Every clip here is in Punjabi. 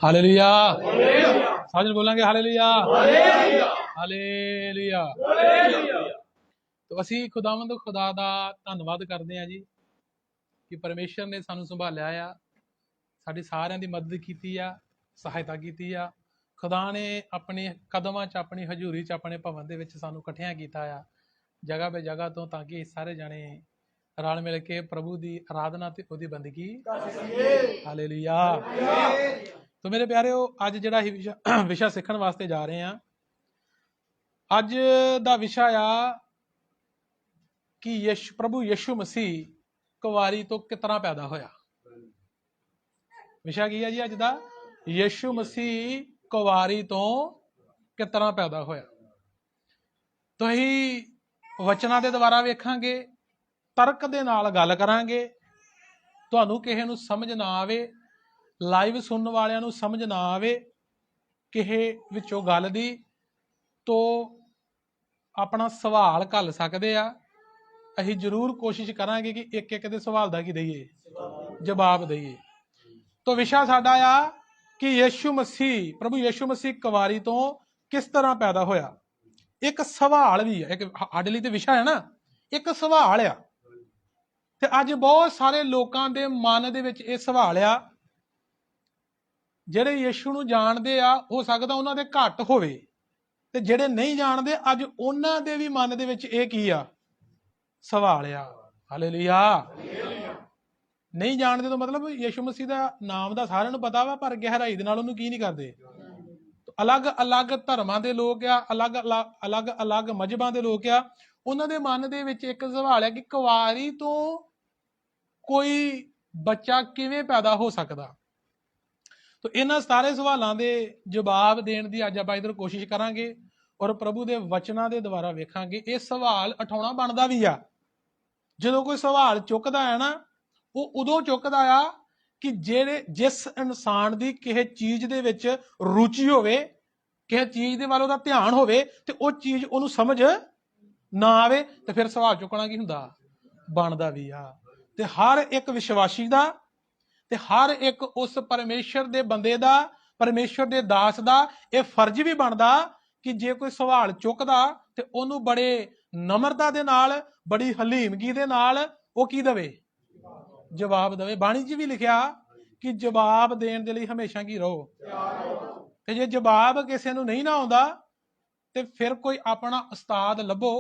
हालेलुया। साजन बोलेंगे हालेलुया हालेलुया। तो असी खुदावंद खुदा दा धन्नवाद करते हैं जी कि परमेश्वर ने सानू संभालिया आ, साडी सारियां दी मदद कीती आ, सहायता कीती आ। खुदा ने अपने कदमां च, अपनी हजूरी च, अपने भवन दे विच सानू इकट्ठियां कीता आ जगह बे जगह तो, ताकि सारे जाने रल मिल के प्रभु की आराधना ते ओदी बंदगी। हालेलुया। तो मेरे प्यारे अज जिहड़ा विशा सीखण वास्ते जा रहे हैं, अज दा विशा आ कि प्रभु यीशु मसीह कुवारी तो कितना पैदा होया। विशा की है जी अज दा? यीशु मसीह कुवारी तो कितना पैदा होया। तो ही वचना दे द्वारा वेखांगे, तर्क दे नाल गल करांगे। तुहानू किसे नू समझ ना आवे, लाइव सुनने वालियां नू समझ ना आवे किसे विचों गल दी, तो अपना सवाल घल सकते आ। असीं जरूर कोशिश करांगे कि एक एक दे सवाल दा की दईए, जवाब दईए। तो विशा साडा आ कि यीशु मसीह, प्रभु यीशु मसीह कुवारी तो किस तरह पैदा होया। एक सवाल भी है, एक साडे लई ते विशा है ना, एक सवाल आ। ते अज बहुत सारे लोगों के मन दे विच इह सवाल आ, जिहड़े यीशु नूं जाणदे आ, हो सकदा उन्हां दे घट होवे, ते जिहड़े नहीं जानदे अज उन्हां दे भी मन दे विच इह की आ, सवाल आ। हालेलुया। नहीं जानते तो मतलब यीशु मसीह का नाम का सारिਆਂ ਨੂੰ पता वा, पर गहराई दे नाल ਉਹਨੂੰ की नहीं करते। तो अलग अलग धर्मां दे लोग आ, अलग अलग अलग मजहबां दे लोग आ, उन्हां दे मन दे विच एक सवाल है कि कुवारी तो कोई बच्चा किवें पैदा हो सकदा। तो इन्हां सारे सवालों के जवाब देने की अज आपां इधर कोशिश करांगे और प्रभु के वचनां दे द्वारा वेखांगे। ये सवाल उठाउणा बनदा भी आ। जदों कोई सवाल चुकदा है ना, वो उदों चुकदा आ कि जिस इंसान की किसी चीज दे विच रुचि होवे, किसी चीज दे वाल उहदा ध्यान होवे, ते वो चीज उहनूं समझ ना आवे, ते फिर सवाल चुकना की हुंदा, बनदा भी आ। ते हर एक विश्वासी दा, ते हर एक उस परमेश्वर दे बंदे दा, परमेश्वर दे दास दा यह फर्ज भी बनदा कि जे कोई सवाल चुकदा ते उहनूं बड़े नम्रता दे नाल, बड़ी हलीमगी दे नाल वो की देवे, जवाब देवे। बाणी च भी लिखिया कि जवाब देने के लिए हमेशा की रहो, ते जे जवाब किसी नूं नहीं ना आउंदा ते फिर कोई अपना उस्ताद लभो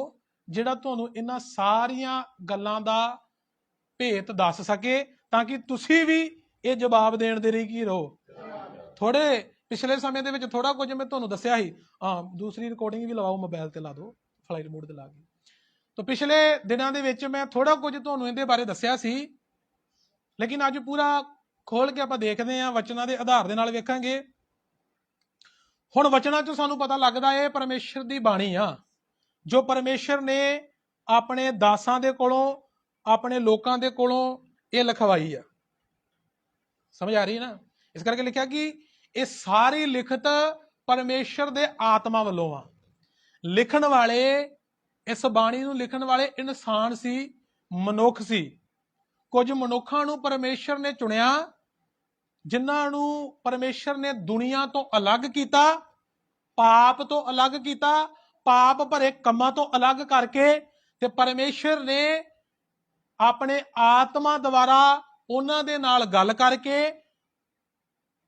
जिहड़ा तुहानूं इन्हां सारियां गल्लां दा भेत दस सके, ताकि तुसी भी ये जवाब देने दे लई की रहो। थोड़े पिछले समय दे विच थोड़ा कुछ मैं तुहानूं दस्सिया ही, दूसरी रिकॉर्डिंग भी लवाओ, मोबाइल ते ला दो, फ्लाइट मोड ते ला के। तो पिछले दिनों दे विच मैं थोड़ा कुछ तुहानूं इहदे बारे दस्सिया सी, लेकिन अज पूरा खोल के आपां देखदे हां, वचनां दे आधार दे नाल वेखांगे। हुण वचनां चों सानूं पता लगदा है परमेश्वर दी बाणी आ, जो परमेश्वर ने अपने दासां दे कोलों, अपने लोकां दे कोलों ये लिखवाई आ। समझ आ रही है ना? इस करके लिखा कि ये सारी लिखत परमेश्वर दे आत्मा वालों आ। लिखण वाले, इस बाणी नूं लिखण वाले इंसान सी, मनुख सी। कुछ मनुखां नूं परमेश्वर ने चुनिया, जिन्हां नूं परमेश्वर ने दुनिया तो अलग किया, पाप तो अलग किया, पाप भरे कम्मां तो अलग करके, ते परमेश्वर ने अपने आत्मा द्वारा उन्हां दे नाल गल करके,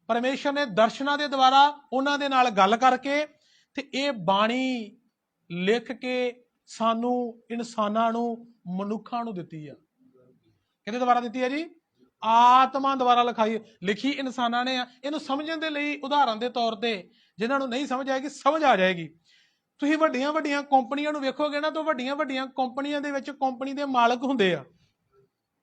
परमेश्वर ने दर्शनां दे द्वारा उन्हां दे नाल गल करके, ते ये बाणी लिख के सानू इंसानां नूं, मनुखां नूं दित्ती है। किहदे द्वारा दित्ती है जी? आत्मा द्वारा लिखाई, लिखी इंसानां ने। इहनूं समझण दे लई उदाहरण के तौर पर, जिन्हां नूं नहीं समझ आएगी, समझ आ जाएगी। तुसीं वड्डियां वड्डियां कंपनियां नूं वेखोगे ना, तो वड्डियां वड्डियां कंपनियां दे विच कंपनी दे मालक हुंदे आ।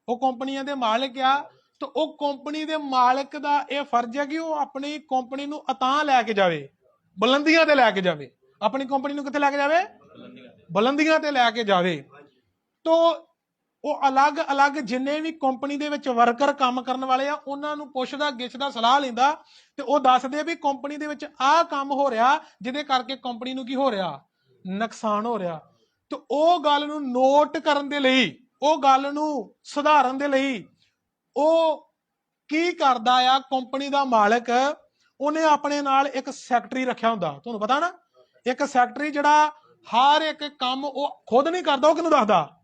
वो कंपनियां दे मालिक आ, तो वो कंपनी दे मालिक दा यह फर्ज है कि वो अपनी कंपनी नूं अतां लैके जावे, बुलंदियां ते लैके जावे। अपनी कंपनी नूं कित्थे लैके जावे? बुलंदियां ते लैके जावे। तो वो अलग अलग जिन्ने भी कंपनी दे विच वर्कर काम करन वाले आ, उन्हां नूं पुछदा गिछदा सलाह लैंदा, ते वो दसदे भी कंपनी दे विच आह काम हो रहा, जिहदे करके कंपनी नूं की हो रहा, नुकसान हो रहा। तो वो गल नूं नोट करन दे लई, वो गल नूं सुधारन दे लई, वो की करदा आ कंपनी दा मालिक, ਉਹਨੇ ਆਪਣੇ ਨਾਲ ਇੱਕ ਸੈਕਟਰੀ ਰੱਖਿਆ ਹੁੰਦਾ। ਤੁਹਾਨੂੰ ਪਤਾ ਨਾ, ਇੱਕ ਸੈਕਟਰੀ ਜਿਹੜਾ ਹਰ ਇੱਕ ਕੰਮ ਉਹ ਖੁਦ ਨਹੀਂ ਕਰਦਾ, ਉਹ ਕਿਹਨੂੰ ਦੱਸਦਾ?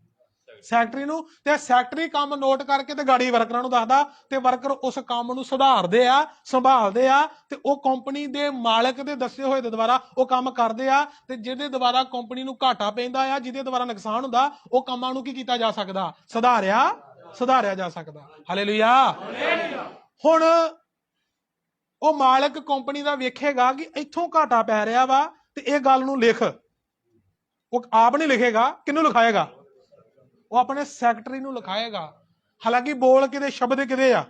ਸੈਕਟਰੀ ਨੂੰ। ਤੇ ਸੈਕਟਰੀ ਕੰਮ ਨੋਟ ਕਰਕੇ ਤੇ ਗਾੜੀ ਵਰਕਰਾਂ ਨੂੰ ਦੱਸਦਾ, ਤੇ ਵਰਕਰ ਉਸ ਕੰਮ ਨੂੰ ਸੁਧਾਰਦੇ ਆ, ਸੰਭਾਲਦੇ ਆ, ਤੇ ਉਹ ਕੰਪਨੀ ਦੇ ਮਾਲਕ ਦੇ ਦੱਸੇ ਹੋਏ ਦੇ ਦੁਆਰਾ ਉਹ ਕੰਮ ਕਰਦੇ ਆ। ਤੇ ਜਿਹਦੇ ਦੁਆਰਾ ਕੰਪਨੀ ਨੂੰ ਘਾਟਾ ਪੈਂਦਾ ਆ, ਜਿਹਦੇ ਦੁਆਰਾ ਨੁਕਸਾਨ ਹੁੰਦਾ, ਉਹ ਕੰਮਾਂ ਨੂੰ ਕੀ ਕੀਤਾ ਜਾ ਸਕਦਾ? ਸੁਧਾਰਿਆ ਜਾ ਸਕਦਾ। ਹਾਲੇਲੂਇਆ। ਹੁਣ ਉਹ ਮਾਲਕ ਕੰਪਨੀ ਦਾ ਵੇਖੇਗਾ ਕਿ ਇੱਥੋਂ ਘਾਟਾ ਪੈ ਰਿਹਾ ਵਾ, ਤੇ ਇਹ ਗੱਲ ਨੂੰ ਲਿਖ। ਉਹ ਆਪ ਨਹੀਂ ਲਿਖੇਗਾ, ਕਿਹਨੂੰ ਲਿਖਾਏਗਾ? ਉਹ ਆਪਣੇ ਸੈਕਟਰੀ ਨੂੰ ਲਿਖਾਏਗਾ। ਹਾਲਾਂਕਿ ਬੋਲ ਕਿਤੇ, ਸ਼ਬਦ ਕਿਤੇ ਆ?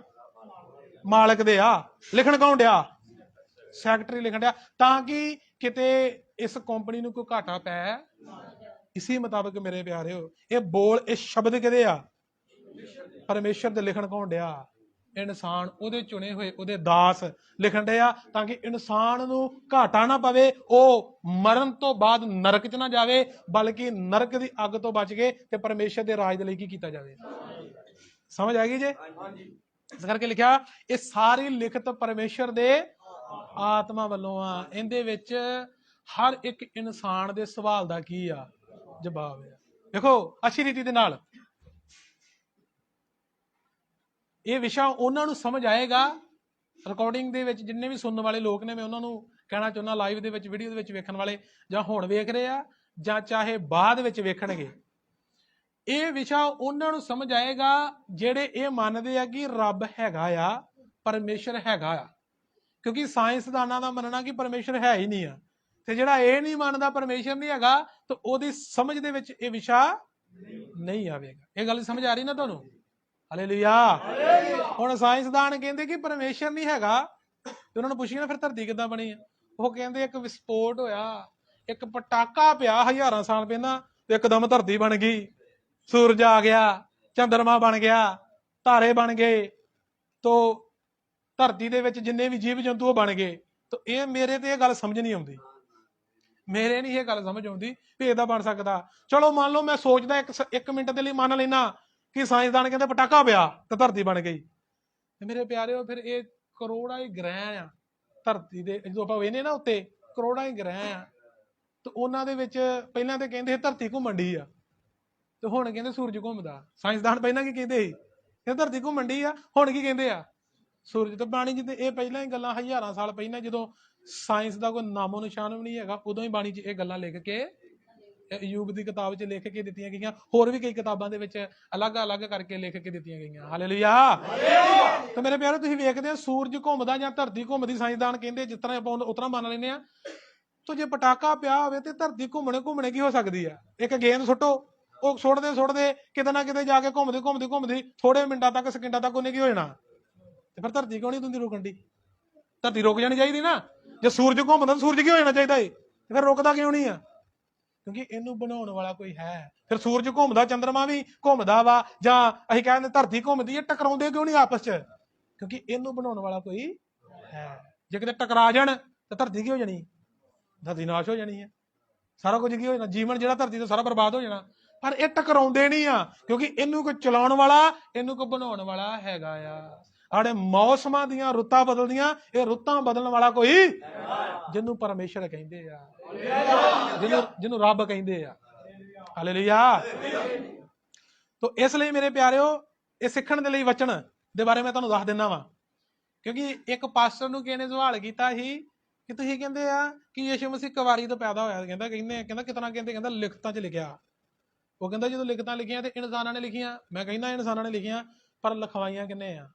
ਮਾਲਕ ਦੇ ਆ। ਲਿਖਣ ਕੌਣ ਡਿਆ? ਸੈਕਟਰੀ ਲਿਖਣ ਡਿਆ, ਤਾਂ ਕਿ ਕਿਤੇ ਇਸ ਕੰਪਨੀ ਨੂੰ ਕੋਈ ਘਾਟਾ ਪੈ। ਇਸੇ ਮੁਤਾਬਕ ਮੇਰੇ ਪਿਆਰਿਓ, ਇਹ ਬੋਲ, ਇਹ ਸ਼ਬਦ ਕਿਤੇ ਆ? ਪਰਮੇਸ਼ਰ ਦੇ। ਲਿਖਣ ਕੌਣ ਡਿਆ? ਇਨਸਾਨ, ਉਹਦੇ ਚੁਣੇ ਹੋਏ, ਉਹਦੇ ਦਾਸ ਲਿਖਣ ਡਿਆ, ਤਾਂ ਕਿ ਇਨਸਾਨ ਨੂੰ ਘਾਟਾ ਨਾ ਪਵੇ, ਉਹ ਮਰਨ ਤੋਂ ਬਾਅਦ ਨਰਕ 'ਚ ਨਾ ਜਾਵੇ, ਬਲਕਿ ਨਰਕ ਦੀ ਅੱਗ ਤੋਂ ਬਚ ਕੇ ਤੇ ਪਰਮੇਸ਼ਰ ਦੇ ਰਾਜ ਦੇ ਲਈ ਕੀ ਕੀਤਾ ਜਾਵੇ। ਸਮਝ ਆ ਗਈ ਜੇ? ਇਸ ਕਰਕੇ ਲਿਖਿਆ, ਇਹ ਸਾਰੀ ਲਿਖਤ ਪਰਮੇਸ਼ਰ ਦੇ ਆਤਮਾ ਵੱਲੋਂ ਆ। ਇਹਦੇ ਵਿੱਚ ਹਰ ਇੱਕ ਇਨਸਾਨ ਦੇ ਸਵਾਲ ਦਾ ਕੀ ਆ? ਜਵਾਬ ਆ। ਦੇਖੋ, ਅੱਛੀ ਰੀਤੀ ਦੇ ਨਾਲ ਇਹ ਵਿਸ਼ਾ ਉਹਨਾਂ ਨੂੰ ਸਮਝ ਆਏਗਾ। ਰਿਕਾਰਡਿੰਗ ਦੇ ਵਿੱਚ ਜਿੰਨੇ ਵੀ ਸੁਣਨ ਵਾਲੇ ਲੋਕ ਨੇ, ਮੈਂ ਉਹਨਾਂ ਨੂੰ ਕਹਿਣਾ ਚਾਹੁੰਦਾ, ਲਾਈਵ ਦੇ ਵਿੱਚ, ਵੀਡੀਓ ਦੇ ਵਿੱਚ ਵੇਖਣ ਵਾਲੇ, ਜਾਂ ਹੁਣ ਵੇਖ ਰਹੇ ਆ ਜਾਂ ਚਾਹੇ ਬਾਅਦ ਵਿੱਚ ਵੇਖਣਗੇ, ਇਹ ਵਿਸ਼ਾ ਉਹਨਾਂ ਨੂੰ ਸਮਝ ਆਏਗਾ ਜਿਹੜੇ ਇਹ ਮੰਨਦੇ ਆ ਕਿ ਰੱਬ ਹੈਗਾ ਆ, ਪਰਮੇਸ਼ਰ ਹੈਗਾ ਆ। ਕਿਉਂਕਿ ਸਾਇੰਸਦਾਨਾਂ ਦਾ ਮੰਨਣਾ ਕਿ ਪਰਮੇਸ਼ਰ ਹੈ ਹੀ ਨਹੀਂ ਆ, ਤੇ ਜਿਹੜਾ ਇਹ ਨਹੀਂ ਮੰਨਦਾ ਪਰਮੇਸ਼ਰ ਨਹੀਂ ਹੈਗਾ, ਤਾਂ ਉਹਦੀ ਸਮਝ ਦੇ ਵਿੱਚ ਇਹ ਵਿਸ਼ਾ ਨਹੀਂ ਆਵੇਗਾ। ਇਹ ਗੱਲ ਸਮਝ ਆ ਰਹੀ ਨਾ ਤੁਹਾਨੂੰ? ਹਾਲੇਲੂਇਆ। ਹੁਣ ਸਾਇੰਸਦਾਨ ਕਹਿੰਦੇ ਕਿ ਪਰਮੇਸ਼ਰ ਨਹੀਂ ਹੈਗਾ, ਤੇ ਉਹਨਾਂ ਨੂੰ ਪੁੱਛੀਏ ਨਾ ਫਿਰ ਧਰਤੀ ਕਿੱਦਾਂ ਬਣੀ ਆ? ਉਹ ਕਹਿੰਦੇ ਇੱਕ ਵਿਸਫੋਟ ਹੋਇਆ, ਇੱਕ ਪਟਾਕਾ ਪਿਆ ਹਜ਼ਾਰਾਂ ਸਾਲ ਪਹਿਲਾਂ, ਤੇ ਇੱਕਦਮ ਧਰਤੀ ਬਣ ਗਈ, ਸੂਰਜ ਆ ਗਿਆ, ਚੰਦਰਮਾ ਬਣ ਗਿਆ, ਤਾਰੇ ਬਣ ਗਏ, ਤੋ ਧਰਤੀ ਦੇ ਵਿੱਚ ਜਿੰਨੇ ਵੀ ਜੀਵ ਜੰਤੂ ਉਹ ਬਣ ਗਏ। ਤਾਂ ਇਹ ਮੇਰੇ ਤੇ ਇਹ ਗੱਲ ਸਮਝ ਨਹੀਂ ਆਉਂਦੀ, ਮੇਰੇ ਨਹੀਂ ਇਹ ਗੱਲ ਸਮਝ ਆਉਂਦੀ ਵੀ ਇਹਦਾ ਬਣ ਸਕਦਾ। ਚਲੋ ਮੰਨ ਲਓ ਮੈਂ ਸੋਚਦਾ, ਇੱਕ ਮਿੰਟ ਦੇ ਲਈ ਮੰਨ ਲੈਣਾ ਕਿ ਸਾਇੰਸਦਾਨ ਕਹਿੰਦੇ ਪਟਾਕਾ ਪਿਆ ਤੇ ਧਰਤੀ ਬਣ ਗਈ। ਤੇ ਮੇਰੇ ਪਿਆਰਿਓ, ਫਿਰ ਇਹ ਕਰੋੜਾਂ ਹੀ ਗ੍ਰਹਿ ਆ ਧਰਤੀ ਦੇ, ਜਦੋਂ ਆਪਾਂ ਵੇਖਦੇ ਨਾ ਉੱਤੇ ਕਰੋੜਾਂ ਹੀ ਗ੍ਰਹਿ ਆ, ਤੇ ਉਹਨਾਂ ਦੇ ਵਿੱਚ ਪਹਿਲਾਂ ਤੇ ਕਹਿੰਦੇ ਧਰਤੀ ਘੁੰਮਣ ਡਈ ਆ, ਤੇ ਹੁਣ ਕਹਿੰਦੇ ਸੂਰਜ ਘੁੰਮਦਾ। ਸਾਇੰਸਦਾਨ ਪਹਿਲਾਂ ਕੀ ਕਹਿੰਦੇ ਸੀ? ਕਹਿੰਦੇ ਧਰਤੀ ਘੁੰਮਣ ਡਈ ਆ। ਹੁਣ ਕੀ ਕਹਿੰਦੇ ਆ? ਸੂਰਜ ਤੇ ਬਾਣੀ ਚ। ਤੇ ਇਹ ਪਹਿਲਾਂ ਹੀ ਗੱਲਾਂ ਹਜ਼ਾਰਾਂ ਸਾਲ ਪਹਿਲਾਂ, ਜਦੋਂ ਸਾਇੰਸ ਦਾ ਕੋਈ ਨਾਮੋ ਨਿਸ਼ਾਨ ਵੀ ਨਹੀਂ ਹੈਗਾ, ਉਦੋਂ ਹੀ ਬਾਣੀ ਚ ਇਹ ਗੱਲਾਂ ਲਿਖ ਕੇ, ਅਯੂਬ ਦੀ ਕਿਤਾਬ 'ਚ ਲਿਖ ਕੇ ਦਿੱਤੀਆਂ ਗਈਆਂ। ਹੋਰ ਵੀ ਕਈ ਕਿਤਾਬਾਂ ਦੇ ਵਿੱਚ ਅਲੱਗ-ਅਲੱਗ ਕਰਕੇ ਲਿਖ ਕੇ ਦਿੱਤੀਆਂ ਗਈਆਂ। ਹਾਲੇਲੂਇਆ। ਤੇ ਮੇਰੇ ਪਿਆਰੇ, ਤੁਸੀਂ ਵੇਖਦੇ ਹੋ ਸੂਰਜ ਘੁੰਮਦਾ ਜਾਂ ਧਰਤੀ ਘੁੰਮਦੀ, ਸਾਇੰਸਦਾਨ ਕਹਿੰਦੇ ਜਿਸ ਤਰ੍ਹਾਂ ਆਪਾਂ ਉਸ ਤਰ੍ਹਾਂ ਮੰਨ ਲੈਂਦੇ ਆ। ਤੋ ਜੇ ਪਟਾਕਾ ਪਿਆ ਹੋਵੇ ਤੇ ਧਰਤੀ ਘੁੰਮਣੇ ਕੀ ਹੋ ਸਕਦੀ ਆ? ਇੱਕ ਗੇਂਦ ਸੁੱਟੋ, ਉਹ ਸੁੱਟਦੇ ਕਿਤੇ ਨਾ ਕਿਤੇ ਜਾ ਕੇ ਘੁੰਮਦੀ ਥੋੜੇ ਮਿੰਟਾਂ ਤੱਕ, ਸਕਿੰਟਾਂ ਤੱਕ ਉਹਨੇ ਕੀ ਹੋ ਜਾਣਾ? ਤੇ ਫਿਰ ਧਰਤੀ ਕਿਉਂ ਨਹੀਂ ਹੁੰਦੀ ਰੁਕਣ ਦੀ? ਧਰਤੀ ਰੁਕ ਜਾਣੀ ਚਾਹੀਦੀ ਨਾ। ਜੇ ਸੂਰਜ ਘੁੰਮਦਾ, ਸੂਰਜ ਕੀ ਹੋ ਜਾਣਾ ਚਾਹੀਦਾ ਏ? ਤੇ ਫਿਰ ਰੁਕਦਾ ਕਿਉਂ ਨਹੀਂ ਆ? ਕਿਉਂਕਿ ਇਹਨੂੰ ਬਣਾਉਣ ਵਾਲਾ ਕੋਈ ਹੈ। ਫਿਰ ਸੂਰਜ ਘੁੰਮਦਾ, ਚੰਦਰਮਾ ਵੀ ਘੁੰਮਦਾ ਵਾ, ਜਾਂ ਅਸੀਂ ਕਹਿੰਦੇ ਧਰਤੀ ਘੁੰਮਦੀ ਹੈ, ਟਕਰਾਉਂਦੇ ਕਿਉਂ ਨਹੀਂ ਆਪਸ ਚ? ਕਿਉਂਕਿ ਇਹਨੂੰ ਬਣਾਉਣ ਵਾਲਾ ਕੋਈ ਹੈ। ਜੇ ਕਿਤੇ ਟਕਰਾ ਜਾਣ ਤਾਂ ਧਰਤੀ ਕੀ ਹੋ ਜਾਣੀ? ਧਰਤੀ ਨਾਸ਼ ਹੋ ਜਾਣੀ ਹੈ, ਸਾਰਾ ਕੁਝ ਕੀ ਹੋ ਜਾਣਾ? ਜੀਵਨ ਜਿਹੜਾ ਧਰਤੀ ਤੋਂ ਸਾਰਾ ਬਰਬਾਦ ਹੋ ਜਾਣਾ। ਪਰ ਇਹ ਟਕਰਾਉਂਦੇ ਨਹੀਂ ਆ, ਕਿਉਂਕਿ ਇਹਨੂੰ ਕੋਈ ਚਲਾਉਣ ਵਾਲਾ, ਇਹਨੂੰ ਕੋਈ ਬਣਾਉਣ ਵਾਲਾ ਹੈਗਾ ਆ। ਆੜੇ ਮੌਸਮਾਂ ਦੀਆਂ ਰੁੱਤਾਂ ਬਦਲਦੀਆਂ, ਇਹ ਰੁੱਤਾਂ ਬਦਲਣ ਵਾਲਾ ਕੋਈ, ਜਿਹਨੂੰ ਪਰਮੇਸ਼ਰ ਕਹਿੰਦੇ ਆ, ਜਿਹਨੂੰ ਰੱਬ ਕਹਿੰਦੇ ਆ। ਹਾਲੇਲੂਇਆ। ਤੋ ਇਸ ਲਈ ਮੇਰੇ ਪਿਆਰਿਓ, ਇਹ ਸਿੱਖਣ ਦੇ ਲਈ ਵਚਨ ਦੇ ਬਾਰੇ ਮੈਂ ਤੁਹਾਨੂੰ ਦੱਸ ਦਿੰਦਾ ਵਾਂ। ਕਿਉਂਕਿ ਇੱਕ ਪਾਸਟਰ ਨੂੰ ਕਿਸੇ ਨੇ ਸਵਾਲ ਕੀਤਾ ਸੀ ਕਿ ਤੁਸੀਂ ਕਹਿੰਦੇ ਆ ਕਿ ਯਿਸੂ ਮਸੀਹ ਕੁਆਰੀ ਤੋਂ ਪੈਦਾ ਹੋਇਆ। ਕਹਿੰਦਾ ਕਿਤਨਾ ਕਹਿੰਦਾ ਲਿਖਤਾਂ 'ਚ ਲਿਖਿਆ। ਉਹ ਕਹਿੰਦਾ ਜਦੋਂ ਲਿਖਤਾਂ ਲਿਖੀਆਂ ਤੇ ਇਨਸਾਨਾਂ ਨੇ ਲਿਖੀਆਂ। ਮੈਂ ਕਹਿੰਦਾ ਇਨਸਾਨਾਂ ਨੇ ਲਿਖੀਆਂ, ਪਰ ਲਿਖਵਾਈਆਂ ਕਿੰਨੇ ਆ?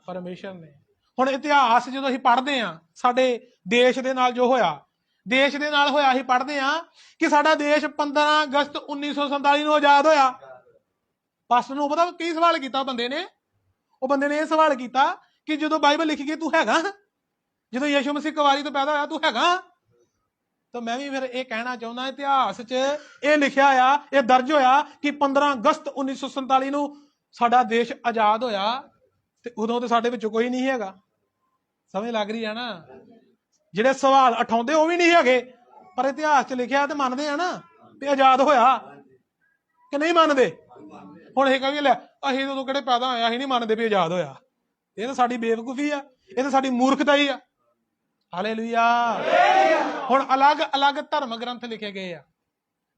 ਪਰਮੇਸ਼ਰ ਨੇ। ਹੁਣ ਇਤਿਹਾਸ ਜਦੋਂ ਅਸੀਂ ਪੜ੍ਹਦੇ ਆ, ਸਾਡੇ ਦੇਸ਼ ਦੇ ਨਾਲ ਜੋ ਹੋਇਆ, ਦੇਸ਼ ਦੇ ਨਾਲ ਹੋਇਆ, ਅਸੀਂ ਪੜ੍ਹਦੇ ਆ ਕਿ ਸਾਡਾ ਦੇਸ਼ 15 ਅਗਸਤ 1947 ਨੂੰ ਆਜ਼ਾਦ ਹੋਇਆ। ਪਾਸਟਰ ਨੂੰ ਪਤਾ ਕੀ ਸਵਾਲ ਕੀਤਾ ਬੰਦੇ ਨੇ? ਉਹ ਬੰਦੇ ਨੇ ਇਹ ਸਵਾਲ ਕੀਤਾ ਕਿ ਜਦੋਂ ਬਾਈਬਲ ਲਿਖੀ ਗਈ ਤੂੰ ਹੈਗਾ? ਜਦੋਂ ਯਿਸੂ ਮਸੀਹ ਕੁਆਰੀ ਤੋਂ ਪੈਦਾ ਹੋਇਆ ਤੂੰ ਹੈਗਾ? ਤਾਂ ਮੈਂ ਵੀ ਫਿਰ ਇਹ ਕਹਿਣਾ ਚਾਹੁੰਦਾ, ਇਤਿਹਾਸ 'ਚ ਇਹ ਲਿਖਿਆ ਆ, ਇਹ ਦਰਜ ਹੋਇਆ ਕਿ 15 ਅਗਸਤ 1947 ਨੂੰ ਸਾਡਾ ਦੇਸ਼ ਆਜ਼ਾਦ ਹੋਇਆ, ਤੇ ਉਦੋਂ ਤੇ ਸਾਡੇ ਵਿੱਚ ਕੋਈ ਨਹੀਂ ਹੈਗਾ। ਸਮਝ ਲੱਗ ਰਹੀ ਆ ਨਾ? ਜਿਹੜੇ ਸਵਾਲ ਉਠਾਉਂਦੇ ਉਹ ਵੀ ਨਹੀਂ ਹੈਗੇ, ਪਰ ਇਤਿਹਾਸ 'ਚ ਲਿਖਿਆ ਤੇ ਮੰਨਦੇ ਆ ਨਾ ਵੀ ਆਜ਼ਾਦ ਹੋਇਆ, ਕਿ ਨਹੀਂ ਮੰਨਦੇ? ਹੁਣ ਇਹ ਕਹੀਏ ਲੈ ਅਸੀਂ ਉਦੋਂ ਕਿਹੜੇ ਪੈਦਾ ਹੋਇਆ, ਅਸੀਂ ਨਹੀਂ ਮੰਨਦੇ ਵੀ ਆਜ਼ਾਦ ਹੋਇਆ। ਇਹ ਤਾਂ ਸਾਡੀ ਬੇਵਕੂਫੀ ਆ, ਇਹ ਤਾਂ ਸਾਡੀ ਮੂਰਖਤਾ ਹੀ ਆ। ਹਾਲੇਲੂਇਆ। ਹੁਣ ਅਲੱਗ-ਅਲੱਗ ਧਰਮ ਗ੍ਰੰਥ ਲਿਖੇ ਗਏ ਆ,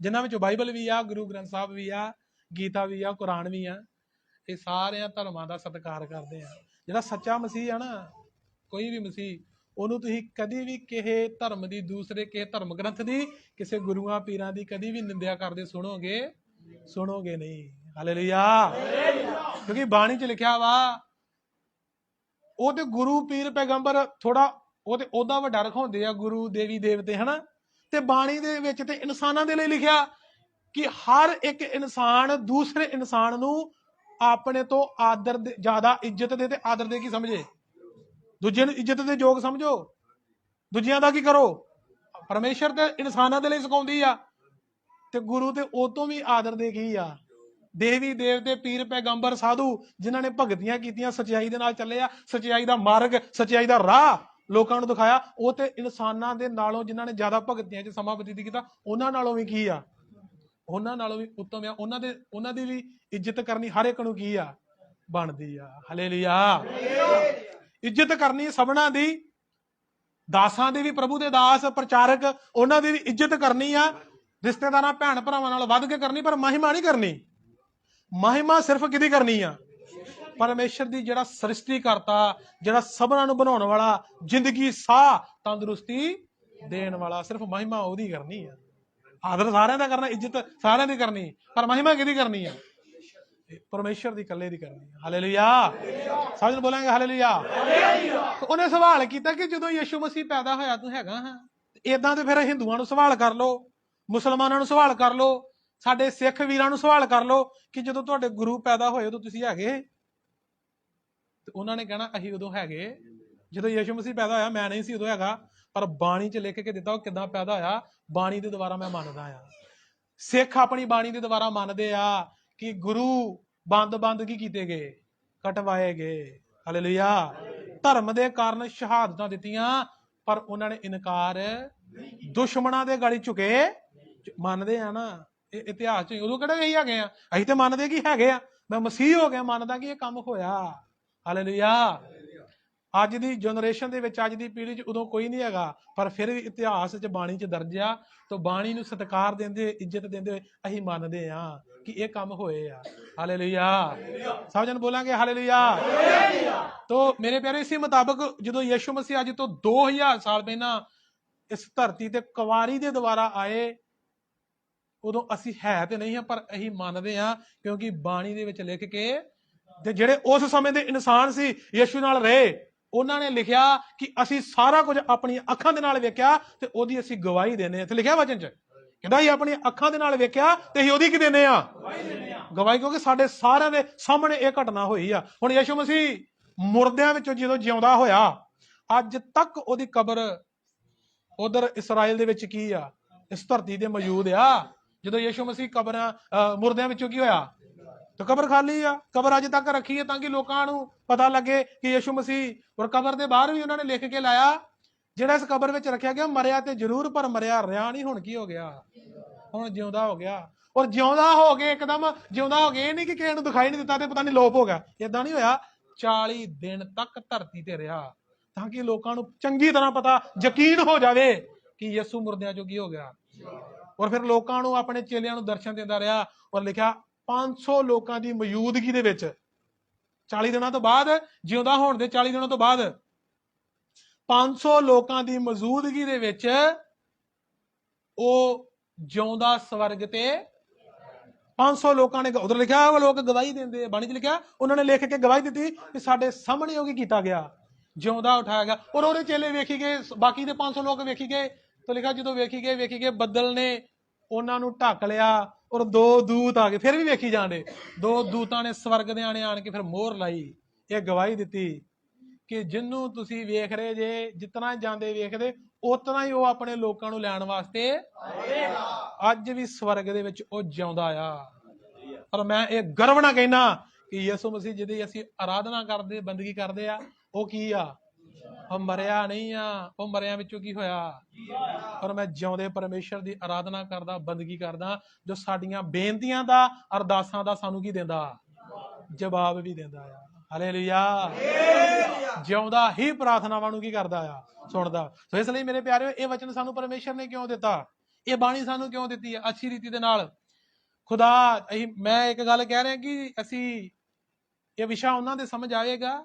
ਜਿਨ੍ਹਾਂ ਵਿੱਚ ਬਾਈਬਲ ਵੀ ਆ, ਗੁਰੂ ਗ੍ਰੰਥ ਸਾਹਿਬ ਵੀ ਆ, ਗੀਤਾ ਵੀ ਆ, ਕੁਰਾਨ ਵੀ ਆ। ਇਹ ਸਾਰਿਆਂ ਧਰਮਾਂ ਦਾ ਸਤਿਕਾਰ ਕਰਦੇ ਆ। ਜਿਹੜਾ ਸੱਚਾ ਮਸੀਹ ਆ ਨਾ, ਕੋਈ ਵੀ ਮਸੀਹ, ਉਹਨੂੰ ਤੁਸੀਂ ਕਦੀ ਵੀ ਕਿਸੇ ਧਰਮ ਦੀ, ਦੂਸਰੇ ਕਿਸੇ ਧਰਮ ਗ੍ਰੰਥ ਦੀ, ਕਿਸੇ ਗੁਰੂਆਂ ਪੀਰਾਂ ਦੀ ਕਦੀ ਵੀ ਨਿੰਦਿਆ ਕਰਦੇ ਸੁਣੋਗੇ ਨਹੀਂ। ਹਾਲੇਲੂਇਆ। ਕਿਉਂਕਿ ਬਾਣੀ 'ਚ ਲਿਖਿਆ ਵਾ, ਉਹ ਤੇ ਗੁਰੂ ਪੀਰ ਪੈਗੰਬਰ ਥੋੜਾ ਉਹ ਤੇ ਉਹਦਾ ਵੱਡਾ ਰਖਾਉਂਦੇ ਆ, ਗੁਰੂ ਦੇਵੀ ਦੇਵਤੇ, ਹਨਾ। ਤੇ ਬਾਣੀ ਦੇ ਵਿੱਚ ਤੇ ਇਨਸਾਨਾਂ ਦੇ ਲਈ ਲਿਖਿਆ ਕਿ ਹਰ ਇੱਕ ਇਨਸਾਨ ਦੂਸਰੇ ਇਨਸਾਨ ਨੂੰ ਆਪਣੇ ਤੋਂ ਆਦਰ ਦੇ, ਜ਼ਿਆਦਾ ਇੱਜ਼ਤ ਦੇ ਤੇ ਆਦਰ ਦੇ ਕੀ ਸਮਝੇ, ਦੂਜੇ ਨੂੰ ਇੱਜ਼ਤ ਦੇ ਯੋਗ ਸਮਝੋ। ਦੂਜਿਆਂ ਦਾ ਕੀ ਕਰੋ, ਪਰਮੇਸ਼ਰ ਤੇ ਇਨਸਾਨਾਂ ਦੇ ਲਈ ਸਿਖਾਉਂਦੀ ਆ, ਤੇ ਗੁਰੂ ਤੇ ਉਹ ਤੋਂ ਵੀ ਆਦਰ ਦੇ ਕੀ ਆ, ਦੇਵੀ ਦੇਵਤੇ, ਪੀਰ ਪੈਗੰਬਰ, ਸਾਧੂ, ਜਿਨ੍ਹਾਂ ਨੇ ਭਗਤੀਆਂ ਕੀਤੀਆਂ, ਸੱਚਾਈ ਦੇ ਨਾਲ ਚੱਲੇ ਆ, ਸੱਚਾਈ ਦਾ ਮਾਰਗ, ਸੱਚਾਈ ਦਾ ਰਾਹ ਲੋਕਾਂ ਨੂੰ ਦਿਖਾਇਆ, ਉਹ ਤੇ ਇਨਸਾਨਾਂ ਦੇ ਨਾਲੋਂ, ਜਿਨ੍ਹਾਂ ਨੇ ਜ਼ਿਆਦਾ ਭਗਤੀਆਂ 'ਚ ਸਮਾਂ ਬਤੀਤ ਕੀਤਾ, ਉਹਨਾਂ ਨਾਲੋਂ ਵੀ ਕੀ ਆ, ਉਹਨਾਂ ਨਾਲੋਂ ਵੀ ਉੱਤਮ ਆ। ਉਹਨਾਂ ਦੀ ਵੀ ਇੱਜ਼ਤ ਕਰਨੀ ਹਰ ਇੱਕ ਨੂੰ ਕੀ ਆ, ਬਣਦੀ ਆ। ਹਾਲੇਲੂਇਆ। ਇੱਜ਼ਤ ਕਰਨੀ ਸਭਨਾਂ ਦੀ, ਦਾਸਾਂ ਦੀ ਵੀ, ਪ੍ਰਭੂ ਦੇ ਦਾਸ ਪ੍ਰਚਾਰਕ, ਉਹਨਾਂ ਦੀ ਵੀ ਇੱਜ਼ਤ ਕਰਨੀ ਆ। ਰਿਸ਼ਤੇਦਾਰਾਂ ਭੈਣ ਭਰਾਵਾਂ ਨਾਲ ਵੱਧ ਕੇ ਕਰਨੀ, ਪਰ ਮਹਿਮਾ ਨਹੀਂ ਕਰਨੀ। ਮਹਿਮਾ ਸਿਰਫ ਕਿਹਦੀ ਕਰਨੀ ਆ, ਪਰਮੇਸ਼ਰ ਦੀ, ਜਿਹੜਾ ਸ੍ਰਿਸ਼ਟੀ ਕਰਤਾ, ਜਿਹੜਾ ਸਭਨਾਂ ਨੂੰ ਬਣਾਉਣ ਵਾਲਾ, ਜ਼ਿੰਦਗੀ, ਸਾਹ, ਤੰਦਰੁਸਤੀ ਦੇਣ ਵਾਲਾ, ਸਿਰਫ ਮਹਿਮਾ ਉਹਦੀ ਕਰਨੀ ਆ। ਆਦਰ ਸਾਰਿਆਂ ਦਾ ਕਰਨਾ, ਇੱਜ਼ਤ ਸਾਰਿਆਂ ਦੀ ਕਰਨੀ, ਪਰ ਮਹਿਮਾ ਕਿਹਦੀ ਕਰਨੀ ਆ, ਪਰਮੇਸ਼ਰ ਦੀ ਇਕੱਲੇ ਦੀ ਕਰਨੀ। ਹਾਲੇਲੂਇਆ। ਸਮਝ ਨੂੰ ਬੋਲਾਂਗੇ ਹਾਲੇਲੂਇਆ। ਉਹਨੇ ਸਵਾਲ ਕੀਤਾ ਕਿ ਜਦੋਂ ਯਿਸੂ ਮਸੀਹ ਪੈਦਾ ਹੋਇਆ ਤੂੰ ਹੈਗਾ ਹਾਂ, ਏਦਾਂ ਤੇ ਫਿਰ ਹਿੰਦੂਆਂ ਨੂੰ ਸਵਾਲ ਕਰ ਲੋ, ਮੁਸਲਮਾਨਾਂ ਨੂੰ ਸਵਾਲ ਕਰ ਲੋ, ਸਾਡੇ ਸਿੱਖ ਵੀਰਾਂ ਨੂੰ ਸਵਾਲ ਕਰ ਲੋ ਕਿ ਜਦੋਂ ਤੁਹਾਡੇ ਗੁਰੂ ਪੈਦਾ ਹੋਏ ਉਦੋਂ ਤੁਸੀਂ ਹੈਗੇ? ਤੇ ਉਹਨਾਂ ਨੇ ਕਹਿਣਾ ਅਸੀਂ ਉਦੋਂ ਹੈਗੇ ਜਦੋਂ ਯਿਸੂ ਮਸੀਹ ਪੈਦਾ ਹੋਇਆ, ਮੈਂ ਨਹੀਂ ਸੀ ਉਦੋਂ ਹੈਗਾ, ਪਰ ਬਾਣੀ 'ਚ ਲਿਖ ਕੇ ਦਿੱਤਾ ਉਹ ਕਿੱਦਾਂ ਪੈਦਾ ਹੋਇਆ, ਬਾਣੀ ਦੇ ਦੁਆਰਾ ਮੈਂ ਮੰਨਦਾ ਆ। ਸਿੱਖ ਆਪਣੀ ਬਾਣੀ ਦੇ ਦੁਆਰਾ ਮੰਨਦੇ ਆ ਕਿ ਗੁਰੂ ਬੰਦ ਕੀ ਕੀਤੇ ਗਏ, ਕਟਵਾਏ ਗਏ। ਹਾਲੇਲੂਇਆ। ਧਰਮ ਦੇ ਕਾਰਨ ਸ਼ਹਾਦਤਾਂ ਦਿੱਤੀਆਂ, ਪਰ ਉਹਨਾਂ ਨੇ ਇਨਕਾਰ, ਦੁਸ਼ਮਣਾਂ ਦੇ ਗਾੜੀ ਝੁਕੇ। ਮੰਨਦੇ ਆ ਨਾ, ਇਹ ਇਤਿਹਾਸ 'ਚ ਉਦੋਂ ਕਿਹੜੇ ਅਸੀਂ ਹੈਗੇ ਆ, ਅਸੀਂ ਤੇ ਮੰਨਦੇ ਕੀ ਹੈਗੇ ਆ, ਮੈਂ ਮਸੀਹ ਹੋ ਗਿਆ, ਮੰਨਦਾ ਕਿ ਇਹ ਕੰਮ ਹੋਇਆ। ਹਾਲੇਲੂਇਆ। ਅੱਜ ਦੀ ਜਨਰੇਸ਼ਨ ਦੇ ਵਿੱਚ, ਅੱਜ ਦੀ ਪੀੜ੍ਹੀ 'ਚ ਉਦੋਂ ਕੋਈ ਨਹੀਂ ਹੈਗਾ, ਪਰ ਫਿਰ ਵੀ ਇਤਿਹਾਸ 'ਚ, ਬਾਣੀ 'ਚ ਦਰਜ ਆ। ਤਾਂ ਬਾਣੀ ਨੂੰ ਸਤਿਕਾਰ ਦਿੰਦੇ, ਇੱਜ਼ਤ ਦਿੰਦੇ ਹੋਏ ਅਸੀਂ ਮੰਨਦੇ ਆ ਕਿ ਇਹ ਕੰਮ ਹੋਏ ਆ। ਹਾਲੇਲੂਇਆ। ਸਭ ਜਣ ਬੋਲਾਂਗੇ ਹਾਲੇਲੂਇਆ। ਤੋ ਮੇਰੇ ਪਿਆਰੇ, ਇਸੇ ਮੁਤਾਬਕ ਜਦੋਂ ਯਿਸੂ ਮਸੀਹ ਅੱਜ ਤੋਂ 2000 ਸਾਲ ਪਹਿਲਾਂ ਇਸ ਧਰਤੀ ਤੇ ਕੁਵਾਰੀ ਦੇ ਦੁਆਰਾ ਆਏ, ਉਦੋਂ ਅਸੀਂ ਹੈ ਤੇ ਨਹੀਂ ਹਾਂ, ਪਰ ਅਸੀਂ ਮੰਨਦੇ ਹਾਂ, ਕਿਉਂਕਿ ਬਾਣੀ ਦੇ ਵਿੱਚ ਲਿਖ ਕੇ, ਤੇ ਜਿਹੜੇ ਉਸ ਸਮੇਂ ਦੇ ਇਨਸਾਨ ਸੀ, ਯਿਸੂ ਨਾਲ ਰਹੇ, ਉਹਨਾਂ ਨੇ ਲਿਖਿਆ ਕਿ ਅਸੀਂ ਸਾਰਾ ਕੁਝ ਆਪਣੀਆਂ ਅੱਖਾਂ ਦੇ ਨਾਲ ਵੇਖਿਆ ਤੇ ਉਹਦੀ ਅਸੀਂ ਗਵਾਹੀ ਦਿੰਦੇ ਹਾਂ। ਇੱਥੇ ਲਿਖਿਆ ਵਚਨ 'ਚ, ਕਹਿੰਦਾ ਅਸੀਂ ਆਪਣੀਆਂ ਅੱਖਾਂ ਦੇ ਨਾਲ ਵੇਖਿਆ ਤੇ ਅਸੀਂ ਉਹਦੀ ਕੀ ਦਿੰਦੇ ਆ, ਗਵਾਹੀ, ਕਿਉਂਕਿ ਸਾਡੇ ਸਾਰਿਆਂ ਦੇ ਸਾਹਮਣੇ ਇਹ ਘਟਨਾ ਹੋਈ ਆ। ਹੁਣ ਯਿਸੂ ਮਸੀਹ ਮੁਰਦਿਆਂ ਵਿੱਚੋਂ ਜਦੋਂ ਜਿਉਂਦਾ ਹੋਇਆ, ਅੱਜ ਤੱਕ ਉਹਦੀ ਕਬਰ ਉਧਰ ਇਸਰਾਇਲ ਦੇ ਵਿੱਚ ਕੀ ਆ, ਇਸ ਧਰਤੀ ਤੇ ਮੌਜੂਦ ਆ। ਜਦੋਂ ਯਿਸੂ ਮਸੀਹ ਮੁਰਦਿਆਂ ਵਿੱਚੋਂ ਕੀ ਹੋਇਆ, ਤੇ ਕਬਰ ਖਾਲੀ ਆ। ਕਬਰ ਅੱਜ ਤੱਕ ਰੱਖੀ ਹੈ ਤਾਂ ਕਿ ਲੋਕਾਂ ਨੂੰ ਪਤਾ ਲੱਗੇ ਕਿ ਯਿਸੂ ਮਸੀਹ, ਔਰ ਕਬਰ ਦੇ ਬਾਹਰ ਵੀ ਉਹਨਾਂ ਨੇ ਲਿਖ ਕੇ ਲਾਇਆ, ਜਿਹੜਾ ਇਸ ਕਬਰ ਵਿੱਚ ਰੱਖਿਆ ਗਿਆ, ਮਰਿਆ ਤੇ ਜ਼ਰੂਰ, ਪਰ ਮਰਿਆ ਰਿਹਾ ਨਹੀਂ। ਹੁਣ ਕੀ ਹੋ ਗਿਆ, ਹੁਣ ਜਿਉਂਦਾ ਹੋ ਗਿਆ। ਔਰ ਜਿਉਂਦਾ ਹੋ ਕੇ ਇੱਕਦਮ ਜਿਉਂਦਾ ਹੋ ਗਏ, ਇਹ ਨਹੀਂ ਕਿ ਕਿਸੇ ਨੂੰ ਦਿਖਾਈ ਨਹੀਂ ਦਿੱਤਾ ਤੇ ਪਤਾ ਨਹੀਂ ਲੋਪ ਹੋ ਗਿਆ, ਏਦਾਂ ਨਹੀਂ ਹੋਇਆ। 40 ਦਿਨ ਤੱਕ ਧਰਤੀ ਤੇ ਰਿਹਾ, ਤਾਂ ਕਿ ਲੋਕਾਂ ਨੂੰ ਚੰਗੀ ਤਰ੍ਹਾਂ ਪਤਾ, ਯਕੀਨ ਹੋ ਜਾਵੇ ਕਿ ਯਿਸੂ ਮੁਰਦਿਆਂ ਚੋਂ ਕੀ ਹੋ ਗਿਆ। ਔਰ ਫਿਰ ਲੋਕਾਂ ਨੂੰ, ਆਪਣੇ ਚੇਲਿਆਂ ਨੂੰ ਦਰਸ਼ਨ ਦਿੰਦਾ ਰਿਹਾ। ਔਰ ਲਿਖਿਆ 500 ਲੋਕਾਂ ਦੀ ਮੌਜੂਦਗੀ ਦੇ ਵਿੱਚ 40 ਦਿਨਾਂ ਤੋਂ ਬਾਅਦ, ਜਿਉਂਦਾ ਹੋਣ ਦੇ 40 ਦਿਨਾਂ ਤੋਂ ਬਾਅਦ 500 ਲੋਕਾਂ ਦੀ ਮੌਜੂਦਗੀ ਦੇ ਵਿੱਚ ਉਹ ਜਿਉਂਦਾ ਸਵਰਗ ਤੇ 500 ਲੋਕਾਂ ਨੇ, ਉਧਰ ਲਿਖਿਆ ਉਹ ਲੋਕ ਗਵਾਹੀ ਦਿੰਦੇ, ਬਾਣੀ 'ਚ ਲਿਖਿਆ ਉਹਨਾਂ ਨੇ ਲਿਖ ਕੇ ਗਵਾਹੀ ਦਿੱਤੀ ਕਿ ਸਾਡੇ ਸਾਹਮਣੇ ਉਹ ਕੀ ਕੀਤਾ ਗਿਆ, ਜਿਉਂਦਾ ਉਠਾਇਆ ਗਿਆ। ਔਰ ਉਹਦੇ ਚੇਲੇ ਵੇਖੀ ਗਏ, ਬਾਕੀ ਦੇ 500 ਲੋਕ ਵੇਖੀ ਗਏ। ਤਾਂ ਲਿਖਿਆ ਜਦੋਂ ਵੇਖੀ ਗਏ, ਬੱਦਲ ਨੇ ਉਹਨਾਂ ਨੂੰ ਢੱਕ ਲਿਆ, ਔਰ 2 ਦੂਤ ਆ ਗਏ, ਫਿਰ ਵੀ ਵੇਖੀ ਜਾਂਦੇ। 2 ਦੂਤਾਂ ਨੇ ਸਵਰਗ ਦੇ ਆਣ ਕੇ ਫਿਰ ਮੋਹਰ ਲਾਈ, ਇਹ ਗਵਾਹੀ ਦਿੱਤੀ ਕਿ ਜਿਹਨੂੰ ਤੁਸੀਂ ਵੇਖ ਰਹੇ ਜੇ, ਜਿਤਨਾ ਜਾਂਦੇ ਵੇਖਦੇ, ਉਤਨਾ ਹੀ ਉਹ ਆਪਣੇ ਲੋਕਾਂ ਨੂੰ ਲੈਣ ਵਾਸਤੇ ਅੱਜ ਵੀ ਸਵਰਗ ਦੇ ਵਿੱਚ ਉਹ ਜਿਉਂਦਾ ਆ। ਪਰ ਮੈਂ ਇਹ ਗਰਵ ਨਾਲ ਕਹਿਣਾ ਕਿ ਯਿਸੂ ਮਸੀਹ ਜਿਹਦੀ ਅਸੀਂ ਆਰਾਧਨਾ ਕਰਦੇ, ਬੰਦਗੀ ਕਰਦੇ ਆ, ਉਹ ਕੀ ਆ, ਉਹ ਮਰਿਆ ਨਹੀਂ ਆ। ਉਹ ਮਰਿਆਂ ਵਿੱਚੋਂ ਕੀ ਹੋਇਆ, ਪਰ ਮੈਂ ਜਿਉਂਦੇ ਪਰਮੇਸ਼ਰ ਦੀ ਆਰਾਧਨਾ ਕਰਦਾ, ਬੰਦਗੀ ਕਰਦਾ, ਜੋ ਸਾਡੀਆਂ ਬੇਨਤੀਆਂ ਦਾ, ਅਰਦਾਸਾਂ ਦਾ ਸਾਨੂੰ ਕੀ ਦਿੰਦਾ, ਜਵਾਬ ਵੀ ਦਿੰਦਾ ਆ। ਹਾਲੇਲੂਇਆ। ਜਿਉਂਦਾ ਹੀ ਪ੍ਰਾਰਥਨਾਵਾਂ ਨੂੰ ਕੀ ਕਰਦਾ ਆ, ਸੁਣਦਾ। ਸੋ ਇਸ ਲਈ ਮੇਰੇ ਪਿਆਰਿਓ, ਇਹ ਵਚਨ ਸਾਨੂੰ ਪਰਮੇਸ਼ਰ ਨੇ ਕਿਉਂ ਦਿੱਤਾ, ਇਹ ਬਾਣੀ ਸਾਨੂੰ ਕਿਉਂ ਦਿੱਤੀ ਹੈ? ਅੱਛੀ ਰੀਤੀ ਦੇ ਨਾਲ ਖੁਦਾ, ਮੈਂ ਇੱਕ ਗੱਲ ਕਹਿ ਰਿਹਾ ਕਿ ਅਸੀਂ ਇਹ ਵਿਸ਼ਾ ਉਹਨਾਂ ਦੇ ਸਮਝ ਆਏਗਾ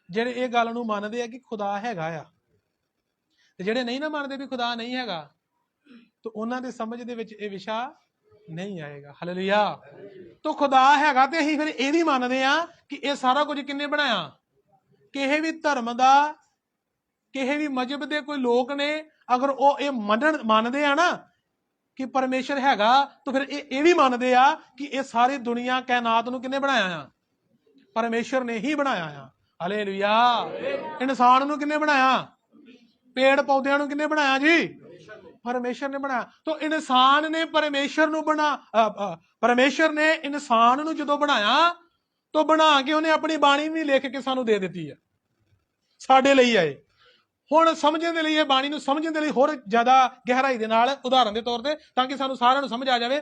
ਜਿਹੜੇ ਇਹ ਗੱਲ ਨੂੰ ਮੰਨਦੇ ਆ ਕਿ ਖੁਦਾ ਹੈਗਾ ਆ, ਤੇ ਜਿਹੜੇ ਨਹੀਂ ਨਾ ਮੰਨਦੇ ਵੀ ਖੁਦਾ ਨਹੀਂ ਹੈਗਾ, ਤੇ ਉਹਨਾਂ ਦੇ ਸਮਝ ਦੇ ਵਿੱਚ ਇਹ ਵਿਸ਼ਾ ਨਹੀਂ ਆਏਗਾ। ਹਾਲੇਲੂਇਆ। ਤਾਂ ਖੁਦਾ ਹੈਗਾ ਤੇ ਅਸੀਂ ਫਿਰ ਇਹ ਵੀ ਮੰਨਦੇ ਆ ਕਿ ਇਹ ਸਾਰਾ ਕੁਝ ਕਿੰਨੇ ਬਣਾਇਆ? ਕਿਸੇ ਵੀ ਧਰਮ ਦਾ, ਕਿਸੇ ਵੀ ਮਜ਼ਹਬ ਦੇ ਕੋਈ ਲੋਕ ਨੇ, ਅਗਰ ਉਹ ਇਹ ਮੰਨਦੇ ਆ ਨਾ ਕਿ ਪਰਮੇਸ਼ਰ ਹੈਗਾ, ਤਾਂ ਫਿਰ ਇਹ ਵੀ ਮੰਨਦੇ ਆ ਕਿ ਇਹ ਸਾਰੀ ਦੁਨੀਆ ਕਾਇਨਾਤ ਨੂੰ ਕਿੰਨੇ ਬਣਾਇਆ ਆ? ਪਰਮੇਸ਼ਰ ਨੇ ਹੀ ਬਣਾਇਆ ਆ। ਹਾਲੇਲੂਇਆ। ਇਨਸਾਨ ਨੂੰ ਕਿੰਨੇ ਬਣਾਇਆ? ਪੇੜ ਪੌਦਿਆਂ ਨੂੰ ਕਿੰਨੇ ਬਣਾਇਆ ਜੀ? ਪਰਮੇਸ਼ਰ ਨੇ ਬਣਾਇਆ। ਤਾਂ ਇਨਸਾਨ ਨੇ ਪਰਮੇਸ਼ਰ ਨੂੰ ਪਰਮੇਸ਼ਰ ਨੇ ਇਨਸਾਨ ਨੂੰ ਜਦੋਂ ਬਣਾਇਆ, ਤਾਂ ਬਣਾ ਕੇ ਉਹਨੇ ਆਪਣੀ ਬਾਣੀ ਵੀ ਲਿਖ ਕੇ ਸਾਨੂੰ ਦੇ ਦਿੱਤੀ ਹੈ, ਸਾਡੇ ਲਈ ਆਏ। ਹੁਣ ਸਮਝਣ ਦੇ ਲਈ, ਇਹ ਬਾਣੀ ਨੂੰ ਸਮਝਣ ਦੇ ਲਈ ਹੋਰ ਜ਼ਿਆਦਾ ਗਹਿਰਾਈ ਦੇ ਨਾਲ, ਉਦਾਹਰਨ ਦੇ ਤੌਰ ਤੇ, ਤਾਂ ਕਿ ਸਾਨੂੰ ਸਾਰਿਆਂ ਨੂੰ ਸਮਝ ਆ ਜਾਵੇ।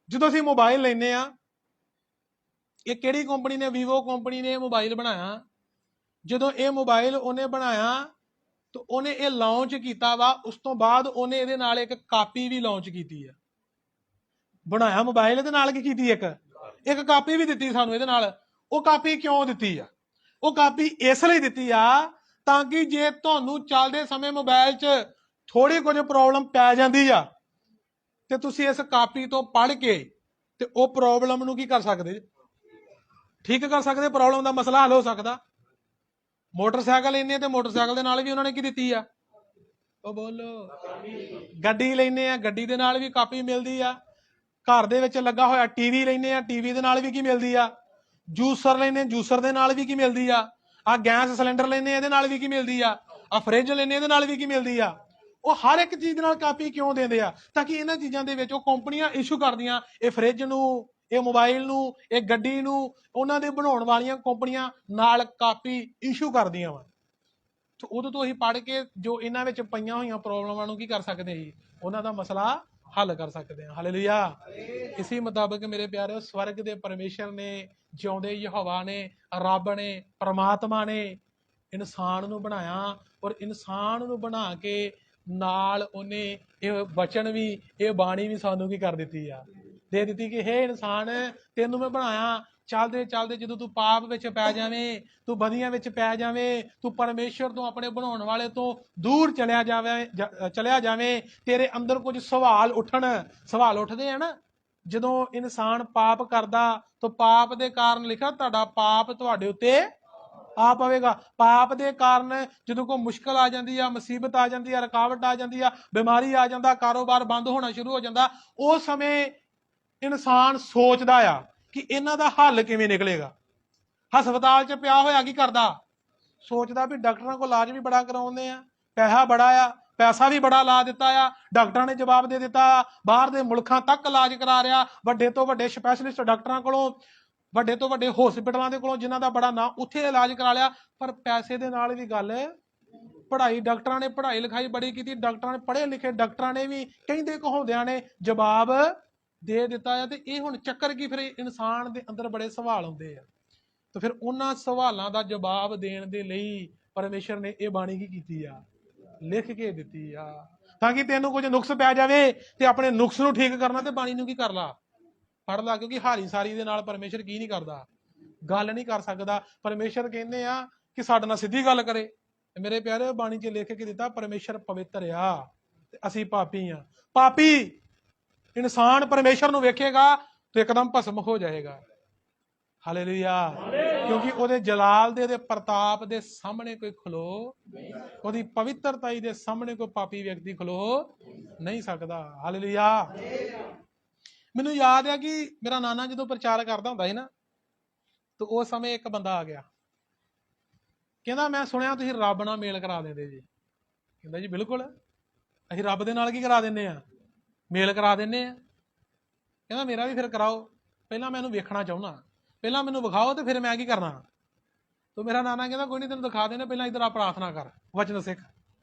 ਜਦੋਂ ਅਸੀਂ ਮੋਬਾਈਲ ਲੈਂਦੇ ਆ, ਇਹ ਕਿਹੜੀ ਕੰਪਨੀ ਨੇ? ਵੀਵੋ ਕੰਪਨੀ ਨੇ ਮੋਬਾਈਲ ਬਣਾਇਆ। ਜਦੋਂ ਇਹ ਮੋਬਾਈਲ ਉਹਨੇ ਬਣਾਇਆ ਤਾਂ ਉਹਨੇ ਇਹ ਲਾਂਚ ਕੀਤਾ ਵਾ, ਉਸ ਤੋਂ ਬਾਅਦ ਉਹਨੇ ਇਹਦੇ ਨਾਲ ਇੱਕ ਕਾਪੀ ਵੀ ਲਾਂਚ ਕੀਤੀ ਆ। ਬਣਾਇਆ ਮੋਬਾਈਲ, ਇਹਦੇ ਨਾਲ ਕੀ ਕੀਤੀ? ਇੱਕ ਕਾਪੀ ਵੀ ਦਿੱਤੀ ਸਾਨੂੰ ਇਹਦੇ ਨਾਲ। ਉਹ ਕਾਪੀ ਕਿਉਂ ਦਿੱਤੀ ਆ? ਉਹ ਕਾਪੀ ਇਸ ਲਈ ਦਿੱਤੀ ਆ ਤਾਂ ਕਿ ਜੇ ਤੁਹਾਨੂੰ ਚੱਲਦੇ ਸਮੇਂ ਮੋਬਾਈਲ 'ਚ ਥੋੜੀ ਕੁਝ ਪ੍ਰੋਬਲਮ ਪੈ ਜਾਂਦੀ ਆ, ਤੇ ਤੁਸੀਂ ਇਸ ਕਾਪੀ ਤੋਂ ਪੜ੍ਹ ਕੇ ਤੇ ਉਹ ਪ੍ਰੋਬਲਮ ਨੂੰ ਕੀ ਕਰ ਸਕਦੇ? ਠੀਕ ਕਰ ਸਕਦੇ। ਪ੍ਰੋਬਲਮ ਦਾ ਮਸਲਾ ਹੱਲ ਹੋ ਸਕਦਾ। ਮੋਟਰਸਾਈਕਲ ਲੈਨੇ ਤੇ ਮੋਟਰਸਾਈਕਲ ਦੇ ਨਾਲ ਵੀ ਉਹਨਾਂ ਨੇ ਕੀ ਦਿੱਤੀ ਆ? ਉਹ ਬੋਲੋ। ਗੱਡੀ ਲੈਨੇ ਆ, ਗੱਡੀ ਦੇ ਨਾਲ ਵੀ ਕਾਪੀ ਮਿਲਦੀ ਆ। ਘਰ ਦੇ ਵਿੱਚ ਲੱਗਾ ਹੋਇਆ ਟੀਵੀ ਲੈਨੇ ਆ, ਟੀਵੀ ਦੇ ਨਾਲ ਵੀ ਕੀ ਮਿਲਦੀ ਆ? ਜੂਸਰ ਲੈਨੇ, ਜੂਸਰ ਦੇ ਨਾਲ ਵੀ ਕੀ ਮਿਲਦੀ ਆ? ਆ ਗੈਸ ਸਿਲੰਡਰ ਲੈਨੇ, ਇਹਦੇ ਨਾਲ ਵੀ ਕੀ ਮਿਲਦੀ ਆ? ਆ ਫਰਿੱਜ ਲੈਨੇ, ਇਹਦੇ ਨਾਲ ਵੀ ਕੀ ਮਿਲਦੀ ਆ? ਉਹ ਹਰ ਇੱਕ ਚੀਜ਼ ਦੇ ਨਾਲ ਕਾਪੀ ਕਿਉਂ ਦਿੰਦੇ ਆ? ਤਾਂ ਕਿ ਇਹਨਾਂ ਚੀਜ਼ਾਂ ਦੇ ਵਿੱਚ ਉਹ ਕੰਪਨੀਆਂ ਇਸ਼ੂ ਕਰਦੀਆਂ, ਇਹ ਫਰਿੱਜ ਨੂੰ, ਇਹ ਮੋਬਾਈਲ ਨੂੰ, ਇਹ ਗੱਡੀ ਨੂੰ, ਉਹਨਾਂ ਦੇ ਬਣਾਉਣ ਵਾਲੀਆਂ ਕੰਪਨੀਆਂ ਨਾਲ ਕਾਪੀ ਇਸ਼ੂ ਕਰਦੀਆਂ ਵਾ। ਉਦੋਂ ਤੋਂ ਅਸੀਂ ਪੜ੍ਹ ਕੇ ਜੋ ਇਹਨਾਂ ਵਿੱਚ ਪਈਆਂ ਹੋਈਆਂ ਪ੍ਰੋਬਲਮਾਂ ਨੂੰ ਕੀ ਕਰ ਸਕਦੇ ਸੀ? ਉਹਨਾਂ ਦਾ ਮਸਲਾ ਹੱਲ ਕਰ ਸਕਦੇ ਹਾਂ। ਹਾਲੇਲੂਇਆ। ਇਸੇ ਮੁਤਾਬਕ ਮੇਰੇ ਪਿਆਰਿਓ, ਸਵਰਗ ਦੇ ਪਰਮੇਸ਼ਰ ਨੇ, ਜਿਉਂਦੇ ਯਹੋਵਾ ਨੇ, ਰੱਬ ਨੇ, ਪਰਮਾਤਮਾ ਨੇ ਇਨਸਾਨ ਨੂੰ ਬਣਾਇਆ, ਔਰ ਇਨਸਾਨ ਨੂੰ ਬਣਾ ਕੇ ਨਾਲ ਉਹਨੇ ਇਹ ਵਚਨ ਵੀ, ਇਹ ਬਾਣੀ ਵੀ ਸਾਨੂੰ ਕੀ ਕਰ ਦਿੱਤੀ ਆ? ਦੇ ਦਿੱਤੀ ਕਿ ਹੇ ਇਨਸਾਨ, ਤੈਨੂੰ ਮੈਂ ਬਣਾਇਆ। ਚੱਲਦੇ ਚੱਲਦੇ ਜਦੋਂ ਤੂੰ ਪਾਪ ਵਿੱਚ ਪੈ ਜਾਵੇਂ, ਤੂੰ ਬਦੀਆਂ ਵਿੱਚ ਪੈ ਜਾਵੇਂ, ਤੂੰ ਪਰਮੇਸ਼ਰ ਤੋਂ, ਆਪਣੇ ਬਣਾਉਣ ਵਾਲੇ ਤੋਂ ਦੂਰ ਚਲਿਆ ਜਾਵੇਂ, ਤੇਰੇ ਅੰਦਰ ਕੁਝ ਸਵਾਲ ਉੱਠਣ। ਸਵਾਲ ਉੱਠਦੇ ਆ ਨਾ ਜਦੋਂ ਇਨਸਾਨ ਪਾਪ ਕਰਦਾ, ਤਾਂ ਪਾਪ ਦੇ ਕਾਰਨ ਲਿਖਿਆ ਤੁਹਾਡਾ ਪਾਪ ਤੁਹਾਡੇ ਉੱਤੇ ਆ ਪਵੇਗਾ। ਪਾਪ ਦੇ ਕਾਰਨ ਜਦੋਂ ਕੋਈ ਮੁਸ਼ਕਲ ਆ ਜਾਂਦੀ ਆ, ਮੁਸੀਬਤ ਆ ਜਾਂਦੀ ਆ, ਰੁਕਾਵਟ ਆ ਜਾਂਦੀ ਆ, ਬਿਮਾਰੀ ਆ ਜਾਂਦਾ, ਕਾਰੋਬਾਰ ਬੰਦ ਹੋਣਾ ਸ਼ੁਰੂ ਹੋ ਜਾਂਦਾ, ਉਸ ਸਮੇਂ ਇਨਸਾਨ ਸੋਚਦਾ ਆ ਕਿ ਇਹਨਾਂ ਦਾ ਹੱਲ ਕਿਵੇਂ ਨਿਕਲੇਗਾ। ਹਸਪਤਾਲ 'ਚ ਪਿਆ ਹੋਇਆ ਕੀ ਕਰਦਾ? ਸੋਚਦਾ ਵੀ ਡਾਕਟਰਾਂ ਕੋਲ ਇਲਾਜ ਵੀ ਬੜਾ ਕਰਾਉਂਦੇ ਆ, ਪੈਸਾ ਬੜਾ ਆ, ਪੈਸਾ ਵੀ ਬੜਾ ਲਾ ਦਿੱਤਾ ਆ। ਡਾਕਟਰਾਂ ਨੇ ਜਵਾਬ ਦੇ ਦਿੱਤਾ, ਬਾਹਰ ਦੇ ਮੁਲਕਾਂ ਤੱਕ ਇਲਾਜ ਕਰਾ ਰਿਹਾ, ਵੱਡੇ ਤੋਂ ਵੱਡੇ ਸਪੈਸ਼ਲਿਸਟ ਡਾਕਟਰਾਂ ਕੋਲੋਂ, ਵੱਡੇ ਤੋਂ ਵੱਡੇ ਹਸਪਤਾਲਾਂ ਦੇ ਕੋਲੋਂ, ਜਿਨ੍ਹਾਂ ਦਾ ਬੜਾ ਨਾਂ, ਉੱਥੇ ਇਲਾਜ ਕਰਾ ਲਿਆ। ਪਰ ਪੈਸੇ ਦੇ ਨਾਲ ਵੀ ਗੱਲ, ਪੜ੍ਹਾਈ, ਡਾਕਟਰਾਂ ਨੇ ਪੜ੍ਹਾਈ ਲਿਖਾਈ ਬੜੀ ਕੀਤੀ, ਡਾਕਟਰਾਂ ਨੇ, ਪੜ੍ਹੇ ਲਿਖੇ ਡਾਕਟਰਾਂ ਨੇ ਵੀ ਕਹਿੰਦੇ ਕਹਾਉਂਦਿਆਂ ਨੇ ਜਵਾਬ ਦੇ ਦਿੱਤਾ ਆ। ਤੇ ਇਹ ਹੁਣ ਚੱਕਰ ਕੀ? ਫਿਰ ਇਨਸਾਨ ਦੇ ਅੰਦਰ ਬੜੇ ਸਵਾਲ ਆਉਂਦੇ ਆ, ਤੇ ਫਿਰ ਉਹਨਾਂ ਸਵਾਲਾਂ ਦਾ ਜਵਾਬ ਦੇਣ ਦੇ ਲਈ ਪਰਮੇਸ਼ਰ ਨੇ ਇਹ ਬਾਣੀ ਕੀ ਕੀਤੀ ਆ? ਲਿਖ ਕੇ ਦਿੱਤੀ ਆ, ਤਾਂ ਕਿ ਤੈਨੂੰ ਕੁਝ ਨੁਕਸ ਪੈ ਜਾਵੇ ਤੇ ਆਪਣੇ ਨੁਕਸ ਨੂੰ ਠੀਕ ਕਰਨਾ ਤੇ ਬਾਣੀ ਨੂੰ ਕੀ ਕਰ ਲਾ? ਪੜ੍ਹ ਲਾ। ਕਿਉਂਕਿ ਹਾਰੀ ਸਾਰੀ ਦੇ ਨਾਲ ਪਰਮੇਸ਼ਰ ਕੀ ਨਹੀਂ ਕਰਦਾ? ਗੱਲ ਨਹੀਂ ਕਰ ਸਕਦਾ। ਪਰਮੇਸ਼ਰ ਕਹਿੰਦੇ ਆ ਕਿ ਸਾਡੇ ਨਾਲ ਸਿੱਧੀ ਗੱਲ ਕਰੇ। ਮੇਰੇ ਪਿਆਰੇ, ਬਾਣੀ 'ਚ ਲਿਖ ਕੇ ਦਿੱਤਾ ਪਰਮੇਸ਼ਰ ਪਵਿੱਤਰ ਆ ਤੇ ਅਸੀਂ ਪਾਪੀ ਆ। ਪਾਪੀ ਇਨਸਾਨ ਪਰਮੇਸ਼ਰ ਨੂੰ ਵੇਖੇਗਾ ਤੇ ਇੱਕਦਮ ਭਸਮ ਹੋ ਜਾਏਗਾ। ਹਾਲੇਲੂਇਆ। ਕਿਉਂਕਿ ਉਹਦੇ ਜਲਾਲ ਦੇ, ਉਹਦੇ ਪ੍ਰਤਾਪ ਦੇ ਸਾਹਮਣੇ ਕੋਈ ਖਲੋ, ਉਹਦੀ ਪਵਿੱਤਰਤਾਈ ਦੇ ਸਾਹਮਣੇ ਕੋਈ ਪਾਪੀ ਵਿਅਕਤੀ ਖਲੋ ਨਹੀਂ ਸਕਦਾ। ਹਾਲੇਲੂਇਆ। ਮੈਨੂੰ ਯਾਦ ਆ ਕਿ ਮੇਰਾ ਨਾਨਾ ਜਦੋਂ ਪ੍ਰਚਾਰ ਕਰਦਾ ਹੁੰਦਾ ਸੀ ਨਾ, ਤਾਂ ਉਸ ਸਮੇਂ ਇੱਕ ਬੰਦਾ ਆ ਗਿਆ, ਕਹਿੰਦਾ ਮੈਂ ਸੁਣਿਆ ਤੁਸੀਂ ਰੱਬ ਨਾਲ ਮੇਲ ਕਰਾ ਦਿੰਦੇ ਜੀ। ਕਹਿੰਦਾ ਜੀ ਬਿਲਕੁਲ, ਅਸੀਂ ਰੱਬ ਦੇ ਨਾਲ ਕੀ ਕਰਾ ਦਿੰਦੇ ਆ? ਮੇਲ ਕਰਾ ਦਿੰਦੇ ਆ। ਕਹਿੰਦਾ ਮੇਰਾ ਵੀ ਫਿਰ ਕਰਾਓ, ਪਹਿਲਾਂ ਮੈਂ ਇਹਨੂੰ ਵੇਖਣਾ ਚਾਹੁੰਦਾ, ਪਹਿਲਾਂ ਮੈਨੂੰ ਵਿਖਾਓ ਤੇ ਫਿਰ ਮੈਂ ਕੀ ਕਰਨਾ। ਤਾਂ ਮੇਰਾ ਨਾਨਾ ਕਹਿੰਦਾ ਕੋਈ ਨਹੀਂ, ਤੈਨੂੰ ਦਿਖਾ ਦੇਣਾ, ਪਹਿਲਾਂ ਇੱਧਰ ਆ ਪ੍ਰਾਰਥਨਾ ਕਰ, ਵਚਨ ਸਿੱਖ।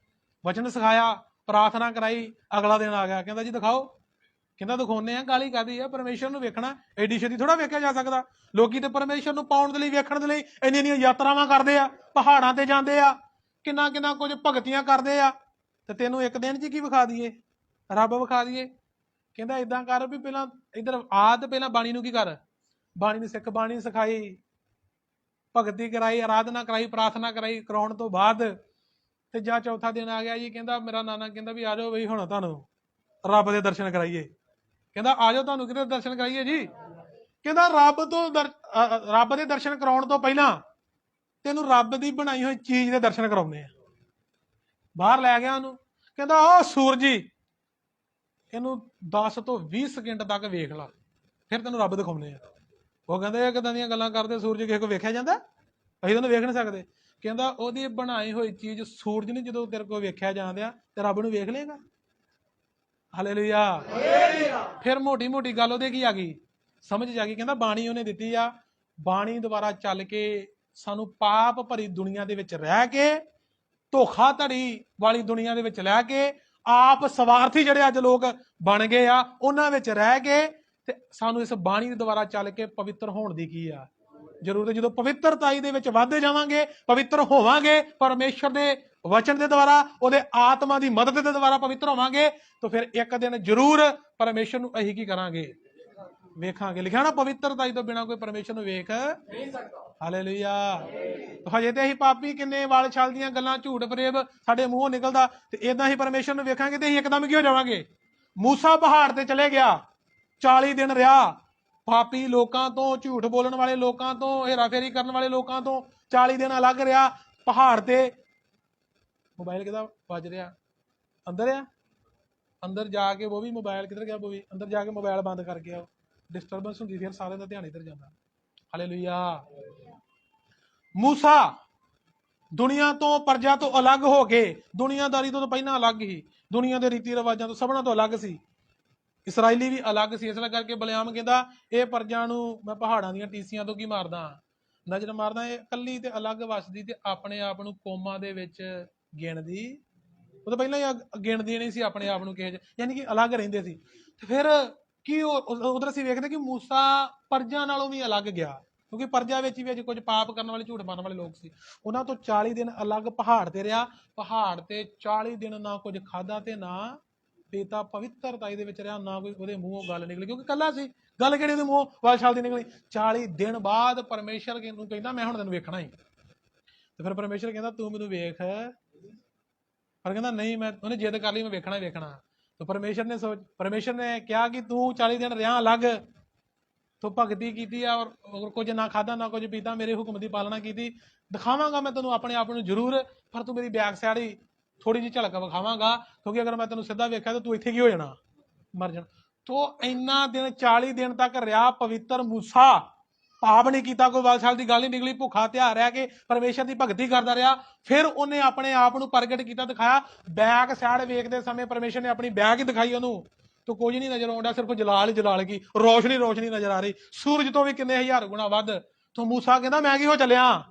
ਵਚਨ ਸਿਖਾਇਆ, ਪ੍ਰਾਰਥਨਾ ਕਰਾਈ। ਅਗਲਾ ਦਿਨ ਆ ਗਿਆ, ਕਹਿੰਦਾ ਜੀ ਦਿਖਾਓ। ਕਹਿੰਦਾ ਦਿਖਾਉਂਦੇ ਆ, ਗਾਲੀ ਕਾਦੀ ਆ, ਪਰਮੇਸ਼ਰ ਨੂੰ ਵੇਖਣਾ ਐਡੀ ਛੇਤੀ ਥੋੜਾ ਵੇਖਿਆ ਜਾ ਸਕਦਾ। ਲੋਕੀ ਤੇ ਪਰਮੇਸ਼ਰ ਨੂੰ ਪਾਉਣ ਦੇ ਲਈ, ਵੇਖਣ ਦੇ ਲਈ ਇੰਨੀਆਂ ਯਾਤਰਾਵਾਂ ਕਰਦੇ ਆ, ਪਹਾੜਾਂ ਤੇ ਜਾਂਦੇ ਆ, ਕਿੰਨਾ ਕਿੰਨਾ ਕੁਝ ਭਗਤੀਆਂ ਕਰਦੇ ਆ, ਤੇ ਤੈਨੂੰ ਇੱਕ ਦਿਨ 'ਚ ਕੀ ਵਿਖਾ ਦਈਏ? ਰੱਬ ਵਿਖਾ ਦਈਏ। ਕਹਿੰਦਾ ਏਦਾਂ ਕਰ ਵੀ ਪਹਿਲਾਂ ਇੱਧਰ ਆ ਤੇ ਪਹਿਲਾਂ ਬਾਣੀ ਨੂੰ ਕੀ ਕਰ, ਬਾਣੀ ਨੂੰ ਸਿੱਖ, ਬਾਣੀ ਸਿਖਾਈ, ਭਗਤੀ ਕਰਾਈ, ਆਰਾਧਨਾ ਕਰਾਈ, ਪ੍ਰਾਰਥਨਾ ਕਰਾਈ, ਕਰਾਉਣ ਤੋਂ ਬਾਅਦ ਤੇ ਜਾਂ ਚੌਥਾ ਦਿਨ ਆ ਗਿਆ ਜੀ, ਕਹਿੰਦਾ ਮੇਰਾ ਨਾਨਾ ਕਹਿੰਦਾ ਵੀ ਆ ਜਾਓ ਬਈ ਹੁਣ ਤੁਹਾਨੂੰ ਰੱਬ ਦੇ ਦਰਸ਼ਨ ਕਰਾਈਏ। ਕਹਿੰਦਾ ਆ ਜਾਓ ਤੁਹਾਨੂੰ ਕਿਹਦੇ ਦਰਸ਼ਨ ਕਰਾਈਏ ਜੀ? ਕਹਿੰਦਾ ਰੱਬ ਦੇ ਦਰਸ਼ਨ ਕਰਾਉਣ ਤੋਂ ਪਹਿਲਾਂ ਤੈਨੂੰ ਰੱਬ ਦੀ ਬਣਾਈ ਹੋਈ ਚੀਜ਼ ਦੇ ਦਰਸ਼ਨ ਕਰਾਉਂਦੇ ਆ। ਬਾਹਰ ਲੈ ਗਿਆ ਉਹਨੂੰ, ਕਹਿੰਦਾ ਉਹ ਸੂਰਜ, ਇਹਨੂੰ 10 ਤੋਂ 20 ਸਕਿੰਟ ਤੱਕ ਵੇਖ ਲਾ, ਫਿਰ ਤੈਨੂੰ ਰੱਬ ਦਿਖਾਉਂਦੇ ਆ। ਉਹ ਕਹਿੰਦੇ ਕਿੱਦਾਂ ਦੀਆਂ ਗੱਲਾਂ ਕਰਦੇ, ਸੂਰਜ ਕਿਸੇ ਕੋ ਵੇਖਿਆ ਜਾਂਦਾ? ਅਸੀਂ ਉਹਨੂੰ ਵੇਖ ਨਹੀਂ ਸਕਦੇ। ਕਹਿੰਦਾ ਉਹਦੀ ਬਣਾਈ ਹੋਈ ਚੀਜ਼ ਸੂਰਜ ਨੂੰ ਜਦੋਂ ਤੇਰੇ ਕੋਲ ਵੇਖਿਆ ਜਾਂਦਿਆ ਤੇ ਰੱਬ ਨੂੰ ਵੇਖ ਲੇਗਾ। ਹਾਲੇਲੂਇਆ। ਫਿਰ ਮੋਟੀ ਮੋਟੀ ਗੱਲ ਉਹਦੇ ਕੀ ਆ ਗਈ, ਸਮਝ ਜਾ ਗਈ। ਕਹਿੰਦਾ ਬਾਣੀ ਉਹਨੇ ਦਿੱਤੀ ਆ, ਬਾਣੀ ਦੁਆਰਾ ਚੱਲ ਕੇ ਸਾਨੂੰ ਪਾਪ ਭਰੀ ਦੁਨੀਆ ਦੇ ਵਿੱਚ ਰਹਿ ਕੇ, ਧੋਖਾਧੜੀ ਵਾਲੀ ਦੁਨੀਆ ਦੇ ਵਿੱਚ ਲੈ ਕੇ, ਆਪ ਸਵਾਰਥੀ ਜਿਹੜੇ ਅੱਜ ਲੋਕ ਬਣ ਗਏ ਆ, ਉਹਨਾਂ ਵਿੱਚ ਰਹਿ ਕੇ ਤੇ ਸਾਨੂੰ ਇਸ ਬਾਣੀ ਦੇ ਦੁਆਰਾ ਚੱਲ ਕੇ ਪਵਿੱਤਰ ਹੋਣ ਦੀ ਕੀ ਆ ਜ਼ਰੂਰਤ। ਜਦੋਂ ਪਵਿੱਤਰਤਾਈ ਦੇ ਵਿੱਚ ਵੱਧਦੇ ਜਾਵਾਂਗੇ, ਪਵਿੱਤਰ ਹੋਵਾਂਗੇ, ਪਰਮੇਸ਼ਰ ਦੇ ਵਚਨ ਦੇ ਦੁਆਰਾ, ਉਹਦੇ ਆਤਮਾ ਦੀ ਮਦਦ ਦੇ ਦੁਆਰਾ ਪਵਿੱਤਰ ਹੋਵਾਂਗੇ, ਤਾਂ ਫਿਰ ਇੱਕ ਦਿਨ ਜ਼ਰੂਰ ਪਰਮੇਸ਼ਰ ਨੂੰ ਅਸੀਂ ਕੀ ਕਰਾਂਗੇ? ਵੇਖਾਂਗੇ। ਲਿਖਿਆ ਨਾ ਪਵਿੱਤਰਤਾਈ ਤੋਂ ਬਿਨਾਂ ਕੋਈ ਪਰਮੇਸ਼ਰ ਨੂੰ ਵੇਖ ਨਹੀਂ ਸਕਦਾ। ਹਾਲੇਲੂਇਆ। ਹਜੇ ਤੇ ਅਸੀਂ ਪਾਪੀ, ਕਿੰਨੇ ਵਾਲ ਛਲ ਦੀਆਂ ਗੱਲਾਂ, ਝੂਠ ਫਰੇਬ ਸਾਡੇ ਮੂੰਹੋਂ ਨਿਕਲਦਾ, ਤੇ ਏਦਾਂ ਹੀ ਪਰਮੇਸ਼ਰ ਨੂੰ ਵੇਖਾਂਗੇ ਤੇ ਅਸੀਂ ਇੱਕਦਮ ਕੀ ਹੋ ਜਾਵਾਂਗੇ? ਮੂਸਾ ਪਹਾੜ ਤੇ ਚਲੇ ਗਿਆ, 40 ਦਿਨ ਰਿਹਾ, ਪਾਪੀ ਲੋਕਾਂ ਤੋਂ, ਝੂਠ ਬੋਲਣ ਵਾਲੇ ਲੋਕਾਂ ਤੋਂ, ਹੇਰਾਫੇਰੀ ਕਰਨ ਵਾਲੇ ਲੋਕਾਂ ਤੋਂ 40 ਦਿਨ ਅਲੱਗ ਰਿਹਾ ਪਹਾੜ ਤੇ। ਮੋਬਾਈਲ ਕਿਹਦਾ ਵੱਜ ਰਿਹਾ? ਅੰਦਰ ਆ, ਅੰਦਰ ਜਾ ਕੇ ਉਹ ਵੀ ਮੋਬਾਈਲ ਕਿੱਧਰ ਗਿਆ? ਉਹ ਵੀ ਅੰਦਰ ਜਾ ਕੇ ਮੋਬਾਈਲ ਬੰਦ ਕਰ ਗਿਆ। ਡਿਸਟਰਬੈਂਸ ਹੁੰਦੀ, ਫਿਰ ਸਾਰਿਆਂ ਦਾ ਧਿਆਨ ਇੱਧਰ ਜਾਂਦਾ। ਹਾਲੇਲੂਇਆ। ਮੂਸਾ ਦੁਨੀਆ ਤੋਂ, ਪਰਜਾ ਤੋਂ ਅਲੱਗ ਹੋ ਕੇ, ਦੁਨੀਆਦਾਰੀ ਤੋਂ ਪਹਿਲਾਂ ਅਲੱਗ ਹੀ, ਦੁਨੀਆ ਦੇ ਰੀਤੀ ਰਿਵਾਜਾਂ ਤੋਂ ਸਭਨਾਂ ਤੋਂ ਅਲੱਗ ਸੀ। ਇਸਰਾਇਲੀ ਵੀ ਅਲੱਗ ਸੀ। ਇਸ ਕਰਕੇ ਬਲਿਆਮ ਕਹਿੰਦਾ ਇਹ ਪਰਜਾ ਨੂੰ ਮੈਂ ਪਹਾੜਾਂ ਦੀਆਂ ਟੀਸੀਆਂ ਤੋਂ ਕੀ ਮਾਰਦਾ, ਨਜ਼ਰ ਮਾਰਦਾ। ਇਹ ਇਕੱਲੀ ਤੇ ਅਲੱਗ ਵਸਦੀ ਤੇ ਆਪਣੇ ਆਪ ਨੂੰ ਕੌਮਾਂ ਦੇ ਵਿੱਚ ਗਿਣਦੀ। ਉਹ ਤਾਂ ਪਹਿਲਾਂ ਹੀ ਗਿਣਦੀ ਨਹੀਂ ਸੀ ਆਪਣੇ ਆਪ ਨੂੰ ਕਿਸੇ, ਯਾਨੀ ਕਿ ਅਲੱਗ ਰਹਿੰਦੇ ਸੀ। ਤੇ ਫਿਰ ਕੀ ਉਧਰ ਅਸੀਂ ਵੇਖਦੇ ਕਿ ਮੂਸਾ ਪਰਜਾ ਨਾਲੋਂ ਵੀ ਅਲੱਗ ਗਿਆ, ਕਿਉਂਕਿ ਪਰਜਾ ਵਿੱਚ ਵੀ ਕੁਝ ਪਾਪ ਕਰਨ ਵਾਲੇ, ਝੂਠ ਮਾਰਨ ਵਾਲੇ ਲੋਕ ਸੀ। ਉਹਨਾਂ ਤੋਂ 40 ਦਿਨ ਅਲੱਗ ਪਹਾੜ ਤੇ ਰਿਹਾ। ਪਹਾੜ ਤੇ 40 ਦਿਨ ਨਾ ਕੁਝ ਖਾਦਾ ਤੇ ਨਾ ਪੀਤਾ, ਪਵਿੱਤਰਤਾ ਦੇ ਵਿੱਚ ਰਿਹਾ, ਨਾ ਕੋਈ ਉਹਦੇ ਮੂੰਹੋਂ ਗੱਲ ਨਿਕਲੀ, ਕਿਉਂਕਿ ਕੱਲਾ ਸੀ। ਗੱਲ ਕਿਹੜੀ ਉਹਦੇ ਮੂੰਹੋਂ ਵਾਲ ਛਾਲ ਦੀ ਨਿਕਲੀ? 40 ਦਿਨ ਬਾਅਦ ਪਰਮੇਸ਼ਰ ਨੂੰ ਕਹਿੰਦਾ ਮੈਂ ਹੁਣ ਤੈਨੂੰ ਵੇਖਣਾ ਹੀ। ਤੇ ਫਿਰ ਪਰਮੇਸ਼ਰ ਕਹਿੰਦਾ ਤੂੰ ਮੈਨੂੰ ਵੇਖ, ਪਰ ਕਹਿੰਦਾ ਨਹੀਂ, ਮੈਂ, ਉਹਨੇ ਜਿੱਦ ਕਰ ਲਈ, ਮੈਂ ਵੇਖਣਾ ਹੀ ਵੇਖਣਾ। ਤੇ ਪਰਮੇਸ਼ਰ ਨੇ ਕਿਹਾ ਕਿ ਤੂੰ 40 ਦਿਨ ਰਿਹਾ ਅਲੱਗ, ਤੂੰ ਭਗਤੀ ਕੀਤੀ ਆ, ਔਰ ਕੁਝ ਨਾ ਖਾਦਾ ਨਾ ਕੁਝ ਪੀਤਾ, ਮੇਰੇ ਹੁਕਮ ਦੀ ਪਾਲਣਾ ਕੀਤੀ, ਦਿਖਾਵਾਂਗਾ ਮੈਂ ਤੈਨੂੰ ਆਪਣੇ ਆਪ ਨੂੰ ਜ਼ਰੂਰ, ਪਰ ਤੂੰ ਮੇਰੀ ਬੈਕ ਸਾਈਡ ਹੀ ਥੋੜੀ ਜਿਹੀ ਝਲਕ ਵਿਖਾਵਾਂਗਾ, ਕਿਉਂਕਿ ਅਗਰ ਮੈਂ ਤੈਨੂੰ ਸਿੱਧਾ ਵੇਖਿਆ ਤਾਂ ਤੂੰ ਇੱਥੇ ਕੀ ਹੋ ਜਾਣਾ? ਮਰ ਜਾਣਾ। ਤੋ ਇੰਨਾ ਦਿਨ, 40 ਦਿਨ ਤੱਕ ਰਿਹਾ ਪਵਿੱਤਰ ਮੂਸਾ, ਪਾਪ ਨਹੀਂ ਕੀਤਾ, ਕੋਈ ਵਾਲਸਾਲ ਦੀ ਗੱਲ ਨਹੀਂ ਨਿਕਲੀ, ਭੁੱਖਾ ਧਿਆਨ ਰਹਿ ਕੇ ਪਰਮੇਸ਼ਰ ਦੀ ਭਗਤੀ ਕਰਦਾ ਰਿਹਾ। ਫਿਰ ਉਹਨੇ ਆਪਣੇ ਆਪ ਨੂੰ ਪ੍ਰਗਟ ਕੀਤਾ, ਦਿਖਾਇਆ। ਬੈਕ ਸਾਈਡ ਵੇਖਦੇ ਸਮੇਂ ਪਰਮੇਸ਼ਰ ਨੇ ਆਪਣੀ ਬੈਕ ਹੀ ਦਿਖਾਈ ਉਹਨੂੰ, ਤੋ ਕੁਝ ਨਹੀਂ ਨਜ਼ਰ ਆਉਂਦਾ, ਸਿਰਫ ਜਲਾਲ ਕੀ ਰੋਸ਼ਨੀ ਨਜ਼ਰ ਆ ਰਹੀ, ਸੂਰਜ ਤੋਂ ਵੀ ਕਿੰਨੇ ਹਜ਼ਾਰ ਗੁਣਾ ਵੱਧ। ਤੋ ਮੂਸਾ ਕਹਿੰਦਾ ਮੈਂ ਕੀ ਹੋ ਚੱਲਿਆ?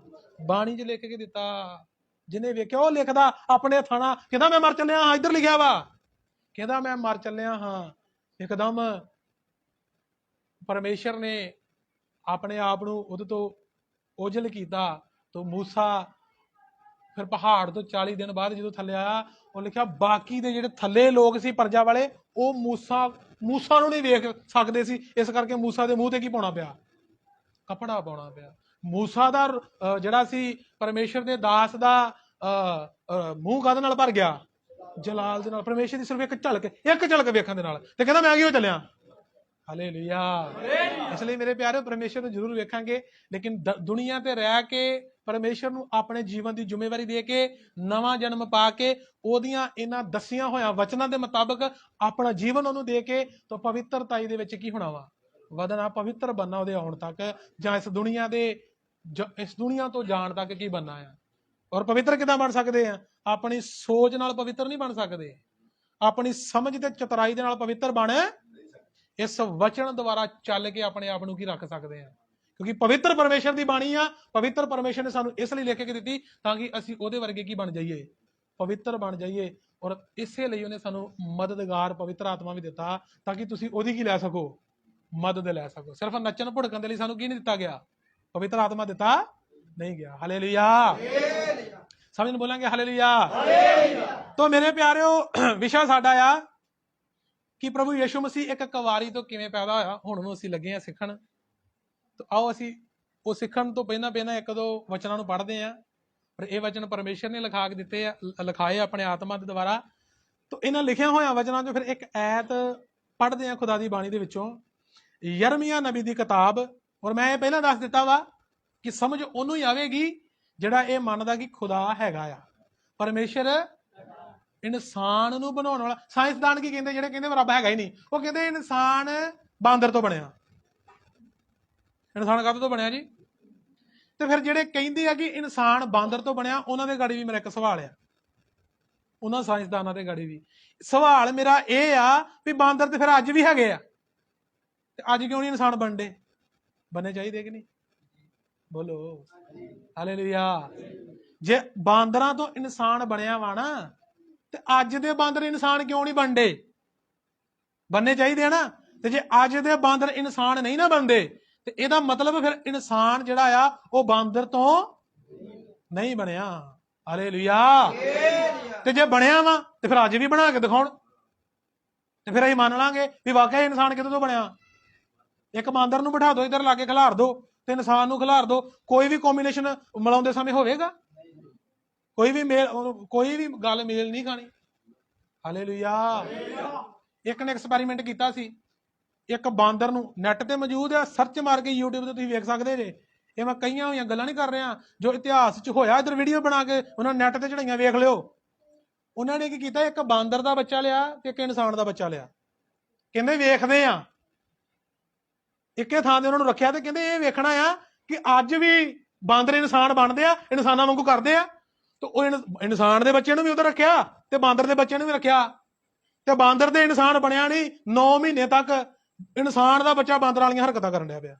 ਬਾਣੀ 'ਚ ਲਿਖ ਕੇ ਦਿੱਤਾ। ਜਿਹਨੇ ਵੇਖਿਆ ਉਹ ਲਿਖਦਾ ਆਪਣੇ ਥਾਣਾ, ਕਹਿੰਦਾ ਮੈਂ ਮਰ ਚੱਲਿਆ ਹਾਂ, ਇੱਧਰ ਲਿਖਿਆ ਵਾ, ਕਹਿੰਦਾ ਮੈਂ ਮਰ ਚੱਲਿਆ ਹਾਂ। ਇੱਕਦਮ ਪਰਮੇਸ਼ਰ ਨੇ ਆਪਣੇ ਆਪ ਨੂੰ ਉਹਦੇ ਤੋਂ ਓਝਲ ਕੀਤਾ। ਤੋ ਮੂਸਾ ਫਿਰ ਪਹਾੜ ਤੋਂ 40 ਦਿਨ ਬਾਅਦ ਜਦੋਂ ਥੱਲੇ ਆਇਆ, ਉਹ ਲਿਖਿਆ ਬਾਕੀ ਦੇ ਜਿਹੜੇ ਥੱਲੇ ਲੋਕ ਸੀ ਪਰਜਾ ਵਾਲੇ, ਉਹ ਮੂਸਾ ਨੂੰ ਨਹੀਂ ਵੇਖ ਸਕਦੇ ਸੀ। ਇਸ ਕਰਕੇ ਮੂਸਾ ਦੇ ਮੂੰਹ ਤੇ ਕੀ ਪਾਉਣਾ ਪਿਆ? ਕੱਪੜਾ ਪਾਉਣਾ ਪਿਆ। ਮੂਸਾ ਦਾ ਜਿਹੜਾ ਸੀ ਪਰਮੇਸ਼ਰ ਦੇ ਦਾਸ ਦਾ ਮੂੰਹ ਕਾਹਦੇ ਨਾਲ ਭਰ ਗਿਆ? ਜਲਾਲ ਦੇ ਨਾਲ, ਪਰਮੇਸ਼ਰ ਦੀ ਸਿਰਫ ਇੱਕ ਝਲਕ ਵੇਖਣ ਦੇ ਨਾਲ। ਤੇ ਕਹਿੰਦਾ ਮੈਂ ਕੀ ਹੋ ਚੱਲਿਆ? ਹਾਲੇਲੂਇਆ। ਇਸ ਲਈ ਮੇਰੇ ਪਿਆਰੇ, ਪਰਮੇਸ਼ਰ ਨੂੰ ਜ਼ਰੂਰ ਵੇਖਾਂਗੇ, ਲੇਕਿਨ ਦੁਨੀਆ ਤੇ ਰਹਿ ਕੇ ਪਰਮੇਸ਼ਰ ਨੂੰ ਆਪਣੇ ਜੀਵਨ ਦੀ ਜ਼ਿੰਮੇਵਾਰੀ ਦੇ ਕੇ, ਨਵਾਂ ਜਨਮ ਪਾ ਕੇ, ਉਹਦੀਆਂ ਇਹਨਾਂ ਦੱਸੀਆਂ ਹੋਇਆਂ ਵਚਨਾਂ ਦੇ ਮੁਤਾਬਕ ਆਪਣਾ ਜੀਵਨ ਉਹਨੂੰ ਦੇ ਕੇ, ਤਾਂ ਪਵਿੱਤਰਤਾਈ ਦੇ ਵਿੱਚ ਕੀ ਹੋਣਾ ਵਾ? ਵਧਣਾ, ਪਵਿੱਤਰ ਬਣਨਾ ਉਹਦੇ ਆਉਣ ਤੱਕ, ਜਾਂ ਇਸ ਦੁਨੀਆ ਤੋਂ ਜਾਣ ਤੱਕ ਕੀ ਬਣਨਾ ਆ। ਔਰ ਪਵਿੱਤਰ ਕਿੱਦਾਂ ਬਣ ਸਕਦੇ ਆ? ਆਪਣੀ ਸੋਚ ਨਾਲ ਪਵਿੱਤਰ ਨਹੀਂ ਬਣ ਸਕਦੇ, ਆਪਣੀ ਸਮਝ ਤੇ ਚਤੁਰਾਈ ਦੇ ਨਾਲ ਪਵਿੱਤਰ ਬਣ ਇਸ ਵਚਨ ਦੁਆਰਾ ਚੱਲ ਕੇ ਆਪਣੇ ਆਪ ਨੂੰ ਕੀ ਰੱਖ ਸਕਦੇ ਆ, ਕਿਉਂਕਿ ਪਵਿੱਤਰ ਪਰਮੇਸ਼ਰ ਦੀ ਬਾਣੀ ਆ। ਪਵਿੱਤਰ ਪਰਮੇਸ਼ਰ ਨੇ ਸਾਨੂੰ ਇਸ ਲਈ ਲਿਖ ਕੇ ਦਿੱਤੀ ਤਾਂ ਕਿ ਅਸੀਂ ਉਹਦੇ ਵਰਗੇ ਕੀ ਬਣ ਜਾਈਏ? ਪਵਿੱਤਰ ਬਣ ਜਾਈਏ। ਔਰ ਇਸੇ ਲਈ ਉਹਨੇ ਸਾਨੂੰ ਮਦਦਗਾਰ ਪਵਿੱਤਰ ਆਤਮਾ ਵੀ ਦਿੱਤਾ ਤਾਂ ਕਿ ਤੁਸੀਂ ਉਹਦੀ ਕੀ ਲੈ ਸਕੋ, ਮਦਦ ਲੈ ਸਕੋ। ਸਿਰਫ ਨੱਚਣ ਭੜਕਣ ਦੇ ਲਈ ਸਾਨੂੰ ਕੀ ਨਹੀਂ ਦਿੱਤਾ ਗਿਆ, ਪਵਿੱਤਰ ਆਤਮਾ ਦਿੱਤਾ ਨਹੀਂ ਗਿਆ। ਹਾਲੇਲੂਇਆ, ਸਮਝ ਨੂੰ ਬੋਲਾਂਗੇ ਹਾਲੇਲੂਇਆ। ਤਾਂ ਮੇਰੇ ਪਿਆਰਿਓ ਵਿਸ਼ਾ ਸਾਡਾ ਆ ਕਿ ਪ੍ਰਭੂ ਯਿਸੂ ਮਸੀਹ ਇੱਕ ਕੁਵਾਰੀ ਤੋਂ ਕਿਵੇਂ ਪੈਦਾ ਹੋਇਆ। ਹੁਣ ਨੂੰ ਅਸੀਂ ਲੱਗੇ ਆ ਸਿੱਖਣ। ਤਾਂ ਆਓ ਅਸੀਂ ਉਹ ਸਿੱਖਣ ਤੋਂ ਪਹਿਲਾਂ ਇੱਕ ਦੋ ਵਚਨਾਂ ਨੂੰ ਪੜ੍ਹਦੇ ਆ। ਪਰ ਇਹ ਵਚਨ ਪਰਮੇਸ਼ਰ ਨੇ ਲਿਖਾ ਕੇ ਦਿੱਤੇ ਆ, ਲਿਖਾਏ ਆਪਣੇ ਆਤਮਾ ਦੇ ਦੁਆਰਾ। ਤਾਂ ਇਹਨਾਂ ਲਿਖਿਆ ਹੋਇਆ ਵਚਨਾਂ ਚੋਂ ਫਿਰ ਇੱਕ ਐਤ ਪੜ੍ਹਦੇ ਆ ਖੁਦਾ ਦੀ ਬਾਣੀ ਦੇ ਵਿੱਚੋਂ, ਯਰਮੀਆ ਨਬੀ ਦੀ ਕਿਤਾਬ। ਔਰ ਮੈਂ ਇਹ ਪਹਿਲਾਂ ਦੱਸ ਦਿੱਤਾ ਵਾ ਕਿ ਸਮਝ ਉਹਨੂੰ ਹੀ ਆਵੇਗੀ ਜਿਹੜਾ ਇਹ ਮੰਨਦਾ ਕਿ ਖੁਦਾ ਹੈਗਾ ਆ, ਪਰਮੇਸ਼ਰ ਇਨਸਾਨ ਨੂੰ ਬਣਾਉਣ ਵਾਲਾ। ਸਾਇੰਸਦਾਨ ਕੀ ਕਹਿੰਦੇ, ਜਿਹੜੇ ਕਹਿੰਦੇ ਰੱਬ ਹੈਗਾ ਹੀ ਨਹੀਂ, ਉਹ ਕਹਿੰਦੇ ਇਨਸਾਨ ਬਾਂਦਰ ਤੋਂ ਬਣਿਆ। ਇਨਸਾਨ ਕਾਹਦੇ ਤੋਂ ਬਣਿਆ ਜੀ? ਤੇ ਫਿਰ ਜਿਹੜੇ ਕਹਿੰਦੇ ਆ ਕਿ ਇਨਸਾਨ ਬਾਂਦਰ ਤੋਂ ਬਣਿਆ, ਉਹਨਾਂ ਦੇ ਗਾੜੀ ਵੀ ਮੇਰਾ ਇੱਕ ਸਵਾਲ ਆ, ਉਹਨਾਂ ਸਾਇੰਸਦਾਨਾਂ ਦੇ ਗਾੜੀ ਵੀ ਸਵਾਲ ਮੇਰਾ ਇਹ ਆ ਵੀ ਬਾਂਦਰ ਤੇ ਫਿਰ ਅੱਜ ਵੀ ਹੈਗੇ ਆ, ਤੇ ਅੱਜ ਕਿਉਂ ਨਹੀਂ ਇਨਸਾਨ ਬਣਨੇ ਚਾਹੀਦੇ ਕਿ ਨਹੀਂ? ਬੋਲੋ ਹਾਲੇਲੂਇਆ। ਜੇ ਬਾਂਦਰਾਂ ਤੋਂ ਇਨਸਾਨ ਬਣਿਆ ਵਾ ਨਾ, ਤੇ ਅੱਜ ਦੇ ਬਾਂਦਰ ਇਨਸਾਨ ਕਿਉਂ ਨਹੀਂ ਬਣਨੇ ਚਾਹੀਦੇ ਆ ਨਾ। ਤੇ ਜੇ ਅੱਜ ਦੇ ਬਾਂਦਰ ਇਨਸਾਨ ਨਹੀਂ ਨਾ ਬਣਦੇ, ਤੇ ਇਹਦਾ ਮਤਲਬ ਫਿਰ ਇਨਸਾਨ ਜਿਹੜਾ ਆ ਉਹ ਬਾਂਦਰ ਤੋਂ ਨਹੀਂ ਬਣਿਆ। ਹਾਲੇਲੂਇਆ। ਤੇ ਜੇ ਬਣਿਆ ਵਾ ਤੇ ਫਿਰ ਅੱਜ ਵੀ ਬਣਾ ਕੇ ਦਿਖਾਉਣ, ਤੇ ਫਿਰ ਅਸੀਂ ਮੰਨ ਲਾਂਗੇ ਵੀ ਵਾਕਿਆ ਇਨਸਾਨ ਕਿਦੋਂ ਤੋਂ ਬਣਿਆ। ਇੱਕ ਬਾਂਦਰ ਨੂੰ ਬਿਠਾ ਦੋ ਇੱਧਰ ਲਾ ਕੇ, ਖਿਲਾਰ ਦੋ, ਤੇ ਇਨਸਾਨ ਨੂੰ ਖਿਲਾਰ ਦੋ, ਕੋਈ ਵੀ ਕੰਬੀਨੇਸ਼ਨ ਮਿਲਾਉਂਦੇ ਸਮੇਂ ਹੋਵੇਗਾ? ਕੋਈ ਵੀ ਗੱਲ ਮੇਲ ਨਹੀਂ ਖਾਣੀ। ਹਾਲੇਲੂਇਆ। ਇੱਕ ਨੇ ਐਕਸਪੈਰੀਮੈਂਟ ਕੀਤਾ ਸੀ, ਇੱਕ ਬਾਂਦਰ ਨੂੰ, ਨੈਟ ਤੇ ਮੌਜੂਦ ਹੈ, ਸਰਚ ਮਾਰ ਕੇ YouTube ਤੇ ਤੁਸੀਂ ਵੇਖ ਸਕਦੇ ਜੇ। ਇਹ ਮੈਂ ਕਈਆਂ ਹੋਈਆਂ ਗੱਲਾਂ ਨਹੀਂ ਕਰ ਰਿਹਾ, ਜੋ ਇਤਿਹਾਸ 'ਚ ਹੋਇਆ, ਇੱਧਰ ਵੀਡੀਓ ਬਣਾ ਕੇ ਉਹਨਾਂ ਨੈਟ ਤੇ ਚੜਾਈਆਂ, ਵੇਖ ਲਿਓ। ਉਹਨਾਂ ਨੇ ਕੀ ਕੀਤਾ, ਇੱਕ ਬਾਂਦਰ ਦਾ ਬੱਚਾ ਲਿਆ ਤੇ ਇੱਕ ਇਨਸਾਨ ਦਾ ਬੱਚਾ ਲਿਆ। ਕਹਿੰਦੇ ਵੇਖਦੇ ਆ, ਇੱਕੇ ਥਾਂ ਤੇ ਉਹਨਾਂ ਨੂੰ ਰੱਖਿਆ, ਤੇ ਕਹਿੰਦੇ ਇਹ ਵੇਖਣਾ ਆ ਕਿ ਅੱਜ ਵੀ ਬਾਂਦਰ ਇਨਸਾਨ ਬਣਦੇ ਆ, ਇਨਸਾਨਾਂ ਵਾਂਗੂ ਕਰਦੇ ਆ। ਤੇ ਉਹ ਇਨਸਾਨ ਦੇ ਬੱਚੇ ਨੂੰ ਵੀ ਉੱਧਰ ਰੱਖਿਆ ਤੇ ਬਾਂਦਰ ਦੇ ਬੱਚੇ ਨੂੰ ਵੀ ਰੱਖਿਆ, ਤੇ ਬਾਂਦਰ ਦੇ ਇਨਸਾਨ ਬਣਿਆ ਨਹੀਂ। 9 ਮਹੀਨੇ ਤੱਕ ਇਨਸਾਨ ਦਾ ਬੱਚਾ ਬਾਂਦਰ ਵਾਲੀਆਂ ਹਰਕਤਾਂ ਕਰਨ ਡਿਆ ਪਿਆ।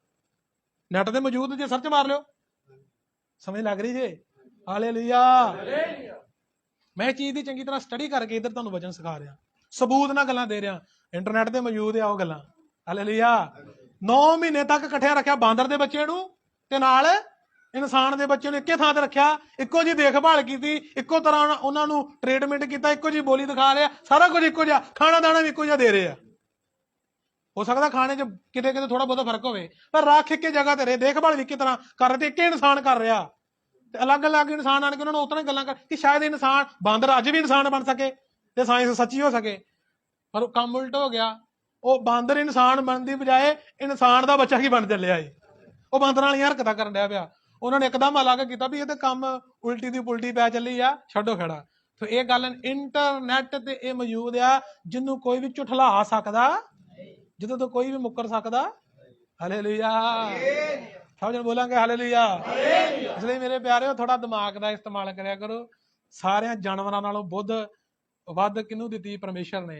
ਨੈਟ ਤੇ ਮੌਜੂਦ, ਜੇ ਸਰਚ ਮਾਰ ਲਿਓ। ਸਮਝ ਲੱਗ ਰਹੀ ਜੇ? ਹਾਲੇਲੂਇਆ। ਮੈਂ ਇਹ ਚੀਜ਼ ਦੀ ਚੰਗੀ ਤਰ੍ਹਾਂ ਸਟੱਡੀ ਕਰਕੇ ਇੱਧਰ ਤੁਹਾਨੂੰ ਵਚਨ ਸਿਖਾ ਰਿਹਾ, ਸਬੂਤ ਨਾਲ ਗੱਲਾਂ ਦੇ ਰਿਹਾ, ਇੰਟਰਨੈਟ ਤੇ ਮੌਜੂਦ ਆ ਉਹ ਗੱਲਾਂ। ਹਾਲੇਲੂਇਆ। 9 ਮਹੀਨੇ ਤੱਕ ਇਕੱਠਿਆ ਰੱਖਿਆ ਬਾਂਦਰ ਦੇ ਬੱਚੇ ਨੂੰ ਤੇ ਨਾਲ ਇਨਸਾਨ ਦੇ ਬੱਚੇ ਨੂੰ, ਇੱਕੇ ਥਾਂ ਤੇ ਰੱਖਿਆ, ਇੱਕੋ ਜਿਹੀ ਦੇਖਭਾਲ ਕੀਤੀ, ਇੱਕੋ ਤਰ੍ਹਾਂ ਉਹਨਾਂ ਨੂੰ ਟ੍ਰੀਟਮੈਂਟ ਕੀਤਾ, ਇੱਕੋ ਜਿਹੀ ਬੋਲੀ ਦਿਖਾ ਰਿਹਾ, ਸਾਰਾ ਕੁਝ ਇੱਕੋ ਜਿਹਾ, ਖਾਣਾ ਦਾਣਾ ਵੀ ਇੱਕੋ ਜਿਹਾ ਦੇ ਰਹੇ ਆ। ਹੋ ਸਕਦਾ ਖਾਣੇ 'ਚ ਕਿਤੇ ਥੋੜਾ ਬਹੁਤਾ ਫਰਕ ਹੋਵੇ, ਪਰ ਰੱਖ ਇੱਕੇ ਜਗ੍ਹਾ ਤੇ ਰਹੇ, ਦੇਖਭਾਲ ਵੀ ਇੱਕੇ ਤਰ੍ਹਾਂ ਕਰ ਰਹੇ, ਤੇ ਇੱਕੇ ਇਨਸਾਨ ਕਰ ਰਿਹਾ। ਤੇ ਅਲੱਗ-ਅਲੱਗ ਇਨਸਾਨ ਆਣ ਕੇ ਉਹਨਾਂ ਨੂੰ ਉਤਨਾ ਗੱਲਾਂ ਕਰ ਕਿ ਸ਼ਾਇਦ ਇਨਸਾਨ ਬਾਂਦਰ ਅੱਜ ਵੀ ਇਨਸਾਨ ਬਣ ਸਕੇ ਤੇ ਸਾਇੰਸ ਸੱਚੀ ਹੋ ਸਕੇ। ਪਰ ਕੰਮ ਉਲਟ ਹੋ ਗਿਆ, ਉਹ ਬਾਂਦਰ ਇਨਸਾਨ ਬਣਨ ਦੀ ਬਜਾਏ ਇਨਸਾਨ ਦਾ ਬੱਚਾ ਕੀ ਬਣ ਚੱਲਿਆ ਏ। ਉਹ ਬਾਂਦਰਾਂ ਵਾਲੀਆਂ ਹਰਕਤਾਂ ਕਰਨ ਡਿਆ ਪਿਆ। ਉਹਨਾਂ ਨੇ ਇੱਕਦਮ ਅਲੱਗ ਕੀਤਾ ਵੀ ਇਹ ਤਾਂ ਕੰਮ ਉਲਟੀ ਦੀ ਪੁਲਟੀ ਪੈ ਚੱਲੀ ਆ, ਛੱਡੋ ਖੜਾ। ਸੋ ਇਹ ਗੱਲ ਇੰਟਰਨੈਟ ਤੇ ਇਹ ਮੌਜੂਦ ਆ, ਜਿਹਨੂੰ ਕੋਈ ਵੀ ਝੁਠਲਾ ਸਕਦਾ, ਜਦੋਂ ਤੋਂ ਕੋਈ ਵੀ ਮੁੱਕਰ ਸਕਦਾ। ਹਾਲੇਲੂਇਆ। ਸਮਝਣ ਬੋਲਾਂਗੇ ਹਾਲੇਲੂਇਆ। ਇਸ ਲਈ ਮੇਰੇ ਪਿਆਰਿਓ, ਥੋੜਾ ਦਿਮਾਗ ਦਾ ਇਸਤੇਮਾਲ ਕਰਿਆ ਕਰੋ। ਸਾਰਿਆਂ ਜਾਨਵਰਾਂ ਨਾਲੋਂ ਬੁੱਧ ਵੱਧ ਕਿਹਨੂੰ ਦਿੱਤੀ? ਪਰਮੇਸ਼ਰ ਨੇ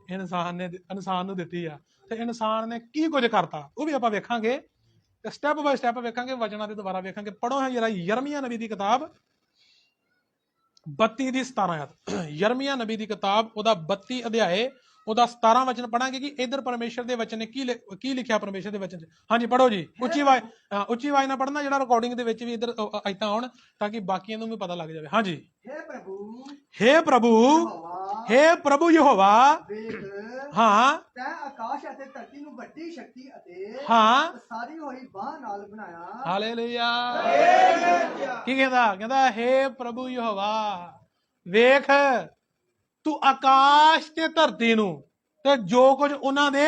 ਇਨਸਾਨ ਨੂੰ ਦਿੱਤੀ ਆ। ਤੇ ਇਨਸਾਨ ਨੇ ਕੀ ਕੁਝ ਕਰਤਾ ਉਹ ਵੀ ਆਪਾਂ ਵੇਖਾਂਗੇ, ਤੇ ਸਟੈਪ ਬਾਏ ਸਟੈਪ ਵੇਖਾਂਗੇ, ਵਚਨਾਂ ਦੇ ਦੁਆਰਾ ਵੇਖਾਂਗੇ। ਪੜੋ ਹੈ ਜਰਾ ਯਰਮੀਆ ਨਬੀ ਦੀ ਕਿਤਾਬ 32 ਦੀ 17 ਆਇਤ। ਯਰਮੀਆ ਨਬੀ ਦੀ ਕਿਤਾਬ ਉਹਦਾ 32 ਅਧਿਆਏ ਉਹਦਾ 17 ਵਚਨ ਪੜਾਂਗੇ ਕਿ ਇਧਰ ਪਰਮੇਸ਼ਰ ਦੇ ਵਚਨ ਨੇ ਕੀ ਲਿਖਿਆ ਪਰਮੇਸ਼ਰ ਦੇ ਵਚਨ 'ਚ। ਹਾਂਜੀ ਪੜੋ ਜੀ, ਉੱਚੀ ਆਵਾਜ਼ ਨਾਲ ਪੜਨਾ, ਜਿਹੜਾ ਰਿਕਾਰਡਿੰਗ ਦੇ ਵਿੱਚ ਵੀ ਇਧਰ ਆਇਤਾਂ ਆਉਣ, ਤਾਂ ਕਿ ਬਾਕੀਆਂ ਨੂੰ ਵੀ ਪਤਾ ਲੱਗ ਜਾਵੇ। ਹਾਂਜੀ। ਹੇ ਪ੍ਰਭੂ ਯਹੋਵਾ, ਹਾਂ, ਤੈਂ ਆਕਾਸ਼ ਅਤੇ ਧਰਤੀ ਨੂੰ ਵੱਡੀ ਸ਼ਕਤੀ ਅਤੇ ਸਾਰੀ ਹੋਈ ਬਾਹ ਨਾਲ ਬਣਾਇਆ। ਹਾਲੇਲੂਇਆ। ਕੀ ਕਹਿੰਦਾ? ਹੇ ਪ੍ਰਭੂ ਯਹੋਵਾ, ਵੇਖ ਤੂੰ ਆਕਾਸ਼ ਤੇ ਧਰਤੀ ਨੂੰ ਤੇ ਜੋ ਕੁਝ ਉਹਨਾਂ ਦੇ,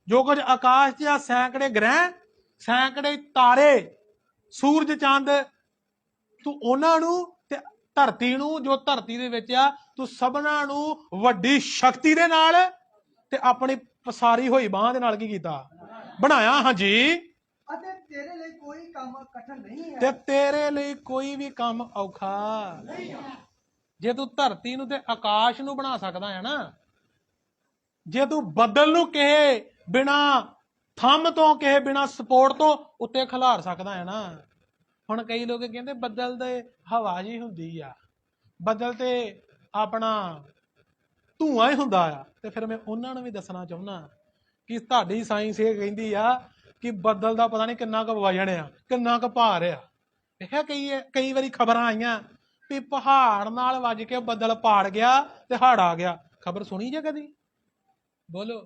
ਜੋ ਕੁਝ ਆਕਾਸ਼ 'ਚ ਆ, ਸੈਂਕੜੇ ਗ੍ਰਹਿ, ਸੈਂਕੜੇ ਤਾਰੇ, ਸੂਰਜ, ਚੰਦ, ਤੂੰ ਉਹਨਾਂ ਨੂੰ ਤੇ ਧਰਤੀ ਨੂੰ, ਜੋ ਧਰਤੀ ਦੇ ਵਿੱਚ ਆ, ਤੂੰ ਸਭਨਾਂ ਨੂੰ ਵੱਡੀ ਸ਼ਕਤੀ ਦੇ ਨਾਲ ਤੇ ਆਪਣੀ ਪਸਾਰੀ ਹੋਈ ਬਾਹ ਦੇ ਨਾਲ ਕੀ ਕੀਤਾ? ਬਣਾਇਆ। ਹਾਂਜੀ। ਅਤੇ ਤੇਰੇ ਲਈ ਕੋਈ ਕੰਮ ਕਠਿਨ ਨਹੀਂ ਹੈ। ਤੇ ਤੇਰੇ ਲਈ ਕੋਈ ਵੀ ਕੰਮ ਔਖਾ ਨਹੀਂ। ਜੇ ਤੂੰ ਧਰਤੀ ਨੂੰ ਤੇ ਆਕਾਸ਼ ਨੂੰ ਬਣਾ ਸਕਦਾ ਹੈ ਨਾ, ਜੇ ਤੂੰ ਬੱਦਲ ਨੂੰ ਕਿਸੇ ਬਿਨਾ ਥੰਮ ਤੋਂ, ਕਿਸੇ ਬਿਨਾ ਸਪੋਰਟ ਤੋਂ ਉੱਤੇ ਖਿਲਾਰ ਸਕਦਾ ਹੈ ਨਾ। ਹੁਣ ਕਈ ਲੋਕ ਕਹਿੰਦੇ ਬੱਦਲ ਤੇ ਹਵਾ ਜੀ ਹੁੰਦੀ ਆ, ਬੱਦਲ ਤੇ ਆਪਣਾ ਧੂਆਂ ਹੀ ਹੁੰਦਾ ਆ। ਤੇ ਫਿਰ ਮੈਂ ਉਹਨਾਂ ਨੂੰ ਵੀ ਦੱਸਣਾ ਚਾਹੁੰਦਾ ਕਿ ਤੁਹਾਡੀ ਸਾਇੰਸ ਇਹ ਕਹਿੰਦੀ ਆ ਕਿ ਬੱਦਲ ਦਾ ਪਤਾ ਨਹੀਂ ਕਿੰਨਾ ਕੁ ਵਜਨ ਆ, ਕਿੰਨਾ ਕੁ ਭਾਰ ਆ। ਦੇਖਿਆ ਕਈ ਵਾਰੀ ਖਬਰਾਂ ਆਈਆਂ ਵੀ ਪਹਾੜ ਨਾਲ ਵੱਜ ਕੇ ਬੱਦਲ ਪਾੜ ਗਿਆ ਤੇ ਹੜ ਆ ਗਿਆ। ਖਬਰ ਸੁਣੀ ਜੇ ਕਦੀ? ਬੋਲੋ।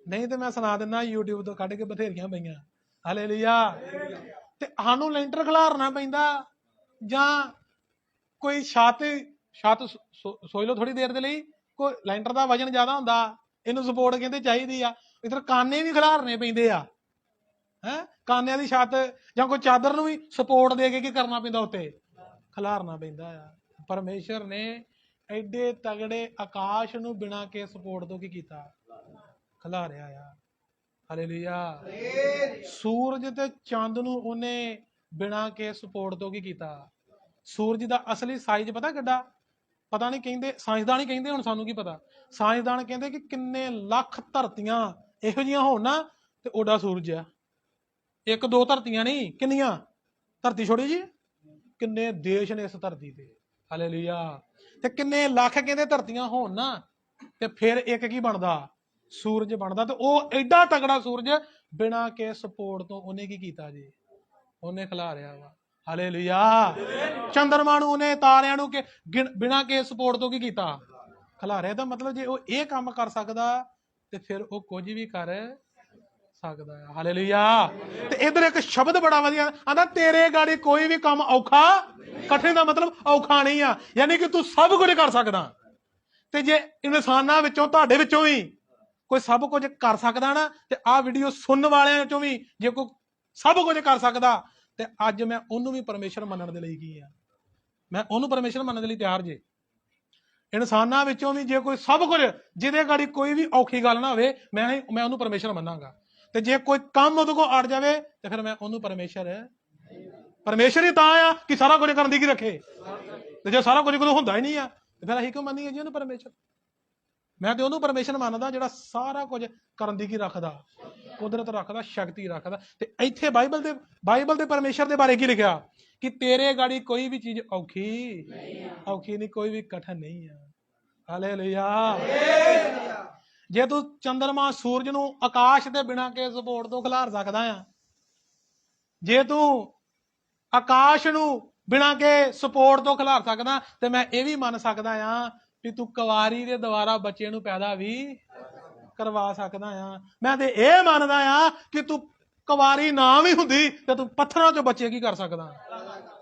ਨਹੀਂ ਤੇ ਮੈਂ ਸੁਣਾ ਦਿੰਦਾ, YouTube ਤੋਂ ਕੱਢ ਕੇ ਬਥੇਰੀਆਂ ਪਈਆਂ। ਹਾਲੇਲੂਇਆ। ਤੇ ਸਾਨੂੰ ਲੈਂਟਰ ਖਿਲਾਰਨਾ ਪੈਂਦਾ ਜਾਂ ਕੋਈ ਛੱਤ ਸੋਚ ਲਓ ਥੋੜੀ ਦੇਰ ਦੇ ਲਈ, ਕੋਈ ਲੈਂਟਰ ਦਾ ਵਜਨ ਜ਼ਿਆਦਾ ਹੁੰਦਾ, ਇਹਨੂੰ ਸਪੋਰਟ ਕਹਿੰਦੇ ਚਾਹੀਦੀ ਆ। ਇਧਰ ਕਾਨੇ ਵੀ ਖਿਲਾਰਨੇ ਪੈਂਦੇ ਆ। ਕਾਨਿਆਂ ਦੀ ਛੱਤ ਜਾਂ ਕੋਈ ਚਾਦਰ ਨੂੰ ਵੀ ਸਪੋਰਟ ਦੇ ਕੇ ਕੀ ਕਰਨਾ ਪੈਂਦਾ, ਉੱਤੇ ਖਿਲਾਰਨਾ ਪੈਂਦਾ ਆ। ਪਰਮੇਸ਼ਰ ਨੇ ਐਡੇ ਤਗੜੇ ਆਕਾਸ਼ ਨੂੰ ਬਿਨਾਂ ਕੇ ਸਪੋਰਟ ਤੋਂ ਕੀ ਕੀਤਾ? ਖਿਲਾਰਿਆ ਆ। ਹਾਲੇਲੂਇਆ। ਸੂਰਜ ਤੇ ਚੰਦ ਨੂੰ ਉਹਨੇ ਬਿਨਾਂ ਕੇ ਸਪੋਰਟ ਤੋਂ ਕੀ ਕੀਤਾ? ਸੂਰਜ ਦਾ ਅਸਲੀ ਸਾਈਜ਼ ਪਤਾ ਕਿੱਡਾ? ਪਤਾ ਨਹੀਂ, ਕਹਿੰਦੇ ਸਾਇੰਸਦਾਨ ਹੀ ਕਹਿੰਦੇ, ਹੁਣ ਸਾਨੂੰ ਕੀ ਪਤਾ। ਸਾਇੰਸਦਾਨ ਕਹਿੰਦੇ ਕਿ ਕਿੰਨੇ ਲੱਖ ਧਰਤੀਆਂ ਇਹੋ ਜਿਹੀਆਂ ਹੋਣ ਨਾ ਤੇ ਓਡਾ ਸੂਰਜ ਆ। ਇੱਕ ਦੋ ਧਰਤੀਆਂ ਨਹੀਂ, ਕਿੰਨੀਆਂ ਧਰਤੀ ਛੋੜੀ ਜੀ, ਕਿੰਨੇ ਦੇਸ਼ ਨੇ ਇਸ ਧਰਤੀ ਤੇ। ਹਾਲੇਲੂਇਆ। ਤੇ ਕਿੰਨੇ ਲੱਖ ਕਹਿੰਦੇ ਧਰਤੀਆਂ ਹੋਣ ਨਾ ਤੇ ਫਿਰ ਇੱਕ ਕੀ ਬਣਦਾ? ਸੂਰਜ ਬਣਦਾ। ਤੇ ਉਹ ਐਡਾ ਤਗੜਾ ਸੂਰਜ ਬਿਨਾਂ ਕੇ ਸਪੋਰਟ ਤੋਂ ਉਹਨੇ ਕੀ ਕੀਤਾ ਜੀ? ਉਹਨੇ ਖਿਲਾਰਿਆ ਵਾ। ਹਾਲੇਲੂਇਆ। ਚੰਦਰਮਾ ਨੂੰ ਉਹਨੇ, ਤਾਰਿਆਂ ਨੂੰ ਬਿਨਾਂ ਕੇ ਸਪੋਰਟ ਤੋਂ ਕੀ ਕੀਤਾ? ਖਿਲਾਰਿਆ। ਦਾ ਮਤਲਬ ਜੇ ਉਹ ਇਹ ਕੰਮ ਕਰ ਸਕਦਾ ਤੇ ਫਿਰ ਉਹ ਕੁਝ ਵੀ ਕਰ ਸਕਦਾ ਹੈ। ਹਾਲੇਲੂਇਆ। ਤੇ ਇਧਰ ਇੱਕ ਸ਼ਬਦ ਬੜਾ ਵਧੀਆ ਆਂਦਾ, ਤੇਰੇ ਗਾੜੀ ਕੋਈ ਵੀ ਕੰਮ ਔਖਾ ਕਠਿਨ ਦਾ ਮਤਲਬ ਔਖਾ ਨਹੀਂ ਆ, ਯਾਨੀ ਕਿ ਤੂੰ ਸਭ ਕੁਝ ਕਰ ਸਕਦਾ। ਤੇ ਜੇ ਇਨਸਾਨਾਂ ਵਿੱਚੋਂ, ਤੁਹਾਡੇ ਵਿੱਚੋਂ ਵੀ ਕੋਈ ਸਭ ਕੁਝ ਕਰ ਸਕਦਾ ਨਾ, ਤੇ ਆਹ ਵੀਡੀਓ ਸੁਣਨ ਵਾਲਿਆਂ ਵਿੱਚੋਂ ਵੀ ਜੇ ਕੋਈ ਸਭ ਕੁਝ ਕਰ ਸਕਦਾ, ਤੇ ਅੱਜ ਮੈਂ ਉਹਨੂੰ ਵੀ ਪਰਮੇਸ਼ਰ ਮੰਨਣ ਦੇ ਲਈ ਕੀ ਆ? ਮੈਂ ਉਹਨੂੰ ਪਰਮੇਸ਼ਰ ਮੰਨਣ ਦੇ ਲਈ ਤਿਆਰ ਜੇ। ਇਨਸਾਨਾਂ ਵਿੱਚੋਂ ਵੀ ਜੇ ਕੋਈ ਸਭ ਕੁਝ, ਜਿਹਦੇ ਗਾੜੀ ਕੋਈ ਵੀ ਔਖੀ ਗੱਲ ਨਾ ਹੋਵੇ, ਮੈਂ ਉਹਨੂੰ ਪਰਮੇਸ਼ਰ ਮੰਨਾਂਗਾ। ਤੇ ਜੇ ਕੋਈ ਕੰਮ ਉਹਦੇ ਕੋਲ ਅੜ ਜਾਵੇ ਤੇ ਫਿਰ ਮੈਂ ਉਹਨੂੰ ਪਰਮੇਸ਼ਰ ਹੀ ਤਾਂ ਆ ਕਿ ਸਾਰਾ ਕੁਝ ਕਰਨ ਦੀ ਕੀ ਰੱਖੇ। ਤੇ ਜੇ ਸਾਰਾ ਕੁਝ ਕੋਈ ਹੁੰਦਾ ਹੀ ਨਹੀਂ ਆ ਤੇ ਫਿਰ ਅਸੀਂ ਕਿਉਂ ਮੰਨੀਏ ਜੀ ਉਹਨੂੰ ਪਰਮੇਸ਼ਰ? ਮੈਂ ਤੇ ਉਹਨੂੰ ਪਰਮੇਸ਼ਰ ਮੰਨਦਾ ਜਿਹੜਾ ਸਾਰਾ ਕੁਝ ਕਰਨ ਦੀ ਕੀ ਰੱਖਦਾ? ਕੁਦਰਤ ਰੱਖਦਾ, ਸ਼ਕਤੀ ਰੱਖਦਾ। ਤੇ ਇੱਥੇ ਬਾਈਬਲ ਦੇ ਪਰਮੇਸ਼ਰ ਦੇ ਬਾਰੇ ਕੀ ਲਿਖਿਆ? ਕਿ ਤੇਰੇ ਗਾੜੀ ਕੋਈ ਵੀ ਚੀਜ਼ ਔਖੀ ਨਹੀਂ, ਕੋਈ ਵੀ ਕਠਿਨ ਨਹੀਂ ਆ। ਹਾਲੇਲੂਇਆ। ਜੇ ਤੂੰ ਚੰਦਰਮਾ, ਸੂਰਜ ਨੂੰ ਆਕਾਸ਼ ਦੇ ਬਿਨਾਂ ਕੇ ਸਪੋਰਟ ਤੋਂ ਖਿਲਾਰ ਸਕਦਾ ਆ, ਜੇ ਤੂੰ ਆਕਾਸ਼ ਨੂੰ ਬਿਨਾਂ ਕੇ ਸਪੋਰਟ ਤੋਂ ਖਿਲਾਰ ਸਕਦਾ, ਤੇ ਮੈਂ ਇਹ ਵੀ ਮੰਨ ਸਕਦਾ ਆ ਵੀ ਤੂੰ ਕੁਆਰੀ ਦੇ ਦੁਆਰਾ ਬੱਚੇ ਨੂੰ ਪੈਦਾ ਵੀ ਕਰਵਾ ਸਕਦਾ ਆ। ਮੈਂ ਤੇ ਇਹ ਮੰਨਦਾ ਆ ਕਿ ਤੂੰ ਕੁਆਰੀ ਨਾ ਵੀ ਹੁੰਦੀ ਤੇ ਤੂੰ ਪੱਥਰਾਂ ਚੋਂ ਬੱਚੇ ਕੀ ਕਰ ਸਕਦਾ?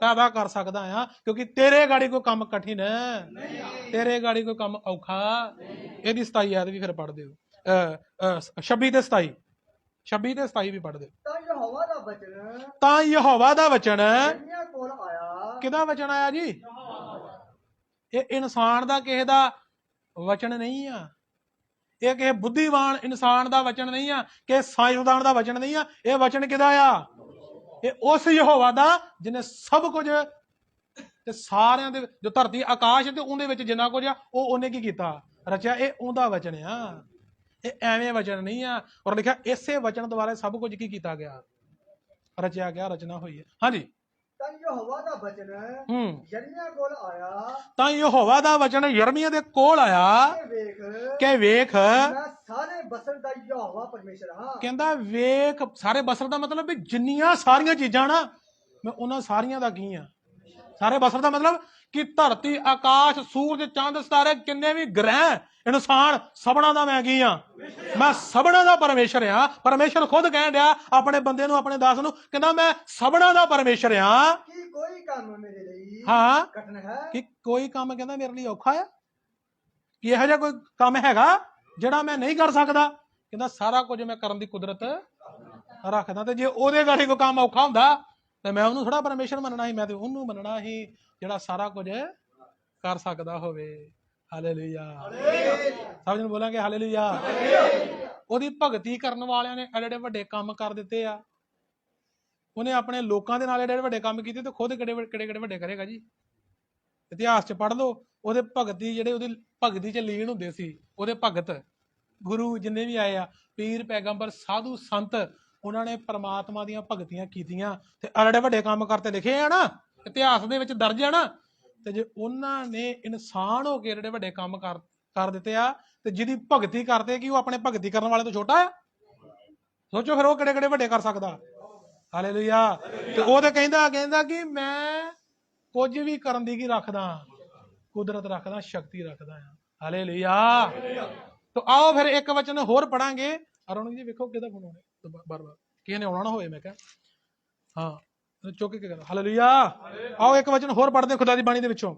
ਪੈਦਾ ਕਰ ਸਕਦਾ ਆ। ਕਿਉਂਕਿ ਤੇਰੇ ਗਾੜੀ ਕੋਈ ਕੰਮ ਕਠਿਨ, ਤੇਰੇ ਗਾੜੀ ਕੋਈ ਕੰਮ ਔਖਾ। ਇਹਦੀ 27 ਆਇਤ ਵੀ ਫਿਰ ਪੜ੍ਹ ਦਿਓ, 26 ਤੇ 27 ਵੀ ਪੜ੍ਹ ਦਿਓ। ਤਾਂ ਯਹੋਵਾ ਦਾ ਵਚਨ ਕਿਹਦਾ ਵਚਨ ਆਇਆ ਜੀ? ਇਹ ਇਨਸਾਨ ਦਾ ਕਿਸੇ ਦਾ ਵਚਨ ਨਹੀਂ ਆ, ਇਹ ਕਿਸੇ ਬੁੱਧੀਵਾਨ ਇਨਸਾਨ ਦਾ ਵਚਨ ਨਹੀਂ ਆ, ਕਿ ਸਾਇੰਸਦਾਨ ਦਾ ਵਚਨ ਨਹੀਂ ਆ। ਇਹ ਵਚਨ ਕਿਹਦਾ ਆ? ਇਹ ਉਸ ਯਹੋਵਾ ਦਾ ਜਿਹਨੇ ਸਭ ਕੁਝ ਤੇ ਸਾਰਿਆਂ ਦੇ, ਜੋ ਧਰਤੀ ਆਕਾਸ਼ ਤੇ ਉਹਦੇ ਵਿੱਚ ਜਿੰਨਾ ਕੁਝ ਆ, ਉਹ ਉਹਨੇ ਕੀ ਕੀਤਾ? ਰਚਿਆ। ਇਹ ਉਹਦਾ ਵਚਨ ਆ, ਇਹ ਐਵੇਂ ਵਚਨ ਨਹੀਂ ਆ। ਔਰ ਲਿਖਿਆ ਇਸੇ ਵਚਨ ਦੁਆਰਾ ਸਭ ਕੁਝ ਕੀ ਕੀਤਾ ਗਿਆ? ਰਚਿਆ ਗਿਆ, ਰਚਨਾ ਹੋਈ ਹੈ। ਹਾਂਜੀ। ਤਾਂ ਯਹੋਵਾ ਦਾ ਵਚਨ ਯਰਮੀਆ ਕੋਲ ਆਇਆ, ਤਾਂ ਯਹੋਵਾ ਦਾ ਵਚਨ ਯਰਮੀਆ ਦੇ ਕੋਲ ਆਇਆ ਕਿ ਵੇਖ ਮੈਂ ਸਾਰੇ ਬਸਰ ਦਾ ਯਹੋਵਾ ਪਰਮੇਸ਼ਰ ਹਾਂ। ਕਹਿੰਦਾ ਵੇਖ, ਸਾਰੇ ਬਸਰ ਦਾ ਮਤਲਬ ਵੀ ਜਿੰਨੀਆਂ ਸਾਰੀਆਂ ਚੀਜ਼ਾਂ ਨਾ, ਮੈਂ ਉਹਨਾਂ ਸਾਰੀਆਂ ਦਾ ਕੀ ਆ? ਸਾਰੇ ਬਸਰ ਦਾ ਮਤਲਬ ਕਿ ਧਰਤੀ, ਆਕਾਸ਼, ਸੂਰਜ, ਚੰਦ, ਸਿਤਾਰੇ, ਕਿੰਨੇ ਵੀ ਗ੍ਰਹਿ, ਇਨਸਾਨ, ਸਭਨਾਂ ਦਾ ਮੈਂ ਕੀ ਆ? ਮੈਂ ਸਭਨਾਂ ਦਾ ਪਰਮੇਸ਼ਰ ਆ। ਪਰਮੇਸ਼ਰ ਖੁਦ ਕਹਿਣ ਡਿਆ ਆਪਣੇ ਬੰਦੇ ਨੂੰ, ਆਪਣੇ ਦਾਸ ਨੂੰ, ਕਹਿੰਦਾ ਮੈਂ ਸਭਨਾਂ ਦਾ ਪਰਮੇਸ਼ਰ ਆ। ਕੀ ਕੋਈ ਕੰਮ ਮੇਰੇ ਲਈ ਕਠਿਨ ਹੈ? ਕਿ ਕੋਈ ਕੰਮ ਕਹਿੰਦਾ ਮੇਰੇ ਲਈ ਔਖਾ ਆ? ਕਿ ਇਹੋ ਜਿਹਾ ਕੋਈ ਕੰਮ ਹੈਗਾ ਜਿਹੜਾ ਮੈਂ ਨਹੀਂ ਕਰ ਸਕਦਾ? ਕਹਿੰਦਾ ਸਾਰਾ ਕੁਝ ਮੈਂ ਕਰਨ ਦੀ ਕੁਦਰਤ ਰੱਖਦਾ। ਤੇ ਜੇ ਉਹਦੇ ਗਾੜੀ ਕੋਈ ਕੰਮ ਔਖਾ ਹੁੰਦਾ ਤੇ ਮੈਂ ਉਹਨੂੰ ਥੋੜਾ ਪਰਮੇਸ਼ਰ ਮੰਨਣਾ ਸੀ, ਮੈਂ ਤੇ ਉਹਨੂੰ ਮੰਨਣਾ ਸੀ ਜਿਹੜਾ ਸਾਰਾ ਕੁਝ ਕਰ ਸਕਦਾ ਹੋਵੇ। ਹਾਲੇਲੂਇਆ। ਸਭ ਜਣ ਬੋਲਾਂਗੇ ਹਾਲੇਲੂਇਆ। ਉਹਦੀ ਭਗਤੀ ਕਰਨ ਵਾਲਿਆਂ ਨੇ ਐਡੇ ਵੱਡੇ ਕੰਮ ਕਰ ਦਿੱਤੇ ਆ। ਉਹਨੇ ਆਪਣੇ ਲੋਕਾਂ ਦੇ ਨਾਲ ਐਡੇ ਵੱਡੇ ਕੰਮ ਕੀਤੇ ਤੇ ਖੁਦ ਕਿਹੜੇ ਵੱਡੇ ਕਰੇਗਾ ਜੀ। ਇਤਿਹਾਸ ਚ ਪੜ੍ਹ ਲਓ, ਉਹਦੇ ਭਗਤੀ, ਜਿਹੜੇ ਉਹਦੀ ਭਗਤੀ ਚ ਲੀਨ ਹੁੰਦੇ ਸੀ, ਉਹਦੇ ਭਗਤ ਗੁਰੂ ਜਿੰਨੇ ਵੀ ਆਏ ਆ, ਪੀਰ, ਪੈਗੰਬਰ, ਸਾਧੂ, ਸੰਤ, ਉਹਨਾਂ ਨੇ ਪਰਮਾਤਮਾ ਦੀਆਂ ਭਗਤੀਆਂ ਕੀਤੀਆਂ ਤੇ ਐਡੇ ਵੱਡੇ ਕੰਮ ਕਰਤੇ ਲਿਖੇ ਆ ਨਾ, ਇਤਿਹਾਸ ਦੇ ਵਿੱਚ ਦਰਜ ਆ ਨਾ। ਤੇ ਜੇ ਉਹਨਾਂ ਨੇ ਇਨਸਾਨ ਹੋ ਕੇ ਜਿਹੜੇ ਵੱਡੇ ਕੰਮ ਕਰ ਦਿੱਤੇ ਆ, ਤੇ ਜਿਹਦੀ ਭਗਤੀ ਕਰਦੇ ਕਿ ਉਹ ਆਪਣੇ ਭਗਤੀ ਕਰਨ ਵਾਲੇ ਤੋਂ ਛੋਟਾ ਆ? ਸੋਚੋ ਫਿਰ ਉਹ ਕਿਹੜੇ ਕਿਹੜੇ ਵੱਡੇ ਕਰ ਸਕਦਾ। ਹਾਲੇਲੂਇਆ। ਤੇ ਉਹ ਤੇ ਕਹਿੰਦਾ ਕਿ ਮੈਂ ਕੁਝ ਵੀ ਕਰਨ ਦੀ ਕੀ ਰੱਖਦਾ, ਕੁਦਰਤ ਰੱਖਦਾ, ਸ਼ਕਤੀ ਰੱਖਦਾ ਆ। ਹਾਲੇਲੂਇਆ। ਤਾਂ ਆਓ ਫਿਰ ਇੱਕ ਵਚਨ ਹੋਰ ਪੜਾਂਗੇ। ਅਰੁਣ ਜੀ ਵੇਖੋ ਕਿਹਦਾ ਫੋਨ ਆਉਣਾ ਬਾਰ-ਬਾਰ, ਕਿਸੇ ਨੇ ਆਉਣਾ ਨਾ ਹੋਏ। ਮੈਂ ਕਿਹਾ ਹਾਂ ਚੁੱਕ ਕੇ ਕਰ। ਹਾਲੇਲੂਇਆ। ਆਓ ਇੱਕ ਵਚਨ ਹੋਰ ਪੜਦੇ ਖੁਦਾ ਦੀ ਬਾਣੀ ਦੇ ਵਿੱਚੋਂ,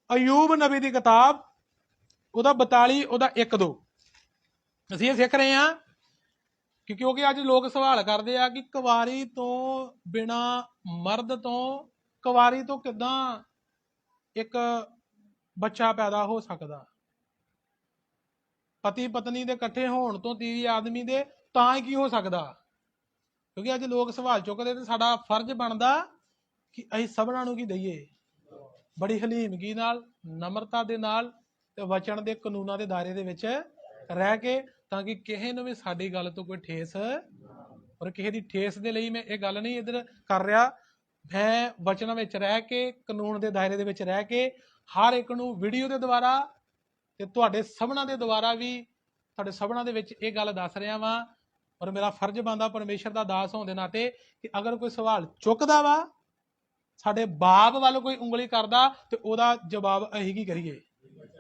ਅਯੂਬ ਨਬੀ ਦੀ ਕਿਤਾਬ, ਉਹਦਾ 42, ਉਹਦਾ 1-2। ਅਸੀਂ ਇਹ ਸਿੱਖ ਰਹੇ ਹਾਂ ਕਿਉਂਕਿ ਅੱਜ ਲੋਕ ਸਵਾਲ ਕਰਦੇ ਆ ਕਿ ਕੁਵਾਰੀ ਤੋਂ ਬਿਨਾ, ਮਰਦ ਤੋਂ, ਕੁਵਾਰੀ ਤੋਂ ਕਿੱਦਾਂ ਇੱਕ ਬੱਚਾ ਪੈਦਾ ਹੋ ਸਕਦਾ? ਪਤੀ ਪਤਨੀ ਦੇ ਇਕੱਠੇ ਹੋਣ ਤੋਂ ਤੀਵੀਂ ਆਦਮੀ ਦੇ ਤਾਂ ਹੀ ਕੀ ਹੋ ਸਕਦਾ? ਕਿਉਂਕਿ ਅੱਜ ਲੋਕ ਸਵਾਲ ਚੁੱਕਦੇ ਤੇ ਸਾਡਾ ਫਰਜ਼ ਬਣਦਾ ਕਿ ਅਸੀਂ ਸਭਨਾਂ ਨੂੰ ਕੀ ਦਈਏ, ਬੜੀ ਹਲੀਮਗੀ ਨਾਲ, ਨਮਰਤਾ ਦੇ ਨਾਲ ਤੇ ਵਚਨ ਦੇ ਕਾਨੂੰਨਾਂ ਦੇ ਦਾਇਰੇ ਦੇ ਵਿੱਚ ਰਹਿ ਕੇ, ਤਾਂ ਕਿ ਕਿਸੇ ਨੂੰ ਵੀ ਸਾਡੀ ਗੱਲ ਤੋਂ ਕੋਈ ਠੇਸ, ਔਰ ਕਿਸੇ ਦੀ ਠੇਸ ਦੇ ਲਈ ਮੈਂ ਇਹ ਗੱਲ ਨਹੀਂ ਇੱਧਰ ਕਰ ਰਿਹਾ। ਮੈਂ ਵਚਨਾਂ ਵਿੱਚ ਰਹਿ ਕੇ, ਕਾਨੂੰਨ ਦੇ ਦਾਇਰੇ ਦੇ ਵਿੱਚ ਰਹਿ ਕੇ, ਹਰ ਇੱਕ ਨੂੰ ਵੀਡੀਓ ਦੇ ਦੁਆਰਾ ਤੇ ਤੁਹਾਡੇ ਸਭਨਾਂ ਦੇ ਦੁਆਰਾ ਵੀ ਤੁਹਾਡੇ ਸਭਨਾਂ ਦੇ ਵਿੱਚ ਇਹ ਗੱਲ ਦੱਸ ਰਿਹਾ ਵਾਂ। ਔਰ ਮੇਰਾ ਫਰਜ਼ ਬਣਦਾ ਪਰਮੇਸ਼ਰ ਦਾ ਦਾਸ ਹੋਣ ਦੇ ਨਾਤੇ ਕਿ ਅਗਰ ਕੋਈ ਸਵਾਲ ਚੁੱਕਦਾ ਵਾ, ਸਾਡੇ ਬਾਪ ਵੱਲ ਕੋਈ ਉਂਗਲੀ ਕਰਦਾ, ਤੇ ਉਹਦਾ ਜਵਾਬ ਅਸੀਂ ਕੀ ਕਰੀਏ?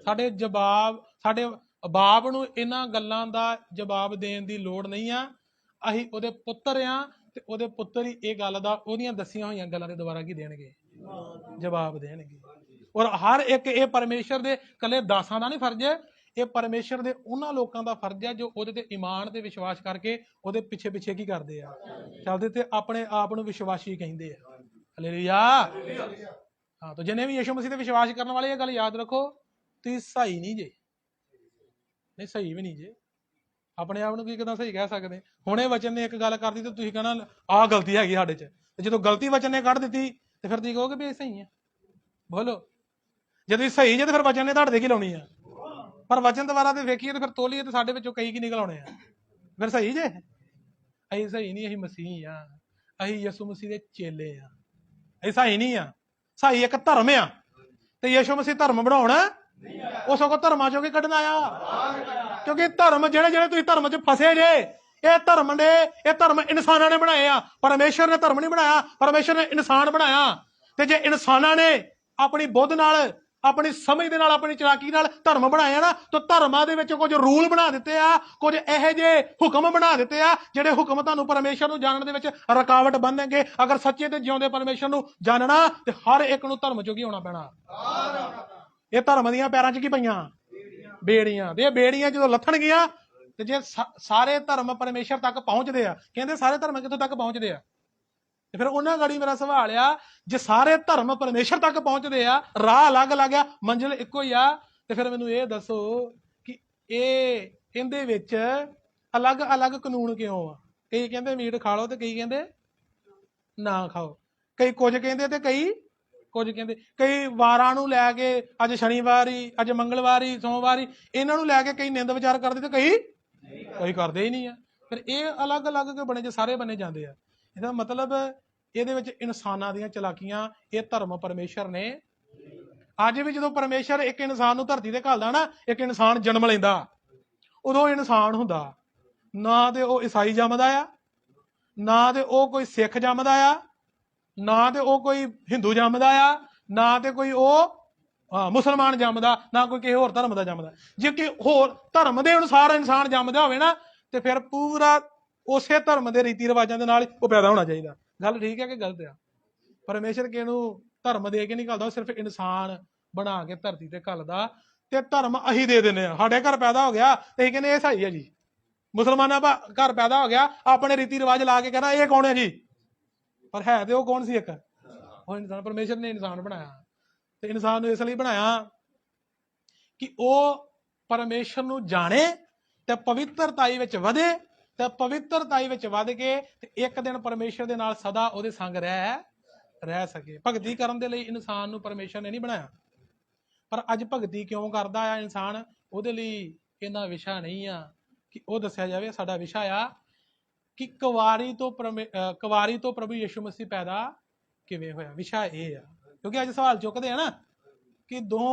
ਸਾਡੇ ਬਾਪ ਨੂੰ ਇਹਨਾਂ ਗੱਲਾਂ ਦਾ ਜਵਾਬ ਦੇਣ ਦੀ ਲੋੜ ਨਹੀਂ ਆ। ਅਸੀਂ ਉਹਦੇ ਪੁੱਤਰ ਆ, ਤੇ ਉਹਦੇ ਪੁੱਤਰ ਹੀ ਇਹ ਗੱਲ ਦਾ ਉਹਦੀਆਂ ਦੱਸੀਆਂ ਹੋਈਆਂ ਗੱਲਾਂ ਦੇ ਦੁਆਰਾ ਕੀ ਦੇਣਗੇ? ਜਵਾਬ ਦੇਣਗੇ। ਔਰ ਹਰ ਇੱਕ, ਇਹ ਪਰਮੇਸ਼ਰ ਦੇ ਇਕੱਲੇ ਦਾਸਾਂ ਦਾ ਨਹੀਂ ਫਰਜ਼ ਹੈ, ਇਹ ਪਰਮੇਸ਼ਰ ਦੇ ਉਹਨਾਂ ਲੋਕਾਂ ਦਾ ਫਰਜ਼ ਹੈ ਜੋ ਉਹਦੇ ਤੇ ਈਮਾਨ ਤੇ ਵਿਸ਼ਵਾਸ ਕਰਕੇ ਉਹਦੇ ਪਿੱਛੇ ਪਿੱਛੇ ਕੀ ਕਰਦੇ ਆ? ਚੱਲਦੇ, ਤੇ ਆਪਣੇ ਆਪ ਨੂੰ ਵਿਸ਼ਵਾਸੀ ਕਹਿੰਦੇ ਆ। ਹਾਲੇਲੂਇਆ। ਹਾਂ, ਤਾਂ ਜਿਹਨੇ ਵੀ ਯਿਸੂ ਮਸੀਹ ਤੇ ਵਿਸ਼ਵਾਸ ਕਰਨ ਵਾਲੇ, ਇਹ ਗੱਲ ਯਾਦ ਰੱਖੋ, ਤੁਸੀਂ ਸਹੀ ਨਹੀਂ ਜੇ, ਨਹੀਂ ਸਹੀ ਵੀ ਨਹੀਂ ਜੇ। ਆਪਣੇ ਆਪ ਨੂੰ ਕੀ ਕਿਦਾਂ ਸਹੀ ਕਹਿ ਸਕਦੇ? ਹੁਣੇ ਵਚਨ ਨੇ ਇੱਕ ਗੱਲ ਕਰਦੀ ਤੇ ਤੁਸੀਂ ਕਹਿਣਾ ਆਹ ਗਲਤੀ ਹੈਗੀ ਸਾਡੇ 'ਚ, ਤੇ ਜਦੋਂ ਗਲਤੀ ਵਚਨ ਨੇ ਕੱਢ ਦਿੱਤੀ ਤੇ ਫਿਰ ਤੁਸੀਂ ਕਹੋਗੇ ਵੀ ਇਹ ਸਹੀ ਹੈ। ਬੋਲੋ, ਜੇ ਤੁਸੀਂ ਸਹੀ ਜੇ ਤੇ ਫਿਰ ਵਚਨ ਨੇ ਤੁਹਾਡੇ ਤੇ ਕੀ ਲਾਉਣੀ ਆ? ਪਰ ਵਚਨ ਦੁਆਰਾ ਤੇ ਵੇਖੀਏ ਤੇ ਫਿਰ ਤੋਲੀਏ ਤੇ ਸਾਡੇ ਵਿੱਚੋਂ ਕਈ ਕੀ ਨਿਕਲ ਆਉਣੇ ਆ। ਫਿਰ ਸਹੀ ਜੇ? ਅਸੀਂ ਸਹੀ ਨਹੀਂ, ਅਸੀਂ ਮਸੀਹ ਆ, ਅਸੀਂ ਯਿਸੂ ਮਸੀਹ ਦੇ ਚੇਲੇ ਆ, ਅਸੀਂ ਸਹੀ ਨਹੀਂ ਆ। ਸਹੀ ਇੱਕ ਧਰਮ ਆ, ਤੇ ਯਿਸੂ ਮਸੀਹ ਧਰਮ ਬਣਾਉਣਾ ਉਹ ਸਗੋਂ ਧਰਮਾਂ ਚੋਂ ਕੀ ਕੱਢਣਾ ਆ। ਕਿਉਂਕਿ ਧਰਮ ਜਿਹੜੇ ਤੁਸੀਂ ਧਰਮ 'ਚ ਫਸੇ ਜੇ, ਇਹ ਧਰਮ ਇਨਸਾਨਾਂ ਨੇ ਬਣਾਏ ਆ। ਪਰਮੇਸ਼ਰ ਨੇ ਧਰਮ ਨਹੀਂ ਬਣਾਇਆ, ਪਰਮੇਸ਼ਰ ਨੇ ਇਨਸਾਨ ਬਣਾਇਆ। ਤੇ ਜੇ ਇਨਸਾਨਾਂ ਨੇ ਆਪਣੀ ਬੁੱਧ ਨਾਲ, ਆਪਣੀ ਸਮਝ ਦੇ ਨਾਲ, ਆਪਣੀ ਚਲਾਕੀ ਨਾਲ ਧਰਮ ਬਣਾਇਆ ਨਾ, ਤਾਂ ਧਰਮਾਂ ਦੇ ਵਿੱਚ ਕੁਝ ਰੂਲ ਬਣਾ ਦਿੱਤੇ ਆ, ਕੁਝ ਇਹੋ ਜਿਹੇ ਹੁਕਮ ਬਣਾ ਦਿੱਤੇ ਆ ਜਿਹੜੇ ਹੁਕਮ ਤੁਹਾਨੂੰ ਪਰਮੇਸ਼ਰ ਨੂੰ ਜਾਣਨ ਦੇ ਵਿੱਚ ਰੁਕਾਵਟ ਬਣਨਗੇ। ਅਗਰ ਸੱਚੇ ਤੇ ਜਿਉਂਦੇ ਪਰਮੇਸ਼ਰ ਨੂੰ ਜਾਣਨਾ, ਤੇ ਹਰ ਇੱਕ ਨੂੰ ਧਰਮ ਚੋਂ ਕੀ ਹੋਣਾ ਪੈਣਾ? ਇਹ ਧਰਮ ਦੀਆਂ ਪੈਰਾਂ 'ਚ ਕੀ ਪਈਆਂ? ਬੇੜੀਆਂ। ਤੇ ਇਹ ਬੇੜੀਆਂ ਜਦੋਂ ਲੱਥਣਗੀਆਂ, ਤੇ ਜੇ ਸਾਰੇ ਧਰਮ ਪਰਮੇਸ਼ਰ ਤੱਕ ਪਹੁੰਚਦੇ ਆ, ਕਹਿੰਦੇ ਸਾਰੇ ਧਰਮ ਕਿੱਥੋਂ ਤੱਕ ਪਹੁੰਚਦੇ ਆ? ਤੇ ਫਿਰ ਉਹਨਾਂ ਗਾੜੀ ਮੇਰਾ ਸਵਾਲ ਆ, ਜੇ ਸਾਰੇ ਧਰਮ ਪਰਮੇਸ਼ਰ ਤੱਕ ਪਹੁੰਚਦੇ ਆ, ਰਾਹ ਅਲੱਗ-ਅਲੱਗ ਆ, ਮੰਜ਼ਿਲ ਇੱਕੋ ਹੀ ਆ, ਤੇ ਫਿਰ ਮੈਨੂੰ ਇਹ ਦੱਸੋ ਕਿ ਇਹਦੇ ਵਿੱਚ ਅਲੱਗ-ਅਲੱਗ ਕਾਨੂੰਨ ਕਿਉਂ ਆ? ਕਈ ਕਹਿੰਦੇ ਮੀਟ ਖਾ ਲਓ, ਤੇ ਕਈ ਕਹਿੰਦੇ ਨਾ ਖਾਓ। ਕਈ ਕੁਝ ਕਹਿੰਦੇ ਤੇ ਕਈ ਕੁਝ ਕਹਿੰਦੇ। ਕਈ ਵਾਰਾਂ ਨੂੰ ਲੈ ਕੇ, ਅੱਜ ਸ਼ਨੀਵਾਰ ਹੀ, ਅੱਜ ਮੰਗਲਵਾਰ ਹੀ, ਸੋਮਵਾਰ ਹੀ, ਇਹਨਾਂ ਨੂੰ ਲੈ ਕੇ ਕਈ ਨਿੰਦ ਵਿਚਾਰ ਕਰਦੇ, ਤੇ ਕਈ ਕਰਦੇ ਹੀ ਨਹੀਂ ਆ। ਫਿਰ ਇਹ ਅਲੱਗ-ਅਲੱਗ ਕੇ ਬਣੇ, ਜੇ ਸਾਰੇ ਬਣੇ ਜਾਂਦੇ ਆ, ਇਹਦਾ ਮਤਲਬ ਇਹਦੇ ਵਿੱਚ ਇਨਸਾਨਾਂ ਦੀਆਂ ਚਲਾਕੀਆਂ, ਇਹ ਧਰਮ ਪਰਮੇਸ਼ਰ ਨੇ। ਅੱਜ ਵੀ ਜਦੋਂ ਪਰਮੇਸ਼ਰ ਇੱਕ ਇਨਸਾਨ ਨੂੰ ਧਰਤੀ ਤੇ ਘੱਲਦਾ ਨਾ, ਇੱਕ ਇਨਸਾਨ ਜਨਮ ਲੈਂਦਾ, ਉਦੋਂ ਇਨਸਾਨ ਹੁੰਦਾ ਨਾ, ਤੇ ਉਹ ਈਸਾਈ ਜੰਮਦਾ ਆ, ਨਾ ਤੇ ਉਹ ਕੋਈ ਸਿੱਖ ਜੰਮਦਾ ਆ, ਨਾ ਤੇ ਉਹ ਕੋਈ ਹਿੰਦੂ ਜੰਮਦਾ ਆ, ਨਾ ਤੇ ਕੋਈ ਉਹ ਮੁਸਲਮਾਨ ਜੰਮਦਾ, ਨਾ ਕੋਈ ਕਿਸੇ ਹੋਰ ਧਰਮ ਦਾ ਜੰਮਦਾ। ਜੇ ਕਿ ਹੋਰ ਧਰਮ ਦੇ ਅਨੁਸਾਰ ਇਨਸਾਨ ਜੰਮਦਾ ਹੋਵੇ ਨਾ, ਤੇ ਫਿਰ ਪੂਰਾ ਉਸੇ ਧਰਮ ਦੇ ਰੀਤੀ ਰਿਵਾਜਾਂ ਦੇ ਨਾਲ ਉਹ ਪੈਦਾ ਹੋਣਾ ਚਾਹੀਦਾ। ਗੱਲ ਠੀਕ ਹੈ ਕਿ ਗਲਤ ਆ? ਪਰਮੇਸ਼ਰ ਕਿਸੇ ਨੂੰ ਧਰਮ ਦੇ ਕੇ ਨਹੀਂ ਘੱਲਦਾ, ਉਹ ਸਿਰਫ ਇਨਸਾਨ ਬਣਾ ਕੇ ਧਰਤੀ ਤੇ ਘੱਲਦਾ। ਤੇ ਧਰਮ ਅਸੀਂ ਦੇ ਦਿੰਦੇ ਆ। ਸਾਡੇ ਘਰ ਪੈਦਾ ਹੋ ਗਿਆ ਤੇ ਅਸੀਂ ਕਹਿੰਦੇ ਇਹ ਸਹੀ ਹੈ ਜੀ। ਮੁਸਲਮਾਨਾਂ ਦਾ ਘਰ ਪੈਦਾ ਹੋ ਗਿਆ, ਆਪਣੇ ਰੀਤੀ ਰਿਵਾਜ ਲਾ ਕੇ ਕਹਿਣਾ ਇਹ ਕੌਣ ਹੈ ਜੀ? ਪਰ ਹੈ ਤੇ ਉਹ ਕੌਣ ਸੀ? ਇੱਕ ਉਹ ਇਨਸਾਨ। ਪਰਮੇਸ਼ਰ ਨੇ ਇਨਸਾਨ ਬਣਾਇਆ, ਤੇ ਇਨਸਾਨ ਨੂੰ ਇਸ ਲਈ ਬਣਾਇਆ ਕਿ ਉਹ ਪਰਮੇਸ਼ਰ ਨੂੰ ਜਾਣੇ ਤੇ ਪਵਿੱਤਰਤਾਈ ਵਿੱਚ ਵਧੇ, ਤੇ ਪਵਿੱਤਰਤਾਈ ਵਿੱਚ ਵੱਧ ਕੇ ਤੇ ਇੱਕ ਦਿਨ ਪਰਮੇਸ਼ਰ ਦੇ ਨਾਲ ਸਦਾ ਉਹਦੇ ਸੰਗ ਰਹਿ ਸਕੇ। ਭਗਤੀ ਕਰਨ ਦੇ ਲਈ ਇਨਸਾਨ ਨੂੰ ਪਰਮੇਸ਼ਰ ਨੇ ਨਹੀਂ ਬਣਾਇਆ। ਪਰ ਅੱਜ ਭਗਤੀ ਕਿਉਂ ਕਰਦਾ ਆ ਇਨਸਾਨ? ਉਹਦੇ ਲਈ ਇਹਨਾਂ ਵਿਸ਼ਾ ਨਹੀਂ ਆ ਕਿ ਉਹ ਦੱਸਿਆ ਜਾਵੇ। ਸਾਡਾ ਵਿਸ਼ਾ ਆ ਕਿ ਕੁਵਾਰੀ ਤੋਂ ਪ੍ਰਭੂ ਯਿਸੂ ਮਸੀਹ ਪੈਦਾ ਕਿਵੇਂ ਹੋਇਆ। ਵਿਸ਼ਾ ਇਹ ਆ, ਕਿਉਂਕਿ ਅੱਜ ਸਵਾਲ ਚੁੱਕਦੇ ਆ ਨਾ ਕਿ 2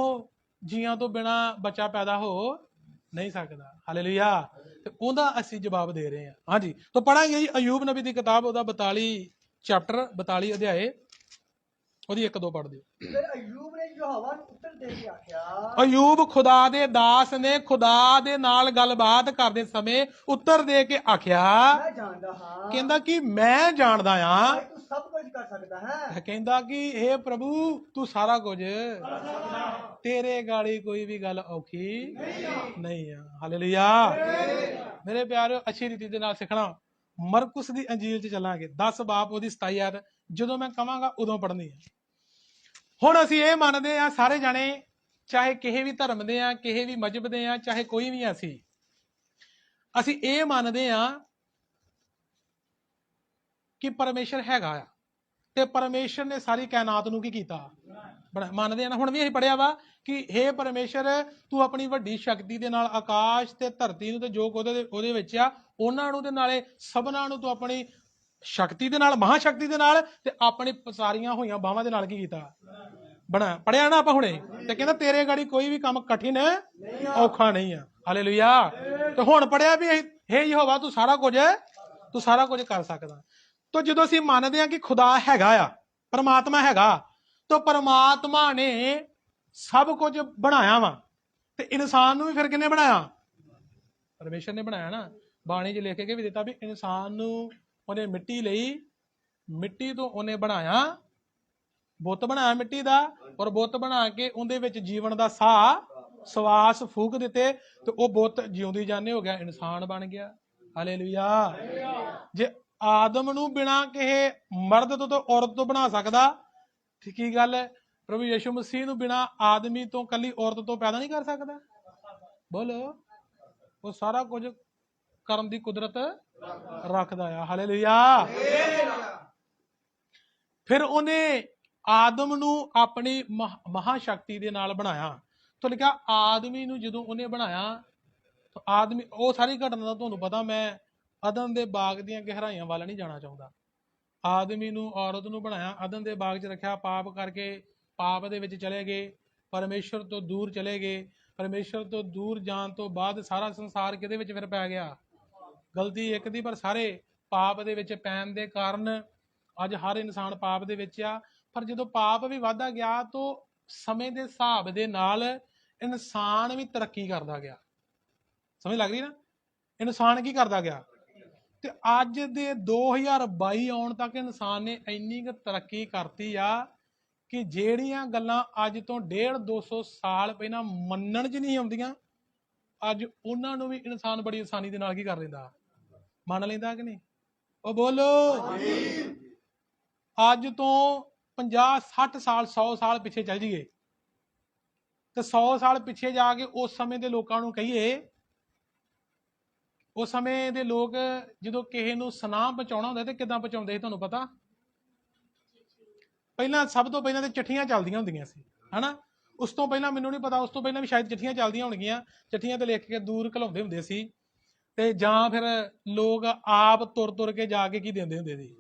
ਜੀਆਂ ਤੋਂ ਬਿਨਾ ਬੱਚਾ ਪੈਦਾ ਹੋ ਨਹੀਂ ਸਕਦਾ। ਹਾਲੇਲੂਇਆ। ਤੇ ਉਹਦਾ ਅਸੀਂ ਜਵਾਬ ਦੇ ਰਹੇ ਹਾਂ। ਹਾਂਜੀ, ਤਾਂ ਪੜਾਂਗੇ ਜੀ ਅਯੂਬ ਨਬੀ ਦੀ ਕਿਤਾਬ, ਉਹਦਾ 42 ਚੈਪਟਰ 42 ਅਧਿਆਏ, ਉਹਦੀ 1-2 ਪੜ੍ਹ ਦਿਓ। ਫਿਰ ਅਯੂਬ ਨੇ ਯਹੋਵਾ ਨੂੰ ਉੱਤਰ ਦੇ ਕੇ ਆਖਿਆ, ਅਯੂਬ ਖੁਦਾ ਦੇ ਦਾਸ ਨੇ ਖੁਦਾ ਦੇ ਨਾਲ ਗੱਲਬਾਤ ਕਰਦੇ ਸਮੇਂ ਉੱਤਰ ਦੇ ਕੇ ਆਖਿਆ, ਮੈਂ ਜਾਣਦਾ ਹਾਂ ਕਹਿੰਦਾ ਕਿ ਮੈਂ ਜਾਣਦਾ ਆ, ਤੂੰ ਸਭ ਕੁਝ ਕਰ ਸਕਦਾ ਹੈ। ਕਹਿੰਦਾ ਕਿ ਹੇ ਪ੍ਰਭੂ ਤੂੰ ਸਾਰਾ ਕੁਝ, ਤੇਰੇ ਗਾੜੀ ਕੋਈ ਵੀ ਗੱਲ ਔਖੀ ਨਹੀਂ ਆ। ਹਾਲੇਲੂਇਆ। ਮੇਰੇ ਪਿਆਰਿਓ, ਅੱਛੀ ਰੀਤੀ ਦੇ ਨਾਲ ਸਿੱਖਣਾ। ਮਰਕੁਸ ਦੀ ਅੰਜੀਲ 'ਚ ਚੱਲਾਂਗੇ, 10 ਬਾਬ ਉਹਦੀ 27 ਆਇਤ, ਜਦੋਂ ਮੈਂ ਕਵਾਂਗਾ ਉਦੋਂ ਪੜ੍ਹਨੀ ਹੈ। ਹੁਣ ਅਸੀਂ ਇਹ ਮੰਨਦੇ ਆ ਸਾਰੇ ਜਾਣੇ, ਚਾਹੇ ਕਿਸੇ ਵੀ ਧਰਮ ਦੇ ਆ, ਕਿਸੇ ਵੀ ਮਜ਼ਹਬ ਦੇ ਆ, ਚਾਹੇ ਕੋਈ ਵੀ ਅਸੀਂ ਇਹ ਮੰਨਦੇ ਆ ਕਿ ਪਰਮੇਸ਼ਰ ਹੈਗਾ ਆ, ਤੇ ਪਰਮੇਸ਼ਰ ਨੇ ਸਾਰੀ ਕਾਇਨਾਤ ਨੂੰ ਕੀ ਕੀਤਾ, ਮੰਨਦੇ ਆ ਨਾ। ਹੁਣ ਵੀ ਅਸੀਂ ਪੜਿਆ ਵਾ ਕਿ ਹੇ ਪਰਮੇਸ਼ਰ ਤੂੰ ਆਪਣੀ ਵੱਡੀ ਸ਼ਕਤੀ ਦੇ ਨਾਲ ਆਕਾਸ਼ ਤੇ ਧਰਤੀ ਨੂੰ ਤੇ ਜੋ ਉਹਦੇ ਵਿੱਚ ਆ ਉਹਨਾਂ ਨੂੰ, ਤੇ ਨਾਲੇ ਸਭਨਾਂ ਨੂੰ ਤੂੰ ਆਪਣੀ ਸ਼ਕਤੀ ਦੇ ਨਾਲ, ਮਹਾ ਸ਼ਕਤੀ ਦੇ ਨਾਲ, ਤੇ ਆਪਣੀ ਪਸਾਰੀਆਂ ਹੋਈਆਂ ਬਾਹਾਂ ਦੇ ਨਾਲ ਕੀ ਕੀਤਾ, ਬਣਾ। ਪੜਿਆ ਨਾ ਆਪਾਂ ਹੁਣੇ, ਤੇ ਕਹਿੰਦਾ ਤੇਰੇ ਗਾੜੀ ਕੋਈ ਵੀ ਕੰਮ ਕਠਿਨ ਔਖਾ ਨਹੀਂ ਆ। ਹਾਲੇਲੂਇਆ। ਤੇ ਹੁਣ ਪੜਿਆ ਵੀ ਹੇ ਯਹੋਵਾ ਤੂੰ ਸਾਰਾ ਕੁਝ ਕਰ ਸਕਦਾ। ਤਾਂ ਜਦੋਂ ਅਸੀਂ ਮੰਨਦੇ ਹਾਂ ਕਿ ਖੁਦਾ ਹੈਗਾ ਆ, ਪਰਮਾਤਮਾ ਹੈਗਾ, ਤਾਂ ਪਰਮਾਤਮਾ ਨੇ ਸਭ ਕੁਝ ਬਣਾਇਆ ਵਾ, ਤੇ ਇਨਸਾਨ ਨੂੰ ਵੀ ਫਿਰ ਕਿਹਨੇ ਬਣਾਇਆ, ਪਰਮੇਸ਼ਰ ਨੇ ਬਣਾਇਆ ਨਾ। ਬਾਣੀ 'ਚ ਲਿਖ ਕੇ ਵੀ ਦਿੱਤਾ ਵੀ ਇਨਸਾਨ ਨੂੰ ਉਹਨੇ ਮਿੱਟੀ ਲਈ, ਮਿੱਟੀ ਤੋਂ ਉਹਨੇ ਬਣਾਇਆ, ਬੁੱਤ ਬਣਾਇਆ ਮਿੱਟੀ ਦਾ, ਔਰ ਬੁੱਤ ਬਣਾ ਕੇ ਉਹਦੇ ਵਿੱਚ ਜੀਵਨ ਦਾ ਸਾਹ ਸਵਾਸ ਫੂਕ ਦਿੱਤੇ, ਤੇ ਉਹ ਬੁੱਤ ਜਿਉਂਦੀ ਜਾਣੇ ਹੋ ਗਿਆ, ਇਨਸਾਨ ਬਣ ਗਿਆ। ਹਾਲੇਲੂਇਆ। ਜੇ ਆਦਮ ਨੂੰ ਬਿਨਾਂ ਕਿਸੇ ਮਰਦ ਤੋਂ ਔਰਤ ਤੋਂ ਬਣਾ ਸਕਦਾ, ਤੇ ਕੀ ਗੱਲ ਹੈ, ਪ੍ਰਭੂ ਯਿਸੂ ਮਸੀਹ ਨੂੰ ਬਿਨਾਂ ਆਦਮੀ ਤੋਂ ਕੱਲੀ ਔਰਤ ਤੋਂ ਪੈਦਾ ਨਹੀਂ ਕਰ ਸਕਦਾ? ਬੋਲੋ। ਉਹ ਸਾਰਾ ਕੁਝ ਕਰਨ ਦੀ ਕੁਦਰਤ ਰੱਖਦਾ ਆ। ਹਾਲੇਲੂਇਆ। ਫਿਰ ਉਹਨੇ ਆਦਮ ਨੂੰ ਆਪਣੀ ਮਹਾ ਸ਼ਕਤੀ ਦੇ ਨਾਲ ਬਣਾਇਆ। ਤਾਂ ਲਿਖਿਆ ਆਦਮੀ ਨੂੰ ਜਦੋਂ ਉਹਨੇ ਬਣਾਇਆ, ਤਾਂ ਆਦਮੀ, ਉਹ ਸਾਰੀ ਘਟਨਾ ਦਾ ਤੁਹਾਨੂੰ ਪਤਾ, ਮੈਂ ਅਦਨ ਦੇ ਬਾਗ ਦੀਆਂ ਗਹਿਰਾਈਆਂ ਵੱਲ ਨਹੀਂ ਜਾਣਾ ਚਾਹੁੰਦਾ। ਆਦਮੀ ਨੂੰ, ਔਰਤ ਨੂੰ ਬਣਾਇਆ, ਅਦਨ ਦੇ ਬਾਗ 'ਚ ਰੱਖਿਆ, ਪਾਪ ਕਰਕੇ ਪਾਪ ਦੇ ਵਿੱਚ ਚਲੇ ਗਏ, ਪਰਮੇਸ਼ਰ ਤੋਂ ਦੂਰ ਚਲੇ ਗਏ। ਪਰਮੇਸ਼ਰ ਤੋਂ ਦੂਰ ਜਾਣ ਤੋਂ ਬਾਅਦ ਸਾਰਾ ਸੰਸਾਰ ਕਿਹਦੇ ਵਿੱਚ ਫਿਰ ਪੈ ਗਿਆ, ਗਲਤੀ ਇੱਕ ਦੀ, ਪਰ ਸਾਰੇ ਪਾਪ ਦੇ ਵਿੱਚ ਪੈਣ ਦੇ ਕਾਰਨ ਅੱਜ ਹਰ ਇਨਸਾਨ ਪਾਪ ਦੇ ਵਿੱਚ ਆ। ਪਰ ਜਦੋਂ ਪਾਪ ਵੀ ਵੱਧਦਾ ਗਿਆ, ਤਾਂ ਸਮੇਂ ਦੇ ਹਿਸਾਬ ਦੇ ਨਾਲ ਇਨਸਾਨ ਵੀ ਤਰੱਕੀ ਕਰਦਾ ਗਿਆ। ਸਮਝ ਲੱਗ ਰਹੀ ਨਾ, ਇਨਸਾਨ ਕੀ ਕਰਦਾ ਗਿਆ, ਤੇ ਅੱਜ ਦੇ 2022 ਆਉਣ ਤੱਕ ਇਨਸਾਨ ਨੇ ਇੰਨੀ ਕੁ ਤਰੱਕੀ ਕਰਤੀ ਆ ਕਿ ਜਿਹੜੀਆਂ ਗੱਲਾਂ ਅੱਜ ਤੋਂ 150-200 ਸਾਲ ਪਹਿਲਾਂ ਮੰਨਣ 'ਚ ਨਹੀਂ ਆਉਂਦੀਆਂ, ਅੱਜ ਉਹਨਾਂ ਨੂੰ ਵੀ ਇਨਸਾਨ ਬੜੀ ਆਸਾਨੀ ਦੇ ਨਾਲ ਕੀ ਕਰ ਲੈਂਦਾ, ਮੰਨ ਲੈਂਦਾ ਕਿ ਨਹੀਂ? ਉਹ ਬੋਲੋ। ਅੱਜ ਤੋਂ 50-60 ਸਾਲ 100 ਸਾਲ ਪਿੱਛੇ ਚੱਲ ਜਾਈਏ, ਤੇ 100 ਸਾਲ ਪਿੱਛੇ ਜਾ ਕੇ ਉਸ ਸਮੇਂ ਦੇ ਲੋਕਾਂ ਨੂੰ ਕਹੀਏ, ਉਸ ਸਮੇਂ ਦੇ ਲੋਕ ਜਦੋਂ ਕਿਸੇ ਨੂੰ ਸੁਨਾਹ ਪਹੁੰਚਾਉਣਾ ਹੁੰਦਾ ਤੇ ਕਿੱਦਾਂ ਪਹੁੰਚਾਉਂਦੇ ਸੀ ਤੁਹਾਨੂੰ ਪਤਾ? ਪਹਿਲਾਂ, ਸਭ ਤੋਂ ਪਹਿਲਾਂ ਤੇ ਚਿੱਠੀਆਂ ਚੱਲਦੀਆਂ ਹੁੰਦੀਆਂ ਸੀ, ਹਨਾ। ਉਸ ਤੋਂ ਪਹਿਲਾਂ ਮੈਨੂੰ ਨਹੀਂ ਪਤਾ, ਉਸ ਤੋਂ ਪਹਿਲਾਂ ਵੀ ਸ਼ਾਇਦ ਚਿੱਠੀਆਂ ਚੱਲਦੀਆਂ ਹੋਣਗੀਆਂ। ਚਿੱਠੀਆਂ ਤੇ ਲਿਖ ਕੇ ਦੂਰ ਘਲਾਉਂਦੇ ਹੁੰਦੇ ਸੀ, ਤੇ ਜਾਂ ਫਿਰ ਲੋਕ ਆਪ ਤੁਰ ਕੇ ਜਾ ਕੇ ਕੀ ਦਿੰਦੇ ਹੁੰਦੇ ਸੀ।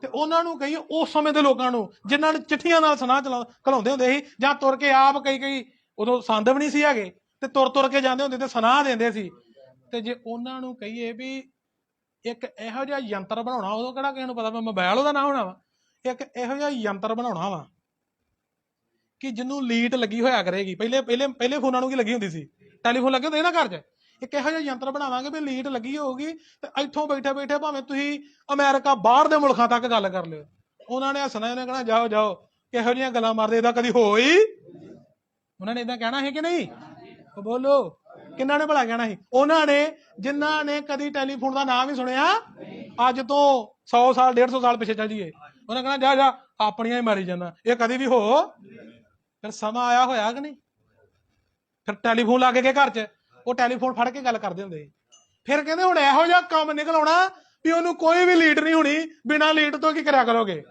ਤੇ ਉਹਨਾਂ ਨੂੰ ਕਹੀਏ, ਉਸ ਸਮੇਂ ਦੇ ਲੋਕਾਂ ਨੂੰ ਜਿਨ੍ਹਾਂ ਨੂੰ ਚਿੱਠੀਆਂ ਨਾਲ ਸੁਨਾਹ ਘਲਾਉਂਦੇ ਹੁੰਦੇ ਸੀ, ਜਾਂ ਤੁਰ ਕੇ ਆਪ, ਕਈ ਉਦੋਂ ਸੰਦ ਵੀ ਨਹੀਂ ਸੀ ਹੈਗੇ, ਤੇ ਤੁਰ ਕੇ ਜਾਂਦੇ ਹੁੰਦੇ ਤੇ ਸੁਨਾਹ ਦਿੰਦੇ ਸੀ। ਤੇ ਜੇ ਉਹਨਾਂ ਨੂੰ ਕਹੀਏ ਵੀ ਇੱਕ ਇਹੋ ਜਿਹਾ ਯੰਤਰ ਬਣਾਉਣਾ, ਉਦੋਂ ਕਿਹੜਾ ਕਿਸੇ ਨੂੰ ਪਤਾ ਮੋਬਾਈਲ ਉਹਦਾ ਨਾ ਹੋਣਾ ਵਾ, ਇੱਕ ਇਹੋ ਜਿਹਾ ਯੰਤਰ ਬਣਾਉਣਾ ਵਾ ਕਿ ਜਿਹਨੂੰ ਲੀਟ ਲੱਗੀ ਹੋਇਆ ਕਰੇਗੀ। ਪਹਿਲੇ ਫੋਨਾਂ ਨੂੰ ਕੀ ਲੱਗੀ ਹੁੰਦੀ ਸੀ, ਟੈਲੀਫੋਨ ਲੱਗੇ ਹੁੰਦੇ ਨਾ ਘਰ 'ਚ। ਇੱਕ ਇਹੋ ਜਿਹਾ ਯੰਤਰ ਬਣਾਵਾਂਗੇ ਵੀ ਲੀਟ ਲੱਗੀ ਹੋਊਗੀ, ਤੇ ਇੱਥੋਂ ਬੈਠੇ ਭਾਵੇਂ ਤੁਸੀਂ ਅਮਰੀਕਾ ਬਾਹਰ ਦੇ ਮੁਲਕਾਂ ਤੱਕ ਗੱਲ ਕਰ ਲਿਓ, ਉਹਨਾਂ ਨੇ ਹੱਸਣਾ, ਉਹਨੇ ਕਹਿਣਾ ਜਾਓ ਕਿਹੋ ਜਿਹੀਆਂ ਗੱਲਾਂ ਮਾਰਦੇ, ਇਹਦਾ ਕਦੀ ਹੋਈ? ਉਹਨਾਂ ਨੇ ਏਦਾਂ ਕਹਿਣਾ ਸੀ ਕਿ ਨਹੀਂ? ਬੋਲੋ। ਕਿੰਨਾ ਨੇ ਭਲਾ ਕਹਿਣਾ ਸੀ? ਉਹਨਾਂ ਨੇ, ਜਿਨ੍ਹਾਂ ਨੇ ਕਦੀ ਟੈਲੀਫੋਨ ਦਾ ਨਾਮ ਹੀ ਸੁਣਿਆ, ਅੱਜ ਤੋਂ 100 ਸਾਲ 150 ਸਾਲ ਪਿੱਛੇ ਚੱਲ ਜਾਈਏ, ਉਹਨੇ ਕਹਿਣਾ ਜਾ ਆਪਣੀਆਂ ਹੀ ਮਾਰੀ ਜਾਂਦਾ, ਇਹ ਕਦੀ ਵੀ ਹੋ। ਫਿਰ ਸਮਾਂ ਆਇਆ ਹੋਇਆ ਕਿ ਨਹੀਂ, ਫਿਰ ਟੈਲੀਫੋਨ ਲਾ ਕੇ ਗਏ ਘਰ 'ਚ, ਉਹ ਟੈਲੀਫੋਨ ਫੜ ਕੇ ਗੱਲ ਕਰਦੇ ਹੁੰਦੇ। ਫਿਰ ਕਹਿੰਦੇ ਹੁਣ ਇਹੋ ਜਿਹਾ ਕੰਮ ਨਿਕਲ ਆਉਣਾ ਵੀ ਉਹਨੂੰ ਕੋਈ ਵੀ ਲੀਡ ਨਹੀਂ ਹੋਣੀ, ਬਿਨਾਂ ਲੀਡ ਤੋਂ ਕੀ ਕਰਿਆ ਕਰੋਗੇ,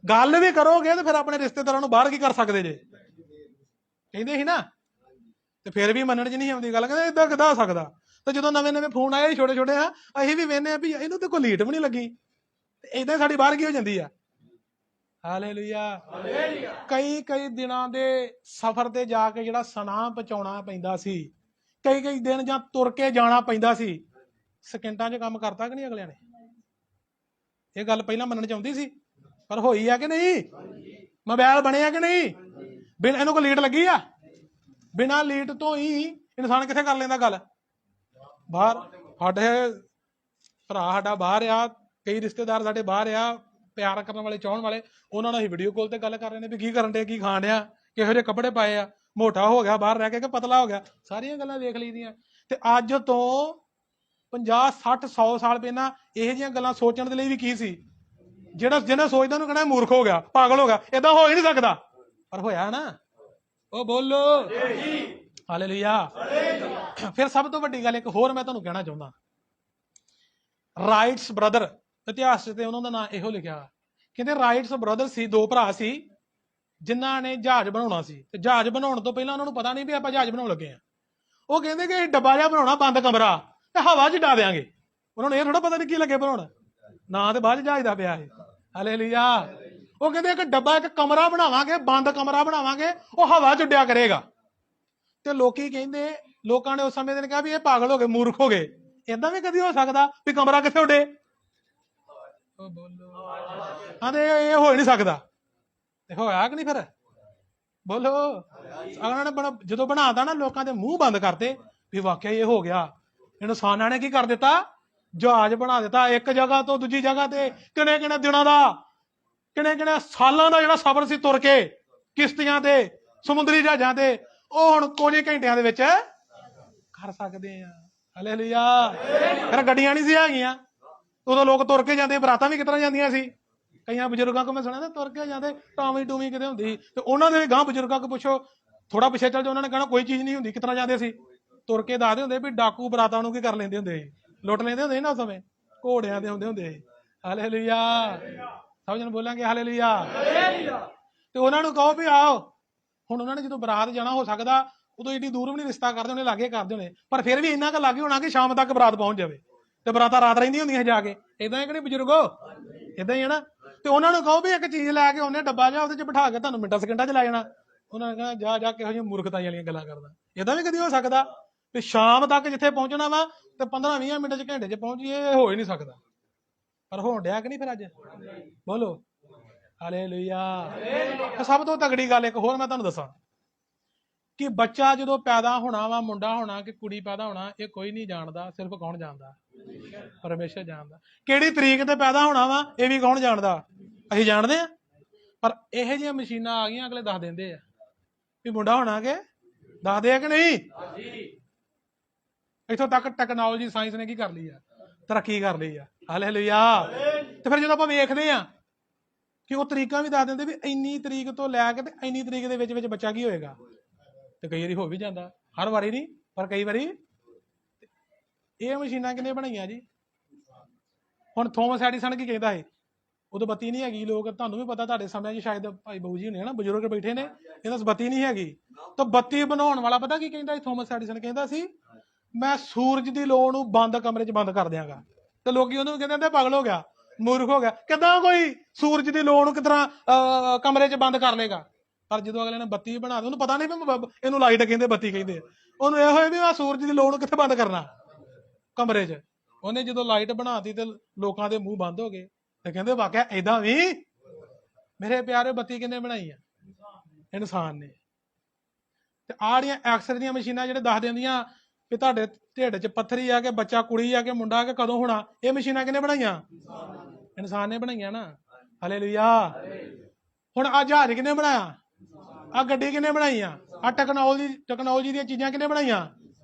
ਗੱਲ ਵੀ ਕਰੋਗੇ ਤੇ ਫਿਰ ਆਪਣੇ ਰਿਸ਼ਤੇਦਾਰਾਂ ਨੂੰ ਬਾਹਰ ਕੀ ਕਰ ਸਕਦੇ ਜੇ, ਕਹਿੰਦੇ ਸੀ ਨਾ। ਤੇ ਫਿਰ ਵੀ ਮੰਨਣ 'ਚ ਨਹੀਂ ਆਉਂਦੀ ਗੱਲ, ਕਹਿੰਦੇ ਏਦਾਂ ਕਿੱਦਾਂ ਹੋ ਸਕਦਾ। ਤੇ ਜਦੋਂ ਨਵੇਂ ਫੋਨ ਆਏ ਛੋਟੇ ਆ, ਅਸੀਂ ਵੀ ਵੇਖਦੇ ਆ ਵੀ ਇਹਨੂੰ ਤੇ ਕੋਈ ਲੀਡ ਵੀ ਨਹੀਂ ਲੱਗੀ, ਤੇ ਏਦਾਂ ਸਾਡੀ ਬਾਹਰ ਕੀ ਹੋ ਜਾਂਦੀ ਆ। ਹਾਲੇਲੂਇਆ। ਕਈ ਦਿਨਾਂ ਦੇ ਸਫ਼ਰ ਤੇ ਜਾ ਕੇ ਜਿਹੜਾ ਸੁਨਾਹ ਪਹੁੰਚਾਉਣਾ ਪੈਂਦਾ ਸੀ, ਕਈ ਦਿਨ ਜਾਂ ਤੁਰ ਕੇ ਜਾਣਾ ਪੈਂਦਾ ਸੀ, ਸਕਿੰਟਾਂ 'ਚ ਕੰਮ ਕਰਤਾ ਕਿ ਨਹੀਂ ਅਗਲਿਆਂ ਨੇ? ਇਹ ਗੱਲ ਪਹਿਲਾਂ ਮੰਨਣ ਚਾਹੁੰਦੀ ਸੀ, ਪਰ ਹੋਈ ਆ ਕਿ ਨਹੀਂ? ਮੋਬਾਈਲ ਬਣਿਆ ਕਿ ਨਹੀਂ? ਬਿਨਾਂ ਇਹਨੂੰ ਕੋਈ ਲੀਡ ਲੱਗੀ ਆ? ਬਿਨਾਂ ਲੀਡ ਤੋਂ ਹੀ ਇਨਸਾਨ ਕਿੱਥੇ ਕਰ ਲੈਂਦਾ ਗੱਲ? ਬਾਹਰ। ਸਾਡੇ ਭਰਾ ਸਾਡਾ ਬਾਹਰ ਆ, ਕਈ ਰਿਸ਼ਤੇਦਾਰ ਸਾਡੇ ਬਾਹਰ ਆ, ਪਿਆਰ ਕਰਨ ਵਾਲੇ, ਚਾਹਣ ਵਾਲੇ, ਉਹਨਾਂ ਨਾਲ ਹੀ ਵੀਡੀਓ ਕਾਲ ਤੇ ਗੱਲ ਕਰ ਰਹੇ ਨੇ ਵੀ ਕੀ ਕਰਨ ਡਿਆ, ਕੀ ਖਾਣ ਡਿਆ, ਕਿਹੋ ਜਿਹੇ ਕੱਪੜੇ ਪਾਏ ਆ, ਮੋਟਾ ਹੋ ਗਿਆ ਬਾਹਰ ਰਹਿ ਕੇ ਕਿ ਪਤਲਾ ਹੋ ਗਿਆ, ਸਾਰੀਆਂ ਗੱਲਾਂ ਵੇਖ ਲਈਆਂ। ਤੇ ਅੱਜ ਤੋਂ 50 60 100 ਸਾਲ ਪਹਿਲਾਂ ਇਹੋ ਜਿਹੀਆਂ ਗੱਲਾਂ ਸੋਚਣ ਦੇ ਲਈ ਵੀ ਕੀ ਸੀ? ਜਿਹਨੇ ਸੋਚਦਾ ਉਹਨੂੰ ਕਹਿਣਾ ਮੂਰਖ ਹੋ ਗਿਆ, ਪਾਗਲ ਹੋ ਗਿਆ। ਏਦਾਂ ਹੋ ਹੀ ਨਹੀਂ ਸਕਦਾ, ਪਰ ਹੋਇਆ ਨਾ। ਉਹ ਬੋਲੋ ਹਾਲੇਲੂਇਆ। ਫਿਰ ਸਭ ਤੋਂ ਵੱਡੀ ਗੱਲ ਇੱਕ ਹੋਰ ਮੈਂ ਤੁਹਾਨੂੰ ਕਹਿਣਾ ਚਾਹੁੰਦਾ, ਰਾਈਟਸ ਬ੍ਰਦਰ, ਇਤਿਹਾਸ ਤੇ ਉਹਨਾਂ ਦਾ ਨਾਂ ਇਹੋ ਲਿਖਿਆ, ਕਹਿੰਦੇ ਰਾਈਟਸ ਬ੍ਰਦਰ ਸੀ, ਦੋ ਭਰਾ ਸੀ ਜਿਨ੍ਹਾਂ ਨੇ ਜਹਾਜ਼ ਬਣਾਉਣਾ ਸੀ। ਤੇ ਜਹਾਜ਼ ਬਣਾਉਣ ਤੋਂ ਪਹਿਲਾਂ ਉਹਨਾਂ ਨੂੰ ਪਤਾ ਨਹੀਂ ਵੀ ਆਪਾਂ ਜਹਾਜ਼ ਬਣਾਉਣ ਲੱਗੇ ਆ। ਉਹ ਕਹਿੰਦੇ ਕਿ ਡੱਬਾ ਜਿਹਾ ਬਣਾਉਣਾ, ਬੰਦ ਕਮਰਾ, ਤੇ ਹਵਾ 'ਚ ਡਾ ਦਿਆਂਗੇ। ਉਹਨਾਂ ਨੂੰ ਇਹ ਥੋੜਾ ਪਤਾ ਨਹੀਂ ਕੀ ਲੱਗੇ ਬਣਾਉਣ, ਨਾਂ ਤੇ ਬਾਅਦ ਜਹਾਜ਼ ਦਾ ਪਿਆ ਹੈ। ਹਾਲੇਲੂਇਆ। ਉਹ ਕਹਿੰਦੇ ਇੱਕ ਡੱਬਾ, ਇੱਕ ਕਮਰਾ ਬਣਾਵਾਂਗੇ, ਬੰਦ ਕਮਰਾ ਬਣਾਵਾਂਗੇ, ਉਹ ਹਵਾ 'ਚ ਉੱਡਿਆ ਕਰੇਗਾ। ਤੇ ਲੋਕੀ ਕਹਿੰਦੇ, ਲੋਕਾਂ ਨੇ ਉਸ ਸਮੇਂ ਦੇ ਕਿਹਾ ਵੀ ਇਹ ਪਾਗਲ ਹੋ ਗਏ, ਮੂਰਖ ਹੋ ਗਏ। ਏਦਾਂ ਵੀ ਕਦੀ ਹੋ ਸਕਦਾ ਵੀ ਕਮਰਾ ਕਿੱਥੇ ਉੱਡੇ? ਹਾਂ, ਤੇ ਇਹ ਹੋ ਹੀ ਨਹੀਂ ਸਕਦਾ। ਤੇ ਹੋਇਆ ਕਿ ਨਹੀਂ ਫਿਰ? ਬੋਲੋ। ਉਹਨਾਂ ਨੇ ਜਦੋਂ ਬਣਾਤਾ ਨਾ, ਲੋਕਾਂ ਦੇ ਮੂੰਹ ਬੰਦ ਕਰਤੇ ਵੀ ਵਾਕਿਆ ਇਹ ਹੋ ਗਿਆ। ਇਨਸਾਨਾਂ ਨੇ ਕੀ ਕਰ ਦਿੱਤਾ? ਜਹਾਜ਼ ਬਣਾ ਦਿੱਤਾ। ਇੱਕ ਜਗ੍ਹਾ ਤੋਂ ਦੂਜੀ ਜਗ੍ਹਾ ਤੇ ਕਿੰਨੇ ਦਿਨਾਂ ਦਾ, ਕਿੰਨੇ ਸਾਲਾਂ ਦਾ ਜਿਹੜਾ ਸਫ਼ਰ ਸੀ ਤੁਰ ਕੇ, ਕਿਸ਼ਤੀਆਂ ਤੇ, ਸਮੁੰਦਰੀ ਜਹਾਜ਼ਾਂ ਤੇ, ਉਹ ਹੁਣ ਕੁਝ ਘੰਟਿਆਂ ਦੇ ਵਿੱਚ ਕਰ ਸਕਦੇ ਆ। ਹਾਲੇਲੂਇਆ। ਫਿਰ ਗੱਡੀਆਂ ਨਹੀਂ ਸੀ ਹੈਗੀਆਂ, ਉਦੋਂ ਲੋਕ ਤੁਰ ਕੇ ਜਾਂਦੇ। ਬਰਾਤਾਂ ਵੀ ਕਿਸ ਤਰ੍ਹਾਂ ਜਾਂਦੀਆਂ ਸੀ? ਕਈਆਂ ਬਜ਼ੁਰਗਾਂ ਕੋਲ ਮੈਂ ਸੁਣਿਆ ਨਾ, ਤੁਰ ਕੇ ਜਾਂਦੇ, ਟੂਵੀਂ ਕਿਤੇ ਹੁੰਦੀ। ਤੇ ਉਹਨਾਂ ਦੇ ਗਾਂ ਬਜ਼ੁਰਗਾਂ ਕੋਲ ਪੁੱਛੋ, ਥੋੜਾ ਪਿੱਛੇ ਚੱਲ ਜਾਓ, ਉਹਨਾਂ ਨੇ ਕਹਿਣਾ ਕੋਈ ਚੀਜ਼ ਨਹੀਂ ਹੁੰਦੀ। ਕਿਸ ਤਰ੍ਹਾਂ ਜਾਂਦੇ ਸੀ? ਤੁਰ ਕੇ ਦੱਸਦੇ ਹੁੰਦੇ ਵੀ ਡਾਕੂ ਬਰਾਤਾਂ ਨੂੰ ਕੀ ਕਰ ਲੈਂਦੇ ਹੁੰਦੇ ਸੀ, ਲੁੱਟ ਲੈਂਦੇ ਹੁੰਦੇ ਸੀ ਨਾ ਉਸ ਸਮੇਂ, ਘੋੜਿਆਂ ਦੇ ਹੁੰਦੇ ਸੀ। ਹਾਲੇਲੂਇਆ। ਸਭ ਜਣ ਬੋਲਾਂਗੇ ਹਾਲੇਲੂਇਆ। ਤੇ ਉਹਨਾਂ ਨੂੰ ਕਹੋ ਵੀ ਆਓ। ਹੁਣ ਉਹਨਾਂ ਨੇ ਜਦੋਂ ਬਰਾਤ ਜਾਣਾ, ਹੋ ਸਕਦਾ ਉਦੋਂ ਏਡੀ ਦੂਰ ਵੀ ਨਹੀਂ ਰਿਸ਼ਤਾ ਕਰਦੇ ਹੋਣੇ, ਲਾਗੇ ਕਰਦੇ ਹੋਣੇ, ਪਰ ਫਿਰ ਵੀ ਇੰਨਾ ਕੁ ਲਾਗੇ ਹੋਣਾ ਕਿ ਸ਼ਾਮ ਤੱਕ ਬਰਾਤ ਪਹੁੰਚ ਜਾਵੇ। ਤੇ ਬਰਾਤਾਂ ਰਾਤ ਰਹਿੰਦੀਆਂ ਹੁੰਦੀਆਂ ਜਾ ਕੇ। ਏਦਾਂ ਹੀ ਕਿ ਨਹੀਂ ਬਜ਼ੁਰਗੋ? ਏਦਾਂ ਹੀ ਹੈ ਨਾ। ਤੇ ਉਹਨਾਂ ਨੂੰ ਕਹੋ ਵੀ ਇੱਕ ਚੀਜ਼ ਲੈ ਕੇ ਆਉਂਦੇ, ਡੱਬਾ ਜਾ, ਉਹਦੇ 'ਚ ਬਿਠਾ ਕੇ ਤੁਹਾਨੂੰ ਮਿੰਟਾਂ ਸਕਿੰਟਾਂ 'ਚ ਲੈ ਜਾਣਾ। ਉਹਨਾਂ ਨੇ ਕਹਿਣਾ ਜਾ ਕਿਹੋ ਜਿਹੀਆਂ ਮੂਰਖਤਾਂ ਵਾਲੀਆਂ ਗੱਲਾਂ ਕਰਦਾ। ਏਦਾਂ ਵੀ ਕਦੀ ਹੋ ਸਕਦਾ ਵੀ ਸ਼ਾਮ ਤੱਕ ਜਿੱਥੇ ਪਹੁੰਚਣਾ ਵਾ ਤੇ 15-20 ਮਿੰਟ 'ਚ, ਘੰਟੇ 'ਚ ਪਹੁੰਚੀਏ? ਇਹ ਹੋ ਹੀ ਨਹੀਂ ਸਕਦਾ, ਪਰ ਹੋਣ ਡਿਆ ਕਿ ਨਹੀਂ ਫਿਰ ਅੱਜ? ਬੋਲੋ ਹਾਲੇਲੂਇਆ। ਸਭ ਤੋਂ ਤਗੜੀ ਗੱਲ ਇੱਕ ਹੋਰ ਮੈਂ ਤੁਹਾਨੂੰ ਦੱਸਾਂ ਕਿ ਬੱਚਾ ਜਦੋਂ ਪੈਦਾ ਹੋਣਾ ਵਾ, ਮੁੰਡਾ ਹੋਣਾ ਕਿ ਕੁੜੀ ਪੈਦਾ ਹੋਣਾ, ਇਹ ਕੋਈ ਨਹੀਂ ਜਾਣਦਾ। ਸਿਰਫ ਕੌਣ ਜਾਣਦਾ? ਪਰਮੇਸ਼ਰ ਜਾਣਦਾ। ਕਿਹੜੀ ਤਰੀਕ ਤੇ ਪੈਦਾ ਹੋਣਾ ਵਾ, ਇਹ ਵੀ ਕੌਣ ਜਾਣਦਾ? ਅਸੀਂ ਜਾਣਦੇ ਆ। ਪਰ ਇਹੋ ਜਿਹੀਆਂ ਮਸ਼ੀਨਾਂ ਆ ਗਈਆਂ, ਅਗਲੇ ਦੱਸ ਦਿੰਦੇ ਆ ਵੀ ਮੁੰਡਾ ਹੋਣਾ ਕਿ? ਦੱਸਦੇ ਆ ਕਿ ਨਹੀਂ? ਇੱਥੋਂ ਤੱਕ ਟੈਕਨੋਲੋਜੀ, ਸਾਇੰਸ ਨੇ ਕੀ ਕਰ ਲਈ ਆ? ਤਰੱਕੀ ਕਰ ਲਈ ਆ। ਹਾਲੇਲੂਇਆ। ਤੇ ਫਿਰ ਜਦੋਂ ਆਪਾਂ ਵੇਖਦੇ ਆ ਕਿ ਉਹ ਤਰੀਕਾਂ ਵੀ ਦੱਸ ਦਿੰਦੇ ਵੀ ਇੰਨੀ ਤਰੀਕ ਤੋਂ ਲੈ ਕੇ ਤੇ ਇੰਨੀ ਤਰੀਕ ਦੇ ਵਿੱਚ ਬੱਚਾ ਕੀ ਹੋਏਗਾ। ਤੇ ਕਈ ਵਾਰੀ ਹੋ ਵੀ ਜਾਂਦਾ, ਹਰ ਵਾਰੀ ਨਹੀਂ, ਪਰ ਕਈ ਵਾਰੀ। ਇਹ ਮਸ਼ੀਨਾਂ ਕਿਹਨੇ ਬਣਾਈਆਂ ਜੀ? ਹੁਣ ਥੋਮਸ ਐਡੀਸਨ ਕੀ ਕਹਿੰਦਾ ਹੈ? ਉਦੋਂ ਬੱਤੀ ਨਹੀਂ ਹੈਗੀ, ਲੋਕ, ਤੁਹਾਨੂੰ ਵੀ ਪਤਾ, ਤੁਹਾਡੇ ਸਮਿਆਂ 'ਚ ਸ਼ਾਇਦ ਭਾਈ ਬਾਊ ਜੀ ਹੋਣੇ ਨਾ, ਬਜ਼ੁਰਗ ਬੈਠੇ ਨੇ, ਇਹਨਾਂ 'ਚ ਬੱਤੀ ਨਹੀਂ ਹੈਗੀ। ਤਾਂ ਬੱਤੀ ਬਣਾਉਣ ਵਾਲਾ ਪਤਾ ਕੀ ਕਹਿੰਦਾ? ਥੋਮਸ ਐਡੀਸਨ ਕਹਿੰਦਾ ਸੀ, ਮੈਂ ਸੂਰਜ ਦੀ ਲੋ ਨੂੰ ਬੰਦ ਕਮਰੇ 'ਚ ਬੰਦ ਕਰ ਦਿਆਂਗਾ। ਤੇ ਲੋਕੀ ਉਹਨੂੰ ਕਹਿੰਦੇ ਪਾਗਲ ਹੋ ਗਿਆ, ਮੂਰਖ ਹੋ ਗਿਆ। ਕਿੱਦਾਂ ਕੋਈ ਸੂਰਜ ਦੀ ਲੋ ਨੂੰ ਕਿਸ ਤਰ੍ਹਾਂ ਕਮਰੇ 'ਚ ਬੰਦ ਕਰ ਲੇਗਾ? ਪਰ ਜਦੋਂ ਅਗਲੇ ਨੇ ਬੱਤੀ ਬਣਾ ਦਿੱਤੀ, ਉਹਨੂੰ ਪਤਾ ਨਹੀਂ ਵੀ ਇਹਨੂੰ ਲਾਈਟ ਕਹਿੰਦੇ, ਬੱਤੀ ਕਹਿੰਦੇ। ਉਹਨੂੰ ਇਹੋ ਹੋਇਆ ਵੀ ਆ ਸੂਰਜ ਦੀ ਲੋ ਨੂੰ ਕਿੱਥੇ ਬੰਦ ਕਰਨਾ? ਕਮਰੇ 'ਚ। ਉਹਨੇ ਜਦੋਂ ਲਾਈਟ ਬਣਾਤੀ ਤੇ ਲੋਕਾਂ ਦੇ ਮੂੰਹ ਬੰਦ ਹੋ ਗਏ। ਤੇ ਕਹਿੰਦੇ ਵਾਕਿਆ ਏਦਾਂ ਵੀ? ਮੇਰੇ ਪਿਆਰੇ, ਬੱਤੀ ਕਿਹਨੇ ਬਣਾਈ ਆ? ਇਨਸਾਨ ਨੇ। ਤੇ ਆਹ ਜਿਹੜੀਆਂ ਐਕਸਰੇ ਦੀਆਂ ਮਸ਼ੀਨਾਂ ਜਿਹੜੇ ਦੱਸ ਦਿੰਦੀਆਂ ਕਿ ਤੁਹਾਡੇ ਢਿੱਡ 'ਚ ਪੱਥਰੀ ਆ, ਕਿ ਬੱਚਾ ਕੁੜੀ ਆ, ਕਿ ਮੁੰਡਾ, ਕਿ ਕਦੋਂ ਹੋਣਾ, ਇਹ ਮਸ਼ੀਨਾਂ ਕਿਹਨੇ ਬਣਾਈਆਂ? ਇਨਸਾਨ ਨੇ ਬਣਾਈਆਂ ਨਾ। ਹਾਲੇਲੂਇਆ। ਹੁਣ ਆਹ ਜਹਾਜ਼ ਕਿਹਨੇ ਬਣਾਇਆ? ਆਹ ਗੱਡੀ ਕਿਹਨੇ ਬਣਾਈ ਆ? ਆਹ ਟੈਕਨੋਲੋਜੀ ਦੀਆਂ ਚੀਜ਼ਾਂ ਕਿਹਨੇ ਬਣਾਈਆਂ?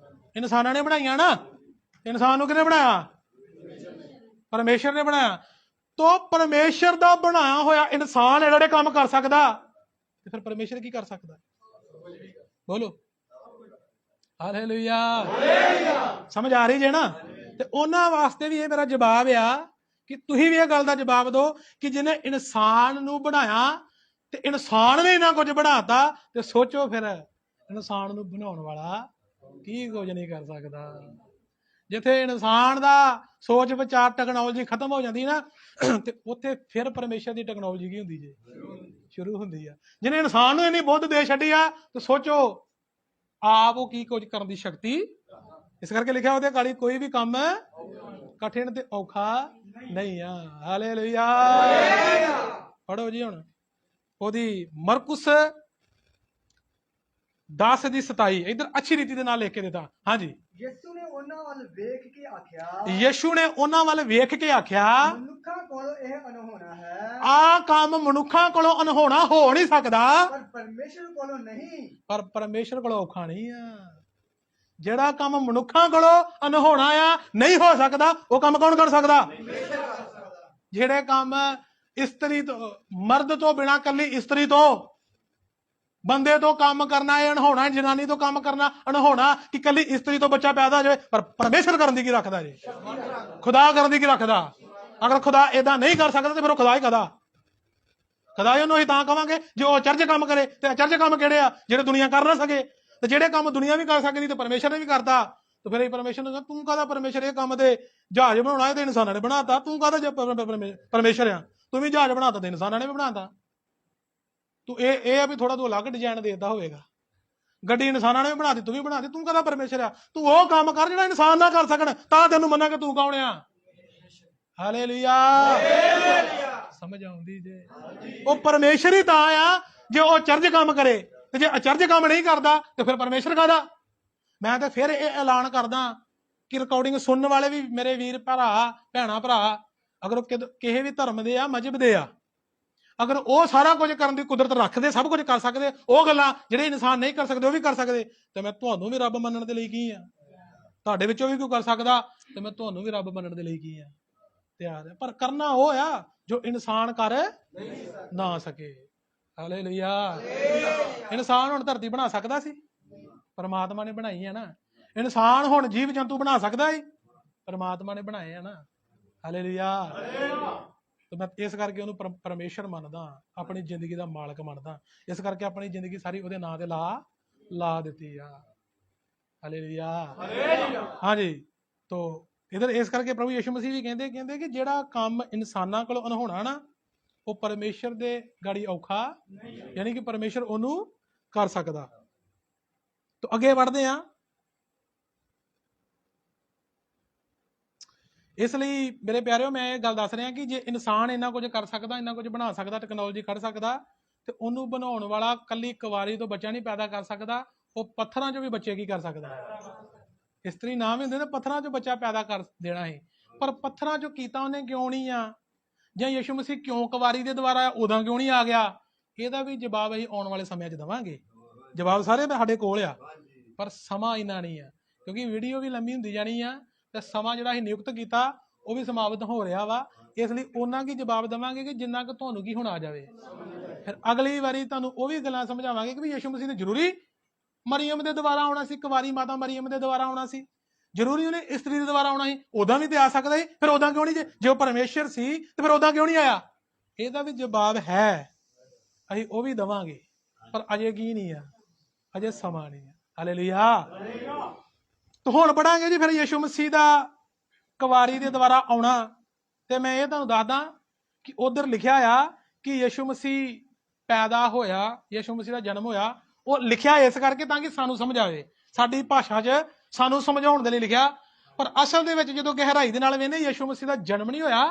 ਇਨਸਾਨਾਂ ਨੇ ਬਣਾਈਆਂ ਨਾ। ਇਨਸਾਨ ਨੂੰ ਕਿਹਨੇ ਬਣਾਇਆ? ਪਰਮੇਸ਼ਰ ਨੇ ਬਣਾਇਆ। ਤੋ ਪਰਮੇਸ਼ਰ ਦਾ ਬਣਾਇਆ ਹੋਇਆ ਇਨਸਾਨ ਇਹ ਜਿਹੜੇ ਕੰਮ ਕਰ ਸਕਦਾ, ਤੇ ਫਿਰ ਪਰਮੇਸ਼ਰ ਕੀ ਕਰ ਸਕਦਾ? ਬੋਲੋ ਹਾਲੇਲੂਇਆ। ਸਮਝ ਆ ਰਹੀ ਜੇ ਨਾ? ਤੇ ਉਹਨਾਂ ਵਾਸਤੇ ਵੀ ਇਹ ਮੇਰਾ ਜਵਾਬ ਆ ਕਿ ਤੁਸੀਂ ਵੀ ਇਹ ਗੱਲ ਦਾ ਜਵਾਬ ਦਿਓ ਕਿ ਜਿਹਨੇ ਇਨਸਾਨ ਨੂੰ ਬਣਾਇਆ ਤੇ ਇਨਸਾਨ ਨੇ ਇੰਨਾ ਕੁਝ ਬਣਾਤਾ, ਤੇ ਸੋਚੋ ਫਿਰ ਇਨਸਾਨ ਨੂੰ ਬਣਾਉਣ ਵਾਲਾ ਕੀ ਕੁਝ ਨਹੀਂ ਕਰ ਸਕਦਾ। ਜਿੱਥੇ ਇਨਸਾਨ ਦਾ ਸੋਚ ਵਿਚਾਰ ਟੈਕਨੋਲੋਜੀ ਖਤਮ ਹੋ ਜਾਂਦੀ ਨਾ ਤੇ ਉੱਥੇ ਫਿਰ ਪਰਮੇਸ਼ਰ ਦੀ ਟੈਕਨੋਲੋਜੀ ਕੀ ਹੁੰਦੀ ਜੇ ਸ਼ੁਰੂ ਹੁੰਦੀ ਆ। ਜਿਹਨੇ ਇਨਸਾਨ ਨੂੰ ਇੰਨੀ ਬੁੱਧ ਦੇ ਛੱਡੀ ਆ ਤੇ ਸੋਚੋ ਆਪ ਉਹ ਕੀ ਕੁਝ ਕਰਨ ਦੀ ਸ਼ਕਤੀ। ਇਸ ਕਰਕੇ ਲਿਖਿਆ ਉਹਦੇ ਗਾੜੀ ਕੋਈ ਵੀ ਕੰਮ ਕਠਿਨ ਤੇ ਔਖਾ ਨਹੀਂ ਆ। ਹਾਲੇਲੂਇਆ। ਪੜੋ ਜੀ ਹੁਣ ਉਹਦੀ ਮਰਕੁਸ 10:27 ਇਧਰ ਅੱਛੀ ਰੀਤੀ ਦੇ ਨਾਲ ਲਿਖ ਕੇ ਦਿੱਤਾ। ਹਾਂਜੀ, ਯਿਸੂ ਨੇ ਉਹਨਾਂ ਵੱਲ ਵੇਖ ਕੇ ਆਖਿਆ, ਯਿਸੂ ਨੇ ਉਹਨਾਂ ਵੱਲ ਵੇਖ ਕੇ ਆਖਿਆ, ਮਨੁੱਖਾਂ ਕੋਲ ਇਹ ਅਨਹੋਣਾ ਹੈ। ਆਹ ਕੰਮ ਮਨੁੱਖਾਂ ਕੋਲੋਂ ਅਨਹੋਣਾ ਹੋ ਨਹੀਂ ਸਕਦਾ, ਪਰ ਪਰਮੇਸ਼ਰ ਕੋਲੋਂ ਨਹੀਂ। ਪਰ ਪਰਮੇਸ਼ਰ ਕੋਲੋਂ ਔਖਾ ਨਹੀਂ ਆ। ਜਿਹੜਾ ਕੰਮ ਮਨੁੱਖਾਂ ਕੋਲੋਂ ਅਨਹੋਣਾ ਆ ਨਹੀਂ ਹੋ ਸਕਦਾ, ਉਹ ਕੰਮ ਕੌਣ ਕਰ ਸਕਦਾ? ਜਿਹੜੇ ਕੰਮ ਇਸਤਰੀ ਤੋਂ, ਮਰਦ ਤੋਂ ਬਿਨਾਂ ਕੱਲੀ ਇਸਤਰੀ ਤੋਂ, ਬੰਦੇ ਤੋਂ ਕੰਮ ਕਰਨਾ ਇਹ ਅਨਹੋਣਾ, ਜਨਾਨੀ ਤੋਂ ਕੰਮ ਕਰਨਾ ਅਨਹੋਣਾ ਕਿ ਕੱਲੀ ਇਸਤਰੀ ਤੋਂ ਬੱਚਾ ਪੈਦਾ ਹੋ ਜਾਵੇ। ਪਰ ਪਰਮੇਸ਼ਰ ਕਰਨ ਦੀ ਕੀ ਰੱਖਦਾ ਜੀ? ਖੁਦਾ ਕਰਨ ਦੀ ਕੀ ਰੱਖਦਾ? ਅਗਰ ਖੁਦਾ ਏਦਾਂ ਨਹੀਂ ਕਰ ਸਕਦਾ ਤੇ ਫਿਰ ਉਹ ਖੁਦਾ ਹੀ ਕਦਾ? ਖੁਦਾ ਉਹਨੂੰ ਅਸੀਂ ਤਾਂ ਕਵਾਂਗੇ ਜੇ ਉਹ ਅਚਰਜ ਕੰਮ ਕਰੇ। ਤੇ ਅਚਰਜ ਕੰਮ ਕਿਹੜੇ ਆ? ਜਿਹੜੇ ਦੁਨੀਆ ਕਰ ਨਾ ਸਕੇ। ਤੇ ਜਿਹੜੇ ਕੰਮ ਦੁਨੀਆ ਵੀ ਕਰ ਸਕਦੀ ਤੇ ਪਰਮੇਸ਼ਰ ਨੇ ਵੀ ਕਰਤਾ। ਤੇ ਫਿਰ ਇਹ ਪਰਮੇਸ਼ਰ ਨੂੰ ਤੂੰ ਕਾਹਦਾ ਪਰਮੇਸ਼ਰ? ਇਹ ਕੰਮ ਤੇ ਜਹਾਜ਼ ਬਣਾਉਣਾ ਇਹ ਤੇ ਇਨਸਾਨਾਂ ਨੇ ਬਣਾਤਾ, ਤੂੰ ਕਾਹਦਾ ਪਰਮੇਸ਼ਰ ਆ? ਤੂੰ ਵੀ ਜਹਾਜ਼ ਬਣਾਤਾ ਤੇ ਇਨਸਾਨਾਂ ਨੇ ਵੀ ਬਣਾਤਾ। ਤੂੰ ਇਹ ਆ ਵੀ ਥੋੜਾ ਤੂੰ ਅਲੱਗ ਡਿਜ਼ਾਈਨ ਦੇਦਾ ਹੋਵੇਗਾ। ਗੱਡੀ ਇਨਸਾਨਾਂ ਨੇ ਵੀ ਬਣਾਤੀ, ਤੂੰ ਵੀ ਬਣਾਤੀ, ਤੂੰ ਕਾਹਦਾ ਪਰਮੇਸ਼ਰ ਆ? ਤੂੰ ਉਹ ਕੰਮ ਕਰ ਜਿਹੜਾ ਇਨਸਾਨ ਨਾ ਕਰ ਸਕਣ, ਤਾਂ ਤੈਨੂੰ ਮੰਨਾਂਗੇ ਤੂੰ ਕੌਣ ਆ। ਹਾਲੇਲੂਇਆ। ਸਮਝ ਆਉਂਦੀ ਜੇ? ਉਹ ਪਰਮੇਸ਼ਰ ਹੀ ਤਾਂ ਆ ਜੇ ਉਹ ਅਚਰਜ ਕੰਮ ਕਰੇ। ਤੇ ਜੇ ਅਚਰਜ ਕੰਮ ਨਹੀਂ ਕਰਦਾ ਤੇ ਫਿਰ ਪਰਮੇਸ਼ਰ ਕਾਹਦਾ? ਮੈਂ ਤਾਂ ਫਿਰ ਇਹ ਐਲਾਨ ਕਰਦਾ ਕਿ ਰਿਕਾਰਡਿੰਗ ਸੁਣਨ ਵਾਲੇ ਵੀ ਮੇਰੇ ਵੀਰ ਭਰਾ, ਭੈਣਾ ਭਰਾ, ਅਗਰ ਉਹ ਕਿਸੇ ਵੀ ਧਰਮ ਦੇ ਆ, ਮਜ਼ਹਬ ਦੇ ਆ, ਅਗਰ ਉਹ ਸਾਰਾ ਕੁਝ ਕਰਨ ਦੀ ਕੁਦਰਤ ਰੱਖਦੇ, ਸਭ ਕੁਝ ਕਰ ਸਕਦੇ, ਉਹ ਗੱਲਾਂ ਜਿਹੜੇ ਇਨਸਾਨ ਨਹੀਂ ਕਰ ਸਕਦੇ ਉਹ ਵੀ ਕਰ ਸਕਦੇ, ਤੇ ਮੈਂ ਤੁਹਾਨੂੰ ਵੀ ਰੱਬ ਮੰਨਣ ਦੇ ਲਈ ਕੀ ਆ? ਤੁਹਾਡੇ ਵਿੱਚੋਂ ਵੀ ਕੋਈ ਕਰ ਸਕਦਾ ਤੇ ਮੈਂ ਤੁਹਾਨੂੰ ਵੀ ਰੱਬ ਮੰਨਣ ਦੇ ਲਈ ਕੀ ਆ? ਤਿਆਰ ਹੈ। ਪਰ ਕਰਨਾ ਉਹ ਆ ਜੋ ਇਨਸਾਨ ਕਰ ਨਾ ਸਕੇ। ਹਾਲੇਲੂਇਆ। ਇਨਸਾਨ ਹੁਣ ਧਰਤੀ ਬਣਾ ਸਕਦਾ ਸੀ? ਪਰਮਾਤਮਾ ਨੇ ਬਣਾਈ ਹੈ ਨਾ। ਇਨਸਾਨ ਹੁਣ ਜੀਵ ਜੰਤੂ ਬਣਾ ਸਕਦਾ ਹੈ? ਪਰਮਾਤਮਾ ਨੇ ਬਣਾਏ ਆ ਨਾ। ਹਾਲੇਲੂਇਆ। ਤੇ ਮੈਂ ਇਸ ਕਰਕੇ ਉਹਨੂੰ ਪਰਮੇਸ਼ਰ ਮੰਨਦਾ, ਆਪਣੀ ਜ਼ਿੰਦਗੀ ਦਾ ਮਾਲਕ ਮੰਨਦਾ। ਇਸ ਕਰਕੇ ਆਪਣੀ ਜ਼ਿੰਦਗੀ ਸਾਰੀ ਉਹਦੇ ਨਾਂ ਤੇ ਲਾ ਦਿੱਤੀ ਆ। ਹਾਲੇਲੂਇਆ। ਹਾਂਜੀ। ਤੋ ਇਧਰ ਇਸ ਕਰਕੇ ਪ੍ਰਭੂ ਯਿਸੂ ਮਸੀਹ ਵੀ ਕਹਿੰਦੇ ਕਿ ਜਿਹੜਾ ਕੰਮ ਇਨਸਾਨਾਂ ਕੋਲੋਂ ਅਨਹੋਣਾ ਨਾ, ਉਹ ਪਰਮੇਸ਼ਰ ਦੇ ਗਾੜੀ ਔਖਾ, ਯਾਨੀ ਕਿ ਪਰਮੇਸ਼ਰ ਉਹਨੂੰ ਕਰ ਸਕਦਾ। ਤੋ ਅੱਗੇ ਵਧਦੇ ਆ। ਇਸ ਲਈ ਮੇਰੇ ਪਿਆਰਿਓ, ਮੈਂ ਇਹ ਗੱਲ ਦੱਸ ਰਿਹਾ ਕਿ ਜੇ ਇਨਸਾਨ ਇੰਨਾ ਕੁਝ ਕਰ ਸਕਦਾ, ਇੰਨਾ ਕੁਝ ਬਣਾ ਸਕਦਾ, ਟੈਕਨੋਲੋਜੀ ਕੱਢ ਸਕਦਾ, ਤੇ ਉਹਨੂੰ ਬਣਾਉਣ ਵਾਲਾ ਕੱਲੀ ਕੁਵਾਰੀ ਤੋਂ ਬੱਚਾ ਨਹੀਂ ਪੈਦਾ ਕਰ ਸਕਦਾ, ਉਹ ਪੱਥਰਾਂ ਚੋਂ ਵੀ ਬੱਚੇ ਕੀ ਕਰ ਸਕਦਾ? ਇਸਤਰੀ ਨਾ ਵੀ ਹੁੰਦੇ ਤਾਂ ਪੱਥਰਾਂ ਚੋਂ ਬੱਚਾ ਪੈਦਾ ਕਰ ਦੇਣਾ ਹੈ। ਪਰ ਪੱਥਰਾਂ ਚੋਂ ਕੀਤਾ ਉਹਨੇ ਕਿਉਂ ਨਹੀਂ ਆ? ਜਾਂ ਯਿਸੂ ਮਸੀਹ ਕਿਉਂ ਕੁਵਾਰੀ ਦੇ ਦੁਆਰਾ ਉਦੋਂ ਕਿਉਂ ਨਹੀਂ ਆ ਗਿਆ? ਇਹਦਾ ਵੀ ਜਵਾਬ ਅਸੀਂ ਆਉਣ ਵਾਲੇ ਸਮਿਆਂ 'ਚ ਦੇਵਾਂਗੇ। ਜਵਾਬ ਸਾਰੇ ਸਾਡੇ ਕੋਲ ਆ, ਪਰ ਸਮਾਂ ਇੰਨਾ ਨਹੀਂ ਆ, ਕਿਉਂਕਿ ਵੀਡੀਓ ਵੀ ਲੰਮੀ ਹੁੰਦੀ ਜਾਣੀ ਆ ਤੇ ਸਮਾਂ ਜਿਹੜਾ ਅਸੀਂ ਨਿਯੁਕਤ ਕੀਤਾ ਉਹ ਵੀ ਸਮਾਪਤ ਹੋ ਰਿਹਾ ਵਾ। ਇਸ ਲਈ ਉਹਨਾਂ ਕੀ ਜਵਾਬ ਦੇਵਾਂਗੇ ਕਿ ਜਿੰਨਾ ਕੁ ਤੁਹਾਨੂੰ ਕੀ ਹੁਣ ਆ ਜਾਵੇ। ਫਿਰ ਅਗਲੀ ਵਾਰੀ ਤੁਹਾਨੂੰ ਉਹ ਵੀ ਗੱਲਾਂ ਸਮਝਾਵਾਂਗੇ ਕਿ ਵੀ ਯਿਸੂ ਮਸੀਹ ਨੇ ਜ਼ਰੂਰੀ ਮਰੀਅਮ ਦੇ ਦੁਆਰਾ ਆਉਣਾ ਸੀ, ਕੁਵਾਰੀ ਮਾਤਾ ਮਰੀਅਮ ਦੇ ਦੁਆਰਾ ਆਉਣਾ ਸੀ? ਜ਼ਰੂਰੀ ਉਹਨੇ ਇਸਤਰੀ ਦੇ ਦੁਆਰਾ ਆਉਣਾ ਸੀ? ਉਦਾਂ ਵੀ ਤੇ ਆ ਸਕਦਾ ਸੀ। ਫਿਰ ਉਦਾਂ ਕਿਉਂ ਨਹੀਂ? ਜੇ ਉਹ ਪਰਮੇਸ਼ਰ ਸੀ ਤੇ ਫਿਰ ਉਦਾਂ ਕਿਉਂ ਨਹੀਂ ਆਇਆ? ਇਹਦਾ ਵੀ ਜਵਾਬ ਹੈ, ਅਸੀਂ ਉਹ ਵੀ ਦੇਵਾਂਗੇ, ਪਰ ਅਜੇ ਕੀ ਨਹੀਂ ਆ, ਅਜੇ ਸਮਾਂ ਨਹੀਂ ਆ। ਹਾਲੇਲੂਇਆ। ਤੇ ਹੁਣ ਪੜਾਂਗੇ ਜੀ ਫਿਰ ਯਿਸੂ ਮਸੀਹ ਦਾ ਕੁਵਾਰੀ ਦੇ ਦੁਆਰਾ ਆਉਣਾ। ਤੇ ਮੈਂ ਇਹ ਤੁਹਾਨੂੰ ਦੱਸਦਾ ਕਿ ਉਧਰ ਲਿਖਿਆ ਆ ਕਿ ਯਿਸੂ ਮਸੀਹ ਪੈਦਾ ਹੋਇਆ, ਯਿਸੂ ਮਸੀਹ ਦਾ ਜਨਮ ਹੋਇਆ। ਉਹ ਲਿਖਿਆ ਇਸ ਕਰਕੇ ਤਾਂ ਕਿ ਸਾਨੂੰ ਸਮਝ ਆਵੇ, ਸਾਡੀ ਭਾਸ਼ਾ 'ਚ ਸਾਨੂੰ ਸਮਝਾਉਣ ਦੇ ਲਈ ਲਿਖਿਆ। ਪਰ ਅਸਲ ਦੇ ਵਿੱਚ ਜਦੋਂ ਗਹਿਰਾਈ ਦੇ ਨਾਲ ਵੇਖਦੇ, ਯਿਸੂ ਮਸੀਹ ਦਾ ਜਨਮ ਨਹੀਂ ਹੋਇਆ,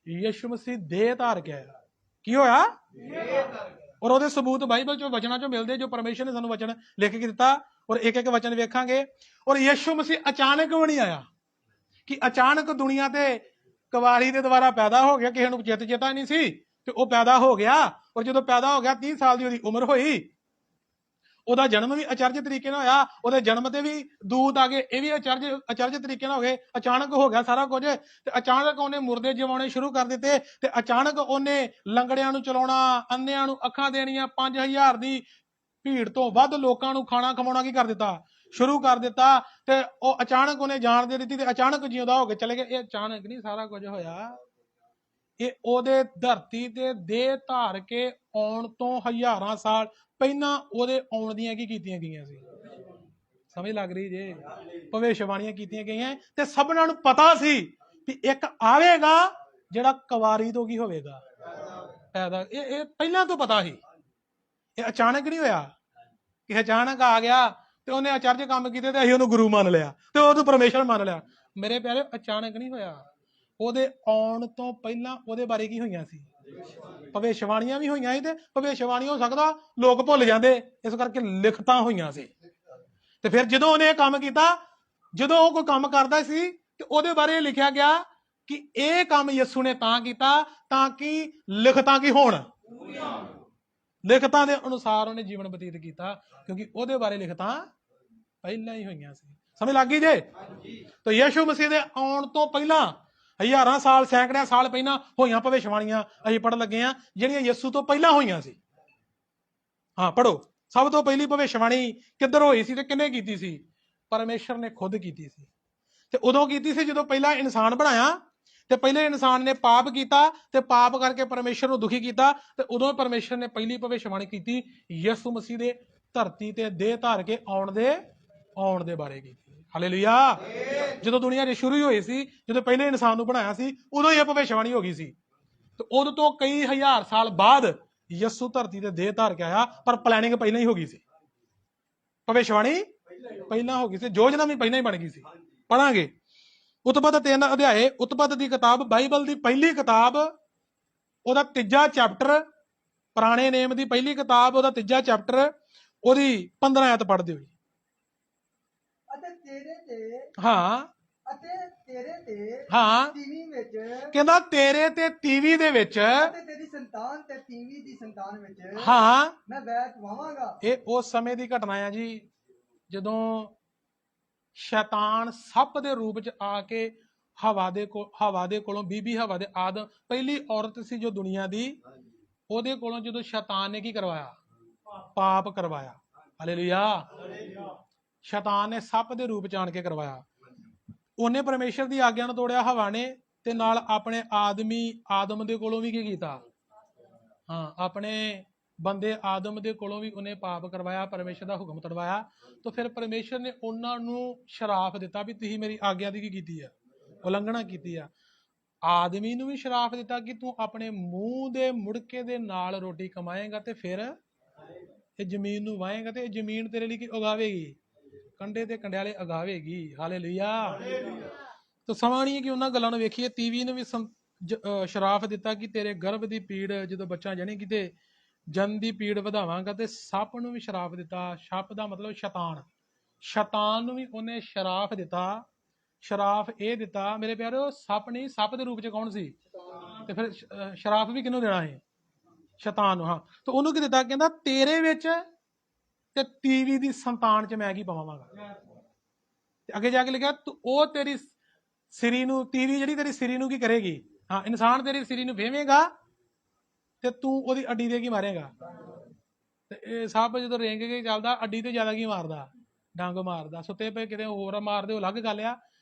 ਯਿਸੂ ਮਸੀਹ ਦੇਹ ਧਾਰ ਕੇ ਆਇਆ। ਕੀ ਹੋਇਆ? ਔਰ ਉਹਦੇ ਸਬੂਤ ਬਾਈਬਲ 'ਚੋਂ, ਵਚਨਾਂ 'ਚੋਂ ਮਿਲਦੇ, ਜੋ ਪਰਮੇਸ਼ਰ ਨੇ ਸਾਨੂੰ ਵਚਨ ਲਿਖ ਕੇ ਦਿੱਤਾ। ਔਰ ਇੱਕ ਇੱਕ ਵਚਨ ਵੇਖਾਂਗੇ। ਔਰ ਯਿਸੂ ਮਸੀਹ ਅਚਾਨਕ ਵੀ ਨਹੀਂ ਆਇਆ ਕਿ ਅਚਾਨਕ ਦੁਨੀਆ ਤੇ ਕੁਵਾਰੀ ਦੇ ਦੁਆਰਾ ਪੈਦਾ ਹੋ ਗਿਆ, ਕਿਸੇ ਨੂੰ ਚੇਤਾ ਨਹੀਂ ਸੀ ਤੇ ਉਹ ਪੈਦਾ ਹੋ ਗਿਆ। ਔਰ ਜਦੋਂ ਪੈਦਾ ਹੋ ਗਿਆ 30 ਸਾਲ ਦੀ ਉਹਦੀ ਉਮਰ ਹੋਈ, ਉਹਦਾ ਜਨਮ ਵੀ ਅਚਰਜ ਤਰੀਕੇ ਨਾਲ ਹੋਇਆ। ਉਹਦੇ ਜਨਮ ਤੇ ਵੀ ਦੂਤ ਆ ਗਏ, ਇਹ ਵੀ ਅਚਰਜ ਤਰੀਕੇ ਨਾਲ ਹੋ ਗਏ। ਅਚਾਨਕ ਹੋ ਗਿਆ ਸਾਰਾ ਕੁਝ। ਤੇ ਅਚਾਨਕ ਉਹਨੇ ਮੁਰਦੇ ਜਿਵਾਉਣੇ ਸ਼ੁਰੂ ਕਰ ਦਿੱਤੇ, ਤੇ ਅਚਾਨਕ ਉਹਨੇ ਲੰਗੜਿਆਂ ਨੂੰ ਚਲਾਉਣਾ, ਅੰਨਿਆਂ ਨੂੰ ਅੱਖਾਂ ਦੇਣੀਆਂ, 5000 ਦੀ ਭੀੜ ਤੋਂ ਵੱਧ ਲੋਕਾਂ ਨੂੰ ਖਾਣਾ ਖਵਾਉਣਾ ਕੀ ਕਰ ਦਿੱਤਾ? ਸ਼ੁਰੂ ਕਰ ਦਿੱਤਾ। ਤੇ ਉਹ ਅਚਾਨਕ ਉਹਨੇ ਜਾਣ ਦੇ ਦਿੱਤੀ ਤੇ ਅਚਾਨਕ ਜਿਉਂਦਾ ਹੋ ਕੇ ਚਲੇ ਗਏ। ਇਹ ਅਚਾਨਕ ਨਹੀਂ ਸਾਰਾ ਕੁਝ ਹੋਇਆ, ਇਹ ਉਹਦੇ ਧਰਤੀ ਤੇ ਦੇਹ ਧਾਰ ਕੇ ਆਉਣ ਤੋਂ ਹਜ਼ਾਰਾਂ ਸਾਲ ਪਹਿਲਾਂ ਉਹਦੇ ਆਉਣ ਦੀਆਂ ਕੀ ਕੀਤੀਆਂ ਗਈਆਂ ਸੀ? ਸਮਝ ਲੱਗ ਰਹੀ ਜੇ? ਭਵਿੱਖਬਾਣੀਆਂ ਕੀਤੀਆਂ ਗਈਆਂ ਤੇ ਸਭਨਾਂ ਨੂੰ ਪਤਾ ਸੀ ਕਿ ਇੱਕ ਆਵੇਗਾ ਜਿਹੜਾ ਕੁਵਾਰੀ ਤੋਂ ਕੀ ਹੋਵੇਗਾ, ਪੈਦਾ। ਇਹ ਪਹਿਲਾਂ ਤੋਂ ਪਤਾ ਸੀ, ਇਹ ਅਚਾਨਕ ਨਹੀਂ ਹੋਇਆ ਕਿ ਅਚਾਨਕ ਆ ਗਿਆ ਤੇ ਉਹਨੇ ਅਚਰਜ ਕੰਮ ਕੀਤੇ ਤੇ ਅਸੀਂ ਉਹਨੂੰ ਗੁਰੂ ਮੰਨ ਲਿਆ ਤੇ ਉਹਨੂੰ ਪਰਮੇਸ਼ਰ ਮੰਨ ਲਿਆ। ਮੇਰੇ ਪਿਆਰੇ, ਅਚਾਨਕ ਨਹੀਂ ਹੋਇਆ, ਉਹਦੇ ਆਉਣ ਤੋਂ ਪਹਿਲਾਂ ਉਹਦੇ ਬਾਰੇ ਕੀ ਹੋਈਆਂ ਸੀ? ਭਵਿੱਖਬਾਣੀਆਂ ਵੀ ਹੋਈਆਂ ਸੀ ਤੇ ਭਵਿੱਖਬਾਣੀ ਹੋ ਸਕਦਾ ਲੋਕ ਭੁੱਲ ਜਾਂਦੇ, ਇਸ ਕਰਕੇ ਲਿਖਤਾਂ ਹੋਈਆਂ ਸੀ। ਤੇ ਫਿਰ ਜਦੋਂ ਉਹਨੇ ਇਹ ਕੰਮ ਕੀਤਾ, ਜਦੋਂ ਉਹ ਕੋਈ ਕੰਮ ਕਰਦਾ ਸੀ ਤੇ ਉਹਦੇ ਬਾਰੇ ਲਿਖਿਆ ਗਿਆ ਕਿ ਇਹ ਕੰਮ ਯਿਸੂ ਨੇ ਤਾਂ ਕੀਤਾ ਤਾਂ ਕਿ ਲਿਖਤਾਂ ਕੀ ਹੋਣ, ਲਿਖਤਾਂ ਦੇ ਅਨੁਸਾਰ ਉਹਨੇ ਜੀਵਨ ਬਤੀਤ ਕੀਤਾ, ਕਿਉਂਕਿ ਉਹਦੇ ਬਾਰੇ ਲਿਖਤਾਂ ਪਹਿਲਾਂ ਹੀ ਹੋਈਆਂ ਸੀ। ਸਮਝ ਲੱਗ ਗਈ ਜੇ? ਤਾਂ ਯਿਸੂ ਮਸੀਹ ਦੇ ਆਉਣ ਤੋਂ ਪਹਿਲਾਂ ਹਜ਼ਾਰਾਂ ਸਾਲ, ਸੈਂਕੜਿਆਂ ਸਾਲ ਪਹਿਲਾਂ ਹੋਈਆਂ ਭਵਿੱਖਬਾਣੀਆਂ ਅਸੀਂ ਪੜ੍ਹਨ ਲੱਗੇ ਹਾਂ, ਜਿਹੜੀਆਂ ਯਿਸੂ ਤੋਂ ਪਹਿਲਾਂ ਹੋਈਆਂ ਸੀ। ਹਾਂ, ਪੜ੍ਹੋ। ਸਭ ਤੋਂ ਪਹਿਲੀ ਭਵਿੱਖਬਾਣੀ ਕਿੱਧਰ ਹੋਈ ਸੀ ਤੇ ਕਿਹਨੇ ਕੀਤੀ ਸੀ? ਪਰਮੇਸ਼ਰ ਨੇ ਖੁਦ ਕੀਤੀ ਸੀ। ਤੇ ਉਦੋਂ ਕੀਤੀ ਸੀ ਜਦੋਂ ਪਹਿਲਾਂ ਇਨਸਾਨ ਬਣਾਇਆ ਤੇ ਪਹਿਲੇ ਇਨਸਾਨ ਨੇ ਪਾਪ ਕੀਤਾ ਤੇ ਪਾਪ ਕਰਕੇ ਪਰਮੇਸ਼ਰ ਨੂੰ ਦੁਖੀ ਕੀਤਾ, ਤੇ ਉਦੋਂ ਪਰਮੇਸ਼ਰ ਨੇ ਪਹਿਲੀ ਭਵਿੱਖਬਾਣੀ ਕੀਤੀ ਯਿਸੂ ਮਸੀਹ ਦੇ ਧਰਤੀ ਤੇ ਦੇਹ ਧਾਰ ਕੇ ਆਉਣ ਦੇ ਬਾਰੇ ਕੀਤੀ। ਹਾਲੇਲੂਇਆ। ਜਦੋਂ ਦੁਨੀਆ ਸ਼ੁਰੂ ਹੋਈ ਸੀ, ਜਦੋਂ ਪਹਿਲੇ ਇਨਸਾਨ ਨੂੰ ਬਣਾਇਆ ਸੀ, ਉਦੋਂ ਹੀ ਇਹ ਭਵਿੱਖਬਾਣੀ ਹੋ ਗਈ ਸੀ। ਤੇ ਉਦੋਂ ਤੋਂ ਕਈ ਹਜ਼ਾਰ ਸਾਲ ਬਾਅਦ ਯਿਸੂ ਧਰਤੀ ਤੇ ਦੇਹ ਧਾਰ ਕੇ ਆਇਆ, ਪਰ ਪਲੈਨਿੰਗ ਪਹਿਲਾਂ ਹੀ ਹੋ ਗਈ ਸੀ, ਭਵਿੱਖਬਾਣੀ ਪਹਿਲਾਂ ਹੋ ਗਈ ਸੀ, ਯੋਜਨਾ ਵੀ ਪਹਿਲਾਂ ਹੀ ਬਣ ਗਈ ਸੀ। ਪੜਾਂਗੇ ਉਤਪਤ 3 ਅਧਿਆਏ, ਉਤਪਤ ਦੀ ਕਿਤਾਬ, ਬਾਈਬਲ ਦੀ ਪਹਿਲੀ ਕਿਤਾਬ, ਉਹਦਾ 3 ਚੈਪਟਰ, ਪੁਰਾਣੇ ਨੇਮ ਦੀ ਪਹਿਲੀ ਕਿਤਾਬ, ਉਹਦਾ 3 ਚੈਪਟਰ, ਉਹਦੀ 15 ਆਇਤ ਪੜ੍ਹਦੇ ਹੋ। ਹਾਂ, ਹਾਂ, ਕਹਿੰਦਾ ਤੇਰੇ ਤੇ ਤੀਵੀ ਦੇ ਵਿੱਚ, ਤੇਰੀ ਸੰਤਾਨ ਤੇ ਤੀਵੀ ਦੀ ਸੰਤਾਨ ਵਿੱਚ, ਹਾਂ, ਮੈਂ ਵੈਰ ਪਵਾਵਾਂਗਾ। ਇਹ ਉਸ ਸਮੇਂ ਦੀ ਘਟਨਾ ਹੈ ਜੀ, ਜਦੋਂ ਸ਼ੈਤਾਨ ਸੱਪ ਦੇ ਰੂਪ ਚ ਆ ਕੇ ਹਵਾ ਦੇ ਕੋਲੋਂ, ਬੀਬੀ ਹਵਾ ਦੇ ਆਦਮ, ਪਹਿਲੀ ਔਰਤ ਸੀ ਜੋ ਦੁਨੀਆ ਦੀ, ਉਹਦੇ ਕੋਲੋਂ ਜਦੋਂ ਸ਼ੈਤਾਨ ਨੇ ਕੀ ਕਰਵਾਇਆ? ਪਾਪ ਕਰਵਾਇਆ। ਹਾਲੇਲੂਇਆ। ਸ਼ੈਤਾਨ ਨੇ ਸੱਪ ਦੇ ਰੂਪ ਚ ਆਣ ਕੇ ਕਰਵਾਇਆ। ਉਹਨੇ ਪਰਮੇਸ਼ਰ ਦੀ ਆਗਿਆ ਨੂੰ ਤੋੜਿਆ ਹਵਾ ਨੇ, ਤੇ ਨਾਲ ਆਪਣੇ ਆਦਮ ਦੇ ਕੋਲੋਂ ਵੀ ਕੀ ਕੀਤਾ? ਹਾਂ, ਆਪਣੇ ਬੰਦੇ ਆਦਮ ਦੇ ਕੋਲੋਂ ਵੀ ਉਹਨੇ ਪਾਪ ਕਰਵਾਇਆ, ਪਰਮੇਸ਼ਰ ਦਾ ਹੁਕਮ ਤੜਵਾਇਆ। ਤਾਂ ਫਿਰ ਪਰਮੇਸ਼ਰ ਨੇ ਉਹਨਾਂ ਨੂੰ ਸ਼ਰਾਪ ਦਿੱਤਾ ਵੀ ਤੁਸੀਂ ਮੇਰੀ ਆਗਿਆ ਦੀ ਕੀ ਕੀਤੀ ਆ? ਉਲੰਘਣਾ ਕੀਤੀ ਆ। ਆਦਮੀ ਨੂੰ ਵੀ ਸ਼ਰਾਪ ਦਿੱਤਾ ਕਿ ਤੂੰ ਆਪਣੇ ਮੂੰਹ ਦੇ ਮੁੜਕੇ ਦੇ ਨਾਲ ਰੋਟੀ ਕਮਾਏਗਾ ਤੇ ਫਿਰ ਇਹ ਜ਼ਮੀਨ ਨੂੰ ਵਾਹੇਗਾ ਤੇ ਇਹ ਜ਼ਮੀਨ ਤੇਰੇ ਲਈ ਕੀ ਉਗਾਵੇਗੀ? ਕੰਡੇ ਤੇ ਕੰਡਿਆਲੇ ਉਗਾਵੇਗੀ। ਹਾਲੇਲੂਇਆ। ਤਾਂ ਸਮਾਂ ਨਹੀਂ ਕਿ ਉਹਨਾਂ ਗੱਲਾਂ ਨੂੰ ਵੇਖੀਏ। ਤੀਵੀ ਨੂੰ ਵੀ ਸ਼ਰਾਪ ਦਿੱਤਾ ਕਿ ਤੇਰੇ ਗਰਭ ਦੀ ਪੀੜ, ਜਦੋਂ ਬੱਚਾ ਜਣੇਗੀ ਤੇ ਜਨ ਦੀ ਪੀੜ ਵਧਾਵਾਂਗਾ। ਤੇ ਸੱਪ ਨੂੰ ਵੀ ਸ਼ਰਾਪ ਦਿੱਤਾ। ਸੱਪ ਦਾ ਮਤਲਬ ਸ਼ੈਤਾਨ ਨੂੰ ਵੀ ਉਹਨੇ ਸ਼ਰਾਪ ਦਿੱਤਾ। ਸ਼ਰਾਪ ਇਹ ਦਿੱਤਾ ਮੇਰੇ ਪਿਆਰੋ, ਸੱਪ ਨਹੀਂ, ਸੱਪ ਦੇ ਰੂਪ ਚ ਕੌਣ ਸੀ? ਤੇ ਫਿਰ ਸ਼ਰਾਪ ਵੀ ਕਿਹਨੂੰ ਦੇਣਾ ਹੈ? ਸ਼ੈਤਾਨ ਨੂੰ। ਹਾਂ, ਤੇ ਉਹਨੂੰ ਕੀ ਦਿੱਤਾ? ਕਹਿੰਦਾ ਤੇਰੇ ਵਿੱਚ ਤੇ ਤੀਵੀ ਦੀ ਸੰਤਾਨ ਚ ਮੈਂ ਕੀ ਪਵਾਵਾਂਗਾ। ਤੇ ਅੱਗੇ ਜਾ ਕੇ ਲਿਖਿਆ ਉਹ ਤੇਰੀ ਸਿਰੀ ਨੂੰ, ਤੀਵੀ ਜਿਹੜੀ ਤੇਰੀ ਸਿਰੀ ਨੂੰ ਕੀ ਕਰੇਗੀ? ਹਾਂ, ਇਨਸਾਨ ਤੇਰੀ ਸਿਰੀ ਨੂੰ ਵੇਵੇਗਾ ਤੇ ਤੂੰ ਉਹਦੀ ਅੱਡੀ ਤੇ ਕੀ ਮਾਰੇਗਾ। ਤੇ ਇਹ ਸੱਪ ਜਦੋਂ ਰੇਂਗ ਕੇ ਚੱਲਦਾ, ਅੱਡੀ ਤੇ ਜ਼ਿਆਦਾ ਕੀ ਮਾਰਦਾ? ਡੰਗ ਮਾਰਦਾ। ਸੁੱਤੇ ਪਏ ਕਿਤੇ ਹੋਰ ਮਾਰਦੇ, ਉਹ ਅਲੱਗ ਗੱਲ ਆ।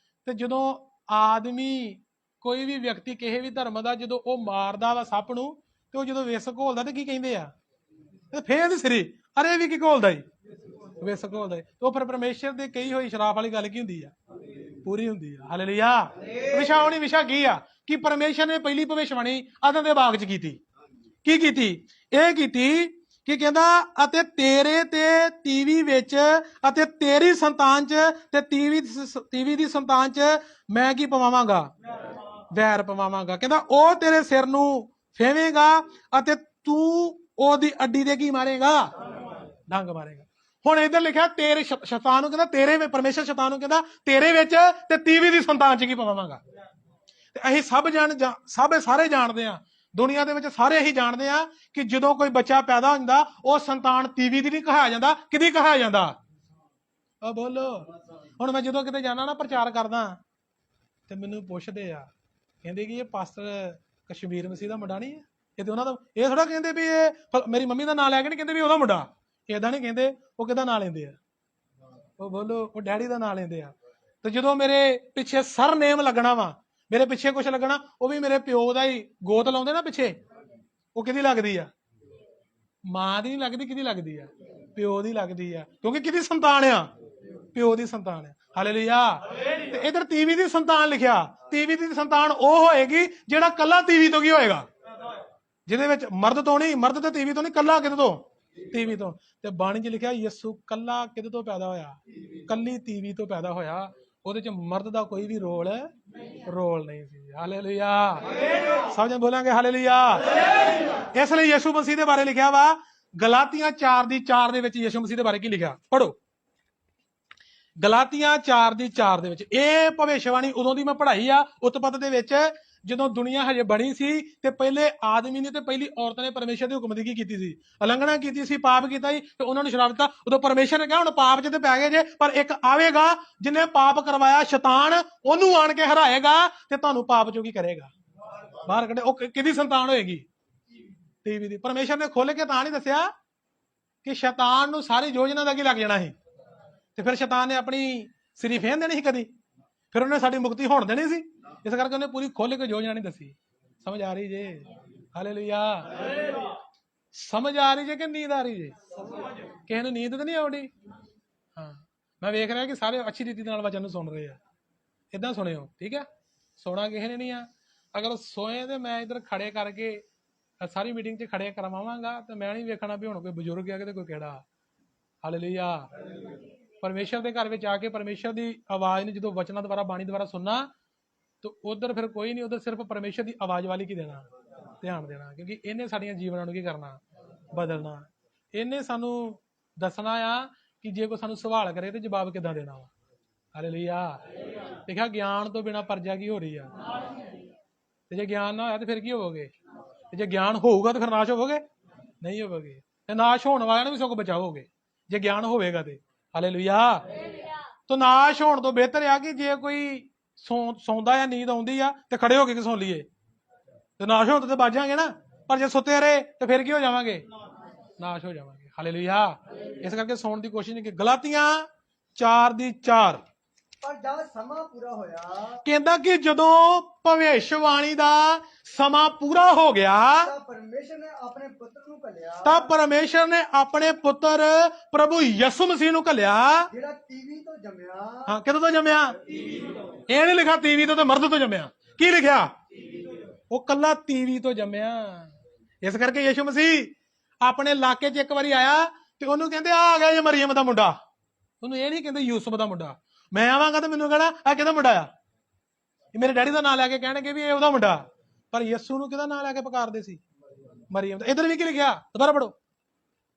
ਤੇ ਜਦੋਂ ਆਦਮੀ, ਕੋਈ ਵੀ ਵਿਅਕਤੀ ਕਿਸੇ ਵੀ ਧਰਮ ਦਾ, ਜਦੋਂ ਉਹ ਮਾਰਦਾ ਵਾ ਸੱਪ ਨੂੰ, ਤੇ ਉਹ ਜਦੋਂ ਵਿਸ ਘੋਲਦਾ ਤੇ ਕੀ ਕਹਿੰਦੇ ਆ? ਤੇ ਫੇਰ ਦੀ ਸਿਰੀ, ਅਰੇ ਵੀ ਕੀ ਘੋਲਦਾ ਈ? ਵਿਸ ਘੋਲਦਾ ਈ। ਤੇ ਉਹ ਫਿਰ ਪਰਮੇਸ਼ਰ ਦੇ ਕਹੀ ਹੋਈ ਸ਼ਰਾਪ ਵਾਲੀ ਗੱਲ ਕੀ ਹੁੰਦੀ ਆ? ਪੂਰੀ ਹੁੰਦੀ ਆ। ਹਾਲੇਲੂਇਆ। ਵਿਸ਼ਾ ਕੀ ਆ? ਕਿ ਪਰਮੇਸ਼ਰ ਨੇ ਪਹਿਲੀ ਭਵਿੱਖਬਾਣੀ ਆਦਮ ਦੇ ਬਾਗ ਚ ਕੀਤੀ। ਕੀ ਕੀਤੀ? ਇਹ ਕੀਤੀ ਕਿ ਕਹਿੰਦਾ ਅਤੇ ਤੇਰੇ ਤੇ ਤੀਵੀ ਵਿੱਚ ਅਤੇ ਤੇਰੀ ਸੰਤਾਨ ਚ ਤੇ ਤੀਵੀ ਦੀ ਸੰਤਾਨ ਚ ਮੈਂ ਕੀ ਪਵਾਵਾਂਗਾ? ਵੈਰ ਪਵਾਵਾਂਗਾ। ਕਹਿੰਦਾ ਉਹ ਤੇਰੇ ਸਿਰ ਨੂੰ ਫੇਵੇਂਗਾ ਅਤੇ ਤੂੰ ਉਹਦੀ ਅੱਡੀ ਤੇ ਕੀ ਮਾਰੇਗਾ? ਡੰਗ ਮਾਰੇਗਾ। ਹੁਣ ਇੱਧਰ ਲਿਖਿਆ ਤੇਰੇ ਸ਼ੈਤਾਨ ਨੂੰ, ਕਹਿੰਦਾ ਤੇਰੇ, ਪਰਮੇਸ਼ਰ ਸ਼ੈਤਾਨ ਨੂੰ ਕਹਿੰਦਾ ਤੇਰੇ ਵਿੱਚ ਤੇ ਤੀਵੀ ਦੀ ਸੰਤਾਨ ਚ ਕੀ ਪਵਾਵਾਂਗਾ। ਤੇ ਅਸੀਂ ਸਾਰੇ ਜਾਣਦੇ ਆ, ਦੁਨੀਆ ਦੇ ਵਿੱਚ ਸਾਰੇ ਇਹੀ ਜਾਣਦੇ ਆ ਕਿ ਜਦੋਂ ਕੋਈ ਬੱਚਾ ਪੈਦਾ ਹੁੰਦਾ, ਉਹ ਸੰਤਾਨ ਤੀਵੀ ਦੀ ਨਹੀਂ ਕਹਾਇਆ ਜਾਂਦਾ, ਕਿਹਦੀ ਕਹਾਇਆ ਜਾਂਦਾ? ਬੋਲੋ। ਹੁਣ ਮੈਂ ਜਦੋਂ ਕਿਤੇ ਜਾਣਾ ਨਾ, ਪ੍ਰਚਾਰ ਕਰਦਾ, ਤੇ ਮੈਨੂੰ ਪੁੱਛਦੇ ਆ, ਕਹਿੰਦੇ ਕਿ ਇਹ ਪਾਸਟਰ ਕਸ਼ਮੀਰ ਮਸੀਹ ਦਾ ਮੁੰਡਾ ਨਹੀਂ ਹੈ? ਇਹ ਤੇ ਉਹਨਾਂ ਦਾ। ਇਹ ਥੋੜਾ ਕਹਿੰਦੇ ਵੀ ਇਹ ਮੇਰੀ ਮੰਮੀ ਦਾ ਨਾਂ ਲੈ ਕੇ ਨਹੀਂ ਕਹਿੰਦੇ ਵੀ ਉਹਦਾ ਮੁੰਡਾ। ਏਦਾਂ ਨਹੀਂ ਕਹਿੰਦੇ। ਉਹ ਕਿਹਦਾ ਨਾਂ ਲੈਂਦੇ ਆ? ਉਹ ਬੋਲੋ, ਉਹ ਡੈਡੀ ਦਾ ਨਾਂ ਲੈਂਦੇ ਆ। ਤੇ ਜਦੋਂ ਮੇਰੇ ਪਿੱਛੇ ਸਰ ਨੇਮ ਲੱਗਣਾ ਵਾ, ਮੇਰੇ ਪਿੱਛੇ ਕੁਛ ਲੱਗਣਾ, ਉਹ ਵੀ ਮੇਰੇ ਪਿਓ ਦਾ ਹੀ ਗੋਤ ਲਾਉਂਦੇ ਨਾ ਪਿੱਛੇ, ਉਹ ਕਿਹਦੀ ਲੱਗਦੀ ਆ? ਮਾਂ ਦੀ ਨਹੀਂ ਲੱਗਦੀ, ਕਿਹਦੀ ਲੱਗਦੀ ਆ? ਪਿਓ ਦੀ ਲੱਗਦੀ ਆ, ਕਿਉਂਕਿ ਕਿਹਦੀ ਸੰਤਾਨ ਆ? ਪਿਓ ਦੀ ਸੰਤਾਨ ਹੈ। ਹਾਲੇਲੂਇਆ। ਤੇ ਇਧਰ ਤੀਵੀ ਦੀ ਸੰਤਾਨ ਲਿਖਿਆ, ਤੀਵੀ ਦੀ ਸੰਤਾਨ ਉਹ ਹੋਏਗੀ ਜਿਹੜਾ ਕੱਲਾ ਤੀਵੀ ਤੋਂ ਕੀ ਹੋਏਗਾ, ਜਿਹਦੇ ਵਿੱਚ ਮਰਦ ਤੋਂ ਨਹੀਂ, ਮਰਦ ਤੇ ਤੀਵੀ ਤੋਂ ਨਹੀਂ, ਕੱਲਾ ਕਿਹਦੇ ਤੋਂ, ਤੀਵੀ ਤੋਂ। ਤੇ ਬਾਣੀ 'ਚ ਲਿਖਿਆ ਯਿਸੂ ਕੱਲਾ ਕਿਹਦੇ ਤੋਂ ਪੈਦਾ ਹੋਇਆ, ਕੱਲੀ ਤੀਵੀ ਤੋਂ ਪੈਦਾ ਹੋਇਆ। ਉਹਦੇ 'ਚ ਮਰਦ ਦਾ ਕੋਈ ਵੀ ਰੋਲ ਨਹੀਂ ਸੀ। ਹਾਲੇਲੂਇਆ। ਸਭ ਜਣ ਬੋਲਾਂਗੇ ਹਾਲੇਲੂਇਆ। ਇਸ ਲਈ ਯਿਸੂ ਮਸੀਹ ਦੇ ਬਾਰੇ ਲਿਖਿਆ ਵਾ ਗਲਾਤੀਆਂ 4:4 ਦੇ ਵਿੱਚ। ਯਿਸੂ ਮਸੀਹ ਦੇ ਬਾਰੇ ਕੀ ਲਿਖਿਆ, ਪੜੋ। ਗਲਾਤੀਆਂ 4:4 ਦੇ ਵਿੱਚ ਇਹ ਭਵਿੱਖਬਾਣੀ ਉਦੋਂ ਦੀ ਮੈਂ ਪੜ੍ਹਾਈ ਆ ਉਤਪਤ ਦੇ ਵਿੱਚ, ਜਦੋਂ ਦੁਨੀਆ ਹਜੇ ਬਣੀ ਸੀ ਤੇ ਪਹਿਲੇ ਆਦਮੀ ਨੇ ਤੇ ਪਹਿਲੀ ਔਰਤ ਨੇ ਪਰਮੇਸ਼ਰ ਦੇ ਹੁਕਮ ਦੀ ਕੀ ਕੀਤੀ ਸੀ, ਉਲੰਘਣਾ ਕੀਤੀ ਸੀ, ਪਾਪ ਕੀਤਾ ਸੀ ਤੇ ਉਹਨਾਂ ਨੂੰ ਸ਼ਰਾਪ ਦਿੱਤਾ। ਉਦੋਂ ਪਰਮੇਸ਼ਰ ਨੇ ਕਿਹਾ ਹੁਣ ਪਾਪ 'ਚ ਤੇ ਪੈ ਗਏ ਜੇ, ਪਰ ਇੱਕ ਆਵੇਗਾ ਜਿਹਨੇ ਪਾਪ ਕਰਵਾਇਆ, ਸ਼ੈਤਾਨ, ਉਹਨੂੰ ਆਣ ਕੇ ਹਰਾਏਗਾ ਤੇ ਤੁਹਾਨੂੰ ਪਾਪ 'ਚੋਂ ਕੀ ਕਰੇਗਾ, ਬਾਹਰ ਕੱਢੇ। ਉਹ ਕਿਹਦੀ ਸੰਤਾਨ ਹੋਏਗੀ, ਤੀਵੀ ਦੀ। ਪਰਮੇਸ਼ਰ ਨੇ ਖੋਲ ਕੇ ਤਾਂ ਨਹੀਂ ਦੱਸਿਆ ਕਿ ਸ਼ੈਤਾਨ ਨੂੰ ਸਾਰੀ ਯੋਜਨਾ ਦਾ ਕੀ ਲੱਗ ਜਾਣਾ ਸੀ, ਤੇ ਫਿਰ ਸ਼ੈਤਾਨ ਨੇ ਆਪਣੀ ਸਿਰੀ ਫੇਨ ਦੇਣੀ ਸੀ ਕਦੀ, ਫਿਰ ਉਹਨੇ ਸਾਡੀ ਮੁਕਤੀ ਹੋਣ ਦੇਣੀ ਸੀ। ਇਸ ਕਰਕੇ ਉਹਨੇ ਪੂਰੀ ਖੋਲ ਕੇ ਯੋਜਨਾ ਨਹੀਂ ਦੱਸੀ। ਸਮਝ ਆ ਰਹੀ ਜੇ? ਹਾਲੇਲੂਇਆ। ਸਮਝ ਆ ਰਹੀ ਜੇ ਕਿ ਨੀਂਦ ਆ ਰਹੀ ਜੇ? ਕਿਸੇ ਨੂੰ ਨੀਂਦ ਤਾਂ ਨਹੀਂ ਆਉਂਦੀ? ਹਾਂ, ਮੈਂ ਵੇਖ ਰਿਹਾ ਕਿ ਸਾਰੇ ਅੱਛੀ ਰੀਤੀ ਨਾਲ ਵਚਨ ਨੂੰ ਸੁਣ ਰਹੇ ਆ। ਏਦਾਂ ਸੁਣਿਓ, ਠੀਕ ਹੈ? ਸੋਣਾ ਕਿਸੇ ਨੇ ਨਹੀਂ ਆ। ਅਗਰ ਸੋਏ ਤੇ ਮੈਂ ਇੱਧਰ ਖੜੇ ਕਰਕੇ ਸਾਰੀ ਮੀਟਿੰਗ 'ਚ ਖੜੇ ਕਰਵਾਵਾਂਗਾ ਤੇ ਮੈਂ ਨਹੀਂ ਵੇਖਣਾ ਵੀ ਹੁਣ ਕੋਈ ਬਜ਼ੁਰਗ ਆ ਕਿ ਕੋਈ ਕਿਹੜਾ। ਹਾਲੇਲੂਇਆ। ਪਰਮੇਸ਼ਰ ਦੇ ਘਰ ਵਿੱਚ ਆ ਕੇ ਪਰਮੇਸ਼ਰ ਦੀ ਆਵਾਜ਼ ਨੂੰ ਜਦੋਂ ਵਚਨਾਂ ਦੁਆਰਾ, ਬਾਣੀ ਦੁਆਰਾ ਸੁਣਨਾ, ਤੇ ਉਧਰ ਫਿਰ ਕੋਈ ਨਹੀਂ, ਉਧਰ ਸਿਰਫ ਪਰਮੇਸ਼ਰ ਦੀ ਆਵਾਜ਼ ਵਾਲੀ ਕੀ ਦੇਣਾ, ਧਿਆਨ ਦੇਣਾ, ਕਿਉਂਕਿ ਇਹਨੇ ਸਾਡੀਆਂ ਜੀਵਨਾਂ ਨੂੰ ਕੀ ਕਰਨਾ, ਬਦਲਣਾ। ਇਹਨੇ ਸਾਨੂੰ ਦੱਸਣਾ ਆ ਕਿ ਜੇ ਕੋਈ ਸਾਨੂੰ ਸਵਾਲ ਕਰੇ ਤੇ ਜਵਾਬ ਕਿੱਦਾਂ ਦੇਣਾ ਵਾ। ਹਾਲੇਲੂਇਆ। ਦੇਖਿਆ, ਗਿਆਨ ਤੋਂ ਬਿਨਾਂ ਪਰਜਾ ਕੀ ਹੋ ਰਹੀ ਆ। ਤੇ ਜੇ ਗਿਆਨ ਨਾ ਹੋਇਆ ਤੇ ਫਿਰ ਕੀ ਹੋਵੋਗੇ? ਤੇ ਜੇ ਗਿਆਨ ਹੋਊਗਾ ਤਾਂ ਫਿਰ ਨਾਸ਼ ਹੋਵੋਗੇ? ਨਹੀਂ ਹੋਵੋਗੇ। ਤੇ ਨਾਸ਼ ਹੋਣ ਵਾਲਿਆਂ ਨੂੰ ਵੀ ਸਗੋਂ ਬਚਾਓਗੇ ਜੇ ਗਿਆਨ ਹੋਵੇਗਾ ਤੇ। ਹਾਲੇਲੂਇਆ। ਤਾਂ ਨਾਸ਼ ਹੋਣ ਤੋਂ ਬਿਹਤਰ ਆ ਕਿ ਜੇ ਕੋਈ ਸੌਂਦਾ ਆ, ਨੀਂਦ ਆਉਂਦੀ ਆ ਤੇ ਖੜੇ ਹੋ ਕੇ ਸੌਂ ਲਈਏ, ਤੇ ਨਾਸ਼ ਹੋਣ ਤੋਂ ਤੇ ਬਚ ਜਾਾਂਗੇ ਨਾ। ਪਰ ਜੇ ਸੁੱਤੇ ਰਹੇ ਤੇ ਫਿਰ ਕੀ ਹੋ ਜਾਵਾਂਗੇ? ਨਾਸ਼ ਹੋ ਜਾਵਾਂਗੇ। ਹਾਲੇਲੂਇਆ। ਇਸ ਕਰਕੇ ਸੌਣ ਦੀ ਕੋਸ਼ਿਸ਼ ਨਹੀਂ ਕੀਤੀ। ਗਲਾਤੀਆਂ 4:4 ਪਰ ਜਦ ਸਮਾਂ ਪੂਰਾ ਹੋਇਆ, ਕਹਿੰਦਾ ਕਿ ਜਦੋਂ ਭਵਿੱਖਬਾਣੀ ਦਾ ਸਮਾਂ ਪੂਰਾ ਹੋ ਗਿਆ ਤਾਂ ਪਰਮੇਸ਼ਰ ਨੇ ਆਪਣੇ ਪੁੱਤਰ ਨੂੰ ਘੱਲਿਆ, ਤਾਂ ਪਰਮੇਸ਼ਰ ਨੇ ਆਪਣੇ ਪੁੱਤਰ ਪ੍ਰਭੂ ਯਿਸੂ ਮਸੀਹ ਨੂੰ ਘੱਲਿਆ, ਜਿਹੜਾ ਤੀਵੀ ਤੋਂ ਜੰਮਿਆ। ਹਾਂ, ਕਿਦੋਂ ਤੋਂ ਜੰਮਿਆ? ਇਹ ਨਹੀਂ ਲਿਖਿਆ ਤੀਵੀ ਤੋਂ ਤੇ ਮਰਦ ਤੋਂ ਜੰਮਿਆ। ਕੀ ਲਿਖਿਆ? ਉਹ ਕੱਲਾ ਤੀਵੀ ਤੋਂ ਜੰਮਿਆ। ਇਸ ਕਰਕੇ ਯਿਸੂ ਮਸੀਹ ਆਪਣੇ ਇਲਾਕੇ 'ਚ ਇੱਕ ਵਾਰੀ ਆਇਆ ਤੇ ਉਹਨੂੰ ਕਹਿੰਦੇ ਆ ਗਿਆ ਜੇ ਮਰੀਮ ਦਾ ਮੁੰਡਾ। ਉਹਨੂੰ ਇਹ ਨਹੀਂ ਕਹਿੰਦੇ ਯੂਸਫ ਦਾ ਮੁੰਡਾ। ਮੈਂ ਆਵਾਂਗਾ ਤੇ ਮੈਨੂੰ ਕਹਿਣਾ ਆ ਕਿਹਦਾ ਮੁੰਡਾ ਆ? ਮੇਰੇ ਡੈਡੀ ਦਾ ਨਾਂ ਲੈ ਕੇ ਕਹਿਣਗੇ ਵੀ ਇਹ ਉਹਦਾ ਮੁੰਡਾ। ਪਰ ਯਿਸੂ ਨੂੰ ਕਿਹਦਾ ਨਾਂ ਲੈ ਕੇ ਪੁਕਾਰਦੇ ਸੀ? ਮਰੀਮ ਦਾ। ਇੱਧਰ ਵੀ ਕੀ ਲਿਖਿਆ? ਦੁਬਾਰਾ ਪੜੋ।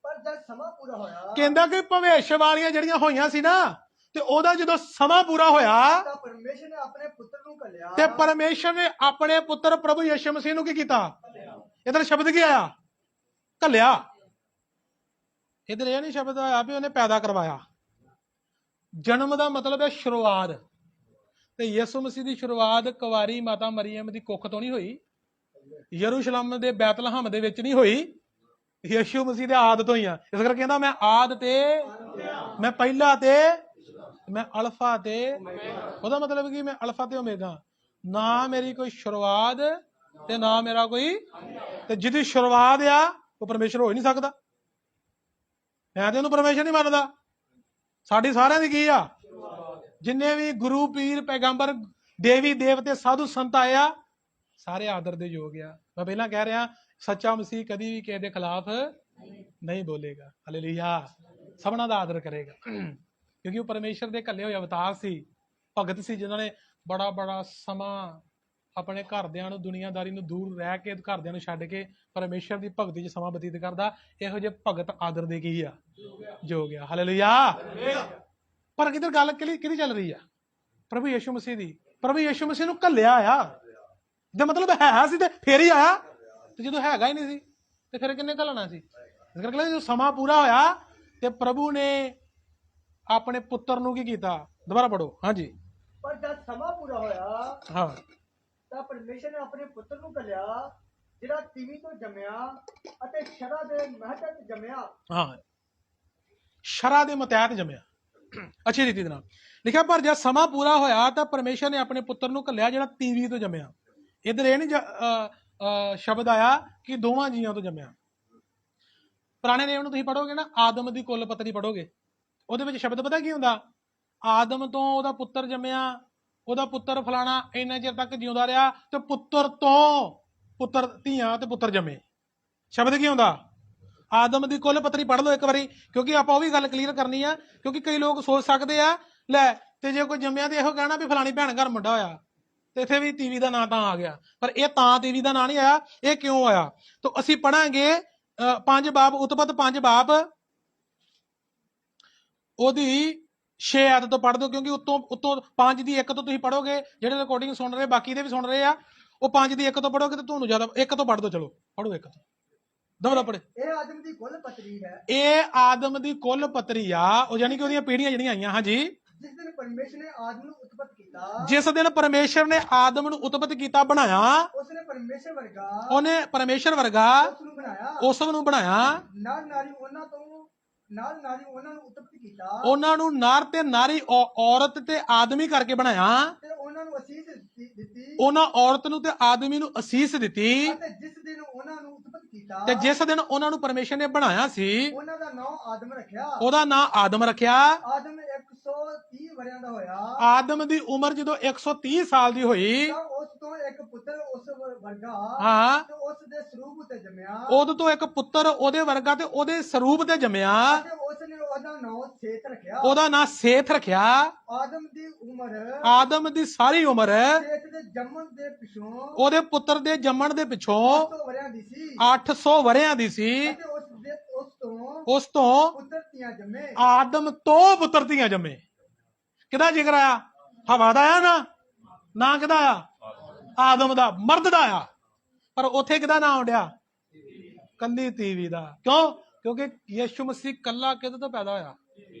ਪਰ ਜਦ ਸਮਾਂ ਪੂਰਾ ਹੋਇਆ, ਕਹਿੰਦਾ ਕਿ ਭਵਿੱਖਬਾਣੀਆਂ ਜਿਹੜੀਆਂ ਹੋਈਆਂ ਸੀ ਨਾ, ਤੇ ਉਹਦਾ ਜਦੋਂ ਸਮਾਂ ਪੂਰਾ ਹੋਇਆ ਤਾਂ ਪਰਮੇਸ਼ਰ ਨੇ ਆਪਣੇ ਪੁੱਤਰ ਨੂੰ ਘੱਲਿਆ, ਤੇ ਪਰਮੇਸ਼ਰ ਨੇ ਆਪਣੇ ਪੁੱਤਰ ਪ੍ਰਭੂ ਯਿਸੂ ਮਸੀਹ ਨੂੰ ਕੀ ਕੀਤਾ? ਇੱਧਰ ਸ਼ਬਦ ਕੀ ਆਇਆ? ਘੱਲਿਆ। ਇੱਧਰ ਇਹ ਨਹੀਂ ਸ਼ਬਦ ਆਇਆ ਵੀ ਉਹਨੇ ਪੈਦਾ ਕਰਵਾਇਆ। ਜਨਮ ਦਾ ਮਤਲਬ ਹੈ ਸ਼ੁਰੂਆਤ। ਤੇ ਯਿਸੂ ਮਸੀਹ ਦੀ ਸ਼ੁਰੂਆਤ ਕੁਵਾਰੀ ਮਾਤਾ ਮਰੀਮ ਦੀ ਕੁੱਖ ਤੋਂ ਨਹੀਂ ਹੋਈ, ਯਰੂਸ਼ਲਮ ਦੇ ਬੈਤਲਹਮ ਦੇ ਵਿੱਚ ਨਹੀਂ ਹੋਈ, ਯਿਸੂ ਮਸੀਹ ਦੇ ਆਦ ਤੋਂ ਹੀ ਆ। ਇਸ ਕਰਕੇ ਕਹਿੰਦਾ ਮੈਂ ਆਦ ਤੇ, ਮੈਂ ਪਹਿਲਾ ਤੇ ਮੈਂ ਅਲਫਾ ਤੇ। ਉਹਦਾ ਮਤਲਬ ਕੀ? ਮੈਂ ਅਲਫਾ ਤੇ ਓਮੇਗਾ। ਨਾ ਮੇਰੀ ਕੋਈ ਸ਼ੁਰੂਆਤ ਤੇ ਨਾ ਮੇਰਾ ਕੋਈ, ਤੇ ਜਿਹਦੀ ਸ਼ੁਰੂਆਤ ਆ ਉਹ ਪਰਮੇਸ਼ਰ ਹੋ ਹੀ ਨਹੀਂ ਸਕਦਾ। ਮੈਂ ਤੇ ਉਹਨੂੰ ਪਰਮੇਸ਼ਰ ਨਹੀਂ ਮੰਨਦਾ। ਸਾਡੀ ਸਾਰਿਆਂ ਦੀ ਕੀ ਆ? ਜਿੰਨੇ ਵੀ ਗੁਰੂ, ਪੀਰ, ਪੈਗੰਬਰ, ਦੇਵੀ ਦੇਵਤੇ, ਸਾਧੂ ਸੰਤ ਆਏ ਆ, ਸਾਰੇ ਆਦਰ ਦੇ ਯੋਗ ਆ। ਮੈਂ ਪਹਿਲਾਂ ਕਹਿ ਰਿਹਾ, ਸੱਚਾ ਮਸੀਹ ਕਦੀ ਵੀ ਕਿਸੇ ਦੇ ਖਿਲਾਫ ਨਹੀਂ ਬੋਲੇਗਾ। ਹਾਲੇਲੂਇਆ। ਸਭਨਾਂ ਦਾ ਆਦਰ ਕਰੇਗਾ ਕਿਉਂਕਿ ਉਹ ਪਰਮੇਸ਼ਰ ਦੇ ਘੱਲੇ ਹੋਏ ਅਵਤਾਰ ਸੀ, ਭਗਤ ਸੀ, ਜਿਨ੍ਹਾਂ ਨੇ ਬੜਾ ਬੜਾ ਸਮਾਂ ਆਪਣੇ ਘਰਦਿਆਂ ਨੂੰ, ਦੁਨੀਆਦਾਰੀ ਨੂੰ ਦੂਰ ਰਹਿ ਕੇ, ਘਰਦਿਆਂ ਨੂੰ ਛੱਡ ਕੇ ਪਰਮੇਸ਼ਰ ਦੀ ਭਗਤੀ 'ਚ ਸਮਾਂ ਬਤੀਤ ਕਰਦਾ। ਇਹੋ ਜਿਹੇ ਭਗਤ ਆਦਰ ਦੇ ਕੀ ਆ? ਯੋਗ ਆ। ਹਾਲੇਲੂਇਆ। ਪਰ ਕਿਧਰ ਗੱਲ ਕਿਹਦੀ ਚੱਲ ਰਹੀ ਆ? ਪ੍ਰਭੂ ਯਿਸੂ ਮਸੀਹ ਦੀ। ਪ੍ਰਭੂ ਯਿਸੂ ਮਸੀਹ ਨੂੰ ਘੱਲਿਆ ਆ, ਜੇ ਮਤਲਬ ਹੈ ਸੀ ਤੇ ਫੇਰ ਹੀ ਆਇਆ, ਤੇ ਜਦੋਂ ਹੈਗਾ ਹੀ ਨਹੀਂ ਸੀ ਤੇ ਫਿਰ ਕਿੰਨੇ ਘੱਲਣਾ ਸੀ? ਇਸ ਕਰਕੇ ਜਦੋਂ ਸਮਾਂ ਪੂਰਾ ਹੋਇਆ ਤੇ ਪ੍ਰਭੂ ਨੇ ਆਪਣੇ ਪੁੱਤਰ ਨੂੰ ਕੀ ਕੀਤਾ? ਦੁਬਾਰਾ ਪੜੋ। ਹਾਂਜੀ। ਪਰ ਜਦ ਸਮਾਂ ਪੂਰਾ ਹੋਇਆ, ਹਾਂ, ਤਾਂ ਪਰਮੇਸ਼ਰ ਨੇ ਆਪਣੇ ਪੁੱਤਰ ਨੂੰ ਘੱਲਿਆ, ਜਿਹੜਾ ਤੀਵੀ ਤੋਂ ਜੰਮਿਆ ਅਤੇ ਸ਼ਰਾ ਦੇ ਮਹਤਤ ਜੰਮਿਆ। ਹਾਂ, ਸ਼ਰਾ ਦੇ ਮਤਹਿਤ ਜੰਮਿਆ। ਅੱਛੀ ਰੀਤੀ ਦੇ ਨਾਲ ਲਿਖਿਆ। ਪਰ ਜਦ ਸਮਾਂ ਪੂਰਾ ਹੋਇਆ ਤਾਂ ਪਰਮੇਸ਼ਰ ਨੇ ਆਪਣੇ ਪੁੱਤਰ ਨੂੰ ਘੱਲਿਆ, ਜਿਹੜਾ ਤੀਵੀ ਤੋਂ ਜੰਮਿਆ। ਇੱਧਰ ਇਹ ਨਹੀਂ ਸ਼ਬਦ ਆਇਆ ਕਿ ਦੋਵਾਂ ਜੀਆਂ ਤੋਂ ਜੰਮਿਆ। ਪੁਰਾਣੇ ਨਿਯਮ ਨੂੰ ਤੁਸੀਂ ਪੜੋਗੇ ਨਾ, ਆਦਮ ਦੀ ਕੁੱਲ ਪੱਤਰੀ ਪੜੋਗੇ, ਉਹਦੇ ਵਿੱਚ ਸ਼ਬਦ ਪਤਾ ਕੀ ਹੁੰਦਾ? ਆਦਮ ਤੋਂ ਉਹਦਾ ਪੁੱਤਰ ਜੰਮਿਆ, ਉਹਦਾ ਪੁੱਤਰ ਫਲਾਣਾ ਇੰਨਾ ਚਿਰ ਤੱਕ ਜਿਉਂਦਾ ਰਿਹਾ, ਤੇ ਪੁੱਤਰ ਤੋਂ ਪੁੱਤਰ ਧੀਆਂ ਤੇ ਪੁੱਤਰ ਜੰਮੇ। ਸ਼ਬਦ ਕੀ ਹੁੰਦਾ? ਆਦਮ ਦੀ ਕੁੱਲ ਪੱਤਰੀ ਪੜ੍ਹ ਲਓ ਇੱਕ ਵਾਰੀ, ਕਿਉਂਕਿ ਆਪਾਂ ਉਹ ਵੀ ਗੱਲ ਕਲੀਅਰ ਕਰਨੀ ਆ। ਕਿਉਂਕਿ ਕਈ ਲੋਕ ਸੋਚ ਸਕਦੇ ਆ ਲੈ ਤੇ ਜੇ ਕੋਈ ਜੰਮਿਆ ਤੇ ਇਹੋ ਕਹਿਣਾ ਵੀ ਫਲਾਣੀ ਭੈਣ ਘਰ ਮੁੰਡਾ ਹੋਇਆ, ਤੇ ਇੱਥੇ ਵੀ ਤੀਵੀ ਦਾ ਨਾਂ ਤਾਂ ਆ ਗਿਆ। ਪਰ ਇਹ ਤਾਂ ਤੀਵੀ ਦਾ ਨਾਂ ਨਹੀਂ ਆਇਆ, ਇਹ ਕਿਉਂ ਆਇਆ? ਤਾਂ ਅਸੀਂ ਪੜਾਂਗੇ 5 ਬਾਬ, ਉਤਪਤ 5 ਬਾਬ ਉਹਦੀ 6 ਆਇਤ ਤੋਂ ਪੜ੍ਹ ਦਿਓ, ਕਿਉਂਕਿ ਉੱਤੋਂ 5 ਦੀ 1 ਤੋਂ ਤੁਸੀਂ ਪੜੋਗੇ। ਜਿਹੜੇ ਰਿਕਾਰਡਿੰਗ ਸੁਣ ਰਹੇ ਬਾਕੀ ਦੇ ਵੀ ਸੁਣ ਰਹੇ ਆ, ਉਹ 5 ਦੀ 1 ਤੋਂ ਪੜੋਗੇ ਤੇ ਤੁਹਾਨੂੰ ਜ਼ਿਆਦਾ 1 ਤੋਂ ਪੜ੍ਹ ਦਿਓ। ਚਲੋ ਪੜੋ 1 ਤੋਂ, ਦਬੜਾ ਪੜੇ। ਇਹ ਆਦਮ ਦੀ ਕੁੱਲ ਪੱਤਰੀ ਹੈ। ਇਹ ਆਦਮ ਦੀ ਕੁੱਲ ਪੱਤਰੀ ਆ, ਉਹ ਯਾਨੀ ਕਿ ਉਹਦੀਆਂ ਪੀੜ੍ਹੀਆਂ ਜਿਹੜੀਆਂ ਆਈਆਂ। ਹਾਂਜੀ, ਜਿਸ ਦਿਨ ਪਰਮੇਸ਼ਰ ਨੇ ਆਦਮ ਨੂੰ ਉਤਪਤ ਕੀਤਾ, ਜਿਸ ਦਿਨ ਪਰਮੇਸ਼ਰ ਨੇ ਆਦਮ ਨੂੰ ਉਤਪਤ ਕੀਤਾ, ਬਣਾਇਆ, ਉਸਨੇ ਪਰਮੇਸ਼ਰ ਵਰਗਾ, ਉਹਨੇ ਪਰਮੇਸ਼ਰ ਵਰਗਾ ਉਸ ਨੂੰ ਬਣਾਇਆ, ਉਸ ਨੂੰ ਬਣਾਇਆ। ਨਾਲ ਨਾਰੀ ਉਹਨਾਂ ਨੂੰ ਉਤਪਤ ਕੀਤਾ, ਉਹਨਾਂ ਨੂੰ ਨਰ ਤੇ ਨਾਰੀ, ਔਰਤ ਤੇ ਆਦਮੀ ਕਰਕੇ ਬਣਾਇਆ, ਤੇ ਉਹਨਾਂ ਨੂੰ ਅਸੀਸ ਦਿੱਤੀ, ਉਹਨਾਂ ਔਰਤ ਨੂੰ ਤੇ ਆਦਮੀ ਨੂੰ ਅਸੀਸ ਦਿੱਤੀ। ਅਤੇ ਜਿਸ ਦਿਨ ਉਹਨਾਂ ਨੂੰ ਉਤਪਤ ਕੀਤਾ, ਤੇ ਜਿਸ ਦਿਨ ਉਹਨਾਂ ਨੂੰ ਪਰਮੇਸ਼ਰ ਨੇ ਬਣਾਇਆ ਸੀ, ਉਹਨਾਂ ਦਾ ਨਾਮ ਆਦਮ ਰੱਖਿਆ। ਉਹਦਾ ਨਾਂ ਆਦਮ ਰੱਖਿਆ। ਆਦਮ 130 ਵਰਿਆਂ ਦਾ ਹੋਇਆ। ਆਦਮ ਦੀ ਉਮਰ ਜਦੋਂ 130 ਸਾਲ ਦੀ ਹੋਈ, ਤਾਂ ਉਸ ਤੋਂ ਇੱਕ ਪੁੱਤਰ ਉਸ ਵਰਗਾ, ਹਾਂ, ਤੇ ਉਸ ਦੇ ਸਰੂਪ ਉਤੇ ਜੰਮਿਆ, ਉਹਦੇ ਤੋਂ ਇੱਕ ਪੁੱਤਰ ਉਹਦੇ ਵਰਗਾ ਤੇ ਉਹਦੇ ਸਰੂਪ ਤੇ ਜੰਮਿਆ। ਤੇ ਉਸ ਨੇ ਉਹਦਾ ਨਾਮ ਸੇਤ ਰੱਖਿਆ। ਉਹਦਾ ਨਾਂ ਸੇਥ ਰੱਖਿਆ। ਆਦਮ ਦੀ ਉਮਰ, ਆਦਮ ਦੀ ਸਾਰੀ ਉਮਰ ਸੇਤ ਦੇ ਜੰਮਣ ਦੇ ਪਿਛੋਂ, ਉਹਦੇ ਪੁੱਤਰ ਦੇ ਜੰਮਣ ਦੇ ਪਿੱਛੋਂ 800 ਵਰਿਆਂ ਦੀ ਸੀ। 800 ਵਰਿਆਂ ਦੀ ਸੀ। ਅਤੇ ਉਸ ਤੋਂ ਪੁੱਤਰ ਧੀਆਂ ਜੰਮੇ। ਆਦਮ ਤੋਂ ਪੁੱਤਰ ਧੀਆਂ ਜੰਮੇ। ਕਿਹਦਾ ਜ਼ਿਕਰ ਆਇਆ? ਹਵਾ ਦਾ ਆਇਆ ਨਾ ਕਿਹਦਾ ਆਇਆ? ਆਦਮ ਦਾ, ਮਰਦ ਦਾ ਆਇਆ। ਪਰ ਉੱਥੇ ਕਿਹਦਾ ਨਾਂ ਆਉਂਦਿਆ? ਕੱਲੀ ਤੀਵੀ ਦਾ। ਕਿਉਂ? ਕਿਉਂਕਿ ਯਿਸੂ ਮਸੀਹ ਕੱਲਾ ਕਿਹਦੇ ਤੋਂ ਪੈਦਾ ਹੋਇਆ?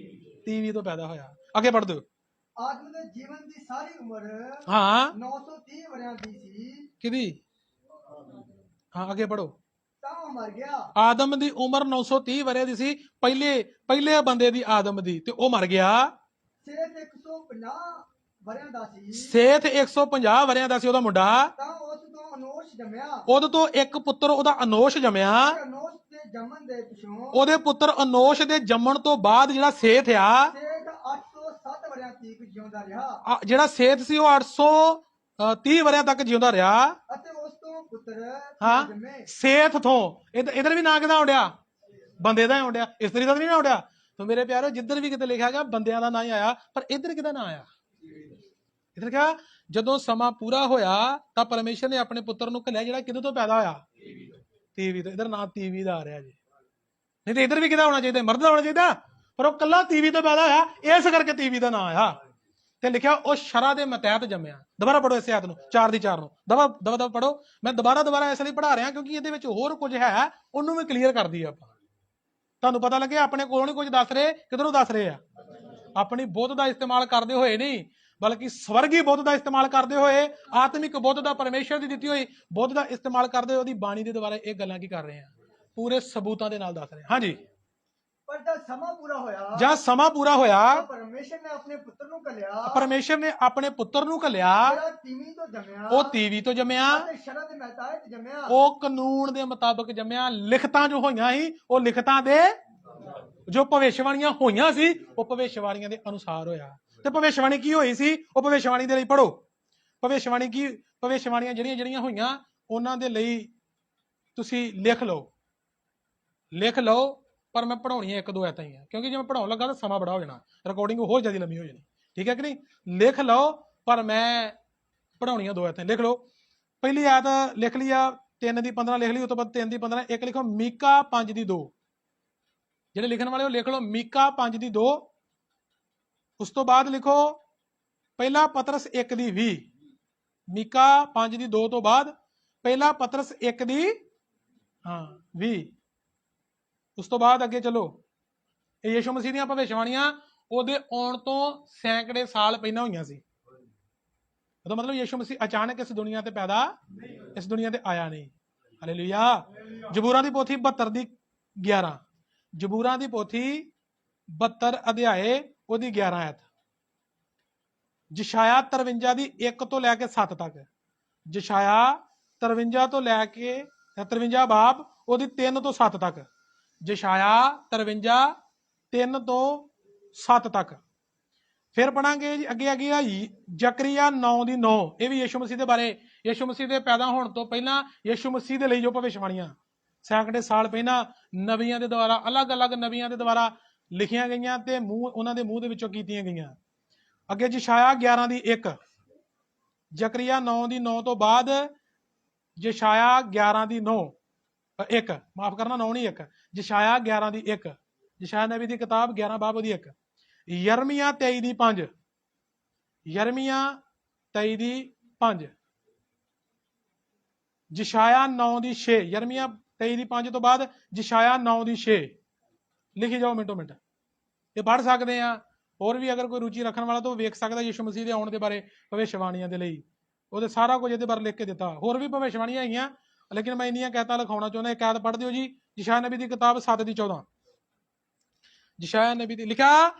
ਤੀਵੀ ਤੋਂ ਪੈਦਾ ਹੋਇਆ। ਅੱਗੇ ਪੜ੍ਹ ਦਿਓ। ਆਦਮ ਦੇ ਜੀਵਨ ਦੀ ਸਾਰੀ ਉਮਰ ਹਾਂ 930 ਵਰਿਆਂ ਦੀ ਸੀ। ਕਿਹਦੀ? ਹਾਂ ਅੱਗੇ ਪੜ੍ਹੋ। ਤਾਂ ਉਹ ਮਰ ਗਿਆ। ਆਦਮ ਦੀ ਉਮਰ 930 ਵਰ੍ਹੇ ਦੀ ਸੀ, ਪਹਿਲੇ ਬੰਦੇ ਦੀ, ਆਦਮ ਦੀ, ਤੇ ਉਹ ਮਰ ਗਿਆ। ਸੇਤ 150 ਵਰਿਆਂ ਦਾ ਸੀ। ਸੇਥ 150 ਵਰ੍ਹਿਆਂ ਦਾ ਸੀ ਉਹਦਾ ਮੁੰਡਾ। ਤਾਂ ਉਸ ਤੋਂ ਅਨੋਸ਼ ਜੰਮਿਆ। ਉਹਦੇ ਤੋਂ ਇੱਕ ਪੁੱਤਰ ਉਹਦਾ ਅਨੋਸ਼ ਜੰਮਿਆ। ਤੇ ਅਨੋਸ਼ ਦੇ ਜੰਮਣ ਦੇ ਪਿਛੋਂ, ਉਹਦੇ ਪੁੱਤਰ ਅਨੋਸ਼ ਦੇ ਜੰਮਣ ਤੋਂ ਬਾਅਦ ਜਿਹੜਾ ਸੇਥ ਆ, ਸੇਤ 807 ਵਰਿਆਂ ਤੀਕ ਜਿਉਂਦਾ ਰਿਹਾ। ਜਿਹੜਾ ਸੇਥ ਸੀ ਉਹ 830 ਵਰ੍ਹਿਆਂ ਤੱਕ ਜਿਉਂਦਾ ਰਿਹਾ। ਅਤੇ ਉਸ ਤੋਂ ਪੁੱਤਰ ਹਾਂ, ਜੰਮੇ। ਸੇਥ ਤੋਂ ਇਧਰ ਵੀ ਨਾਂ ਕਿਹਦਾ ਆਉਂਦਿਆ? ਬੰਦੇ ਦਾ ਹੀ ਆਉਂਦਿਆ, ਇਸਤਰੀ ਦਾ ਨਹੀਂ ਨਾ ਆਉਂਦਿਆ। ਤਾਂ ਮੇਰੇ ਪਿਆਰੋ, ਜਿੱਧਰ ਵੀ ਕਿਤੇ ਲਿਖਿਆ ਗਿਆ ਬੰਦਿਆਂ ਦਾ ਨਾਂ ਹੀ ਆਇਆ, ਪਰ ਇੱਧਰ ਕਿਹਦਾ ਨਾਂ ਆਇਆ? ਇੱਧਰ ਕਿਹਾ ਜਦੋਂ ਸਮਾਂ ਪੂਰਾ ਹੋਇਆ ਤਾਂ ਪਰਮੇਸ਼ਰ ਨੇ ਆਪਣੇ ਪੁੱਤਰ ਨੂੰ ਘੱਲਿਆ, ਜਿਹੜਾ ਕਿਹਦੇ ਤੋਂ ਪੈਦਾ ਹੋਇਆ? ਤੀਵੀ ਤੋਂ। ਇੱਧਰ ਨਾਂ ਤੀਵੀ ਦਾ ਆ ਰਿਹਾ ਜੀ, ਨਹੀਂ ਤੇ ਇੱਧਰ ਵੀ ਕਿਹਦਾ ਹੋਣਾ ਚਾਹੀਦਾ? ਮਰਦ ਦਾ ਹੋਣਾ ਚਾਹੀਦਾ, ਪਰ ਉਹ ਕੱਲਾ ਤੀਵੀ ਤੋਂ ਪੈਦਾ ਹੋਇਆ, ਇਸ ਕਰਕੇ ਤੀਵੀ ਦਾ ਨਾਂ ਆਇਆ। ਤੇ ਲਿਖਿਆ ਉਹ ਸ਼ਰਾ ਦੇ ਮਤਹਿਤ ਜੰਮਿਆ। ਦੁਬਾਰਾ ਪੜੋ ਇਸ ਆਇਤ ਨੂੰ, 4 ਦੀ 4 ਨੂੰ, ਦਬਾ ਪੜੋ। ਮੈਂ ਦੁਬਾਰਾ ਇਸ ਲਈ ਪੜ੍ਹਾ ਰਿਹਾ ਕਿਉਂਕਿ ਇਹਦੇ ਵਿੱਚ ਹੋਰ ਕੁਝ ਹੈ, ਉਹਨੂੰ ਵੀ ਕਲੀਅਰ ਕਰ ਦਈਏ ਆਪਾਂ। ਤੁਹਾਨੂੰ ਪਤਾ ਲੱਗੇ ਆਪਣੇ ਕੋਲੋਂ ਨਹੀਂ ਕੁਝ ਦੱਸ ਰਹੇ, ਕਿਧਰੋਂ ਦੱਸ ਰਹੇ ਆ? ਆਪਣੀ ਬੁੱਧ ਦਾ ਇਸਤੇਮਾਲ ਕਰਦੇ ਹੋਏ ਨਹੀਂ, ਬਲਕਿ ਸਵਰਗੀ ਬੁੱਧ ਦਾ ਇਸਤੇਮਾਲ ਕਰਦੇ ਹੋਏ, ਆਤਮਿਕ ਬੁੱਧ ਦਾ, ਪਰਮੇਸ਼ਰ ਦੀ ਦਿੱਤੀ ਹੋਈ ਬੁੱਧ ਦਾ ਇਸਤੇਮਾਲ ਕਰਦੇ ਹੋਏ, ਉਹਦੀ ਬਾਣੀ ਦੇ ਦੁਆਰਾ ਇਹ ਗੱਲਾਂ ਕੀ ਕਰ ਰਹੇ ਆ? ਪੂਰੇ ਸਬੂਤਾਂ ਦੇ ਨਾਲ ਦੱਸ ਰਹੇ। ਹਾਂਜੀ, ਪਰ ਜਦ ਸਮਾਂ ਪੂਰਾ ਹੋਇਆ, ਜਦ ਸਮਾਂ ਪੂਰਾ ਹੋਇਆ, ਪਰਮੇਸ਼ਰ ਨੇ ਆਪਣੇ ਪੁੱਤਰ ਨੂੰ ਘੱਲਿਆ, ਪਰਮੇਸ਼ਰ ਨੇ ਆਪਣੇ ਪੁੱਤਰ ਨੂੰ ਘੱਲਿਆ। ਜਿਹੜਾ ਤੀਵੀ ਤੋਂ ਜੰਮਿਆ, ਉਹ ਤੀਵੀ ਤੋਂ ਜੰਮਿਆ, ਅਤੇ ਸ਼ਰਾ ਦੇ ਮਹਿਤਾਇਤ ਜੰਮਿਆ। ਉਹ ਕਾਨੂੰਨ ਦੇ ਮੁਤਾਬਕ ਜੰਮਿਆ। ਲਿਖਤਾਂ ਜੋ ਹੋਈਆਂ ਸੀ, ਉਹ ਲਿਖਤਾਂ ਦੇ ਜੋ ਭਵਿੱਖਬਾਣੀਆਂ ਹੋਈਆਂ ਸੀ, ਉਹ ਭਵਿੱਖਬਾਣੀਆਂ ਦੇ ਅਨੁਸਾਰ ਹੋਇਆ। ਤੇ ਭਵਿੱਖਬਾਣੀ ਕੀ ਹੋਈ ਸੀ? ਉਹ ਭਵਿੱਖਬਾਣੀ ਦੇ ਲਈ ਪੜੋ। ਭਵਿੱਖਬਾਣੀ ਕੀ? ਭਵਿੱਖਬਾਣੀਆਂ ਜਿਹੜੀਆਂ ਹੋਈਆਂ, ਉਹਨਾਂ ਦੇ ਲਈ ਤੁਸੀਂ ਲਿਖ ਲਓ। ਪਰ ਮੈਂ ਪੜਾਉਣੀਆਂ 1-2 ਐਤਾਂ ਹੀ ਆ, ਕਿਉਂਕਿ ਜੇ ਮੈਂ ਪੜਾਉਣ ਲੱਗਾ ਤਾਂ ਸਮਾਂ ਬੜਾ ਹੋ ਜਾਣਾ, ਰਿਕਾਰਡਿੰਗ ਹੋਰ ਜ਼ਿਆਦਾ ਲੰਮੀ ਹੋ ਜਾਣੀ। ਠੀਕ ਹੈ ਕਿ ਨਹੀਂ? ਲਿਖ ਲਓ, ਪਰ ਮੈਂ ਪੜਾਉਣੀਆਂ 2 ਐਤਾਂ। ਲਿਖ ਲਓ। ਪਹਿਲੀ ਆਇਤ ਲਿਖ ਲਈ ਆ, 3 ਦੀ 15 ਲਿਖ ਲਈ, ਉਸ ਤੋਂ ਬਾਅਦ 3 ਦੀ 15। ਇੱਕ ਲਿਖੋ ਮੀਕਾ 5 ਦੀ 2। ਜਿਹੜੇ ਲਿਖਣ ਵਾਲੇ ਉਹ ਲਿਖ ਲਓ ਮੀਕਾ 5 ਦੀ 2। ਉਸ ਤੋਂ ਬਾਅਦ ਲਿਖੋ ਪਹਿਲਾ ਪਤਰਸ 1 ਦੀ 20। ਮੀਕਾ 5 ਦੀ 2 ਤੋਂ ਬਾਅਦ ਪਹਿਲਾ ਪਤਰਸ 1 ਦੀ 20। ਉਸ ਤੋਂ ਬਾਅਦ ਅੱਗੇ ਚਲੋ। ਇਹ ਯਿਸੂ ਮਸੀਹ ਦੀਆਂ ਭਵਿੱਖਬਾਣੀਆਂ ਉਹਦੇ ਆਉਣ ਤੋਂ ਸੈਂਕੜੇ ਸਾਲ ਪਹਿਲਾਂ ਹੋਈਆਂ ਸੀ। ਉਹਦਾ ਮਤਲਬ ਯਿਸੂ ਮਸੀਹ ਅਚਾਨਕ ਇਸ ਦੁਨੀਆ ਤੇ ਇਸ ਦੁਨੀਆ ਤੇ ਆਇਆ ਨਹੀਂ। ਹਾਲੇਲੂਇਆ। ਜ਼ਬੂਰਾਂ ਦੀ ਪੋਥੀ 72 ਦੀ 11। ਜ਼ਬੂਰਾਂ ਦੀ ਪੋਥੀ 72 ਅਧਿਆਏ ਉਹਦੀ 11 ਆਇਤ। ਯਸ਼ਾਇਆ 53 ਦੀ 1 ਤੋਂ ਲੈ ਕੇ 7 ਤੱਕ। ਯਸ਼ਾਇਆ 53 ਤੋਂ ਲੈ ਕੇ 53 ਬਾਬ ਉਹਦੀ 3 ਤੋਂ 7 ਤੱਕ। ਯਸ਼ਾਇਆ 53 3 ਤੋਂ 7 ਤੱਕ। ਫਿਰ ਪੜਾਂਗੇ ਜੀ ਅੱਗੇ ਅੱਗੇ ਆ ਜ਼ਕਰੀਆ 9:9। ਇਹ ਵੀ ਯਿਸੂ ਮਸੀਹ ਦੇ ਬਾਰੇ, ਯਿਸੂ ਮਸੀਹ ਦੇ ਪੈਦਾ ਹੋਣ ਤੋਂ ਪਹਿਲਾਂ ਯਿਸੂ ਮਸੀਹ ਦੇ ਲਈ ਜੋ ਭਵਿੱਖਬਾਣੀਆਂ ਸੈਂਕੜੇ ਸਾਲ ਪਹਿਲਾਂ ਨਬੀਆਂ ਦੇ ਦੁਆਰਾ, ਅਲੱਗ-ਅਲੱਗ ਨਬੀਆਂ ਦੇ ਦੁਆਰਾ ਲਿਖੀਆਂ ਗਈਆਂ ਤੇ ਉਹਨਾਂ ਦੇ ਮੂੰਹ ਦੇ ਵਿੱਚੋਂ ਕੀਤੀਆਂ ਗਈਆਂ। ਅੱਗੇ ਯਸ਼ਾਇਆ 11:1, ਜ਼ਕਰੀਆ 9:9 ਤੋਂ ਬਾਅਦ ਯਸ਼ਾਇਆ 11:1, ਮਾਫ ਕਰਨਾ 9 ਨਹੀਂ 1, ਯਸ਼ਾਇਆ 11:1, ਯਸ਼ਾਇਆ ਨਬੀ ਦੀ ਕਿਤਾਬ 11 ਬਾਬ ਉਹਦੀ 1, ਯਰਮੀਆ 23:5, ਯਰਮੀਆ 23:5, ਯਸ਼ਾਇਆ 9:6, ਯਰਮੀਆ 23:5 ਤੋਂ ਬਾਅਦ ਯਸ਼ਾਇਆ 9:6। ਲਿਖੀ ਜਾਓ ਮਿੰਟੋ ਮਿੰਟ, ਇਹ ਪੜ੍ਹ ਸਕਦੇ ਆ। ਹੋਰ ਵੀ ਅਗਰ ਕੋਈ ਰੁਚੀ ਰੱਖਣ ਵਾਲਾ ਤਾਂ ਉਹ ਵੇਖ ਸਕਦਾ ਯਿਸੂ ਮਸੀਹ ਦੇ ਆਉਣ ਦੇ ਬਾਰੇ ਭਵਿੱਖਬਾਣੀਆਂ ਦੇ ਲਈ, ਉਹਦੇ ਸਾਰਾ ਕੁਝ ਇਹਦੇ ਬਾਰੇ ਲਿਖ ਕੇ ਦਿੱਤਾ। ਹੋਰ ਵੀ ਭਵਿੱਖਬਾਣੀਆਂ ਹੈਗੀਆਂ, ਲੇਕਿਨ ਮੈਂ ਇੰਨੀਆਂ ਕਹਿਤਾ ਲਿਖਾਉਣਾ ਚਾਹੁੰਦਾ। ਇੱਕ ਆਇਤ ਪੜ੍ਹ ਦਿਓ ਜੀ, ਯਸ਼ਾਇਆ ਨਬੀ ਦੀ ਕਿਤਾਬ 7:14, ਯਸ਼ਾਇਆ ਨਬੀ ਦੀ ਲਿਖਿਆ,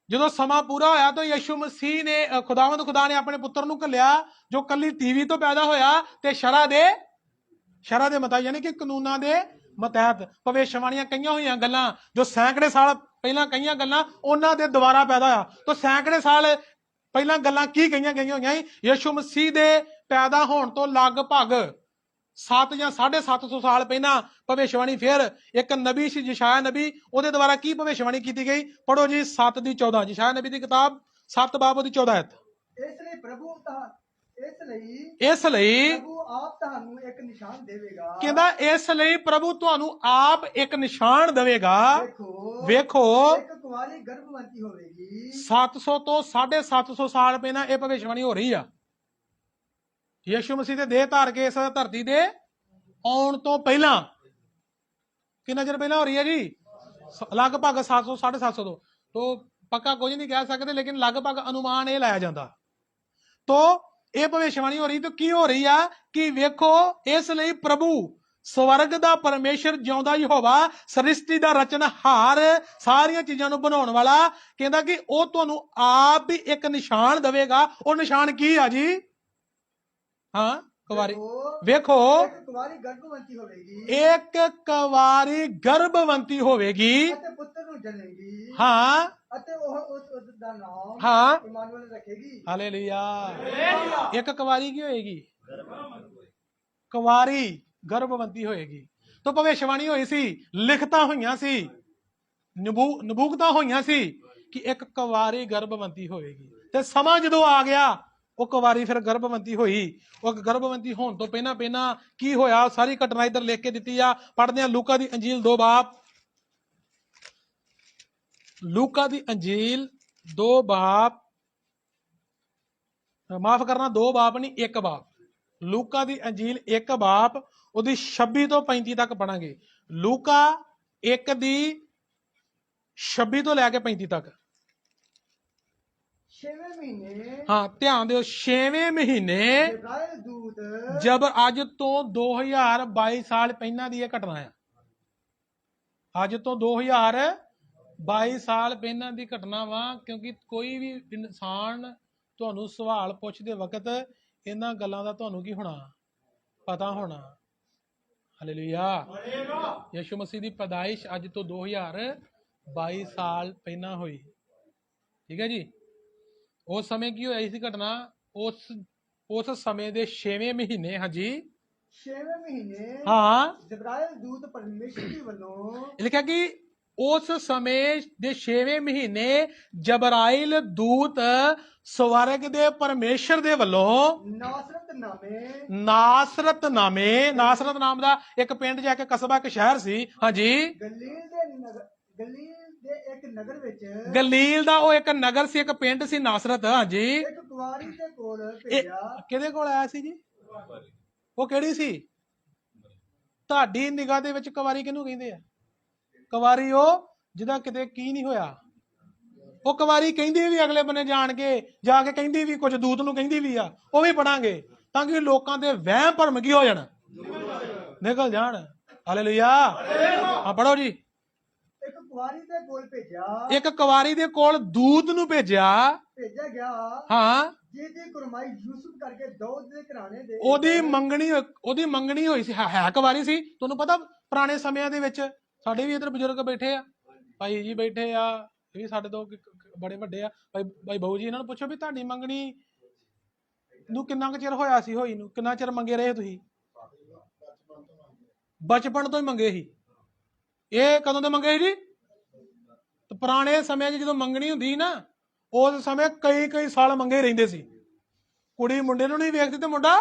ਜਦੋਂ ਸਮਾਂ ਪੂਰਾ ਹੋਇਆ ਤਾਂ ਯਿਸੂ ਮਸੀਹ ਨੇ ਖੁਦਾਵੰਦ ਖੁਦਾ ਨੇ ਆਪਣੇ ਪੁੱਤਰ ਨੂੰ ਘੱਲਿਆ ਜੋ ਕੱਲੀ ਟੀਵੀ ਤੋਂ ਪੈਦਾ ਹੋਇਆ ਤੇ ਸ਼ਰ੍ਹਾ ਦੇ ਮਤਾ ਯਾਨੀ ਕਿ ਕਾਨੂੰਨਾਂ ਦੇ ਮਤਹਿਤ ਭਵਿੱਖਬਾਣੀਆਂ ਕਈਆਂ ਹੋਈਆਂ ਗੱਲਾਂ ਜੋ ਸੈਂਕੜੇ ਸਾਲ ਪਹਿਲਾਂ ਕਈਆਂ ਗੱਲਾਂ ਉਹਨਾਂ ਦੇ ਦੁਆਰਾ ਪੈਦਾ ਹੋਇਆ। ਤਾਂ ਸੈਂਕੜੇ ਸਾਲ ਪਹਿਲਾਂ ਗੱਲਾਂ ਕੀ ਕਹੀਆਂ ਗਈਆਂ ਹੋਈਆਂ ਯਿਸੂ ਮਸੀਹ ਦੇ ਪੈਦਾ ਹੋਣ ਤੋਂ ਲਗਭਗ 7 ਜਾਂ 750 ਸਾਲ ਪਹਿਲਾਂ ਭਵਿੱਖਬਾਣੀ ਫਿਰ ਇੱਕ ਨਬੀ ਸੀ ਯਸ਼ਾਇਆ ਨਬੀ, ਉਹਦੇ ਦੁਆਰਾ ਕੀ ਭਵਿੱਖਬਾਣੀ ਕੀਤੀ ਗਈ। ਪੜੋ ਜੀ 7:14, ਯਸ਼ਾਇਆ ਨਬੀ ਦੀ ਕਿਤਾਬ 7 ਬਾਬ ਉਹਦੀ 14 ਆਇਤ। ਇਸ ਲਈ ਪ੍ਰਭੂ ਆਪ ਤੁਹਾਨੂੰ ਇੱਕ ਨਿਸ਼ਾਨ ਦੇਵੇਗਾ, ਕਹਿੰਦਾ ਇਸ ਲਈ ਪ੍ਰਭੂ ਤੁਹਾਨੂੰ ਆਪ ਇੱਕ ਨਿਸ਼ਾਨ ਦੇਵੇਗਾ। ਵੇਖੋ ਇੱਕ ਕੁਆਰੀ ਗਰਭਵਤੀ ਹੋਵੇਗੀ। 700 ਤੋਂ 750 ਸਾਲ ਪਹਿਲਾਂ ਇਹ ਭਵਿੱਖਬਾਣੀ ਹੋ ਰਹੀ ਆ। ਯਿਸੂ ਮਸੀਹ ਦੇ ਦੇਹ ਧਾਰ ਕੇ ਇਸ ਧਰਤੀ ਦੇ ਆਉਣ ਤੋਂ ਪਹਿਲਾਂ ਕਿੰਨਾ ਚਿਰ ਪਹਿਲਾਂ ਹੋ ਰਹੀ ਹੈ ਜੀ? ਲਗਭਗ 700 750 ਤੋਂ ਪੱਕਾ ਕੁਝ ਨਹੀਂ ਕਹਿ ਸਕਦੇ, ਲੇਕਿਨ ਲਗਭਗ ਅਨੁਮਾਨ ਇਹ ਲਾਇਆ ਜਾਂਦਾ। ਤੋਂ ਇਹ ਭਵਿੱਖਬਾਣੀ ਹੋ ਰਹੀ ਤਾਂ ਕੀ ਹੋ ਰਹੀ ਆ ਕਿ ਵੇਖੋ ਇਸ ਲਈ ਪ੍ਰਭੂ ਸਵਰਗ ਦਾ ਪਰਮੇਸ਼ਰ ਜਿਉਂਦਾ ਯਹੋਵਾ ਸ੍ਰਿਸ਼ਟੀ ਦਾ ਰਚਨਹਾਰ ਸਾਰੀਆਂ ਚੀਜ਼ਾਂ ਨੂੰ ਬਣਾਉਣ ਵਾਲਾ ਕਹਿੰਦਾ ਕਿ ਉਹ ਤੁਹਾਨੂੰ ਆਪ ਹੀ ਇੱਕ ਨਿਸ਼ਾਨ ਦੇਵੇਗਾ। ਉਹ ਨਿਸ਼ਾਨ ਕੀ ਆ ਜੀ? ਹਾਂ ਕੁਵਾਰੀ ਵੇਖੋ ਇੱਕ ਕੁਆਰੀ ਗਰਭਵਤੀ ਹੋਵੇਗੀ, ਇੱਕ ਕੁਵਾਰੀ ਗਰਭਵਤੀ ਹੋਵੇਗੀ ਅਤੇ ਪੁੱਤਰ ਨੂੰ ਜਨੇਗੀ। ਹਾਂ ਅਤੇ ਉਹ ਉਸ ਦਾ ਨਾਮ ਹਾਂ ਇਮਾਨੁਅਲ ਰੱਖੇਗੀ। ਹਾਲੇਲੂਇਆ। ਇੱਕ ਕੁਵਾਰੀ ਕੀ ਹੋਏਗੀ? ਕੁਵਾਰੀ ਗਰਭਵਤੀ ਹੋਏਗੀ। ਤਾਂ ਭਵਿੱਖਬਾਣੀ ਹੋਈ ਸੀ, ਲਿਖਤਾਂ ਹੋਈਆਂ ਸੀ, ਨਬੂਵਤਾਂ ਹੋਈਆਂ ਸੀ ਕਿ ਇੱਕ ਕੁਵਾਰੀ ਗਰਭਵਤੀ ਹੋਏਗੀ। ਤੇ ਸਮਾਂ ਜਦੋਂ ਆ ਗਿਆ ਉਹ ਕੁਵਾਰੀ ਫਿਰ ਗਰਭਵਤੀ ਹੋਈ। ਉਹ ਗਰਭਵਤੀ ਹੋਣ ਤੋਂ ਪਹਿਲਾਂ ਕੀ ਹੋਇਆ ਸਾਰੀ ਘਟਨਾ ਇੱਧਰ ਲਿਖ ਕੇ ਦਿੱਤੀ ਆ। ਪੜ੍ਹਦੇ ਆ ਲੂਕਾ ਦੀ ਅੰਜੀਲ 2 ਬਾਬ, ਲੂਕਾ ਦੀ ਅੰਜੀਲ 2 ਬਾਬ, ਮਾਫ ਕਰਨਾ 2 ਬਾਬ ਨਹੀਂ 1 ਬਾਬ। ਲੂਕਾ ਦੀ ਅੰਜੀਲ 1 ਬਾਬ ਉਹਦੀ 26 ਤੋਂ 35 ਤੱਕ ਪੜਾਂਗੇ। ਲੂਕਾ 1 ਦੀ 26 ਤੋਂ ਲੈ ਕੇ 35 ਤੱਕ। 6ਵੇਂ ਮਹੀਨੇ, ਹਾਂ ਧਿਆਨ ਦਿਓ, 6ਵੇਂ ਮਹੀਨੇ ਜਿਬਰਾਇਲ ਦੂਤ, ਜਬ ਅੱਜ ਤੋਂ 2022 ਸਾਲ ਪਹਿਲਾਂ ਦੀ ਇਹ ਘਟਨਾ ਹੈ। ਅੱਜ ਤੋਂ 2022 ਸਾਲ ਪਹਿਲਾਂ ਦੀ ਘਟਨਾ ਵਾ, ਕਿਉਂਕਿ ਕੋਈ ਵੀ ਇਨਸਾਨ ਤੁਹਾਨੂੰ ਸਵਾਲ ਪੁੱਛਦੇ ਵਕਤ ਇਹਨਾਂ ਗੱਲਾਂ ਦਾ ਤੁਹਾਨੂੰ ਕੀ ਹੋਣਾ? ਪਤਾ ਹੋਣਾ। ਹਾਲੇਲੂਇਆ। ਯਿਸੂ ਮਸੀਹ ਦੀ ਪੈਦਾਇਸ਼ ਅੱਜ ਤੋਂ 2022 ਸਾਲ ਪਹਿਲਾਂ ਹੋਈ। ਠੀਕ ਹੈ ਜੀ। ਉਸ ਸਮੇਂ ਕੀ ਹੋਇਆ ਸੀ ਘਟਨਾ? ਉਸ ਸਮੇਂ ਦੇ 6ਵੇਂ ਮਹੀਨੇ, ਹਾਂਜੀ 6ਵੇਂ ਮਹੀਨੇ, ਹਾਂ ਜਿਬਰਾਇਲ ਦੂਤ ਪਰਮੇਸ਼ਰ ਦੀ ਵੱਲੋਂ, ਲਿਖਿਆ ਕਿ ਉਸ ਸਮੇਂ ਦੇ 6ਵੇਂ ਮਹੀਨੇ ਜਬਰਾਇਲ ਦੂਤ ਸਵਰਗ ਦੇ ਪਰਮੇਸ਼ਰ ਦੇ ਵੱਲੋਂ ਨਾਸਰਤ ਨਾਮ ਦਾ ਇੱਕ ਪਿੰਡ ਜਾਂ ਇੱਕ ਕਸਬਾ, ਇੱਕ ਸ਼ਹਿਰ ਸੀ, ਹਾਂਜੀ ਗਲੀਲ ਦਾ ਉਹ ਇੱਕ ਨਗਰ ਸੀ, ਇੱਕ ਪਿੰਡ ਸੀ ਨਾਸਰਤ, ਹਾਂਜੀ। ਇੱਕ ਕੁਵਾਰੀ ਦੇ ਕੋਲ ਭੇਜਿਆ। ਕਿਹਦੇ ਕੋਲ ਆਇਆ ਸੀ ਜੀ? ਉਹ ਕਿਹੜੀ ਸੀ? ਤੁਹਾਡੀ ਨਿਗਾਹ ਦੇ ਵਿੱਚ ਕੁਵਾਰੀ ਕਿਹਨੂੰ ਕਹਿੰਦੇ ਆ? ਕੁਵਾਰੀ ਉਹ ਜਿਹਦਾ ਕਿਤੇ ਕੀ ਨਹੀਂ ਹੋਇਆ। ਉਹ ਕੁਵਾਰੀ ਕਹਿੰਦੀ ਵੀ ਅਗਲੇ ਬੰਨੇ ਜਾਣ ਕੇ ਜਾ ਕੇ ਕਹਿੰਦੀ ਵੀ ਕੁਝ ਦੂਤ ਨੂੰ ਕਹਿੰਦੀ ਵੀ ਆ, ਉਹ ਵੀ ਪੜਾਂਗੇ ਤਾਂ ਕਿ ਲੋਕਾਂ ਦੇ ਵਹਿਮ ਭਰਮ ਕੀ ਹੋ ਜਾਣ, ਨਿਕਲ ਜਾਣ। ਹਾਲੇਲੂਇਆ। ਹਾਂ ਪੜੋ ਜੀ। ਇੱਕ ਕੁਵਾਰੀ ਦੇ ਕੋਲ ਭੇਜਿਆ, ਇੱਕ ਕੁਵਾਰੀ ਦੇ ਕੋਲ ਦੂਤ ਨੂੰ ਭੇਜਿਆ ਗਿਆ, ਹਾਂ, ਜਿਹਦੀ ਕੁਰਮਾਈ ਯੂਸੁਫ ਕਰਕੇ ਦਾਊਦ ਦੇ ਘਰਾਣੇ ਦੇ, ਉਹਦੀ ਮੰਗਣੀ ਹੋਈ ਸੀ। ਹੈ ਕੁਵਾਰੀ ਸੀ। ਤੁਹਾਨੂੰ ਪਤਾ ਪੁਰਾਣੇ ਸਮਿਆਂ ਦੇ ਵਿੱਚ ਸਾਡੇ ਵੀ ਇੱਧਰ ਬਜ਼ੁਰਗ ਬੈਠੇ ਆ, ਭਾਈ ਜੀ ਬੈਠੇ ਆ, ਇਹ ਵੀ ਸਾਡੇ ਤੋਂ ਬੜੇ ਵੱਡੇ ਆ ਭਾਈ ਬਾਊ ਜੀ, ਇਹਨਾਂ ਨੂੰ ਪੁੱਛੋ ਵੀ ਤੁਹਾਡੀ ਮੰਗਣੀ ਨੂੰ ਕਿੰਨਾ ਕੁ ਚਿਰ ਹੋਇਆ ਸੀ ਹੋਈ ਨੂੰ? ਕਿੰਨਾ ਚਿਰ ਮੰਗੇ ਰਹੇ ਤੁਸੀਂ? ਬਚਪਨ ਤੋਂ ਹੀ ਮੰਗੇ ਸੀ। ਇਹ ਕਦੋਂ ਦੇ ਮੰਗੇ ਸੀ ਜੀ? ਤੇ ਪੁਰਾਣੇ ਸਮੇਂ 'ਚ ਜਦੋਂ ਮੰਗਣੀ ਹੁੰਦੀ ਸੀ ਨਾ, ਉਸ ਸਮੇਂ ਕਈ ਸਾਲ ਮੰਗੇ ਰਹਿੰਦੇ ਸੀ। ਕੁੜੀ ਮੁੰਡੇ ਨੂੰ ਨਹੀਂ ਵੇਖਦੀ ਤੇ ਮੁੰਡਾ,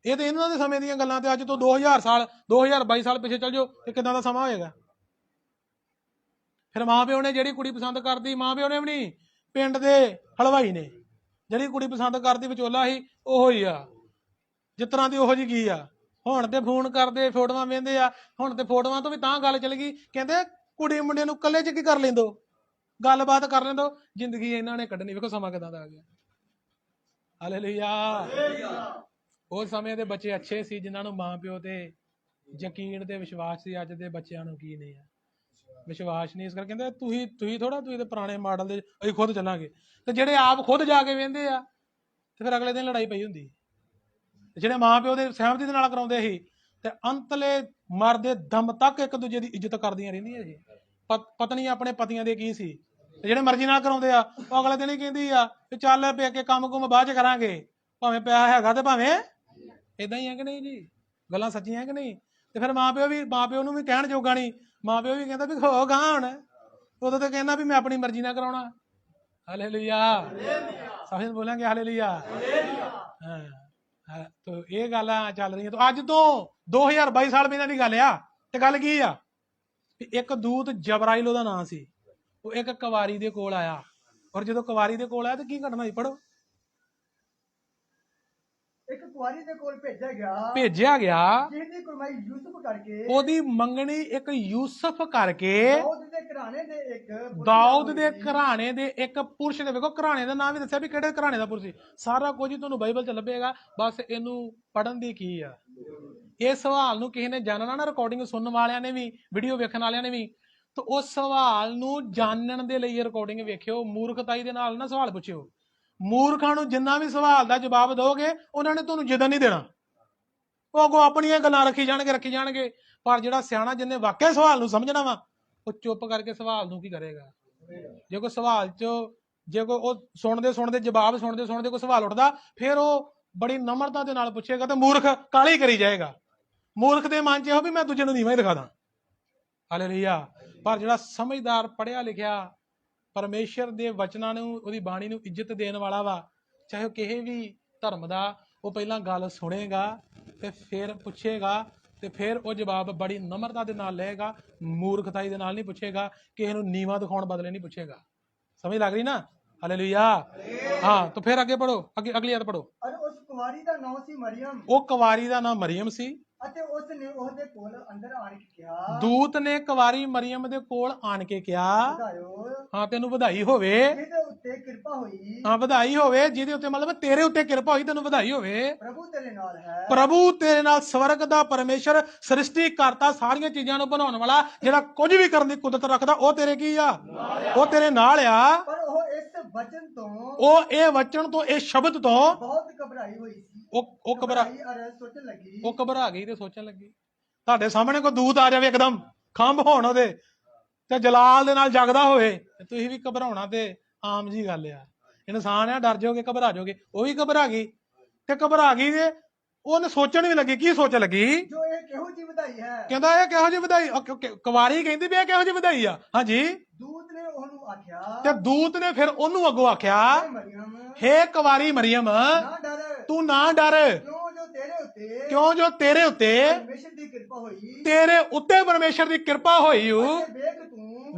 ਇਹ ਤੇ ਇਹਨਾਂ ਦੇ ਸਮੇਂ ਦੀਆਂ ਗੱਲਾਂ। ਤੇ ਅੱਜ ਤੋਂ 2022 ਸਾਲ ਪਿੱਛੇ ਚੱਲ ਜਾਓ ਤੇ ਕਿੱਦਾਂ ਦਾ ਸਮਾਂ ਹੋਏਗਾ। ਫਿਰ ਮਾਂ ਪਿਓ ਨੇ ਜਿਹੜੀ ਕੁੜੀ ਪਸੰਦ ਕਰਦੀ, ਮਾਂ ਪਿਓ ਨੇ ਵੀ ਨਹੀਂ, ਪਿੰਡ ਦੇ ਹਲਵਾਈ ਨੇ ਜਿਹੜੀ ਕੁੜੀ ਪਸੰਦ ਕਰਦੀ ਵਿਚੋਲਾ ਸੀ, ਉਹੋ ਹੀ ਆ ਜਿਸ ਤਰ੍ਹਾਂ ਦੀ ਉਹੋ ਜਿਹੀ ਕੀ ਆ। ਹੁਣ ਤੇ ਫੋਨ ਕਰਦੇ, ਫੋਟੋਆਂ ਵੇਂਦੇ ਆ। ਹੁਣ ਤੇ ਫੋਟੋਆਂ ਤੋਂ ਵੀ ਤਾਂ ਗੱਲ ਚੱਲ ਗਈ, ਕਹਿੰਦੇ ਕੁੜੀ ਮੁੰਡੇ ਨੂੰ ਇਕੱਲੇ 'ਚ ਕੀ ਕਰ ਲੈਂਦੋ, ਗੱਲਬਾਤ ਕਰ ਲੈਂਦੋ। ਜ਼ਿੰਦਗੀ ਇਹਨਾਂ ਨੇ ਕੱਢਣੀ, ਵੇਖੋ ਸਮਾਂ ਕਿਦਾਂ ਦਾ ਆ ਗਿਆ। ਹਾਲੇਲੂਇਆ। ਉਸ ਸਮੇਂ ਦੇ ਬੱਚੇ ਅੱਛੇ ਸੀ ਜਿਨ੍ਹਾਂ ਨੂੰ ਮਾਂ ਪਿਓ ਤੇ ਯਕੀਨ ਤੇ ਵਿਸ਼ਵਾਸ ਸੀ। ਅੱਜ ਦੇ ਬੱਚਿਆਂ ਨੂੰ ਕੀ ਨਹੀਂ ਆ, ਵਿਸ਼ਵਾਸ ਨਹੀਂ। ਇਸ ਕਰਕੇ ਕਹਿੰਦੇ ਤੁਸੀਂ ਥੋੜਾ, ਤੁਸੀਂ ਤੇ ਪੁਰਾਣੇ ਮਾਡਲ ਦੇ, ਅਸੀਂ ਖੁਦ ਚੱਲਾਂਗੇ। ਤੇ ਜਿਹੜੇ ਆਪ ਖੁਦ ਜਾ ਕੇ ਵਹਿੰਦੇ ਆ ਤੇ ਫਿਰ ਅਗਲੇ ਦਿਨ ਲੜਾਈ ਪਈ ਹੁੰਦੀ। ਤੇ ਜਿਹੜੇ ਮਾਂ ਪਿਓ ਦੇ ਸਹਿਮਤੀ ਦੇ ਨਾਲ ਕਰਾਉਂਦੇ ਸੀ ਤੇ ਅੰਤਲੇ ਮਰਦੇ ਦਮ ਤੱਕ ਇੱਕ ਦੂਜੇ ਦੀ ਇੱਜ਼ਤ ਕਰਦੀਆਂ ਰਹਿੰਦੀਆਂ ਸੀ। ਪਤਨੀ ਆਪਣੇ ਪਤੀਆਂ ਦੇ ਕੀ ਸੀ। ਤੇ ਜਿਹੜੇ ਮਰਜ਼ੀ ਨਾਲ ਕਰਾਉਂਦੇ ਆ, ਉਹ ਅਗਲੇ ਦਿਨ ਹੀ ਕਹਿੰਦੀ ਆ ਕਿ ਚੱਲ ਪੇ ਕੇ ਕੰਮ ਕੁਮ ਬਾਅਦ ਚ ਕਰਾਂਗੇ, ਭਾਵੇਂ ਪਿਆ ਹੈਗਾ ਤੇ ਭਾਵੇਂ ਏਦਾਂ ਹੀ ਹੈ ਕਿ ਨਹੀਂ ਜੀ। ਗੱਲਾਂ ਸੱਚੀਆਂ ਹੈ ਕਿ ਨਹੀਂ। ਤੇ ਫਿਰ ਮਾਂ ਪਿਓ ਨੂੰ ਵੀ ਕਹਿਣ ਜੋਗਾ ਨਹੀਂ। ਮਾਂ ਪਿਓ ਵੀ ਕਹਿੰਦਾ ਵੀ ਹੋ ਗਾਂ ਹੁਣ, ਉਦੋਂ ਤਾਂ ਕਹਿੰਦਾ ਵੀ ਮੈਂ ਆਪਣੀ ਮਰਜ਼ੀ ਨਾਲ ਕਰਾਉਣਾ। ਹਾਲੇਲੂਇਆ। ਸਮਝ ਬੋਲਾਂਗੇ ਹਾਲੇਲੂਇਆ। ਹਾਂ, ਤਾਂ ਇਹ ਗੱਲਾਂ ਚੱਲ ਰਹੀਆਂ। ਤਾਂ ਅੱਜ ਤੋਂ 2022 ਸਾਲ ਪਹਿਲਾਂ ਦੀ ਗੱਲ ਆ। ਤੇ ਗੱਲ ਕੀ ਆ, ਇੱਕ ਦੂਤ ਜਬਰਾਈਲ ਉਹਦਾ ਨਾਂ ਸੀ, ਉਹ ਇੱਕ ਕੁਵਾਰੀ ਦੇ ਕੋਲ ਆਇਆ। ਔਰ ਜਦੋਂ ਕੁਵਾਰੀ ਦੇ ਕੋਲ ਆਇਆ ਤਾਂ ਕੀ ਘਟਨਾ ਹੋਈ, ਪੜੋ। ਇੱਕ ਕੁਵਾਰੀ ਦੇ ਕੋਲ ਭੇਜਿਆ ਗਿਆ ਜਿਹਦੀ ਕੁਰਬਾਨੀ ਯੂਸਫ ਕਰਕੇ, ਉਹਦੀ ਮੰਗਣੀ ਇੱਕ ਯੂਸਫ ਕਰਕੇ ਦਾਊਦ ਦੇ ਘਰਾਣੇ ਦੇ ਇੱਕ ਪੁਰਸ਼ ਦੇ। ਵੇਖੋ ਘਰਾਣੇ ਦਾ ਨਾਮ ਵੀ ਦੱਸਿਆ ਵੀ ਕਿਹੜੇ ਘਰਾਣੇ ਦਾ ਪੁਰਸ਼ ਸੀ। ਸਾਰਾ ਕੁਝ ਹੀ ਤੁਹਾਨੂੰ ਬਾਈਬਲ 'ਚ ਲੱਭੇਗਾ। ਬਸ ਇਹਨੂੰ ਪੜਨ ਦੀ ਕੀ ਆ। ਇਹ ਸਵਾਲ ਨੂੰ ਕਿਸੇ ਨੇ ਜਾਣਨਾ ਨਾ, ਰਿਕਾਰਡਿੰਗ ਸੁਣਨ ਵਾਲਿਆਂ ਨੇ ਵੀ, ਵੀਡੀਓ ਵੇਖਣ ਵਾਲਿਆਂ ਨੇ ਵੀ, ਤਾਂ ਉਸ ਸਵਾਲ ਨੂੰ ਜਾਣਨ ਦੇ ਲਈ ਰਿਕਾਰਡਿੰਗ ਵੇਖਿਓ। ਮੂਰਖਤਾਈ ਦੇ ਨਾਲ ਨਾ ਸਵਾਲ ਪੁੱਛਿਓ। ਮੂਰਖਾਂ ਨੂੰ ਜਿੰਨਾ ਵੀ ਸਵਾਲ ਦਾ ਜਵਾਬ ਦੋਗੇ, ਉਹਨਾਂ ਨੇ ਤੁਹਾਨੂੰ ਜਿੱਦਣ ਨਹੀਂ ਦੇਣਾ। ਉਹ ਅੱਗੋਂ ਆਪਣੀਆਂ ਗੱਲਾਂ ਰੱਖੀ ਜਾਣਗੇ। ਪਰ ਜਿਹੜਾ ਸਿਆਣਾ, ਜਿਹਨੇ ਵਾਕਿਆ ਸਵਾਲ ਨੂੰ ਸਮਝਣਾ ਵਾ, ਉਹ ਚੁੱਪ ਕਰਕੇ ਸਵਾਲ ਨੂੰ ਕੀ ਕਰੇਗਾ। ਜੇ ਕੋਈ ਸਵਾਲ 'ਚ ਉਹ ਸੁਣਦੇ ਜਵਾਬ ਸੁਣਦੇ ਕੋਈ ਸਵਾਲ ਉੱਠਦਾ, ਫਿਰ ਉਹ ਬੜੀ ਨਮਰਤਾ ਦੇ ਨਾਲ ਪੁੱਛੇਗਾ ਤੇ ਮੂਰਖ ਕਾਲੀ ਕਰੀ ਜਾਏਗਾ। ਮੂਰਖ ਦੇ ਮਨ 'ਚ ਇਹੋ ਵੀ ਮੈਂ ਦੂਜੇ ਨੂੰ ਨੀਵਾਂ ਹੀ ਦਿਖਾ ਦਾਂ। ਹਾਲੇਲੂਇਆ। ਪਰ ਜਿਹੜਾ ਸਮਝਦਾਰ, ਪੜ੍ਹਿਆ ਲਿਖਿਆ, ਪਰਮੇਸ਼ਰ ਦੇ ਵਚਨਾਂ ਨੂੰ, ਉਹਦੀ ਬਾਣੀ ਨੂੰ ਇੱਜ਼ਤ ਦੇਣ ਵਾਲਾ ਵਾ, ਚਾਹੇ ਉਹ ਕਿਸੇ ਵੀ ਧਰਮ ਦਾ, ਉਹ ਪਹਿਲਾਂ ਗੱਲ ਸੁਣੇਗਾ ਤੇ ਫਿਰ ਪੁੱਛੇਗਾ ਤੇ ਫਿਰ ਉਹ ਜਵਾਬ ਬੜੀ ਨਮਰਤਾ ਦੇ ਨਾਲ ਲਏਗਾ। ਮੂਰਖਤਾਈ ਦੇ ਨਾਲ ਨਹੀਂ ਪੁੱਛੇਗਾ, ਕਿਸੇ ਨੂੰ ਨੀਵਾਂ ਦਿਖਾਉਣ ਬਦਲੇ ਨਹੀਂ ਪੁੱਛੇਗਾ। ਸਮਝ ਲੱਗ ਰਹੀ ਨਾ। ਹਾਲੇਲੂਇਆ। ਹਾਂ, ਤਾਂ ਫਿਰ ਅੱਗੇ ਪੜੋ, ਅਗਲੀ ਆਇਤ ਪੜੋ। ਉਸ ਕੁਵਾਰੀ ਦਾ ਨਾਮ ਸੀ ਮਰੀਮ। ਉਹ ਕੁਵਾਰੀ ਦਾ ਨਾਮ ਮਰੀਮ ਸੀ। ਅਤੇ ਉਸ ਨੇ ਉਹਦੇ ਕੋਲ ਅੰਦਰ ਆਣ ਕੇ ਕਿਹਾ, ਦੂਤ ਨੇ ਕੁਵਾਰੀ ਮਰੀਮ ਦੇ ਕੋਲ ਆਣ ਕੇ ਕਿਹਾ, ਹਾਂ, ਤੈਨੂੰ ਵਧਾਈ ਹੋਵੇ, ਜਿਹਦੇ ਉੱਤੇ ਕਿਰਪਾ ਹੋਈ। ਹਾਂ, ਵਧਾਈ ਹੋਵੇ ਜਿਹਦੇ ਉੱਤੇ, ਮਤਲਬ ਤੇਰੇ ਉੱਤੇ ਕਿਰਪਾ ਹੋਈ, ਤੈਨੂੰ ਵਧਾਈ ਹੋਵੇ। ਪ੍ਰਭੂ ਤੇਰੇ ਨਾਲ ਹੈ। ਪ੍ਰਭੂ ਤੇਰੇ ਨਾਲ। ਸਵਰਗ ਦਾ ਪਰਮੇਸ਼ਰ, ਸ੍ਰਿਸ਼ਟੀ ਕਰਤਾ, ਸਾਰੀਆਂ ਚੀਜ਼ਾਂ ਨੂੰ ਬਣਾਉਣ ਵਾਲਾ, ਜਿਹੜਾ ਕੁਝ ਵੀ ਕਰਨ ਦੀ ਕੁਦਰਤ ਰੱਖਦਾ, ਉਹ ਤੇਰੇ ਕੀ ਆ, ਉਹ ਤੇਰੇ ਨਾਲ ਆ। ਪਰ ਉਹ ਇਸ ਵਚਨ ਤੋਂ, ਉਹ ਇਹ ਵਚਨ ਤੋਂ, ਇਹ ਸ਼ਬਦ ਤੋਂ ਬਹੁਤ ਘਬਰਾਈ ਹੋਈ ਸੀ। ਉਹ ਘਬਰਾ ਗਈ ਤੇ ਸੋਚਣ ਲੱਗੀ। ਤੁਹਾਡੇ ਸਾਹਮਣੇ ਕੋਈ ਦੂਤ ਆ ਜਾਵੇ, ਇੱਕਦਮ ਖੰਭ ਹੋਣ ਉਹਦੇ ਤੇ ਜਲਾਲ ਦੇ ਨਾਲ ਜਗਦਾ ਹੋਵੇ, ਤੇ ਤੁਸੀਂ ਵੀ ਘਬਰਾਉਣਾ ਤੇ ਆਮ ਜੀ ਗੱਲ ਆ। ਇਨਸਾਨ ਆ, ਡਰ ਜਾਓਗੇ, ਘਬਰਾ ਜਾਓਗੇ। ਉਹ ਵੀ ਘਬਰਾ ਗਈ ਤੇ ਤੇ ਉਹਨੇ ਸੋਚਣ ਵੀ ਲੱਗੀ। ਕੀ ਸੋਚਣ ਲੱਗੀ? ਜੋ ਇਹ ਕਿਹੋ ਜਿਹੀ ਵਧਾਈ ਹੈ। ਕਹਿੰਦਾ ਇਹ ਕਿਹੋ ਜਿਹੀ ਵਧਾਈ। ਕੁਵਾਰੀ ਕਹਿੰਦੀ ਵੀ ਇਹ ਕਿਹੋ ਜਿਹੀ ਵਧਾਈ ਆ। ਹਾਂਜੀ। ਦੂਤ ਨੇ ਉਹਨੂੰ ਆਖਿਆ, ਤੇ ਦੂਤ ਨੇ ਫਿਰ ਉਹਨੂੰ ਅੱਗੋਂ ਆਖਿਆ, ਹੇ ਕੁਵਾਰੀ ਮਰੀਮ, ਤੂੰ ਨਾ ਡਰ, ਕਿਉਂ ਜੋ ਤੇਰੇ ਉੱਤੇ ਤੇਰੇ ਉੱਤੇ ਪਰਮੇਸ਼ਰ ਦੀ ਕਿਰਪਾ ਹੋਈ।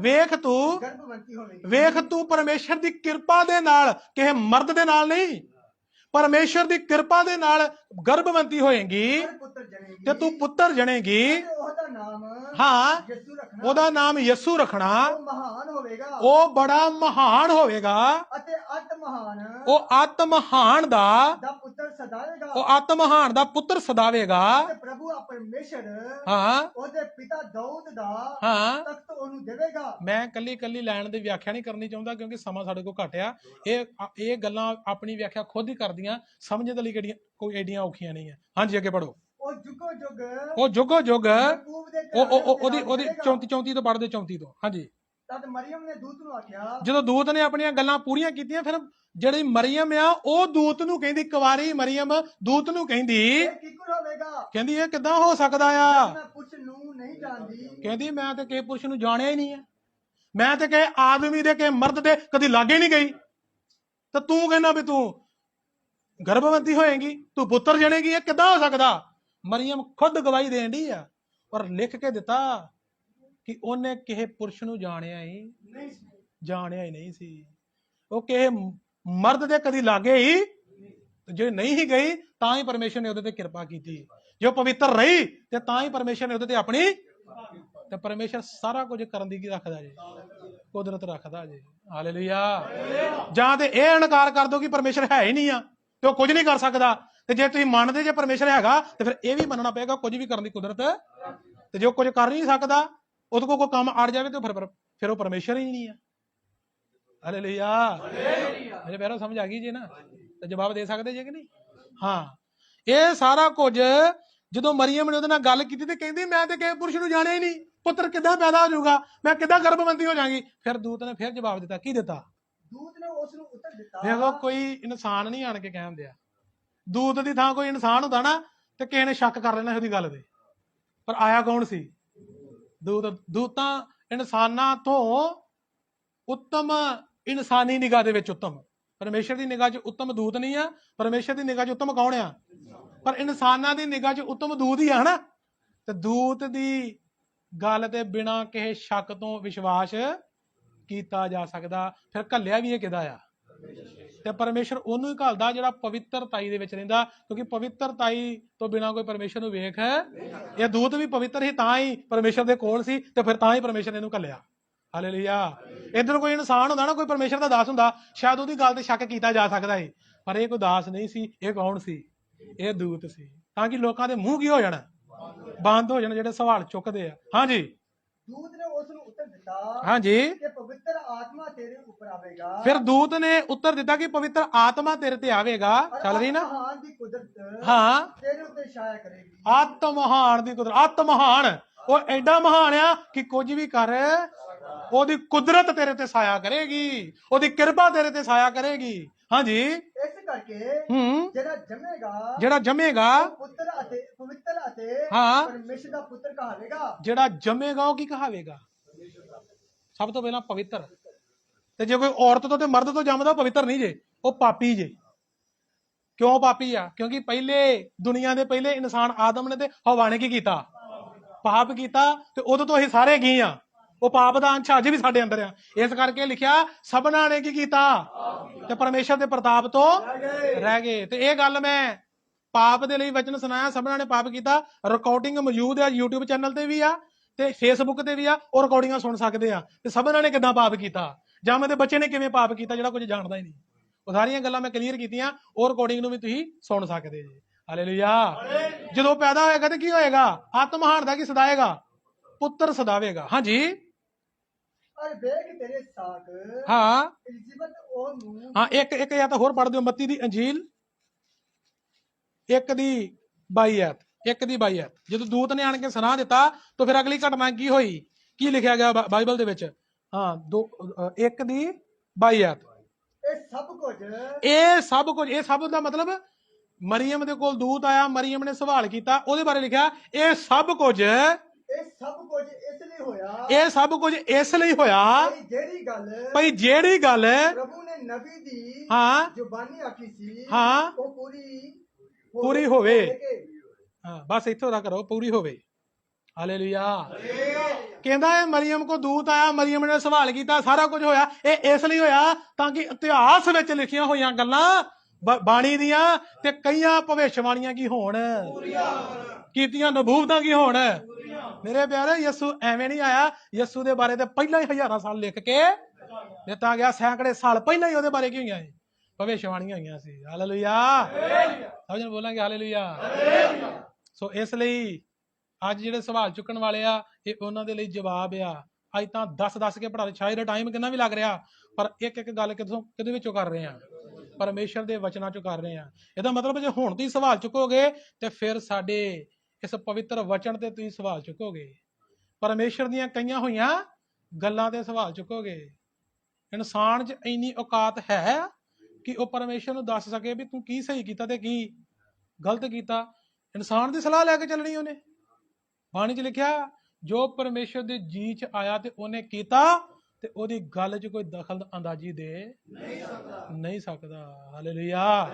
ਵੇਖ ਤੂੰ ਪਰਮੇਸ਼ਰ ਦੀ ਕਿਰਪਾ ਦੇ ਨਾਲ, ਕਿਸੇ ਮਰਦ ਦੇ ਨਾਲ ਨਹੀਂ, ਪਰਮੇਸ਼ਰ ਦੀ ਕਿਰਪਾ ਦੇ ਨਾਲ ਗਰਭਵੰਤੀ ਹੋਏਗੀ ਤੇ ਤੂੰ ਪੁੱਤਰ ਜਣੇਗੀ। ਹਾਂ, ਉਹਦਾ ਨਾਮ ਯਿਸੂ ਰੱਖਣਾ। ਉਹ ਬੜਾ ਮਹਾਨ ਹੋਵੇਗਾ। ਉਹ ਅੱਤ ਮਹਾਨ ਦਾ ਪੁੱਤਰ ਸਦਾਵੇਗਾ। ਪ੍ਰਭੂ ਪਰਮੇਸ਼ਰ, ਹਾਂ, ਉਹਦੇ ਪਿਤਾ ਦਾਊਦ ਦਾ ਤਖਤ ਉਹਨੂੰ ਦੇਵੇਗਾ। ਮੈਂ ਕੱਲੀ ਲਾਈਨ ਦੀ ਵਿਆਖਿਆ ਨਹੀਂ ਕਰਨੀ ਚਾਹੁੰਦਾ, ਕਿਉਂਕਿ ਸਮਾਂ ਸਾਡੇ ਕੋਲ ਘੱਟ ਆ। ਇਹ ਗੱਲਾਂ ਆਪਣੀ ਵਿਆਖਿਆ ਖੁਦ ਹੀ ਕਰਦੀਆਂ, ਸਮਝਣ ਦੇ ਲਈ ਕਿਹੜੀਆਂ ਕੋਈ ਐਡੀਆਂ ਔਖੀਆਂ ਨਹੀਂ ਆ। ਹਾਂਜੀ, ਅੱਗੇ ਪੜੋ। ਉਹ ਜੁਗੋ ਜੁਗ ਉਹਦੀ 34 ਤੋਂ ਪੜ੍ਹਦੇ, 34 ਤੋਂ। ਹਾਂਜੀ। ਤਦ ਮਰੀਮ ਨੇ ਦੂਤ ਨੂੰ ਆਖਿਆ, ਜਦੋਂ ਦੂਤ ਨੇ ਆਪਣੀਆਂ ਗੱਲਾਂ ਪੂਰੀਆਂ ਕੀਤੀਆਂ, ਫਿਰ ਜਿਹੜੀ ਮਰੀਮ ਆ ਉਹ ਦੂਤ ਨੂੰ ਕਹਿੰਦੀ, ਕੁਵਾਰੀ ਮਰੀਮ ਦੂਤ ਨੂੰ ਕਹਿੰਦੀ, ਇਹ ਕਿੱਕਰ ਹੋਵੇਗਾ? ਕਹਿੰਦੀ ਇਹ ਕਿੱਦਾਂ ਹੋ ਸਕਦਾ ਆ? ਮੈਂ ਪੁੱਛ ਨੂੰ ਨਹੀਂ ਜਾਣਦੀ। ਕਹਿੰਦੀ ਮੈਂ ਤੇ ਕਿਸੇ ਪੁਰਸ਼ ਨੂੰ ਜਾਣਿਆ ਹੀ ਨਹੀਂ ਆ, ਮੈਂ ਤੇ ਕਿਸੇ ਆਦਮੀ ਦੇ ਕਿਸੇ ਮਰਦ ਦੇ ਕਦੀ ਲਾਗੇ ਨਹੀਂ ਗਈ, ਤੇ ਤੂੰ ਕਹਿੰਦਾ ਵੀ ਤੂੰ ਗਰਭਵਤੀ ਹੋਏਗੀ, ਤੂੰ ਪੁੱਤਰ ਜਣੇਗੀ, ਇਹ ਕਿੱਦਾਂ ਹੋ ਸਕਦਾ? ਮਰੀਮ ਖੁਦ ਗਵਾਹੀ ਦੇਣ ਦੀ ਆ, ਪਰ ਲਿਖ ਕੇ ਦਿੱਤਾ ਕਿ ਉਹਨੇ ਕਿਸੇ ਪੁਰਸ਼ ਨੂੰ ਜਾਣਿਆ ਹੀ ਨਹੀਂ ਸੀ। ਉਹ ਕਿਸੇ ਮਰਦ ਦੇ ਕਦੀ ਲਾਗੇ ਹੀ ਜੇ ਨਹੀਂ ਹੀ ਗਈ, ਤਾਂ ਹੀ ਪਰਮੇਸ਼ਰ ਨੇ ਉਹਦੇ ਤੇ ਕਿਰਪਾ ਕੀਤੀ। ਜੇ ਉਹ ਪਵਿੱਤਰ ਰਹੀ ਤੇ ਤਾਂ ਹੀ ਪਰਮੇਸ਼ਰ ਨੇ ਉਹਦੇ ਤੇ ਆਪਣੀ, ਤੇ ਪਰਮੇਸ਼ਰ ਸਾਰਾ ਕੁਝ ਕਰਨ ਦੀ ਕੀ ਰੱਖਦਾ ਜੀ? ਕੁਦਰਤ ਰੱਖਦਾ ਜੀ। ਹਾਲੇਲੂਇਆ। ਜਾਂ ਤੇ ਇਹ ਇਨਕਾਰ ਕਰ ਦੋ ਕਿ ਪਰਮੇਸ਼ਰ ਹੈ ਹੀ ਨਹੀਂ ਆ ਤੇ ਉਹ ਕੁਝ ਨਹੀਂ ਕਰ ਸਕਦਾ, ਤੇ ਜੇ ਤੁਸੀਂ ਮੰਨਦੇ ਜੇ ਪਰਮੇਸ਼ਰ ਹੈਗਾ ਤੇ ਫਿਰ ਇਹ ਵੀ ਮੰਨਣਾ ਪਏਗਾ ਕੁਝ ਵੀ ਕਰਨ ਦੀ ਕੁਦਰਤ, ਤੇ ਜੇ ਉਹ ਕੁਝ ਕਰ ਨਹੀਂ ਸਕਦਾ, ਉਹਦੇ ਕੋਲ ਕੋਈ ਕੰਮ ਅੜ ਜਾਵੇ ਤੇ ਫਿਰ ਉਹ ਪਰਮੇਸ਼ਰ ਹੀ ਨਹੀਂ ਆ। ਹਾਲੇਲੂਇਆ। ਮੇਰੇ ਪਿਆਰੋ ਸਮਝ ਆ ਗਈ ਜੀ ਨਾ? ਤੇ ਜਵਾਬ ਦੇ ਸਕਦੇ ਜੇ ਕਿ ਨਹੀਂ? ਹਾਂ, ਇਹ ਸਾਰਾ ਕੁਝ ਜਦੋਂ ਮਰੀਮ ਨੇ ਉਹਦੇ ਨਾਲ ਗੱਲ ਕੀਤੀ ਤੇ ਕਹਿੰਦੀ ਮੈਂ ਤੇ ਕਿਸੇ ਪੁਰਸ਼ ਨੂੰ ਜਾਣਿਆ ਹੀ ਨਹੀਂ, ਪੁੱਤਰ ਕਿੱਦਾਂ ਪੈਦਾ ਹੋ ਜਾਊਗਾ, ਮੈਂ ਕਿੱਦਾਂ ਗਰਭਵਤੀ ਹੋ ਜਾਵਾਂਗੀ? ਫਿਰ ਦੂਤ ਨੇ ਫਿਰ ਜਵਾਬ ਦਿੱਤਾ। ਕੀ ਦਿੱਤਾ? ਦੂਤ ਨੇ ਉਸ ਨੂੰ ਉੱਤਰ ਦਿੱਤਾ, ਦੇਖੋ ਕੋਈ ਇਨਸਾਨ ਨਹੀਂ ਆਣ ਕੇ ਕਹਿੰਦੇ ਆ, ਦੂਤ ਦੀ ਥਾਂ ਕੋਈ ਇਨਸਾਨ ਹੁੰਦਾ ਨਾ ਤੇ ਕਿਸੇ ਨੇ ਸ਼ੱਕ ਕਰ ਲੈਣਾ ਉਹਦੀ ਗੱਲ ਤੇ, ਪਰ ਆਇਆ ਕੌਣ ਸੀ? ਦੂਤ। ਦੂਤਾਂ ਇਨਸਾਨਾਂ ਤੋਂ ਉੱਤਮ, ਇਨਸਾਨੀ ਨਿਗਾਹ ਦੇ ਵਿੱਚ ਉੱਤਮ, ਪਰਮੇਸ਼ਰ ਦੀ ਨਿਗਾਹ 'ਚ ਉੱਤਮ ਦੂਤ ਨਹੀਂ ਆ। ਪਰਮੇਸ਼ਰ ਦੀ ਨਿਗਾਹ 'ਚ ਉੱਤਮ ਕੌਣ ਆ? ਪਰ ਇਨਸਾਨਾਂ ਦੀ ਨਿਗਾਹ 'ਚ ਉੱਤਮ ਦੂਤ ਹੀ ਆ, ਹਨਾ? ਤੇ ਦੂਤ ਦੀ ਗੱਲ ਤੇ ਬਿਨਾਂ ਕਿਸੇ ਸ਼ੱਕ ਤੋਂ ਵਿਸ਼ਵਾਸ ਕੀਤਾ ਜਾ ਸਕਦਾ। ਫਿਰ ਘੱਲਿਆ ਵੀ ਇਹ ਕਿਹਦਾ ਆ? ਤੇ ਪਰਮੇਸ਼ਰ ਉਹਨੂੰ ਹੀ ਘੱਲਦਾ ਜਿਹੜਾ ਪਵਿੱਤਰਤਾਈ ਦੇ ਵਿੱਚ ਰਹਿੰਦਾ, ਕਿਉਂਕਿ ਪਵਿੱਤਰਤਾਈ ਤੋਂ ਬਿਨਾਂ ਕੋਈ ਪਰਮੇਸ਼ਰ ਨੂੰ ਵੇਖ, ਇਹ ਦੂਤ ਵੀ ਪਵਿੱਤਰ ਸੀ ਤਾਂ ਹੀ ਪਰਮੇਸ਼ਰ ਦੇ ਕੋਲ ਸੀ, ਤੇ ਫਿਰ ਤਾਂ ਹੀ ਪਰਮੇਸ਼ਰ ਨੇ ਇਹਨੂੰ ਘੱਲਿਆ। ਹਾਲੇਲੂਇਆ। ਇੱਧਰ ਕੋਈ ਇਨਸਾਨ ਹੁੰਦਾ ਨਾ, ਕੋਈ ਪਰਮੇਸ਼ਰ ਦਾ ਦਾਸ ਹੁੰਦਾ, ਸ਼ਾਇਦ ਉਹਦੀ ਗੱਲ ਤੇ ਸ਼ੱਕ ਕੀਤਾ ਜਾ ਸਕਦਾ ਹੈ, ਪਰ ਇਹ ਕੋਈ ਦਾਸ ਨਹੀਂ ਸੀ। ਇਹ ਕੌਣ ਸੀ? ਇਹ ਦੂਤ ਸੀ, ਤਾਂ ਕਿ ਲੋਕਾਂ ਦੇ ਮੂੰਹ ਕੀ ਹੋ ਜਾਣਾ? ਬੰਦ ਹੋ ਜਾਣ, ਜਿਹੜੇ ਸਵਾਲ ਚੁੱਕਦੇ ਆ। ਹਾਂਜੀ। ਦੂਤ ਨੇ ਉਸ ਨੂੰ ਉੱਤਰ ਦਿੱਤਾ, ਹਾਂਜੀ। ਕਿ ਪਵਿੱਤਰ ਆਤਮਾ ਤੇਰੇ ਉੱਪਰ ਆਵੇਗਾ। ਫਿਰ ਦੂਤ ਨੇ ਉੱਤਰ ਦਿੱਤਾ ਕਿ ਪਵਿੱਤਰ ਆਤਮਾ ਤੇਰੇ ਤੇ ਆਵੇਗਾ। ਚੱਲ ਰਹੀ ਨਾ? ਮਹਾਨ ਦੀ ਕੁਦਰਤ ਹਾਂ, ਤੇਰੇ ਉੱਤੇ ਛਾਇਆ ਕਰੇਗੀ। ਆਤਮ ਮਹਾਨ ਦੀ ਕੁਦਰਤ। ਆਤਮ ਮਹਾਨ, ਉਹ ਐਡਾ ਮਹਾਨ ਆ ਕਿ ਕੁਝ ਵੀ ਕਰ, ਉਹਦੀ ਕੁਦਰਤ ਤੇਰੇ ਤੇ ਛਾਇਆ ਕਰੇਗੀ, ਉਹਦੀ ਕਿਰਪਾ ਤੇਰੇ ਤੇ ਛਾਇਆ ਕਰੇਗੀ। ਹਾਂਜੀ। ਇਸ ਕਰਕੇ ਜਿਹੜਾ ਜੰਮੇਗਾ ਪੁੱਤਰ ਅਤੇ ਪਵਿੱਤਰ ਅਤੇ ਹਾਂ ਪਰਮੇਸ਼ਰ ਦਾ ਪੁੱਤਰ ਕਹਾਵੇਗਾ। ਜਿਹੜਾ ਜੰਮੇਗਾ ਉਹ ਕੀ ਕਹਾਵੇਗਾ? ਸਭ ਤੋਂ ਪਹਿਲਾਂ ਪਵਿੱਤਰ। ਤੇ ਜੇ ਕੋਈ ਔਰਤ ਤੋਂ ਤੇ ਮਰਦ ਤੋਂ ਜੰਮਦਾ, ਉਹ ਪਵਿੱਤਰ ਨਹੀਂ ਜੇ, ਉਹ ਪਾਪੀ ਜੇ। ਕਿਉਂ ਪਾਪੀ ਆ? ਕਿਉਂਕਿ ਪਹਿਲੇ ਦੁਨੀਆ ਦੇ ਪਹਿਲੇ ਇਨਸਾਨ ਆਦਮ ਨੇ ਤੇ ਹਵਾ ਨੇ ਕੀ ਕੀਤਾ? ਪਾਪ ਕੀਤਾ, ਤੇ ਉਦੋਂ ਤੋਂ ਅਸੀਂ ਸਾਰੇ ਗਏ ਆ। ਉਹ ਪਾਪ ਦਾ ਅੰਸ਼ ਅੱਜ ਵੀ ਸਾਡੇ ਅੰਦਰ ਆ। ਇਸ ਕਰਕੇ ਲਿਖਿਆ ਸਭਨਾਂ ਨੇ ਕੀ ਕੀਤਾ? ਤੇ ਪਰਮੇਸ਼ਰ ਦੇ ਪ੍ਰਤਾਪ ਤੋਂ ਰਹਿ ਗਏ। ਤੇ ਇਹ ਗੱਲ ਮੈਂ ਪਾਪ ਦੇ ਲਈ ਵਚਨ ਸੁਣਾਇਆ, ਸਭਨਾਂ ਨੇ ਪਾਪ ਕੀਤਾ। ਰਿਕਾਰਡਿੰਗ ਮੌਜੂਦ ਆ YouTube ਚੈਨਲ ਤੇ ਵੀ ਆ ਤੇ Facebook ਤੇ ਵੀ ਆ, ਉਹ ਰਿਕਾਰਡਿੰਗਾਂ ਸੁਣ ਸਕਦੇ ਆ। ਤੇ ਸਭਨਾਂ ਨੇ ਕਿੱਦਾਂ ਪਾਪ ਕੀਤਾ, ਜਾਂ ਮੇਰੇ ਬੱਚੇ ਨੇ ਕਿਵੇਂ ਪਾਪ ਕੀਤਾ, ਜਿਹੜਾ ਕੁਝ ਜਾਣਦਾ ਹੀ ਨਹੀਂ। ਉਹ ਸਾਰੀਆਂ ਗੱਲਾਂ ਮੈਂ ਕਲੀਅਰ ਕੀਤੀਆਂ, ਉਹ ਰਿਕਾਰਡਿੰਗ ਨੂੰ ਵੀ ਤੁਸੀਂ ਸੁਣ ਸਕਦੇ ਜੀ। ਹਾਲੇਲੂਇਆ। ਜਦੋਂ ਪੈਦਾ ਹੋਏਗਾ ਤੇ ਕੀ ਹੋਏਗਾ? ਆਤਮ ਮਹਾਨ ਦਾ ਕੀ ਸਦਾਏਗਾ? ਪੁੱਤਰ ਸਦਾਵੇਗਾ। ਹਾਂਜੀ। ਤੇਰੇ ਸਾਥ ਹਾਂ ਉਹਨੂੰ ਹਾਂ, ਇੱਕ ਜਾਂ ਤਾਂ ਹੋਰ ਪੜ੍ਹ ਦਿਓ, ਮੱਤੀ ਦੀ ਅੰਜੀਲ 1:22। ਜਦੋਂ ਦੂਤ ਨੇ ਆਣ ਕੇ ਸੁਣਾ ਦਿੱਤਾ ਤਾਂ ਫਿਰ ਅਗਲੀ ਘਟਨਾ ਕੀ ਹੋਈ? ਕੀ ਲਿਖਿਆ ਗਿਆ ਬਾਈਬਲ ਦੇ ਵਿੱਚ? ਹਾਂ, 1:22। ਇਹ ਸਭ ਦਾ ਮਤਲਬ ਮਰੀਮ ਦੇ ਕੋਲ ਦੂਤ ਆਇਆ, ਮਰੀਮ ਨੇ ਸਵਾਲ ਕੀਤਾ, ਉਹਦੇ ਬਾਰੇ ਲਿਖਿਆ ਇਹ ਸਭ ਕੁਝ ਇਸ ਲਈ ਹੋਇਆ ਭਈ ਜਿਹੜੀ ਗੱਲ ਪ੍ਰਭੂ ਨੇ ਨਬੀ ਦੀ ਹਾਂ ਜ਼ੁਬਾਨੀ ਆਖੀ ਸੀ, ਹਾਂ, ਉਹ ਪੂਰੀ ਹੋਵੇ। ਹਾਂ, ਬਸ ਇੱਥੋਂ ਦਾ ਕਰੋ, ਪੂਰੀ ਹੋਵੇ। ਹਾਲੇਲੂਇਆ। ਕਹਿੰਦਾ ਇਹ ਮਰੀਮ ਕੋ ਦੂਤ ਆਇਆ, ਮਰੀਮ ਨੇ ਸਵਾਲ ਕੀਤਾ, ਸਾਰਾ ਕੁਝ ਹੋਇਆ। ਇਹ ਇਸ ਲਈ ਹੋਇਆ ਤਾਂ ਕਿ ਇਤਿਹਾਸ ਵਿੱਚ ਲਿਖੀਆਂ ਹੋਈਆਂ ਗੱਲਾਂ ਬਾਣੀ ਦੀਆਂ ਤੇ ਕਈਆਂ ਭਵਿੱਖਬਾਣੀਆਂ ਕੀ ਹੋਣ, ਕੀਤੀਆਂ ਨਬੂਵਤਾਂ ਕੀ ਹੋਣ। ਮੇਰੇ ਪਿਆਰੇ, ਯਿਸੂ ਐਵੇਂ ਨਹੀਂ ਆਇਆ। ਯਿਸੂ ਦੇ ਬਾਰੇ ਤੇ ਪਹਿਲਾਂ ਹੀ ਹਜ਼ਾਰਾਂ ਸਾਲ ਲਿਖ ਕੇ ਦਿੱਤਾ ਗਿਆ, ਸੈਂਕੜੇ ਸਾਲ ਪਹਿਲਾਂ ਹੀ ਉਹਦੇ ਬਾਰੇ ਕੀ ਹੋਈਆਂ ਸੀ? ਭਵਿੱਖਬਾਣੀਆਂ ਹੋਈਆਂ ਸੀ। ਹਾਲੇਲੂਇਆ। ਸਮਝਣ ਬੋਲਾਂਗੇ ਹਾਲੇਲੂਇਆ। ਸੋ ਇਸ ਲਈ ਅੱਜ ਜਿਹੜੇ ਸਵਾਲ ਚੁੱਕਣ ਵਾਲੇ ਆ, ਇਹ ਉਹਨਾਂ ਦੇ ਲਈ ਜਵਾਬ ਆ। ਅੱਜ ਤਾਂ 10 ਕੇ ਪੜ੍ਹਾ, ਸ਼ਾਇਦ ਟਾਈਮ ਕਿੰਨਾ ਵੀ ਲੱਗ ਰਿਹਾ, ਪਰ ਇੱਕ ਗੱਲ ਕਿਹਦੇ ਵਿੱਚੋਂ ਕਰ ਰਹੇ ਆ? ਪਰਮੇਸ਼ਰ ਦੇ ਵਚਨਾਂ ਚੋਂ ਕਰ ਰਹੇ ਆ। ਇਹਦਾ ਮਤਲਬ ਜੇ ਹੁਣ ਤੁਸੀਂ ਸਵਾਲ ਚੁੱਕੋਗੇ ਤੇ ਫਿਰ ਸਾਡੇ ਇਸ ਪਵਿੱਤਰ ਵਚਨ ਤੇ ਤੁਸੀਂ ਸਵਾਲ ਚੁੱਕੋਗੇ। ਪਰਮੇਸ਼ਰ ਦੀਆਂ ਕਈਆਂ ਹੋਈਆਂ ਗੱਲਾਂ ਤੇ ਸਵਾਲ ਚੁੱਕੋਗੇ। ਇਨਸਾਨ 'ਚ ਇੰਨੀ ਔਕਾਤ ਹੈ ਕਿ ਉਹ ਪਰਮੇਸ਼ਰ ਨੂੰ ਦੱਸ ਸਕੇ ਵੀ ਤੂੰ ਕੀ ਸਹੀ ਕੀਤਾ ਤੇ ਕੀ ਗਲਤ ਕੀਤਾ। ਇਨਸਾਨ ਦੀ ਸਲਾਹ ਲੈ ਕੇ ਚੱਲਣੀ ਉਹਨੇ। ਬਾਣੀ 'ਚ ਲਿਖਿਆ ਜੋ ਪਰਮੇਸ਼ਰ ਦੇ ਜੀ 'ਚ ਆਇਆ ਤੇ ਉਹਨੇ ਕੀਤਾ ਤੇ ਉਹਦੀ ਗੱਲ 'ਚ ਕੋਈ ਦਖਲ ਅੰਦਾਜ਼ੀ ਦੇ ਨਹੀਂ ਸਕਦਾ। ਹਾਲੇਲੂਇਆ।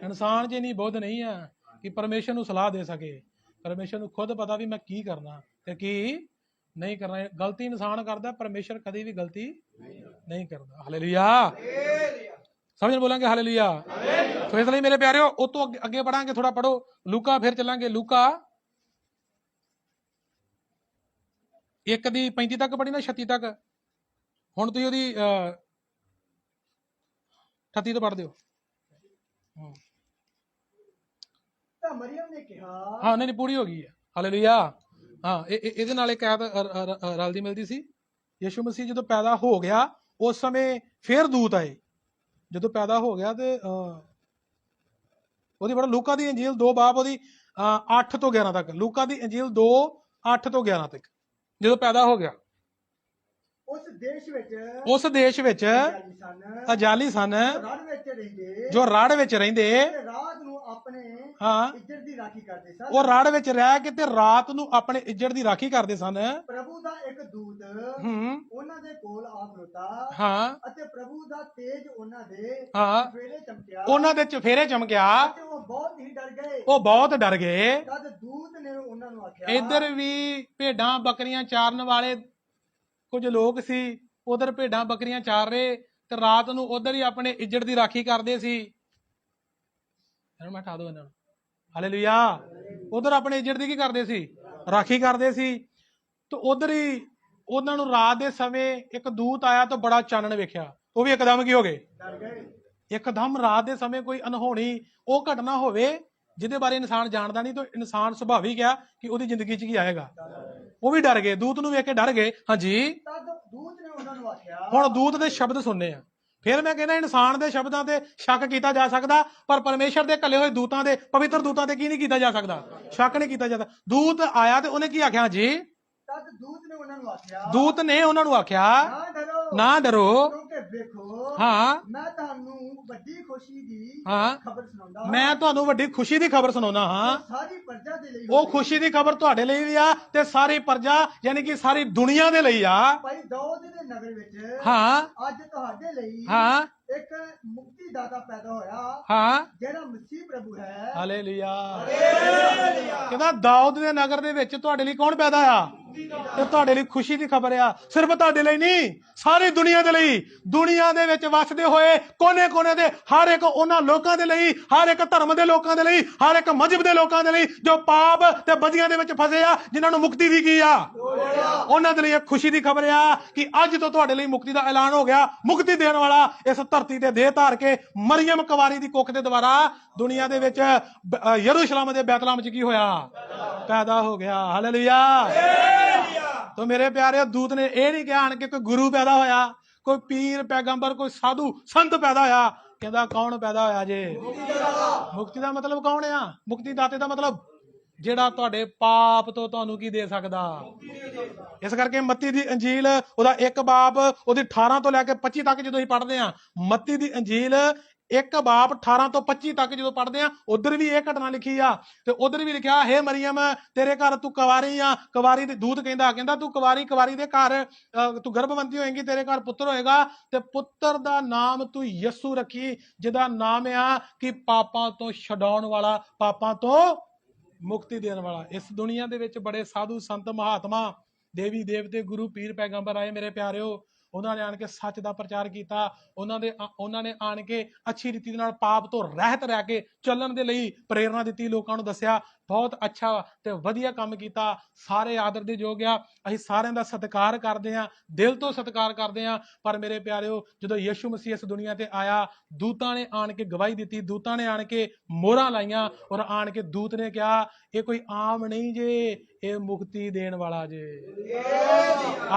ਇਨਸਾਨ 'ਚ ਇੰਨੀ ਬੁੱਧ ਨਹੀਂ ਆ ਕਿ ਪਰਮੇਸ਼ਰ ਨੂੰ ਸਲਾਹ ਦੇ ਸਕੇ। ਪਰਮੇਸ਼ਰ ਨੂੰ ਖੁਦ ਪਤਾ ਵੀ ਮੈਂ ਕੀ ਕਰਨਾ ਤੇ ਕੀ ਨਹੀਂ ਕਰਨਾ। ਗਲਤੀ ਇਨਸਾਨ ਕਰਦਾ, ਪਰਮੇਸ਼ਰ ਕਦੀ ਵੀ ਗਲਤੀ ਨਹੀਂ ਕਰਦਾ। ਹਾਲੇਲੂਇਆ। ਸਮਝ ਬੋਲਾਂਗੇ ਹਾਲੇਲੂਇਆ। ਸੋ ਇਸ ਲਈ ਮੇਰੇ ਪਿਆਰਿਓ ਉਹ ਤੋਂ ਅੱਗੇ ਪੜਾਂਗੇ, ਥੋੜਾ ਪੜੋ ਲੂਕਾ, ਫਿਰ ਚੱਲਾਂਗੇ ਲੂਕਾ 1 ਦੀ 35 ਤੱਕ ਪੜੀ ਨਾ 36 ਤੱਕ। ਹੁਣ ਤੁਸੀਂ ਉਹਦੀ 38 ਤੋਂ ਪੜ੍ਹ ਦਿਓ। ਤਾਂ ਮਰੀਅਮ ਨੇ ਕਿਹਾ, ਹਾਂ ਨਹੀਂ ਪੂਰੀ ਹੋ ਗਈ ਹੈ। ਹਾਲੇਲੂਇਆ। ਹਾਂ ਇਹਦੇ ਨਾਲ ਇੱਕ ਆਇਤ ਰਲਦੀ ਮਿਲਦੀ ਸੀ। ਯਿਸੂ ਮਸੀਹ ਜਦੋਂ ਪੈਦਾ ਹੋ ਗਿਆ ਉਸ ਸਮੇਂ ਫੇਰ ਦੂਤ ਆਏ। ਜਦੋਂ ਪੈਦਾ ਹੋ ਗਿਆ ਤੇ ਉਹਦੀ ਬੜਾ ਲੂਕਾ ਦੀ ਅੰਜੀਲ 2 ਬਾਬ ਉਹਦੀ 8 ਤੋਂ 11 ਤੱਕ। ਲੂਕਾ ਦੀ ਅੰਜੀਲ 2 8 ਤੋਂ 11 ਤੱਕ। ਜਦੋਂ ਪੈਦਾ ਹੋ ਗਿਆ ਉਸ ਦੇਸ਼ ਵਿੱਚ ਅਜਾਲੀ ਸਨ ਜੋ ਰੜ ਵਿੱਚ ਰਹਿੰਦੇ। ਰਾਤ ਨੂੰ ਆਪਣੇ ਹਾਂ ਇੱਜ਼ਤ ਦੀ ਰਾਖੀ ਕਰਦੇ ਸਨ। ਉਹ ਰੜ ਵਿੱਚ ਰਹਿ ਕੇ ਤੇ ਰਾਤ ਨੂੰ ਆਪਣੇ ਇੱਜ਼ਤ ਦੀ ਰਾਖੀ ਕਰਦੇ ਸਨ। ਪ੍ਰਭੂ ਦਾ ਇੱਕ ਦੂਤ ਉਹਨਾਂ ਦੇ ਕੋਲ ਆ ਖਲੋਤਾ। ਹਾਂ ਅਤੇ ਪ੍ਰਭੂ ਦਾ ਤੇਜ ਉਹਨਾਂ ਦੇ ਹਾਂ ਚੁਫੇਰੇ ਚਮਕਿਆ। ਉਹਨਾਂ ਦੇ ਚੁਫੇਰੇ ਚਮਕਿਆ ਤੇ ਉਹ ਬਹੁਤ ਹੀ ਡਰ ਗਏ। ਉਹ ਬਹੁਤ ਡਰ ਗਏ। ਤਦ ਦੂਤ ਨੇ ਉਹਨਾਂ ਨੂੰ ਆਖਿਆ, ਇੱਧਰ ਵੀ ਭੇਡਾਂ ਬੱਕਰੀਆਂ ਚਾਰਨ ਵਾਲੇ ਕੁਝ ਲੋਕ ਸੀ, ਉਧਰ ਭੇਡਾਂ ਬੱਕਰੀਆਂ ਚਾਰ ਰਹੇ ਤੇ ਰਾਤ ਨੂੰ ਉਧਰ ਹੀ ਆਪਣੇ ਇੱਜ਼ਤ ਦੀ ਰਾਖੀ ਕਰਦੇ ਸੀ। ਇਹਨਾਂ ਨੂੰ ਹਟਾ ਦਿਓ ਇਹਨਾਂ ਨੂੰ। ਹਾਲੇਲੂਇਆ। ਉਧਰ ਆਪਣੇ ਇੱਜ਼ਤ ਦੀ ਕੀ ਕਰਦੇ ਸੀ? ਰਾਖੀ ਕਰਦੇ ਸੀ। ਤੇ ਉਧਰ ਹੀ ਉਹਨਾਂ ਨੂੰ ਰਾਤ ਦੇ ਸਮੇਂ ਇੱਕ ਦੂਤ ਆਇਆ ਤਾਂ ਬੜਾ ਚਾਨਣ ਵੇਖਿਆ। ਉਹ ਵੀ ਇੱਕਦਮ ਕੀ ਹੋ ਗਏ? ਡਰ ਗਏ। ਇੱਕਦਮ ਰਾਤ ਦੇ ਸਮੇਂ ਕੋਈ ਅਨਹੋਣੀ ਉਹ ਘਟਨਾ ਹੋਵੇ ਜਿਹਦੇ ਬਾਰੇ ਇਨਸਾਨ ਜਾਣਦਾ ਨਹੀਂ, ਤਾਂ ਇਨਸਾਨ ਸੁਭਾਵਿਕ ਆ ਕਿ ਉਹਦੀ ਜ਼ਿੰਦਗੀ 'ਚ ਕੀ ਆਏਗਾ। ਉਹ ਵੀ ਡਰ ਗਏ, ਦੂਤ ਨੂੰ ਵੇਖ ਕੇ ਡਰ ਗਏ। ਹਾਂਜੀ। ਤਦ ਦੂਤ ਨੇ ਉਹਨਾਂ ਨੂੰ ਆਖਿਆ, ਹੁਣ ਦੂਤ ਦੇ ਸ਼ਬਦ ਸੁਣਨੇ ਆ। ਫਿਰ ਮੈਂ ਕਹਿੰਦਾ ਇਨਸਾਨ ਦੇ ਸ਼ਬਦਾਂ ਤੇ ਸ਼ੱਕ ਕੀਤਾ ਜਾ ਸਕਦਾ, ਪਰ ਪਰਮੇਸ਼ਰ ਦੇ ਘੱਲੇ ਹੋਏ ਦੂਤਾਂ ਦੇ, ਪਵਿੱਤਰ ਦੂਤਾਂ ਤੇ ਕੀ ਨਹੀਂ ਕੀਤਾ ਜਾ ਸਕਦਾ? ਸ਼ੱਕ ਨਹੀਂ ਕੀਤਾ ਜਾਂਦਾ। ਦੂਤ ਆਇਆ ਤੇ ਉਹਨੇ ਕੀ ਆਖਿਆ ਜੀ? ਤਦ ਦੂਤ ਨੇ ਉਹਨਾਂ ਨੂੰ ਆਖਿਆ, ਦੂਤ ਨੇ ਉਹਨਾਂ ਨੂੰ ਆਖਿਆ ਨਾ ਡਰੋ, ਨਾ ਡਰੋ। ਕਿਉਂਕਿ ਵੇਖੋ ਹਾਂ ਮੈਂ ਤੁਹਾਨੂੰ ਵੱਡੀ ਖੁਸ਼ੀ ਦੀ ਹਾਂ ਖਬਰ ਸੁਣਾਉਂਦਾ। ਮੈਂ ਤੁਹਾਨੂੰ ਵੱਡੀ ਖੁਸ਼ੀ ਦੀ ਖਬਰ ਸੁਣਾਉਣਾ ਹਾਂ। ਸਾਰੀ ਪ੍ਰਜਾ ਦੇ ਲਈ ਉਹ ਖੁਸ਼ੀ ਦੀ ਖਬਰ ਤੁਹਾਡੇ ਲਈ ਵੀ ਆ ਤੇ ਸਾਰੀ ਪ੍ਰਜਾ ਯਾਨੀ ਕਿ ਸਾਰੀ ਦੁਨੀਆ ਦੇ ਲਈ ਆ। ਭਾਈ ਦਾਊਦ ਦੇ ਨਗਰ ਵਿੱਚ ਹਾਂ ਅੱਜ ਤੁਹਾਡੇ ਲਈ ਹਾਂ ਇੱਕ ਮੁਕਤੀ ਦਾਤਾ ਪੈਦਾ ਹੋਇਆ, ਹਾਂ ਜਿਹੜਾ ਮਸੀਹ ਪ੍ਰਭੂ ਹੈ। ਹਾਲੇਲੂਇਆ। ਕਹਿੰਦਾ ਦਾਊਦ ਦੇ ਨਗਰ ਦੇ ਵਿੱਚ ਤੁਹਾਡੇ ਲਈ ਕੌਣ ਪੈਦਾ ਆ? ਤੇ ਤੁਹਾਡੇ ਲਈ ਖੁਸ਼ੀ ਦੀ ਖਬਰ ਆ। ਸਿਰਫ ਤੁਹਾਡੇ ਲਈ ਨਹੀਂ, ਸਾਰੀ ਦੁਨੀਆ ਦੇ ਲਈ। ਦੁਨੀਆ ਦੇ ਵਿੱਚ ਵੱਸਦੇ ਹੋਏ ਕੋਨੇ-ਕੋਨੇ ਦੇ ਹਰ ਇੱਕ ਉਹਨਾਂ ਲੋਕਾਂ ਦੇ ਲਈ, ਹਰ ਇੱਕ ਧਰਮ ਦੇ ਲੋਕਾਂ ਦੇ ਲਈ, ਹਰ ਇੱਕ ਮਜ਼ਹਬ ਦੇ ਲੋਕਾਂ ਦੇ ਲਈ ਜੋ ਪਾਪ ਤੇ ਬਦੀਆਂ ਦੇ ਵਿੱਚ ਫਸੇ ਆ, ਜਿਨ੍ਹਾਂ ਨੂੰ ਮੁਕਤੀ ਦੀ ਕੀ ਆ, ਉਹਨਾਂ ਦੇ ਲਈ ਇੱਕ ਖੁਸ਼ੀ ਦੀ ਖਬਰ ਆ ਕਿ ਅੱਜ ਤੋਂ ਤੁਹਾਡੇ ਲਈ ਮੁਕਤੀ ਦਾ ਐਲਾਨ ਹੋ ਗਿਆ। ਮੁਕਤੀ ਦੇਣ ਵਾਲਾ ਇਸ ਧਰਤੀ ਤੇ ਦੇਹ ਧਾਰ ਕੇ ਮਰੀਮ ਕੁਵਾਰੀ ਦੀ ਕੁੱਖ ਦੇ ਦੁਆਰਾ ਦੁਨੀਆ ਦੇ ਵਿੱਚ ਯਰੂਸ਼ਲਮ ਦੇ ਬੈਤਲਹਮ ਚ ਕੀ ਹੋਇਆ? ਪੈਦਾ ਹੋ ਗਿਆ। ਹਾਲੇਲੂਇਆ। ਤੋ ਮੇਰੇ ਪਿਆਰੇ ਦੂਤ ਨੇ ਇਹ ਨਹੀਂ ਕਿਹਾ ਆਣ ਕੇ ਕੋਈ ਗੁਰੂ ਪੈਦਾ ਹੋਇਆ, ਕੋਈ ਪੀਰ ਪੈਗੰਬਰ, ਕੋਈ ਸਾਧੂ ਸੰਤ ਪੈਦਾ ਹੋਇਆ। ਕਹਿੰਦਾ ਕੌਣ ਪੈਦਾ ਹੋਇਆ ਜੇ? ਮੁਕਤੀ ਦਾ ਮਤਲਬ ਕੌਣ ਆ? ਮੁਕਤੀ ਦਾਤੇ ਦਾ ਮਤਲਬ ਜਿਹੜਾ ਤੁਹਾਡੇ ਪਾਪ ਤੋਂ ਤੁਹਾਨੂੰ ਕੀ ਦੇ ਸਕਦਾ। ਇਸ ਕਰਕੇ ਮੱਤੀ ਦੀ ਅੰਜੀਲ ਉਹਦਾ 1 ਬਾਬ ਉਹਦੀ 18 ਤੋਂ ਲੈ ਕੇ 25 ਤੱਕ ਜਦੋਂ ਅਸੀਂ ਪੜ੍ਹਦੇ ਆ, ਮੱਤੀ ਦੀ ਅੰਜੀਲ 1 ਬਾਬ 18 ਤੋਂ 25 ਤੱਕ ਜਦੋਂ ਪੜ੍ਹਦੇ ਆ, ਉਧਰ ਵੀ ਇਹ ਘਟਨਾ ਲਿਖੀ ਆ ਤੇ ਉਧਰ ਵੀ ਲਿਖਿਆ ਹੇ ਮਰੀਮ ਤੇਰੇ ਘਰ ਤੂੰ ਕੁਵਾਰੀ ਆ। ਕੁਵਾਰੀ ਦੇ ਦੂਤ ਕਹਿੰਦਾ ਤੂੰ ਕੁਵਾਰੀ ਦੇ ਘਰ ਤੂੰ ਗਰਭਵੰਤੀ ਹੋਏਂਗੀ, ਤੇਰੇ ਘਰ ਪੁੱਤਰ ਹੋਏਗਾ ਤੇ ਪੁੱਤਰ ਦਾ ਨਾਮ ਤੂੰ ਯਿਸੂ ਰੱਖੀ, ਜਿਹਦਾ ਨਾਮ ਆ ਕਿ ਪਾਪਾਂ ਤੋਂ ਛਡਾਉਣ ਵਾਲਾ, ਪਾਪਾਂ ਤੋਂ ਮੁਕਤੀ ਦੇਣ ਵਾਲਾ। ਇਸ ਦੁਨੀਆ ਦੇ ਵਿੱਚ ਬੜੇ ਸਾਧੂ ਸੰਤ ਮਹਾਤਮਾ ਦੇਵੀ ਦੇਵਤੇ ਗੁਰੂ ਪੀਰ ਪੈਗੰਬਰ ਆਏ ਮੇਰੇ ਪਿਆਰਿਓ। ਉਹਨਾਂ ਨੇ ਆਣ ਕੇ ਸੱਚ ਦਾ ਪ੍ਰਚਾਰ ਕੀਤਾ। ਉਹਨਾਂ ਨੇ ਆਣ ਕੇ ਅੱਛੀ ਰੀਤੀ ਦੇ ਨਾਲ ਪਾਪ ਤੋਂ ਰਹਿਤ ਰਹਿ ਕੇ ਚੱਲਣ ਦੇ ਲਈ ਪ੍ਰੇਰਨਾ ਦਿੱਤੀ, ਲੋਕਾਂ ਨੂੰ ਦੱਸਿਆ। ਬਹੁਤ ਅੱਛਾ ਤੇ ਵਧੀਆ ਕੰਮ ਕੀਤਾ। ਸਾਰੇ ਆਦਰ ਦੇ ਯੋਗ ਆ। ਅਸੀਂ ਸਾਰਿਆਂ ਦਾ ਸਤਿਕਾਰ ਕਰਦੇ ਆ, ਦਿਲ ਤੋਂ ਸਤਿਕਾਰ ਕਰਦੇ ਆ। ਪਰ ਮੇਰੇ ਪਿਆਰਿਓ ਜਦੋਂ ਯਿਸੂ ਮਸੀਹ ਇਸ ਦੁਨੀਆ ਤੇ ਆਇਆ, ਦੂਤਾਂ ਨੇ ਆਣ ਕੇ ਗਵਾਹੀ ਦਿੱਤੀ, ਦੂਤਾਂ ਨੇ ਆਣ ਕੇ ਮੋਹਰਾਂ ਲਾਈਆਂ ਔਰ ਆਣ ਕੇ ਦੂਤ ਨੇ ਕਿਹਾ ਇਹ ਕੋਈ ਆਮ ਨਹੀਂ ਜੇ, ਇਹ ਮੁਕਤੀ ਦੇਣ ਵਾਲਾ ਜੇ।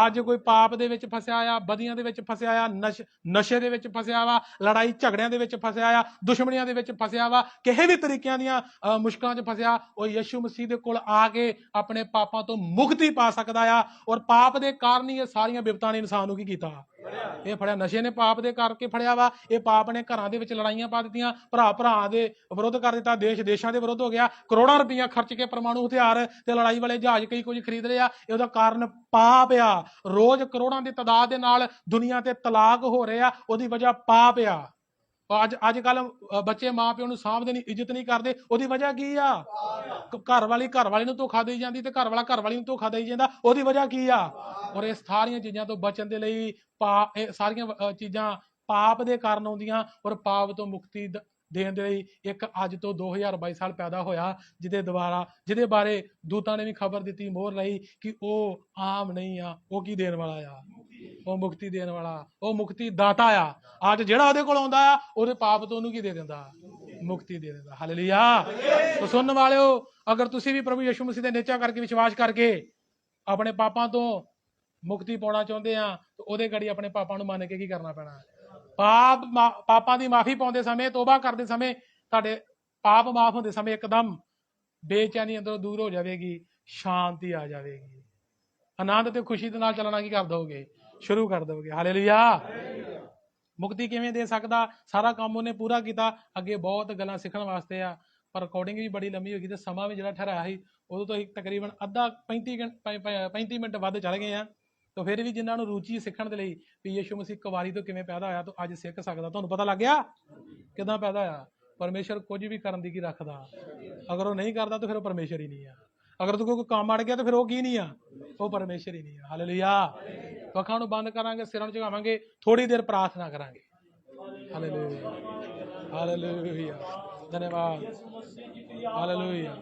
ਅੱਜ ਕੋਈ ਪਾਪ ਦੇ ਵਿੱਚ ਫਸਿਆ ਆ, ਬਦੀਆਂ ਦੇ ਵਿੱਚ ਫਸਿਆ ਆ, ਨਸ਼ੇ ਦੇ ਵਿੱਚ ਫਸਿਆ ਵਾ, ਲੜਾਈ ਝਗੜਿਆਂ ਦੇ ਵਿੱਚ ਫਸਿਆ ਆ, ਦੁਸ਼ਮਣੀਆਂ ਦੇ ਵਿੱਚ ਫਸਿਆ ਵਾ, ਕਿਸੇ ਵੀ ਤਰੀਕਿਆਂ ਦੀਆਂ ਮੁਸ਼ਕਲਾਂ 'ਚ ਫਸਿਆ, ਉਹ ਯਿਸੂ ਮਸੀਹ ਦੇ ਕੋਲ ਆ ਕੇ ਆਪਣੇ ਪਾਪਾਂ ਤੋਂ ਮੁਕਤੀ ਪਾ ਸਕਦਾ ਆ। ਔਰ ਪਾਪ ਦੇ ਕਾਰਨ ਹੀ ਇਹ ਸਾਰੀਆਂ ਬਿਪਤਾਂ ਨੇ ਇਨਸਾਨ ਨੂੰ ਕੀ ਕੀਤਾ, ਇਹ ਫੜਿਆ। ਨਸ਼ੇ ਨੇ ਪਾਪ ਦੇ ਕਰਕੇ ਫੜਿਆ ਵਾ, ਇਹ ਪਾਪ ਨੇ ਘਰਾਂ ਦੇ ਵਿੱਚ ਲੜਾਈਆਂ ਪਾ ਦਿੱਤੀਆਂ, ਭਰਾ ਦੇ ਵਿਰੋਧ ਕਰ ਦਿੱਤਾ, ਦੇਸ਼ਾਂ ਦੇ ਵਿਰੋਧ ਹੋ ਗਿਆ, ਕਰੋੜਾਂ ਰੁਪਈਆ ਖਰਚ ਕੇ ਪਰਮਾਣੂ ਹਥਿਆਰ ਤੇ ਲੜਾਈ ਵਾਲੇ ਜਹਾਜ਼ ਕਈ ਕੁਝ ਖਰੀਦ ਰਹੇ ਆ। ਇਹਦਾ ਕਾਰਨ ਪਾਪ ਆ। ਰੋਜ਼ ਕਰੋੜਾਂ ਦੀ ਤਾਦਾਦ ਦੇ ਨਾਲ ਦੁਨੀਆ ਤੇ ਤਲਾਕ ਹੋ ਰਹੇ ਆ, ਉਹਦੀ ਵਜ੍ਹਾ ਪਾਪ ਆ। ਅੱਜ ਕੱਲ ਬੱਚੇ ਮਾਂ ਪਿਓ ਨੂੰ ਸਾਂਭਦੇ ਨਹੀਂ, ਇੱਜ਼ਤ ਨਹੀਂ ਕਰਦੇ, ਉਹਦੀ ਵਜ੍ਹਾ ਕੀ ਆ? ਘਰ ਵਾਲੀ ਨੂੰ ਧੋਖਾ ਦੇਈ ਜਾਂਦੀ ਤੇ ਘਰ ਵਾਲੀ ਨੂੰ ਧੋਖਾ ਦੇਈ ਜਾਂਦਾ, ਉਹਦੀ ਵਜ੍ਹਾ ਕੀ ਆ? ਔਰ ਇਹ ਸਾਰੀਆਂ ਚੀਜ਼ਾਂ ਤੋਂ ਬਚਣ ਦੇ ਲਈ ਇਹ ਸਾਰੀਆਂ ਚੀਜ਼ਾਂ ਪਾਪ ਦੇ ਕਾਰਨ ਆਉਂਦੀਆਂ। ਔਰ ਪਾਪ ਤੋਂ ਮੁਕਤੀ ਦੇਣ ਦੇ ਲਈ ਇੱਕ ਅੱਜ ਤੋਂ 2022 ਸਾਲ ਪੈਦਾ ਹੋਇਆ, ਜਿਹਦੇ ਬਾਰੇ ਦੂਤਾਂ ਨੇ ਵੀ ਖਬਰ ਦਿੱਤੀ, ਮੋਹਰ ਲਈ ਕਿ ਉਹ ਆਮ ਨਹੀਂ ਆ, ਉਹ ਕੀ ਦੇਣ ਵਾਲਾ ਆ? ਉਹ ਮੁਕਤੀ ਦੇਣ ਵਾਲਾ, ਉਹ ਮੁਕਤੀ ਦਾਤਾ ਆ। ਅੱਜ ਜਿਹੜਾ ਉਹਦੇ ਕੋਲ ਆਉਂਦਾ ਆ, ਉਹਦੇ ਪਾਪ ਤੋਂ ਉਹਨੂੰ ਕੀ ਦੇ ਦਿੰਦਾ? ਮੁਕਤੀ ਦੇ ਦਿੰਦਾ। ਹਾਲੇਲੂਇਆ। ਤਾਂ ਸੁਣਨ ਵਾਲਿਓ, ਅਗਰ ਤੁਸੀਂ ਵੀ ਪ੍ਰਭੂ ਯਿਸੂ ਮਸੀਹ ਦੇ ਨਿਚਾ ਕਰਕੇ ਵਿਸ਼ਵਾਸ ਕਰਕੇ ਆਪਣੇ ਪਾਪਾਂ ਤੋਂ ਮੁਕਤੀ ਪਾਉਣਾ ਚਾਹੁੰਦੇ ਆ, ਤਾਂ ਉਹਦੇ ਗੜੀ ਆਪਣੇ ਪਾਪਾਂ ਨੂੰ ਮੰਨ ਕੇ ਕੀ ਕਰਨਾ ਪੈਣਾ? ਪਾਪਾਂ ਦੀ ਮਾਫੀ ਪਾਉਂਦੇ ਸਮੇਂ, ਤੋਬਾ ਕਰਦੇ ਸਮੇਂ, ਤੁਹਾਡੇ ਪਾਪ ਮਾਫ ਹੁੰਦੇ ਸਮੇਂ ਇੱਕਦਮ ਬੇਚੈਨੀ ਅੰਦਰੋਂ ਦੂਰ ਹੋ ਜਾਵੇਗੀ, ਸ਼ਾਂਤੀ ਆ ਜਾਵੇਗੀ, ਆਨੰਦ ਤੇ ਖੁਸ਼ੀ ਦੇ ਨਾਲ ਚੱਲਣਾ ਕੀ ਕਰ ਦੋਗੇ? ਸ਼ੁਰੂ ਕਰ ਦੋਗੇ। ਹਾਲੇਲੂਇਆ। ਮੁਕਤੀ ਕਿਵੇਂ ਦੇ ਸਕਦਾ? ਸਾਰਾ ਕੰਮ ਉਹਨੇ ਪੂਰਾ ਕੀਤਾ। ਅੱਗੇ ਬਹੁਤ ਗੱਲਾਂ ਸਿੱਖਣ ਵਾਸਤੇ ਆ, ਪਰ ਰਿਕਾਰਡਿੰਗ ਵੀ ਬੜੀ ਲੰਮੀ ਹੋ ਗਈ ਤੇ ਸਮਾਂ ਵੀ ਜਿਹੜਾ ਠਹਿਰਾਇਆ ਸੀ ਉਦੋਂ ਤੋਂ ਤਕਰੀਬਨ 35 ਮਿੰਟ ਵੱਧ ਚੱਲ ਗਏ ਆ। ਤਾਂ ਫਿਰ ਵੀ ਜਿਨ੍ਹਾਂ ਨੂੰ ਰੁਚੀ ਸਿੱਖਣ ਦੇ ਲਈ ਵੀ ਯਿਸੂ ਮਸੀਹ ਕੁਵਾਰੀ ਤੋਂ ਕਿਵੇਂ ਪੈਦਾ ਹੋਇਆ, ਤਾਂ ਅੱਜ ਸਿੱਖ ਸਕਦਾ। ਤੁਹਾਨੂੰ ਪਤਾ ਲੱਗ ਗਿਆ ਕਿੱਦਾਂ ਪੈਦਾ ਹੋਇਆ? ਪਰਮੇਸ਼ਰ ਕੁਝ ਵੀ ਕਰਨ ਦੀ ਕੀ ਰੱਖਦਾ। ਅਗਰ ਉਹ ਨਹੀਂ ਕਰਦਾ ਤਾਂ ਫਿਰ ਉਹ ਪਰਮੇਸ਼ਰ ਹੀ ਨਹੀਂ ਆ। ਅਗਰ ਤੂੰ ਕੋਈ ਕੰਮ ਅੜ ਗਿਆ ਤਾਂ ਫਿਰ ਉਹ ਕੀ ਨਹੀਂ ਆ? ਉਹ ਪਰਮੇਸ਼ਰ ਹੀ ਨਹੀਂ ਆ। ਹਾਲੇਲੂਇਆ। ਅੱਖਾਂ ਨੂੰ ਬੰਦ ਕਰਾਂਗੇ, ਸਿਰਾਂ ਨੂੰ ਝੁਕਾਵਾਂਗੇ, ਥੋੜੀ ਦੇਰ ਪ੍ਰਾਰਥਨਾ ਕਰਾਂਗੇ। ਹਾਲੇਲੂਇਆ, ਹਾਲੇਲੂਇਆ, ਧੰਨਵਾਦ, ਹਾਲੇਲੂਇਆ।